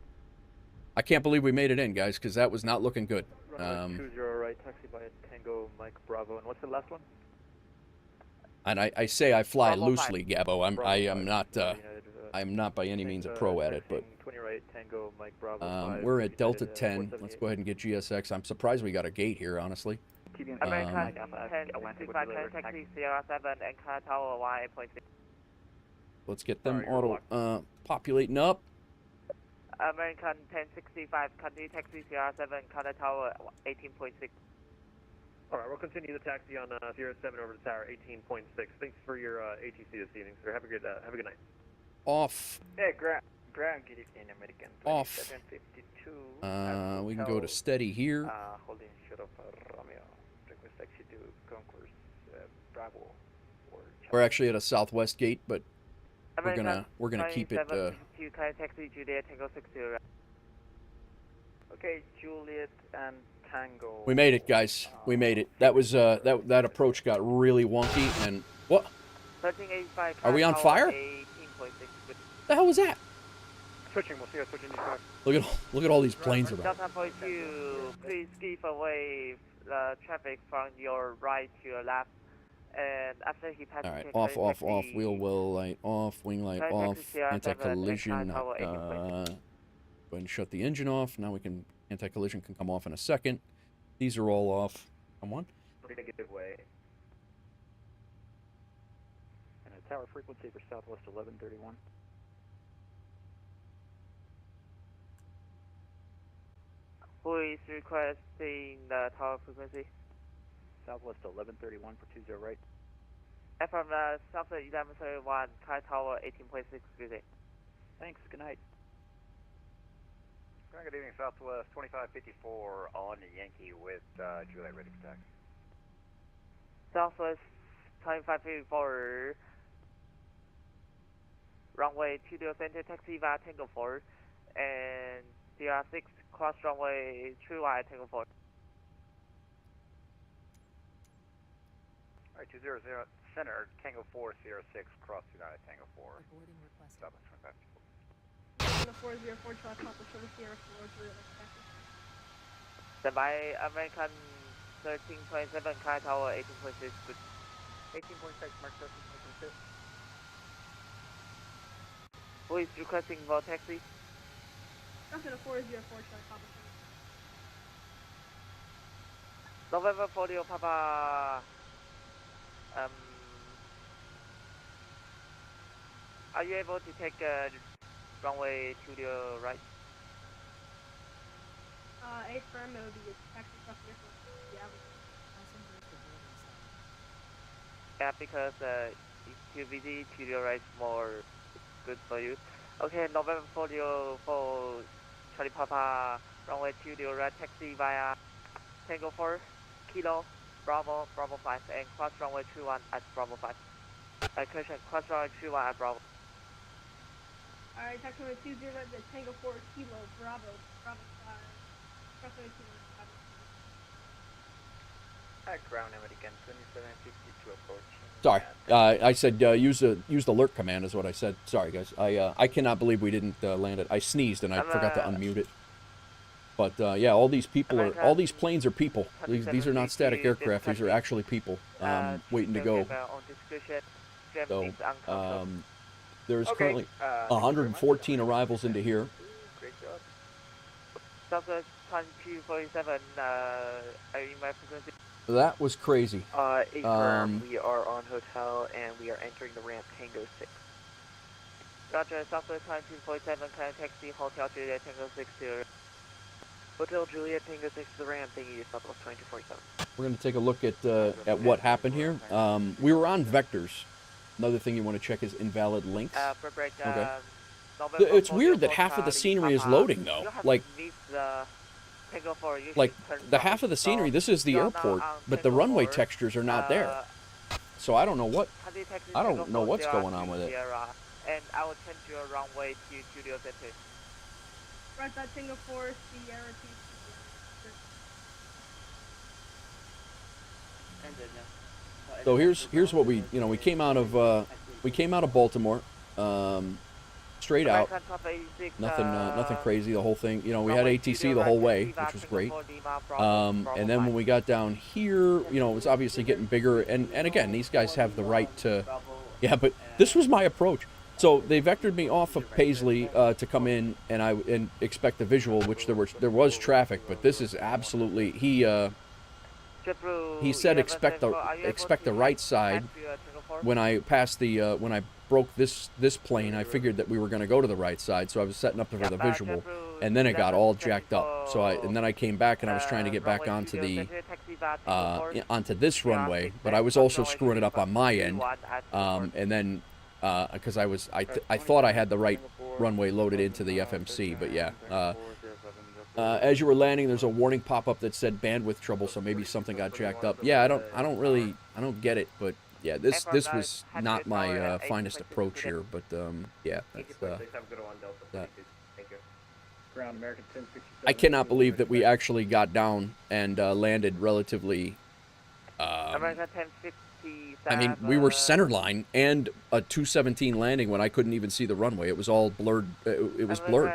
I can't believe we made it in, guys, because that was not looking good. Runway 20 right, taxi via Tango Mike Bravo. And what's the last one? And I say I fly Bravo loosely, 5. Gabbo. I'm not by any United, means a pro at it, but 20 right, Tango Mike Bravo 5. we're at Delta United, 10. Let's go ahead and get GSX. I'm surprised we got a gate here, honestly. American 1065, taxi Sierra 7, and car tower 8.6. Let's get them auto populating up. American 1065, continue taxi Sierra 7, car tower 18.6. Alright, we'll continue the taxi on Sierra 7 over to tower 18.6. Thanks for your ATC this evening, sir. Have a good night. Off. Hey, ground, good evening, American Off. 2752. We can go to steady here. Holding short of Romeo. Request taxi to Concourse Bravo. We're actually at a southwest gate, but American we're gonna keep it. Taxi Juliet Tango 60. Okay, Juliet and Tango. We made it, guys. We made it. That was that approach got really wonky and what? 1385. Are we on fire? 18.6. The hell was that? Switching, we'll see you switching to Look at all these planes around. Delta Point 2, please give away the traffic from your right to your left. And after he passes... Alright, off, wheel well light off, wing light off, anti-collision, go ahead and shut the engine off. Now anti-collision can come off in a second. These are all off. Come on. Negative way. And a tower frequency for Southwest 1131. Who is requesting the tower frequency? Southwest 1131 for 20 right. And from Southwest 1131, car tower 18.6, good day. Thanks, good night. Good evening, Southwest 2554 on Yankee with Juliet ready for taxi. Southwest 2554, runway 20 center, taxi via Tango 4, and DR6 cross runway 2 via Tango 4. Alright, 200 center, Tango 4, Sierra 6, cross United Tango 4. Southwest 2554. 404 Papa Sugar Sierra 4 Stand by American 1327, car tower 18.6, good. 18.6, Mark 13.2. Who is requesting for taxi? Delta 404 Papa Sugar. November 40 Papa. Are you able to take runway to the right? A firm, it would be a taxi stuff here for Yeah, because QVD to the right is more good for you. Okay, November 40 for Charlie Papa, runway to the right, taxi via Tango 4, Kilo, Bravo 5, and cross runway 21 at Bravo 5. Correction, cross runway 21 at Bravo. Alright, taxi runway 20 right, Tango 4, Kilo, Bravo 5. Cross runway 21 at Bravo 5. Ground American 2752 approach. Sorry, I said use the alert command is what I said. Sorry, guys. I cannot believe we didn't land it. I sneezed and I forgot to unmute it. But yeah, all these planes are people. These are not static aircraft. These are actually people waiting to go. So there's currently 114 arrivals into here. Great job. Southwest 2247, are you in my frequency? That was crazy. Affirm, we are on hotel and we are entering the ramp Tango 6. Roger, Southwest 2247, can I taxi Hotel Juliet Tango 6 to... Hotel Juliet Tango 6 to the ramp, thank you, Southwest 2247. We're going to take a look at what happened here. We were on vectors. Another thing you want to check is invalid links. Okay. It's weird that half of the scenery is loading though. Like Tango 4, you like should turn the south. half of the scenery. So This is the you're now airport, on but the Tango runway 4. textures are not there. So I don't know what. I don't know what's going on with it. And I will change your runway to Studio Center. Right, that Tango 4, Sierra T. So here's what we we came out of Baltimore, straight out. Nothing crazy. The whole thing. We had ATC the whole way, which was great. And then when we got down here, it was obviously getting bigger. And again, these guys have the right to. Yeah, but this was my approach. So they vectored me off of Paisley to come in and expect the visual, which there was traffic, but this is absolutely he said expect the right side. When I passed the when I broke this plane, I figured that we were going to go to the right side, so I was setting up for the visual, and then it got all jacked up. So then I came back and I was trying to get back onto the onto this runway, but I was also screwing it up on my end, and then because I thought I had the right runway loaded into the FMC, but yeah. As you were landing, there's a warning pop-up that said bandwidth trouble, so maybe something got jacked up. Yeah, I don't get it, but yeah, this was not my finest approach here, but yeah, that's that. Ground American 1067. I cannot believe that we actually got down and landed relatively. American 1057. I mean, we were center line and a 217 landing when I couldn't even see the runway. It was all blurred. It was blurred.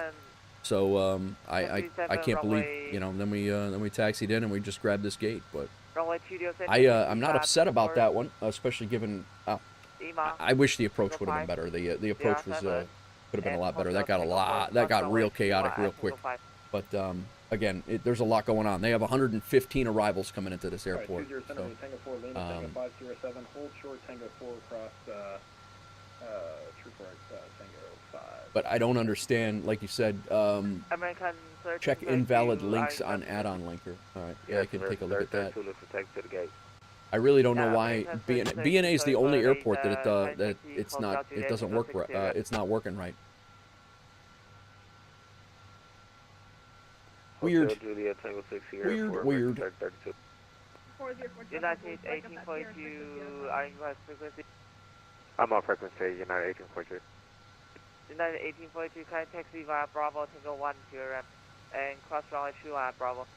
So I can't believe then we taxied in and we just grabbed this gate, but I'm not upset about that one, especially given I wish the approach would have been better. The approach was could have been a lot better. That got real chaotic real quick. But again, there's a lot going on. They have 115 arrivals coming into this airport. Right, 207 Tango 4 Lima, Tango 507, hold short Tango 4 across True Flight Tango 5. But I don't understand, like you said, check invalid links on add-on linker. All right, yeah, I can take a look at that. I really don't know why BNA is the only airport that it doesn't work right. It's not working right. Weird. Weird. United 1842, are you on frequency? I'm on frequency, United 1842. United 1842, can I taxi via Bravo Tango 1 to your and cross runway 2 at Bravo.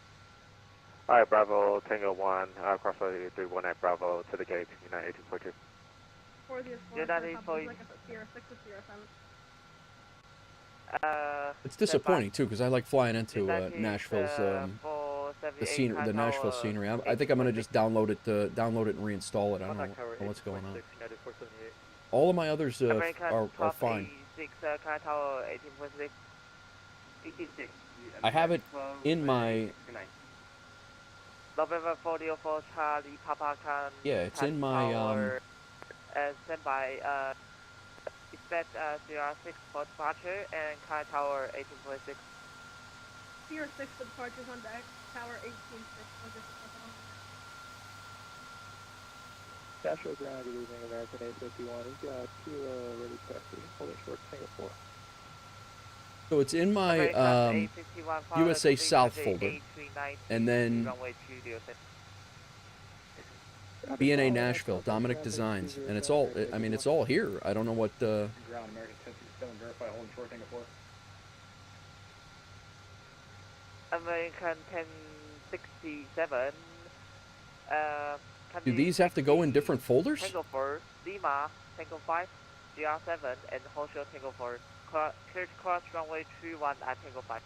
Alright, Bravo Tango 1, cross runway 319 Bravo to the gate, United 1842. United 1842. It's disappointing too, because I like flying into Nashville's the Nashville scenery. I think I'm gonna just download it and reinstall it. I don't know what's going on. All of my others are fine. I have it in my. November 404 Charlie Papa Can. Yeah, it's in my. Stand by. Expect CR6 for departure and Car Tower 18.6. CR6 for departures on deck, Tower 18.6. Nashville ground, good evening, American 851. We've got two ready taxi, holding short Singapore. So it's in my USA South folder, and then BNA Nashville, Dominic Designs, and it's all. I mean, it's all here. I don't know what. Ground American 1067, verify holding short Singapore. American 1067. Do these have to go in different folders? Tango 4, Lima, Tango 5, GR7, and Hoshio Tango 4. Clear to cross runway 31 at Tango 5.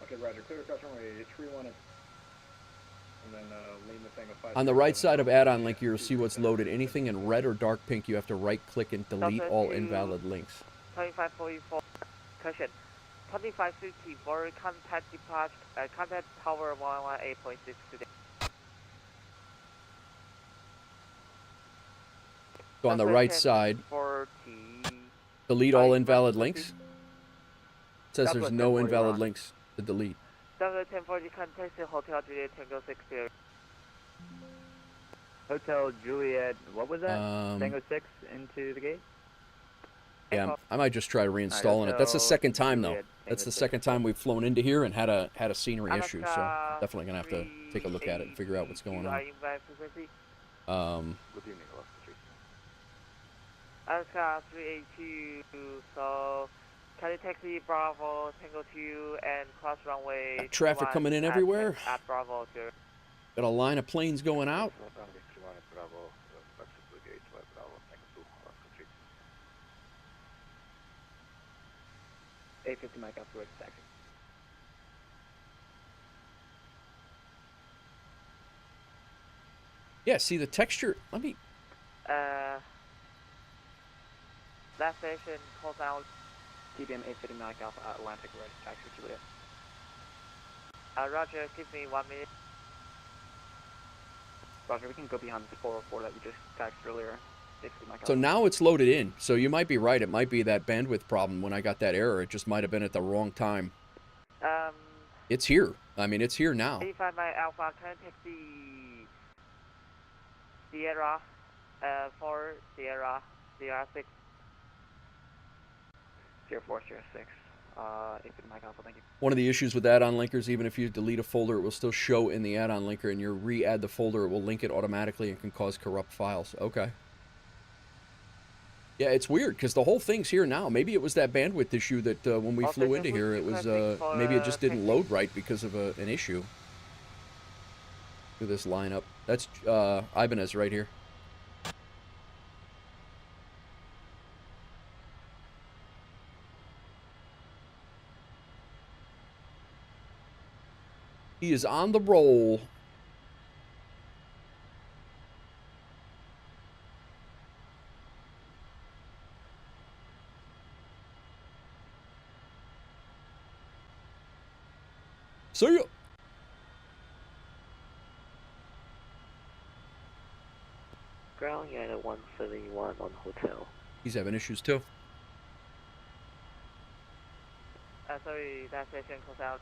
Okay, Roger. Clear to cross runway 31 and then Lima Tango 5. On the right side of add-on link, you'll see what's loaded. Anything in red or dark pink, you have to right-click and delete all invalid links. 2544, caution. 2554, contact departure, contact tower 118.6 today. So on the right side, delete all invalid links. It says there's no invalid links to delete. Delta 1040, contact Hotel Juliet Tango 6 here. Hotel Juliet, what was that? Tango 6 into the gate? Yeah, I might just try reinstalling it. That's the second time though. That's the second time we've flown into here and had a scenery issue. So definitely gonna have to take a look at it and figure out what's going on. Good evening, Alaska 382, so can you taxi Bravo Tango 2 and cross runway Got traffic coming in everywhere. At Bravo 2. Got a line of planes going out. A50 Mike Alpha Ready taxi. Yeah, see the texture. Let me. Last station, call out. TBM 850 Mike Alpha Atlantic Ready taxi Juliet. Roger, give me 1 minute. Roger, we can go beyond the 404 that we just taxed earlier. So now it's loaded in. So you might be right. It might be that bandwidth problem when I got that error. It just might have been at the wrong time. It's here. I mean, it's here now. 85 Mike Alpha, can you taxi Sierra 4 Sierra 6. 0406. 850 Mike Alpha, thank you. One of the issues with add-on linkers, even if you delete a folder, it will still show in the add-on linker, and you re-add the folder, it will link it automatically and can cause corrupt files. Okay. Yeah, it's weird, because the whole thing's here now. Maybe it was that bandwidth issue that when we flew into here, it was, maybe it just didn't load right because of an issue. Look at this lineup. That's Ibanez right here. He is on the roll. See ya. Ground United 171 on hotel. He's having issues too. Sorry, that station calls out.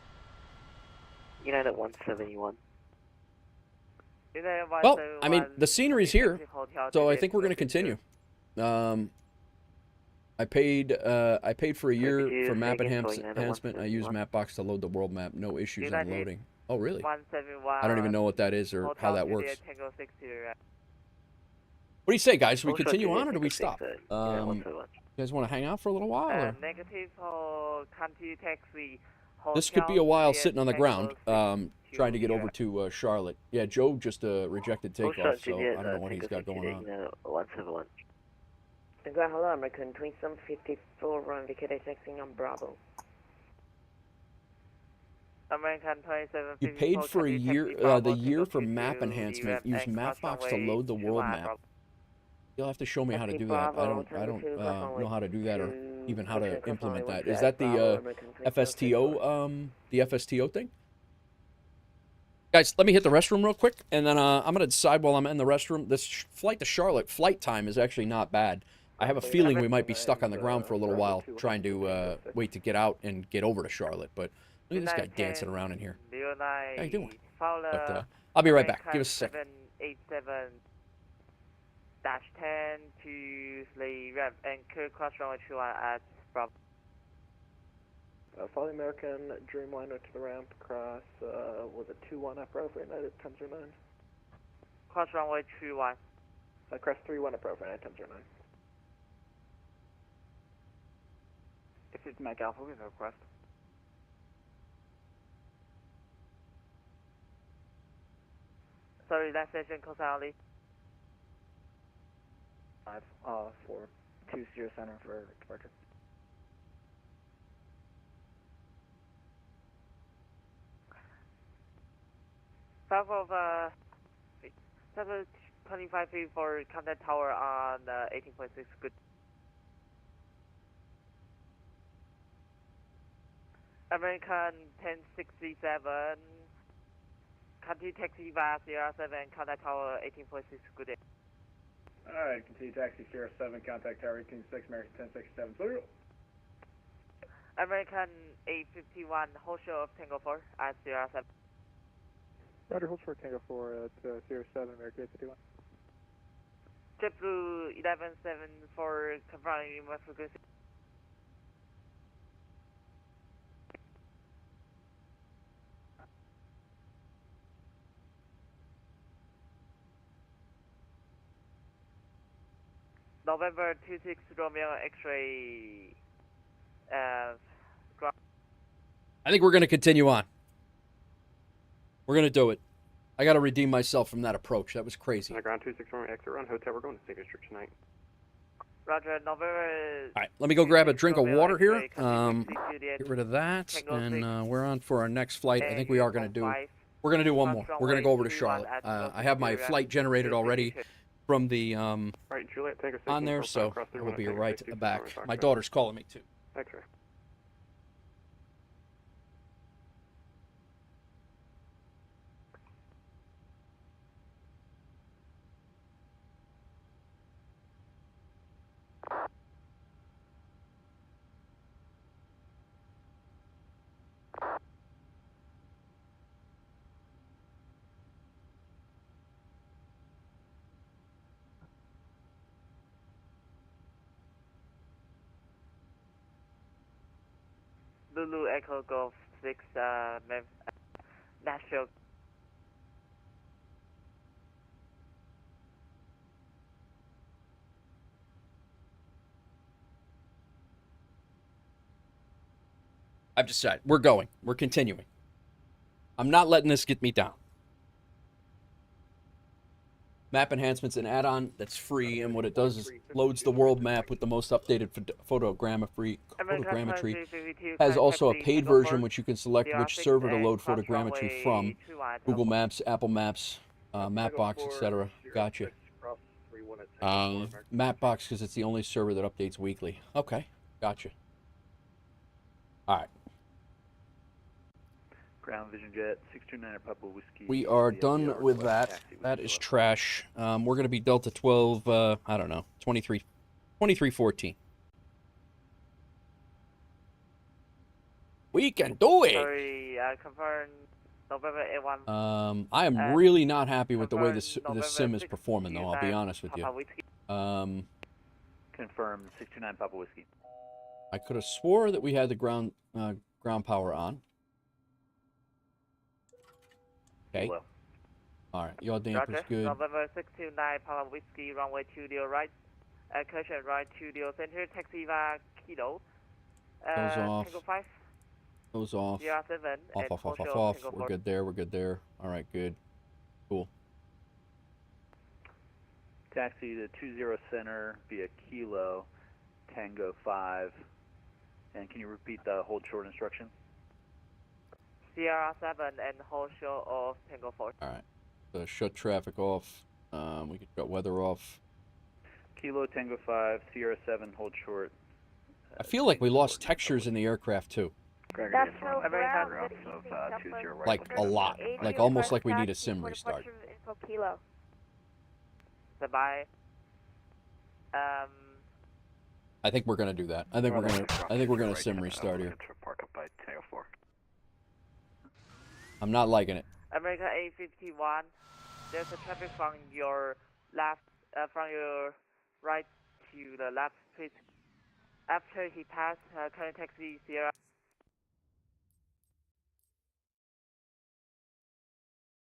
United 171. Well, I mean, the scenery's here, so I think we're going to continue. I paid for a year for map enhancement. I use Mapbox to load the world map. No issues on loading. Oh, really? I don't even know what that is or how that works. What do you say, guys? Should we continue on or do we stop? You guys want to hang out for a little while? Or? Negative for country taxi. This could be a while sitting on the ground, trying to get over to Charlotte. Yeah, Joe just rejected takeoff, so I don't know what he's got going on. 171. Hello, American 2754, run indicated taxiing on Bravo. American 2754. You paid for a year, the year for map enhancement. Use Mapbox to load the world map. You'll have to show me how to do that. I don't know how to do that or even how to implement that. Is that the FSTO, thing? Guys, let me hit the restroom real quick, and then I'm going to decide while I'm in the restroom. This flight to Charlotte, flight time is actually not bad. I have a feeling we might be stuck on the ground for a little while trying to wait to get out and get over to Charlotte. But look at this guy dancing around in here. How you doing? But, I'll be right back. Give us a sec. 787-10 to the ramp and clear cross runway 21 at Bravo. Follow American Dreamliner to the ramp, cross, was it 21 up over United, times 9? Cross runway 21. Cross 31 up over United, times 9. If it's Mike Alpha, we have a request. Sorry, that station calls out. 420 center for departure. South of 725 feet for contact tower on 18.6. Good. American 1067. Continue taxi via Sierra 7, contact tower 18.6. Good day. Alright, continue taxi Sierra 7, contact tower 18.6, American 1067. Clear. American 851, hold show of Tango 4 at Sierra 7. Roger, hold for Tango 4 at Sierra 7, American 851. JetBlue 11-7 for confirming my frequency. November 26 Romeo X-ray. I think we're going to continue on. We're going to do it. I got to redeem myself from that approach. That was crazy. Ground 26 Romeo exit run hotel. We're going to Signature tonight. Roger, November. All right, let me go grab a drink of water here. Get rid of that, and we're on for our next flight. I think we are going to do. We're going to do one more. We're going to go over to Charlotte. I have my flight generated already from the on there, so we'll be right back. My daughter's calling me too. X-ray. Lulu Echo Golf 6, Nashville. I've decided. We're going. We're continuing. I'm not letting this get me down. Map enhancements, an add-on that's free, and what it does is loads the world map with the most updated photogrammetry. Has also a paid version which you can select which server to load photogrammetry from. Google Maps, Apple Maps, Mapbox, etc. Gotcha. Mapbox because it's the only server that updates weekly. Okay, gotcha. All right. Ground Vision Jet 629 Papa Whiskey. We are done with that. That is trash. We're going to be Delta 12, I don't know, 2314. We can do it! Sorry, confirm November A1. I am really not happy with the way this sim is performing, though, I'll be honest with you. Confirm 629 Papa Whiskey. I could have swore that we had the ground power on. Okay. Alright, yaw damper's good. November 629 Papa Whiskey, runway 20 right. Caution right 20 center, taxi via Kilo. Those off. Tango 5. Those off. 07. Off. We're good there, Alright, good. Cool. Taxi to 20 center via Kilo, Tango 5. And can you repeat the hold short instruction? Sierra 7 and hold short of Tango 4. Alright. So shut traffic off. We could shut weather off. Kilo Tango 5, Sierra 7, hold short. I feel like we lost textures in the aircraft too. That's no ground. Like a lot. Like almost like we need a sim restart. Kilo. Goodbye. I think we're gonna do that. I think we're gonna sim restart here. I'm not liking it. America A51. There's a traffic from your left, from your right to the left, please. After he passed, current taxi Sierra.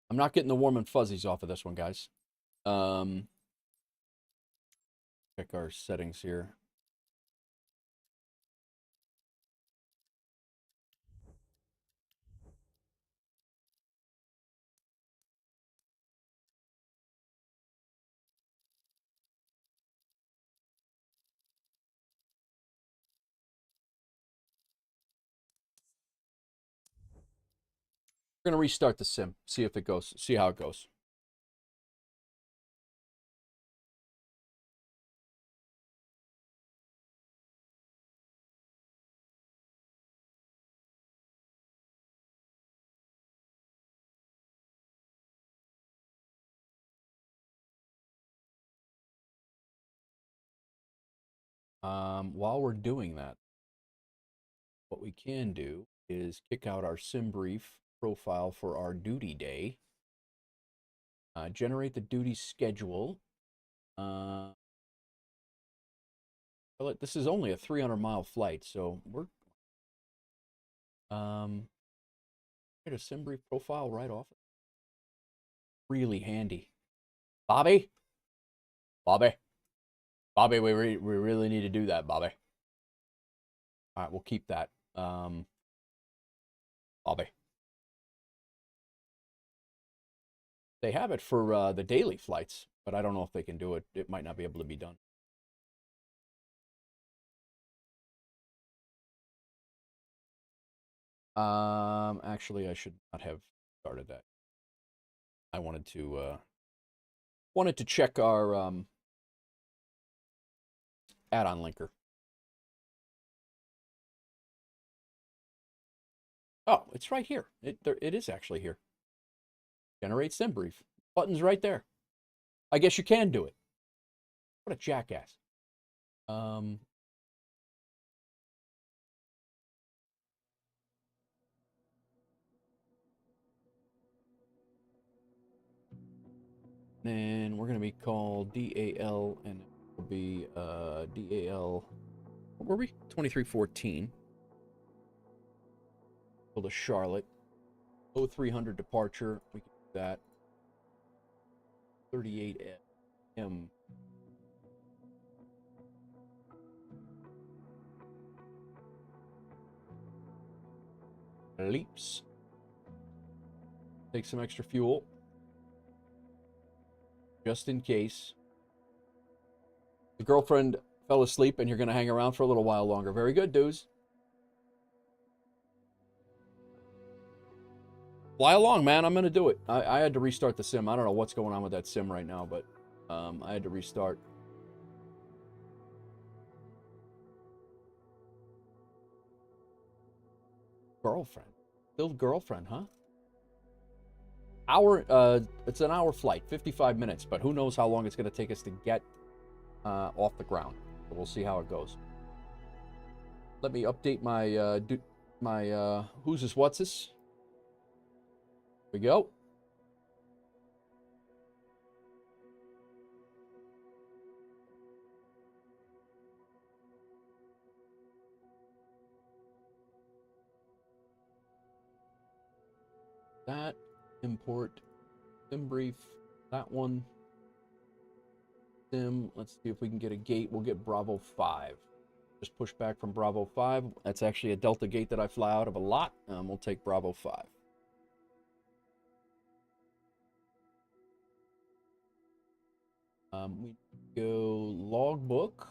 I'm not getting the warm and fuzzies off of this one, guys. Check our settings here. We're going to restart the sim, see if it goes, see how it goes. While we're doing that, what we can do is kick out our sim brief profile for our duty day. Generate the duty schedule. This is only a 300-mile flight, so we're get a sim brief profile right off. Really handy. Bobby? Bobby, we really need to do that, Bobby. All right, we'll keep that. Bobby. They have it for the daily flights, but I don't know if they can do it. It might not be able to be done. Actually, I should not have started that. I wanted to check our add-on linker. Oh, it's right here. It is actually here. Generate sim brief. Button's right there. I guess you can do it. What a jackass. Then we're going to be called DAL, and it will be DAL, what were we? 2314. Go to Charlotte. 0300 departure. We can do that. 38 M. Leaps. Take some extra fuel. Just in case. The girlfriend fell asleep and you're going to hang around for a little while longer. Very good, dudes. Fly along, man. I'm going to do it. I had to restart the sim. I don't know what's going on with that sim right now, but I had to restart. Girlfriend. Still girlfriend, huh? It's an hour flight, 55 minutes, but who knows how long it's going to take us to get off the ground. So we'll see how it goes. Let me update my who's this, what's this? Here we go. That, import, sim brief, that one. Sim, let's see if we can get a gate. We'll get Bravo 5. Just push back from Bravo 5. That's actually a Delta gate that I fly out of a lot. We'll take Bravo 5. We go logbook.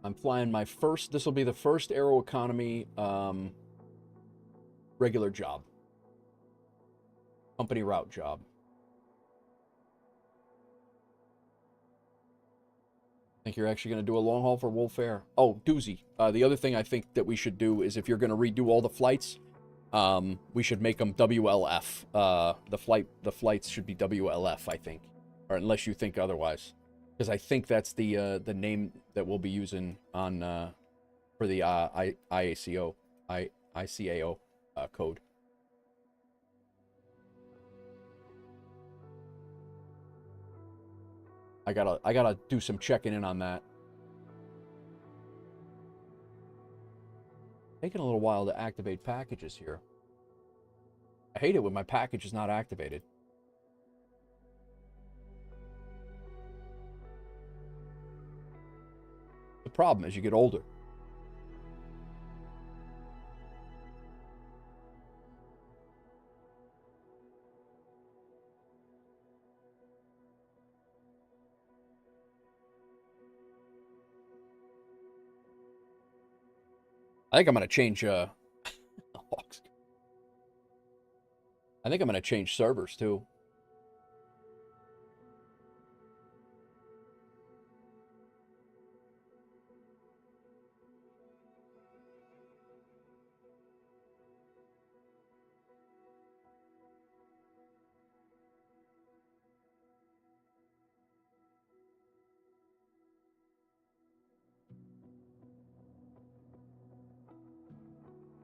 I'm flying my first, this will be the first Aeroconomy regular job. Company route job. Think you're actually going to do a long haul for Wolf Air? Oh, doozy. The other thing I think that we should do is if you're going to redo all the flights, we should make them WLF. The flights should be WLF, I think, or unless you think otherwise, because I think that's the name that we'll be using on for the ICAO code. I gotta do some checking in on that. Taking a little while to activate packages here. I hate it when my package is not activated. The problem is you get older. I think I'm going to change, I think I'm going to change servers, too.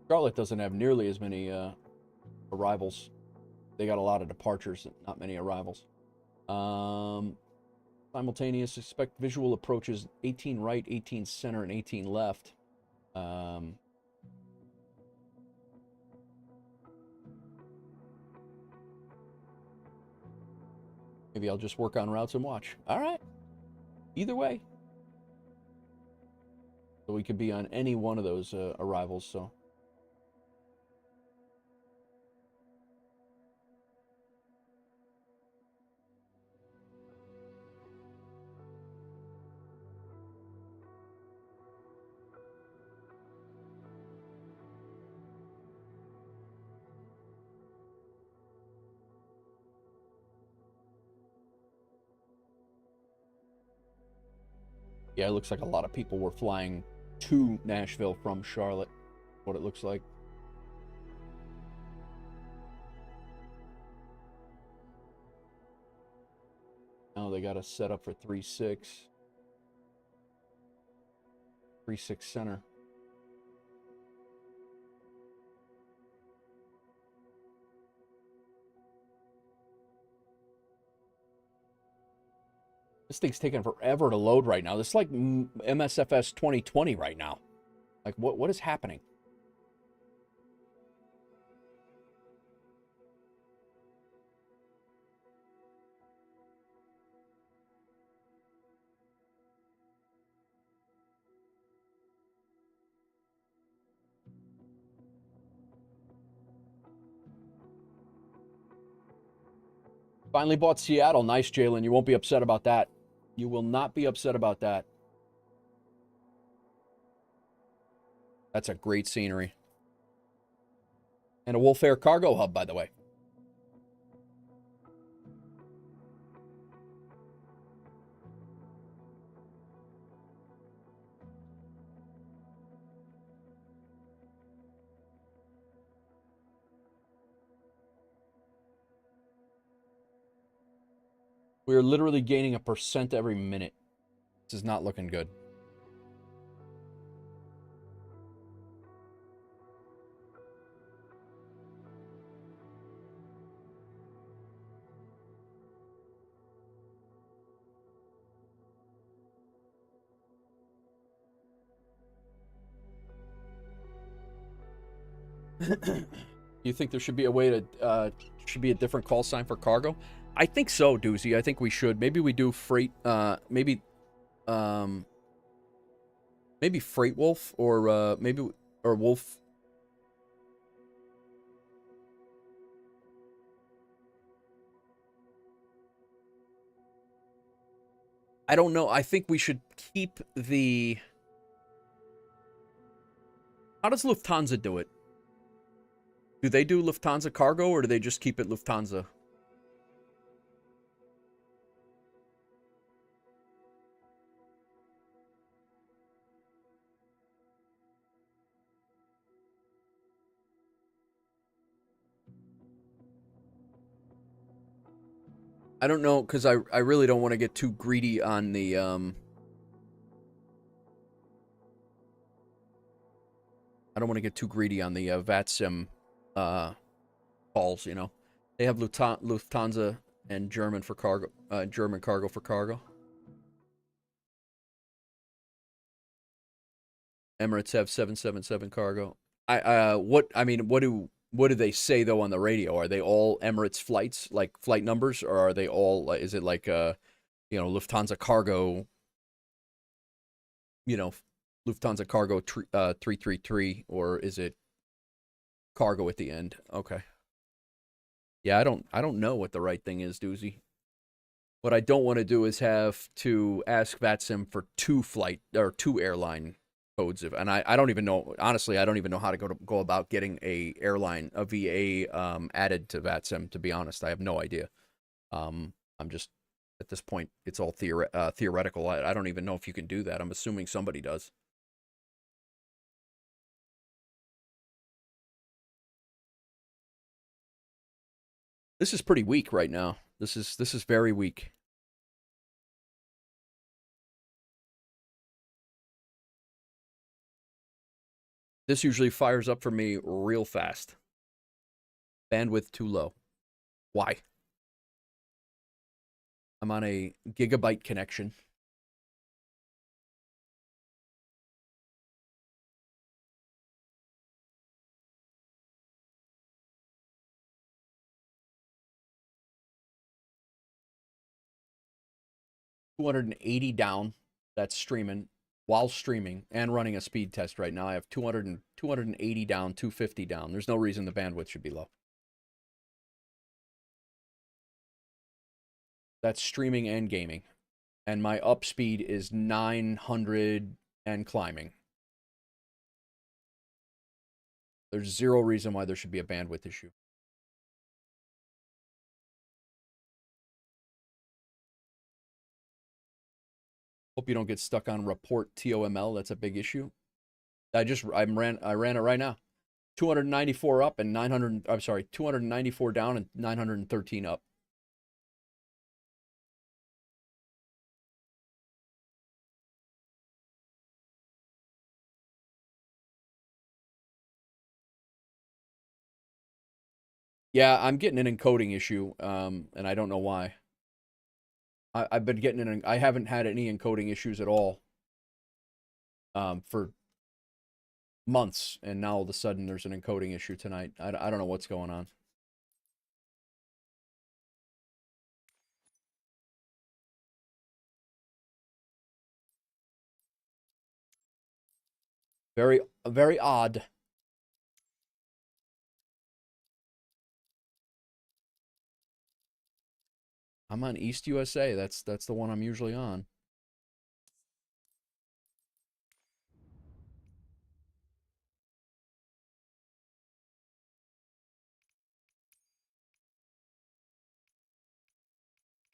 Charlotte doesn't have nearly as many arrivals. They got a lot of departures, not many arrivals. Simultaneous, expect visual approaches 18 right, 18 center, and 18 left. Maybe I'll just work on routes and watch. All right. either way. So we could be on any one of those arrivals, so. Yeah, it looks like a lot of people were flying to Nashville from Charlotte, what it looks like. Now they got us set up for 3-6. 3-6 center. This thing's taking forever to load right now. This is like MSFS 2020 right now. Like, what is happening? Finally bought Seattle. Nice, Jalen. You won't be upset about that. You will not be upset about that. That's a great scenery. And a Wolf Air cargo hub, by the way. We are literally gaining 1% every minute. This is not looking good. You think there should be a way to, should be a different call sign for cargo? I think so, Doozy. I think we should. Maybe we do freight, maybe Freight Wolf, or or Wolf. I don't know. I think we should keep the... How does Lufthansa do it? Do they do Lufthansa cargo, or do they just keep it Lufthansa? I don't know, because I really don't want to get too greedy on the... I don't want to get too greedy on the VATSIM calls, you know. They have Lufthansa and German for cargo, German cargo for cargo. Emirates have 777 cargo. What do they say though on the radio? Are they all Emirates flights, like flight numbers, or are they all, is it like you know, Lufthansa cargo, you know, Lufthansa cargo 333, or is it cargo at the end? Okay. Yeah, I don't know what the right thing is, Doozy. What I don't want to do is have to ask VATSIM for two airline codes, and I don't even know, honestly, I don't even know how to go about getting a VA added to VATSIM, to be honest. I have no idea. I'm just, at this point, it's all theoretical. I don't even know if you can do that. I'm assuming somebody does. This is pretty weak right now. This is very weak. This usually fires up for me real fast. Bandwidth too low. Why? I'm on a gigabyte connection. 280 down. That's streaming. While streaming and running a speed test right now, I have 280 down, 250 down. There's no reason the bandwidth should be low. That's streaming and gaming. And my up speed is 900 and climbing. There's zero reason why there should be a bandwidth issue. Hope you don't get stuck on report TOML. That's a big issue. I ran it right now. 294 up and 294 down and 913 up. Yeah, I'm getting an encoding issue, and I don't know why. I've been getting I haven't had any encoding issues at all for months, and now all of a sudden there's an encoding issue tonight. I don't know what's going on. Very, very odd. I'm on East USA. That's the one I'm usually on.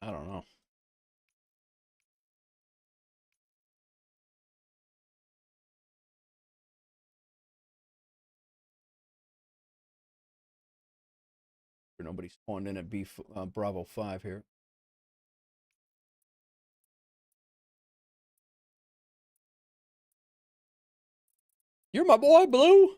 I don't know. Nobody's spawned in at Bravo 5 here. You're my boy, Blue.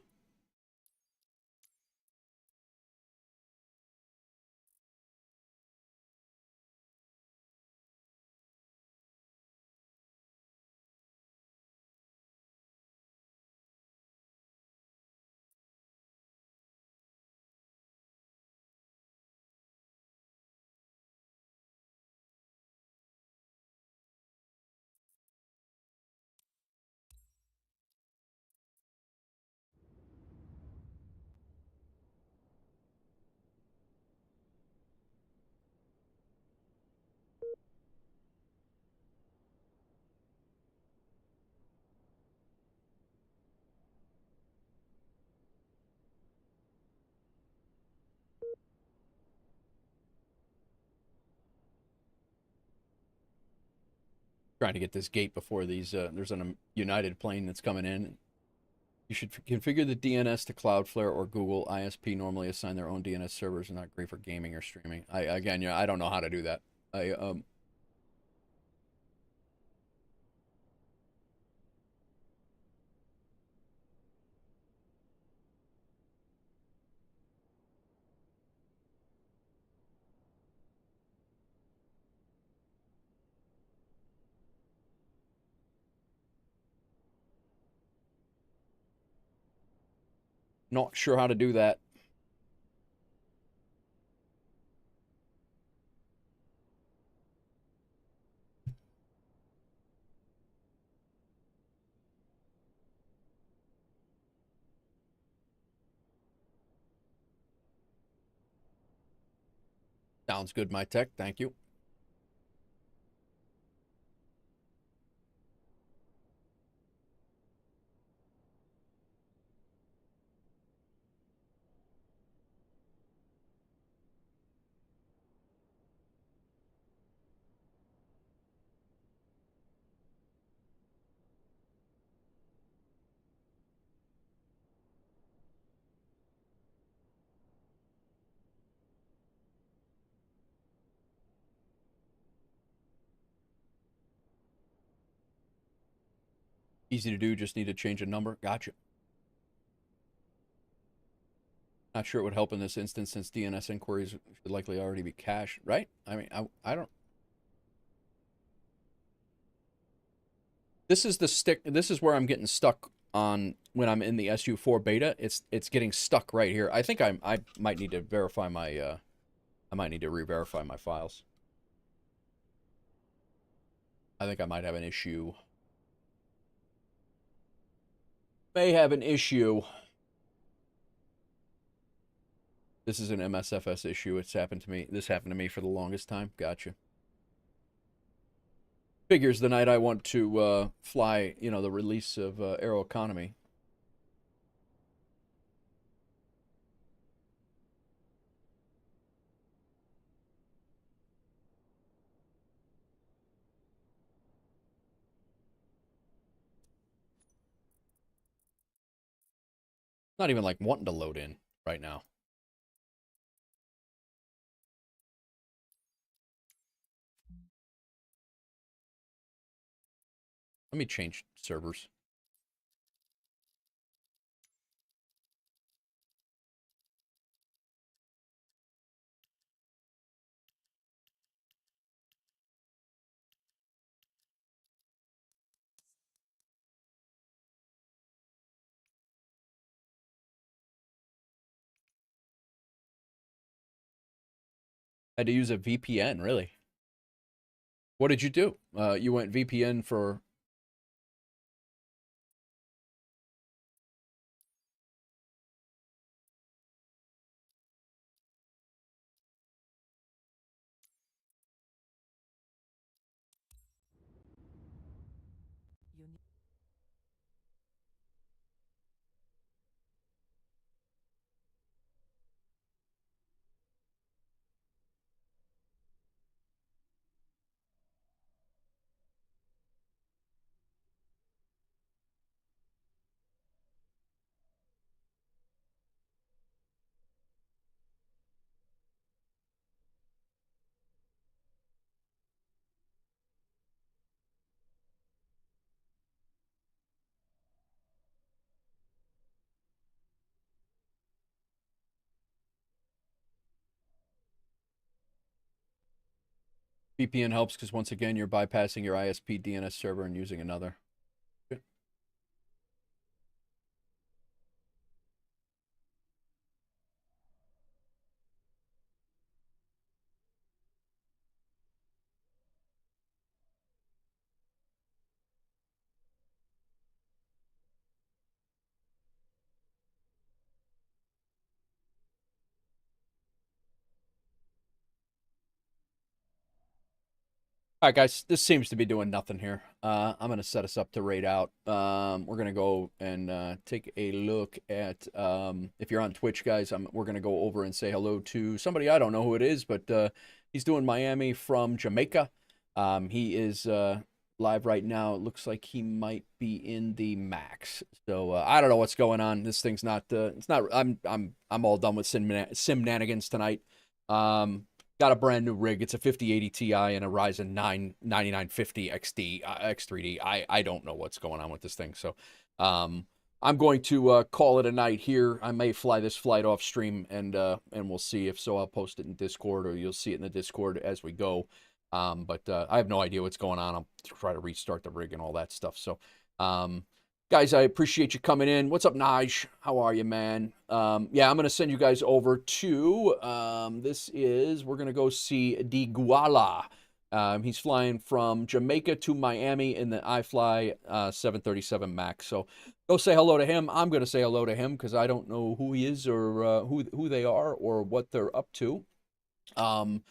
Trying to get this gate before these, there's a United plane that's coming in. You should configure the DNS to Cloudflare or Google. ISP normally assign their own DNS servers and not great for gaming or streaming. Again, yeah, I don't know how to do that. Not sure how to do that. Sounds good, my tech. Thank you. Easy to do, just need to change a number. Gotcha. Not sure it would help in this instance since DNS inquiries should likely already be cached, right? I mean, I don't... This is the stick. This is where I'm getting stuck on when I'm in the SU4 beta. It's getting stuck right here. I think I might need to verify my I might need to re-verify my files. I think I might have an issue. May have an issue. This is an MSFS issue. It's happened to me. This happened to me for the longest time. Gotcha. Figures the night I want to fly, you know, the release of Aeroconomy. Not even like wanting to load in right now. Let me change servers. Had to use a VPN, really. What did you do? You went VPN for... VPN helps because, once again, you're bypassing your ISP DNS server and using another. Good. All right, guys, this seems to be doing nothing here. I'm going to set us up to raid out. We're going to go and take a look at, if you're on Twitch, guys, we're going to go over and say hello to somebody. I don't know who it is, but he's doing Miami from Jamaica. He is live right now. It looks like he might be in the MAX. So I don't know what's going on. This thing's not, it's not, I'm all done with Simnanigans tonight. Got a brand new rig. It's a 5080 Ti and a Ryzen 9 9950 XD, X3D. I don't know what's going on with this thing. So I'm going to call it a night here. I may fly this flight off stream and we'll see. If so, I'll post it in Discord, or you'll see it in the Discord as we go. But I have no idea what's going on. I'll try to restart the rig and all that stuff. So guys, I appreciate you coming in. What's up, Naj? How are you, man? Yeah, I'm going to send you guys over to, we're going to go see Diguala. He's flying from Jamaica to Miami in the iFly 737 MAX. So go say hello to him. I'm going to say hello to him because I don't know who he is or who they are or what they're up to. And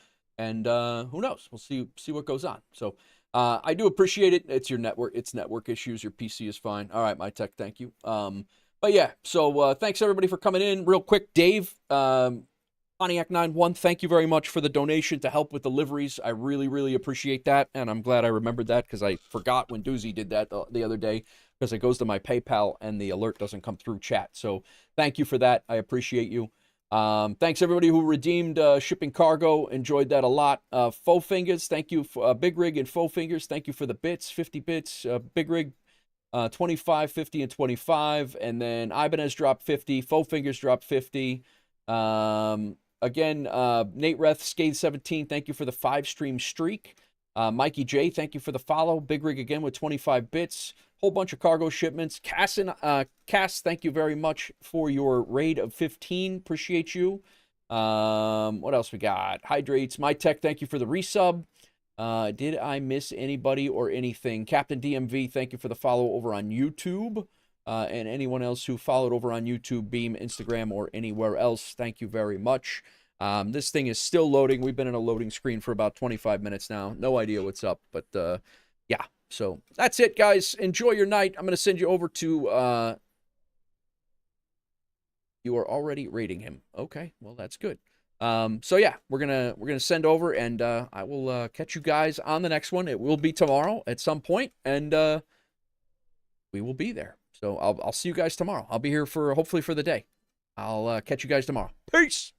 who knows? We'll see what goes on. So I do appreciate it. It's your network. It's network issues. Your PC is fine. All right, my tech. Thank you. But yeah, so thanks everybody for coming in. Real quick, Dave, Pontiac 91, thank you very much for the donation to help with deliveries. I really, really appreciate that, and I'm glad I remembered that because I forgot when Doozy did that the other day because it goes to my PayPal and the alert doesn't come through chat. So thank you for that. I appreciate you. Thanks everybody who redeemed shipping cargo. Enjoyed that a lot. Faux Fingers, thank you for Big Rig and Faux Fingers. Thank you for the bits, 50 bits. Big Rig, 25, 50, and 25. And then Ibanez dropped 50. Faux Fingers dropped 50. Again, Nate Reth, Skate 17, thank you for the 5-stream streak. Mikey J, thank you for the follow. Big Rig again with 25 bits. Whole bunch of cargo shipments. Cass, thank you very much for your raid of 15. Appreciate you. What else we got? Hydrates. My Tech, thank you for the resub. Did I miss anybody or anything? Captain DMV, thank you for the follow over on YouTube. And anyone else who followed over on YouTube, Beam, Instagram, or anywhere else, thank you very much. This thing is still loading. We've been in a loading screen for about 25 minutes now. No idea what's up, but yeah. So that's it, guys. Enjoy your night. I'm going to send you over to... You are already rating him. Okay, well, that's good. So yeah, we're gonna send over, and I will catch you guys on the next one. It will be tomorrow at some point, and we will be there. So I'll see you guys tomorrow. I'll be here for hopefully for the day. I'll catch you guys tomorrow. Peace.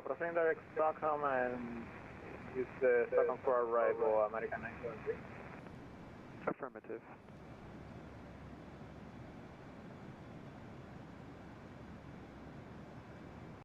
Proceeding direct Stockholm and use Stockholm for arrival, American 973. Affirmative.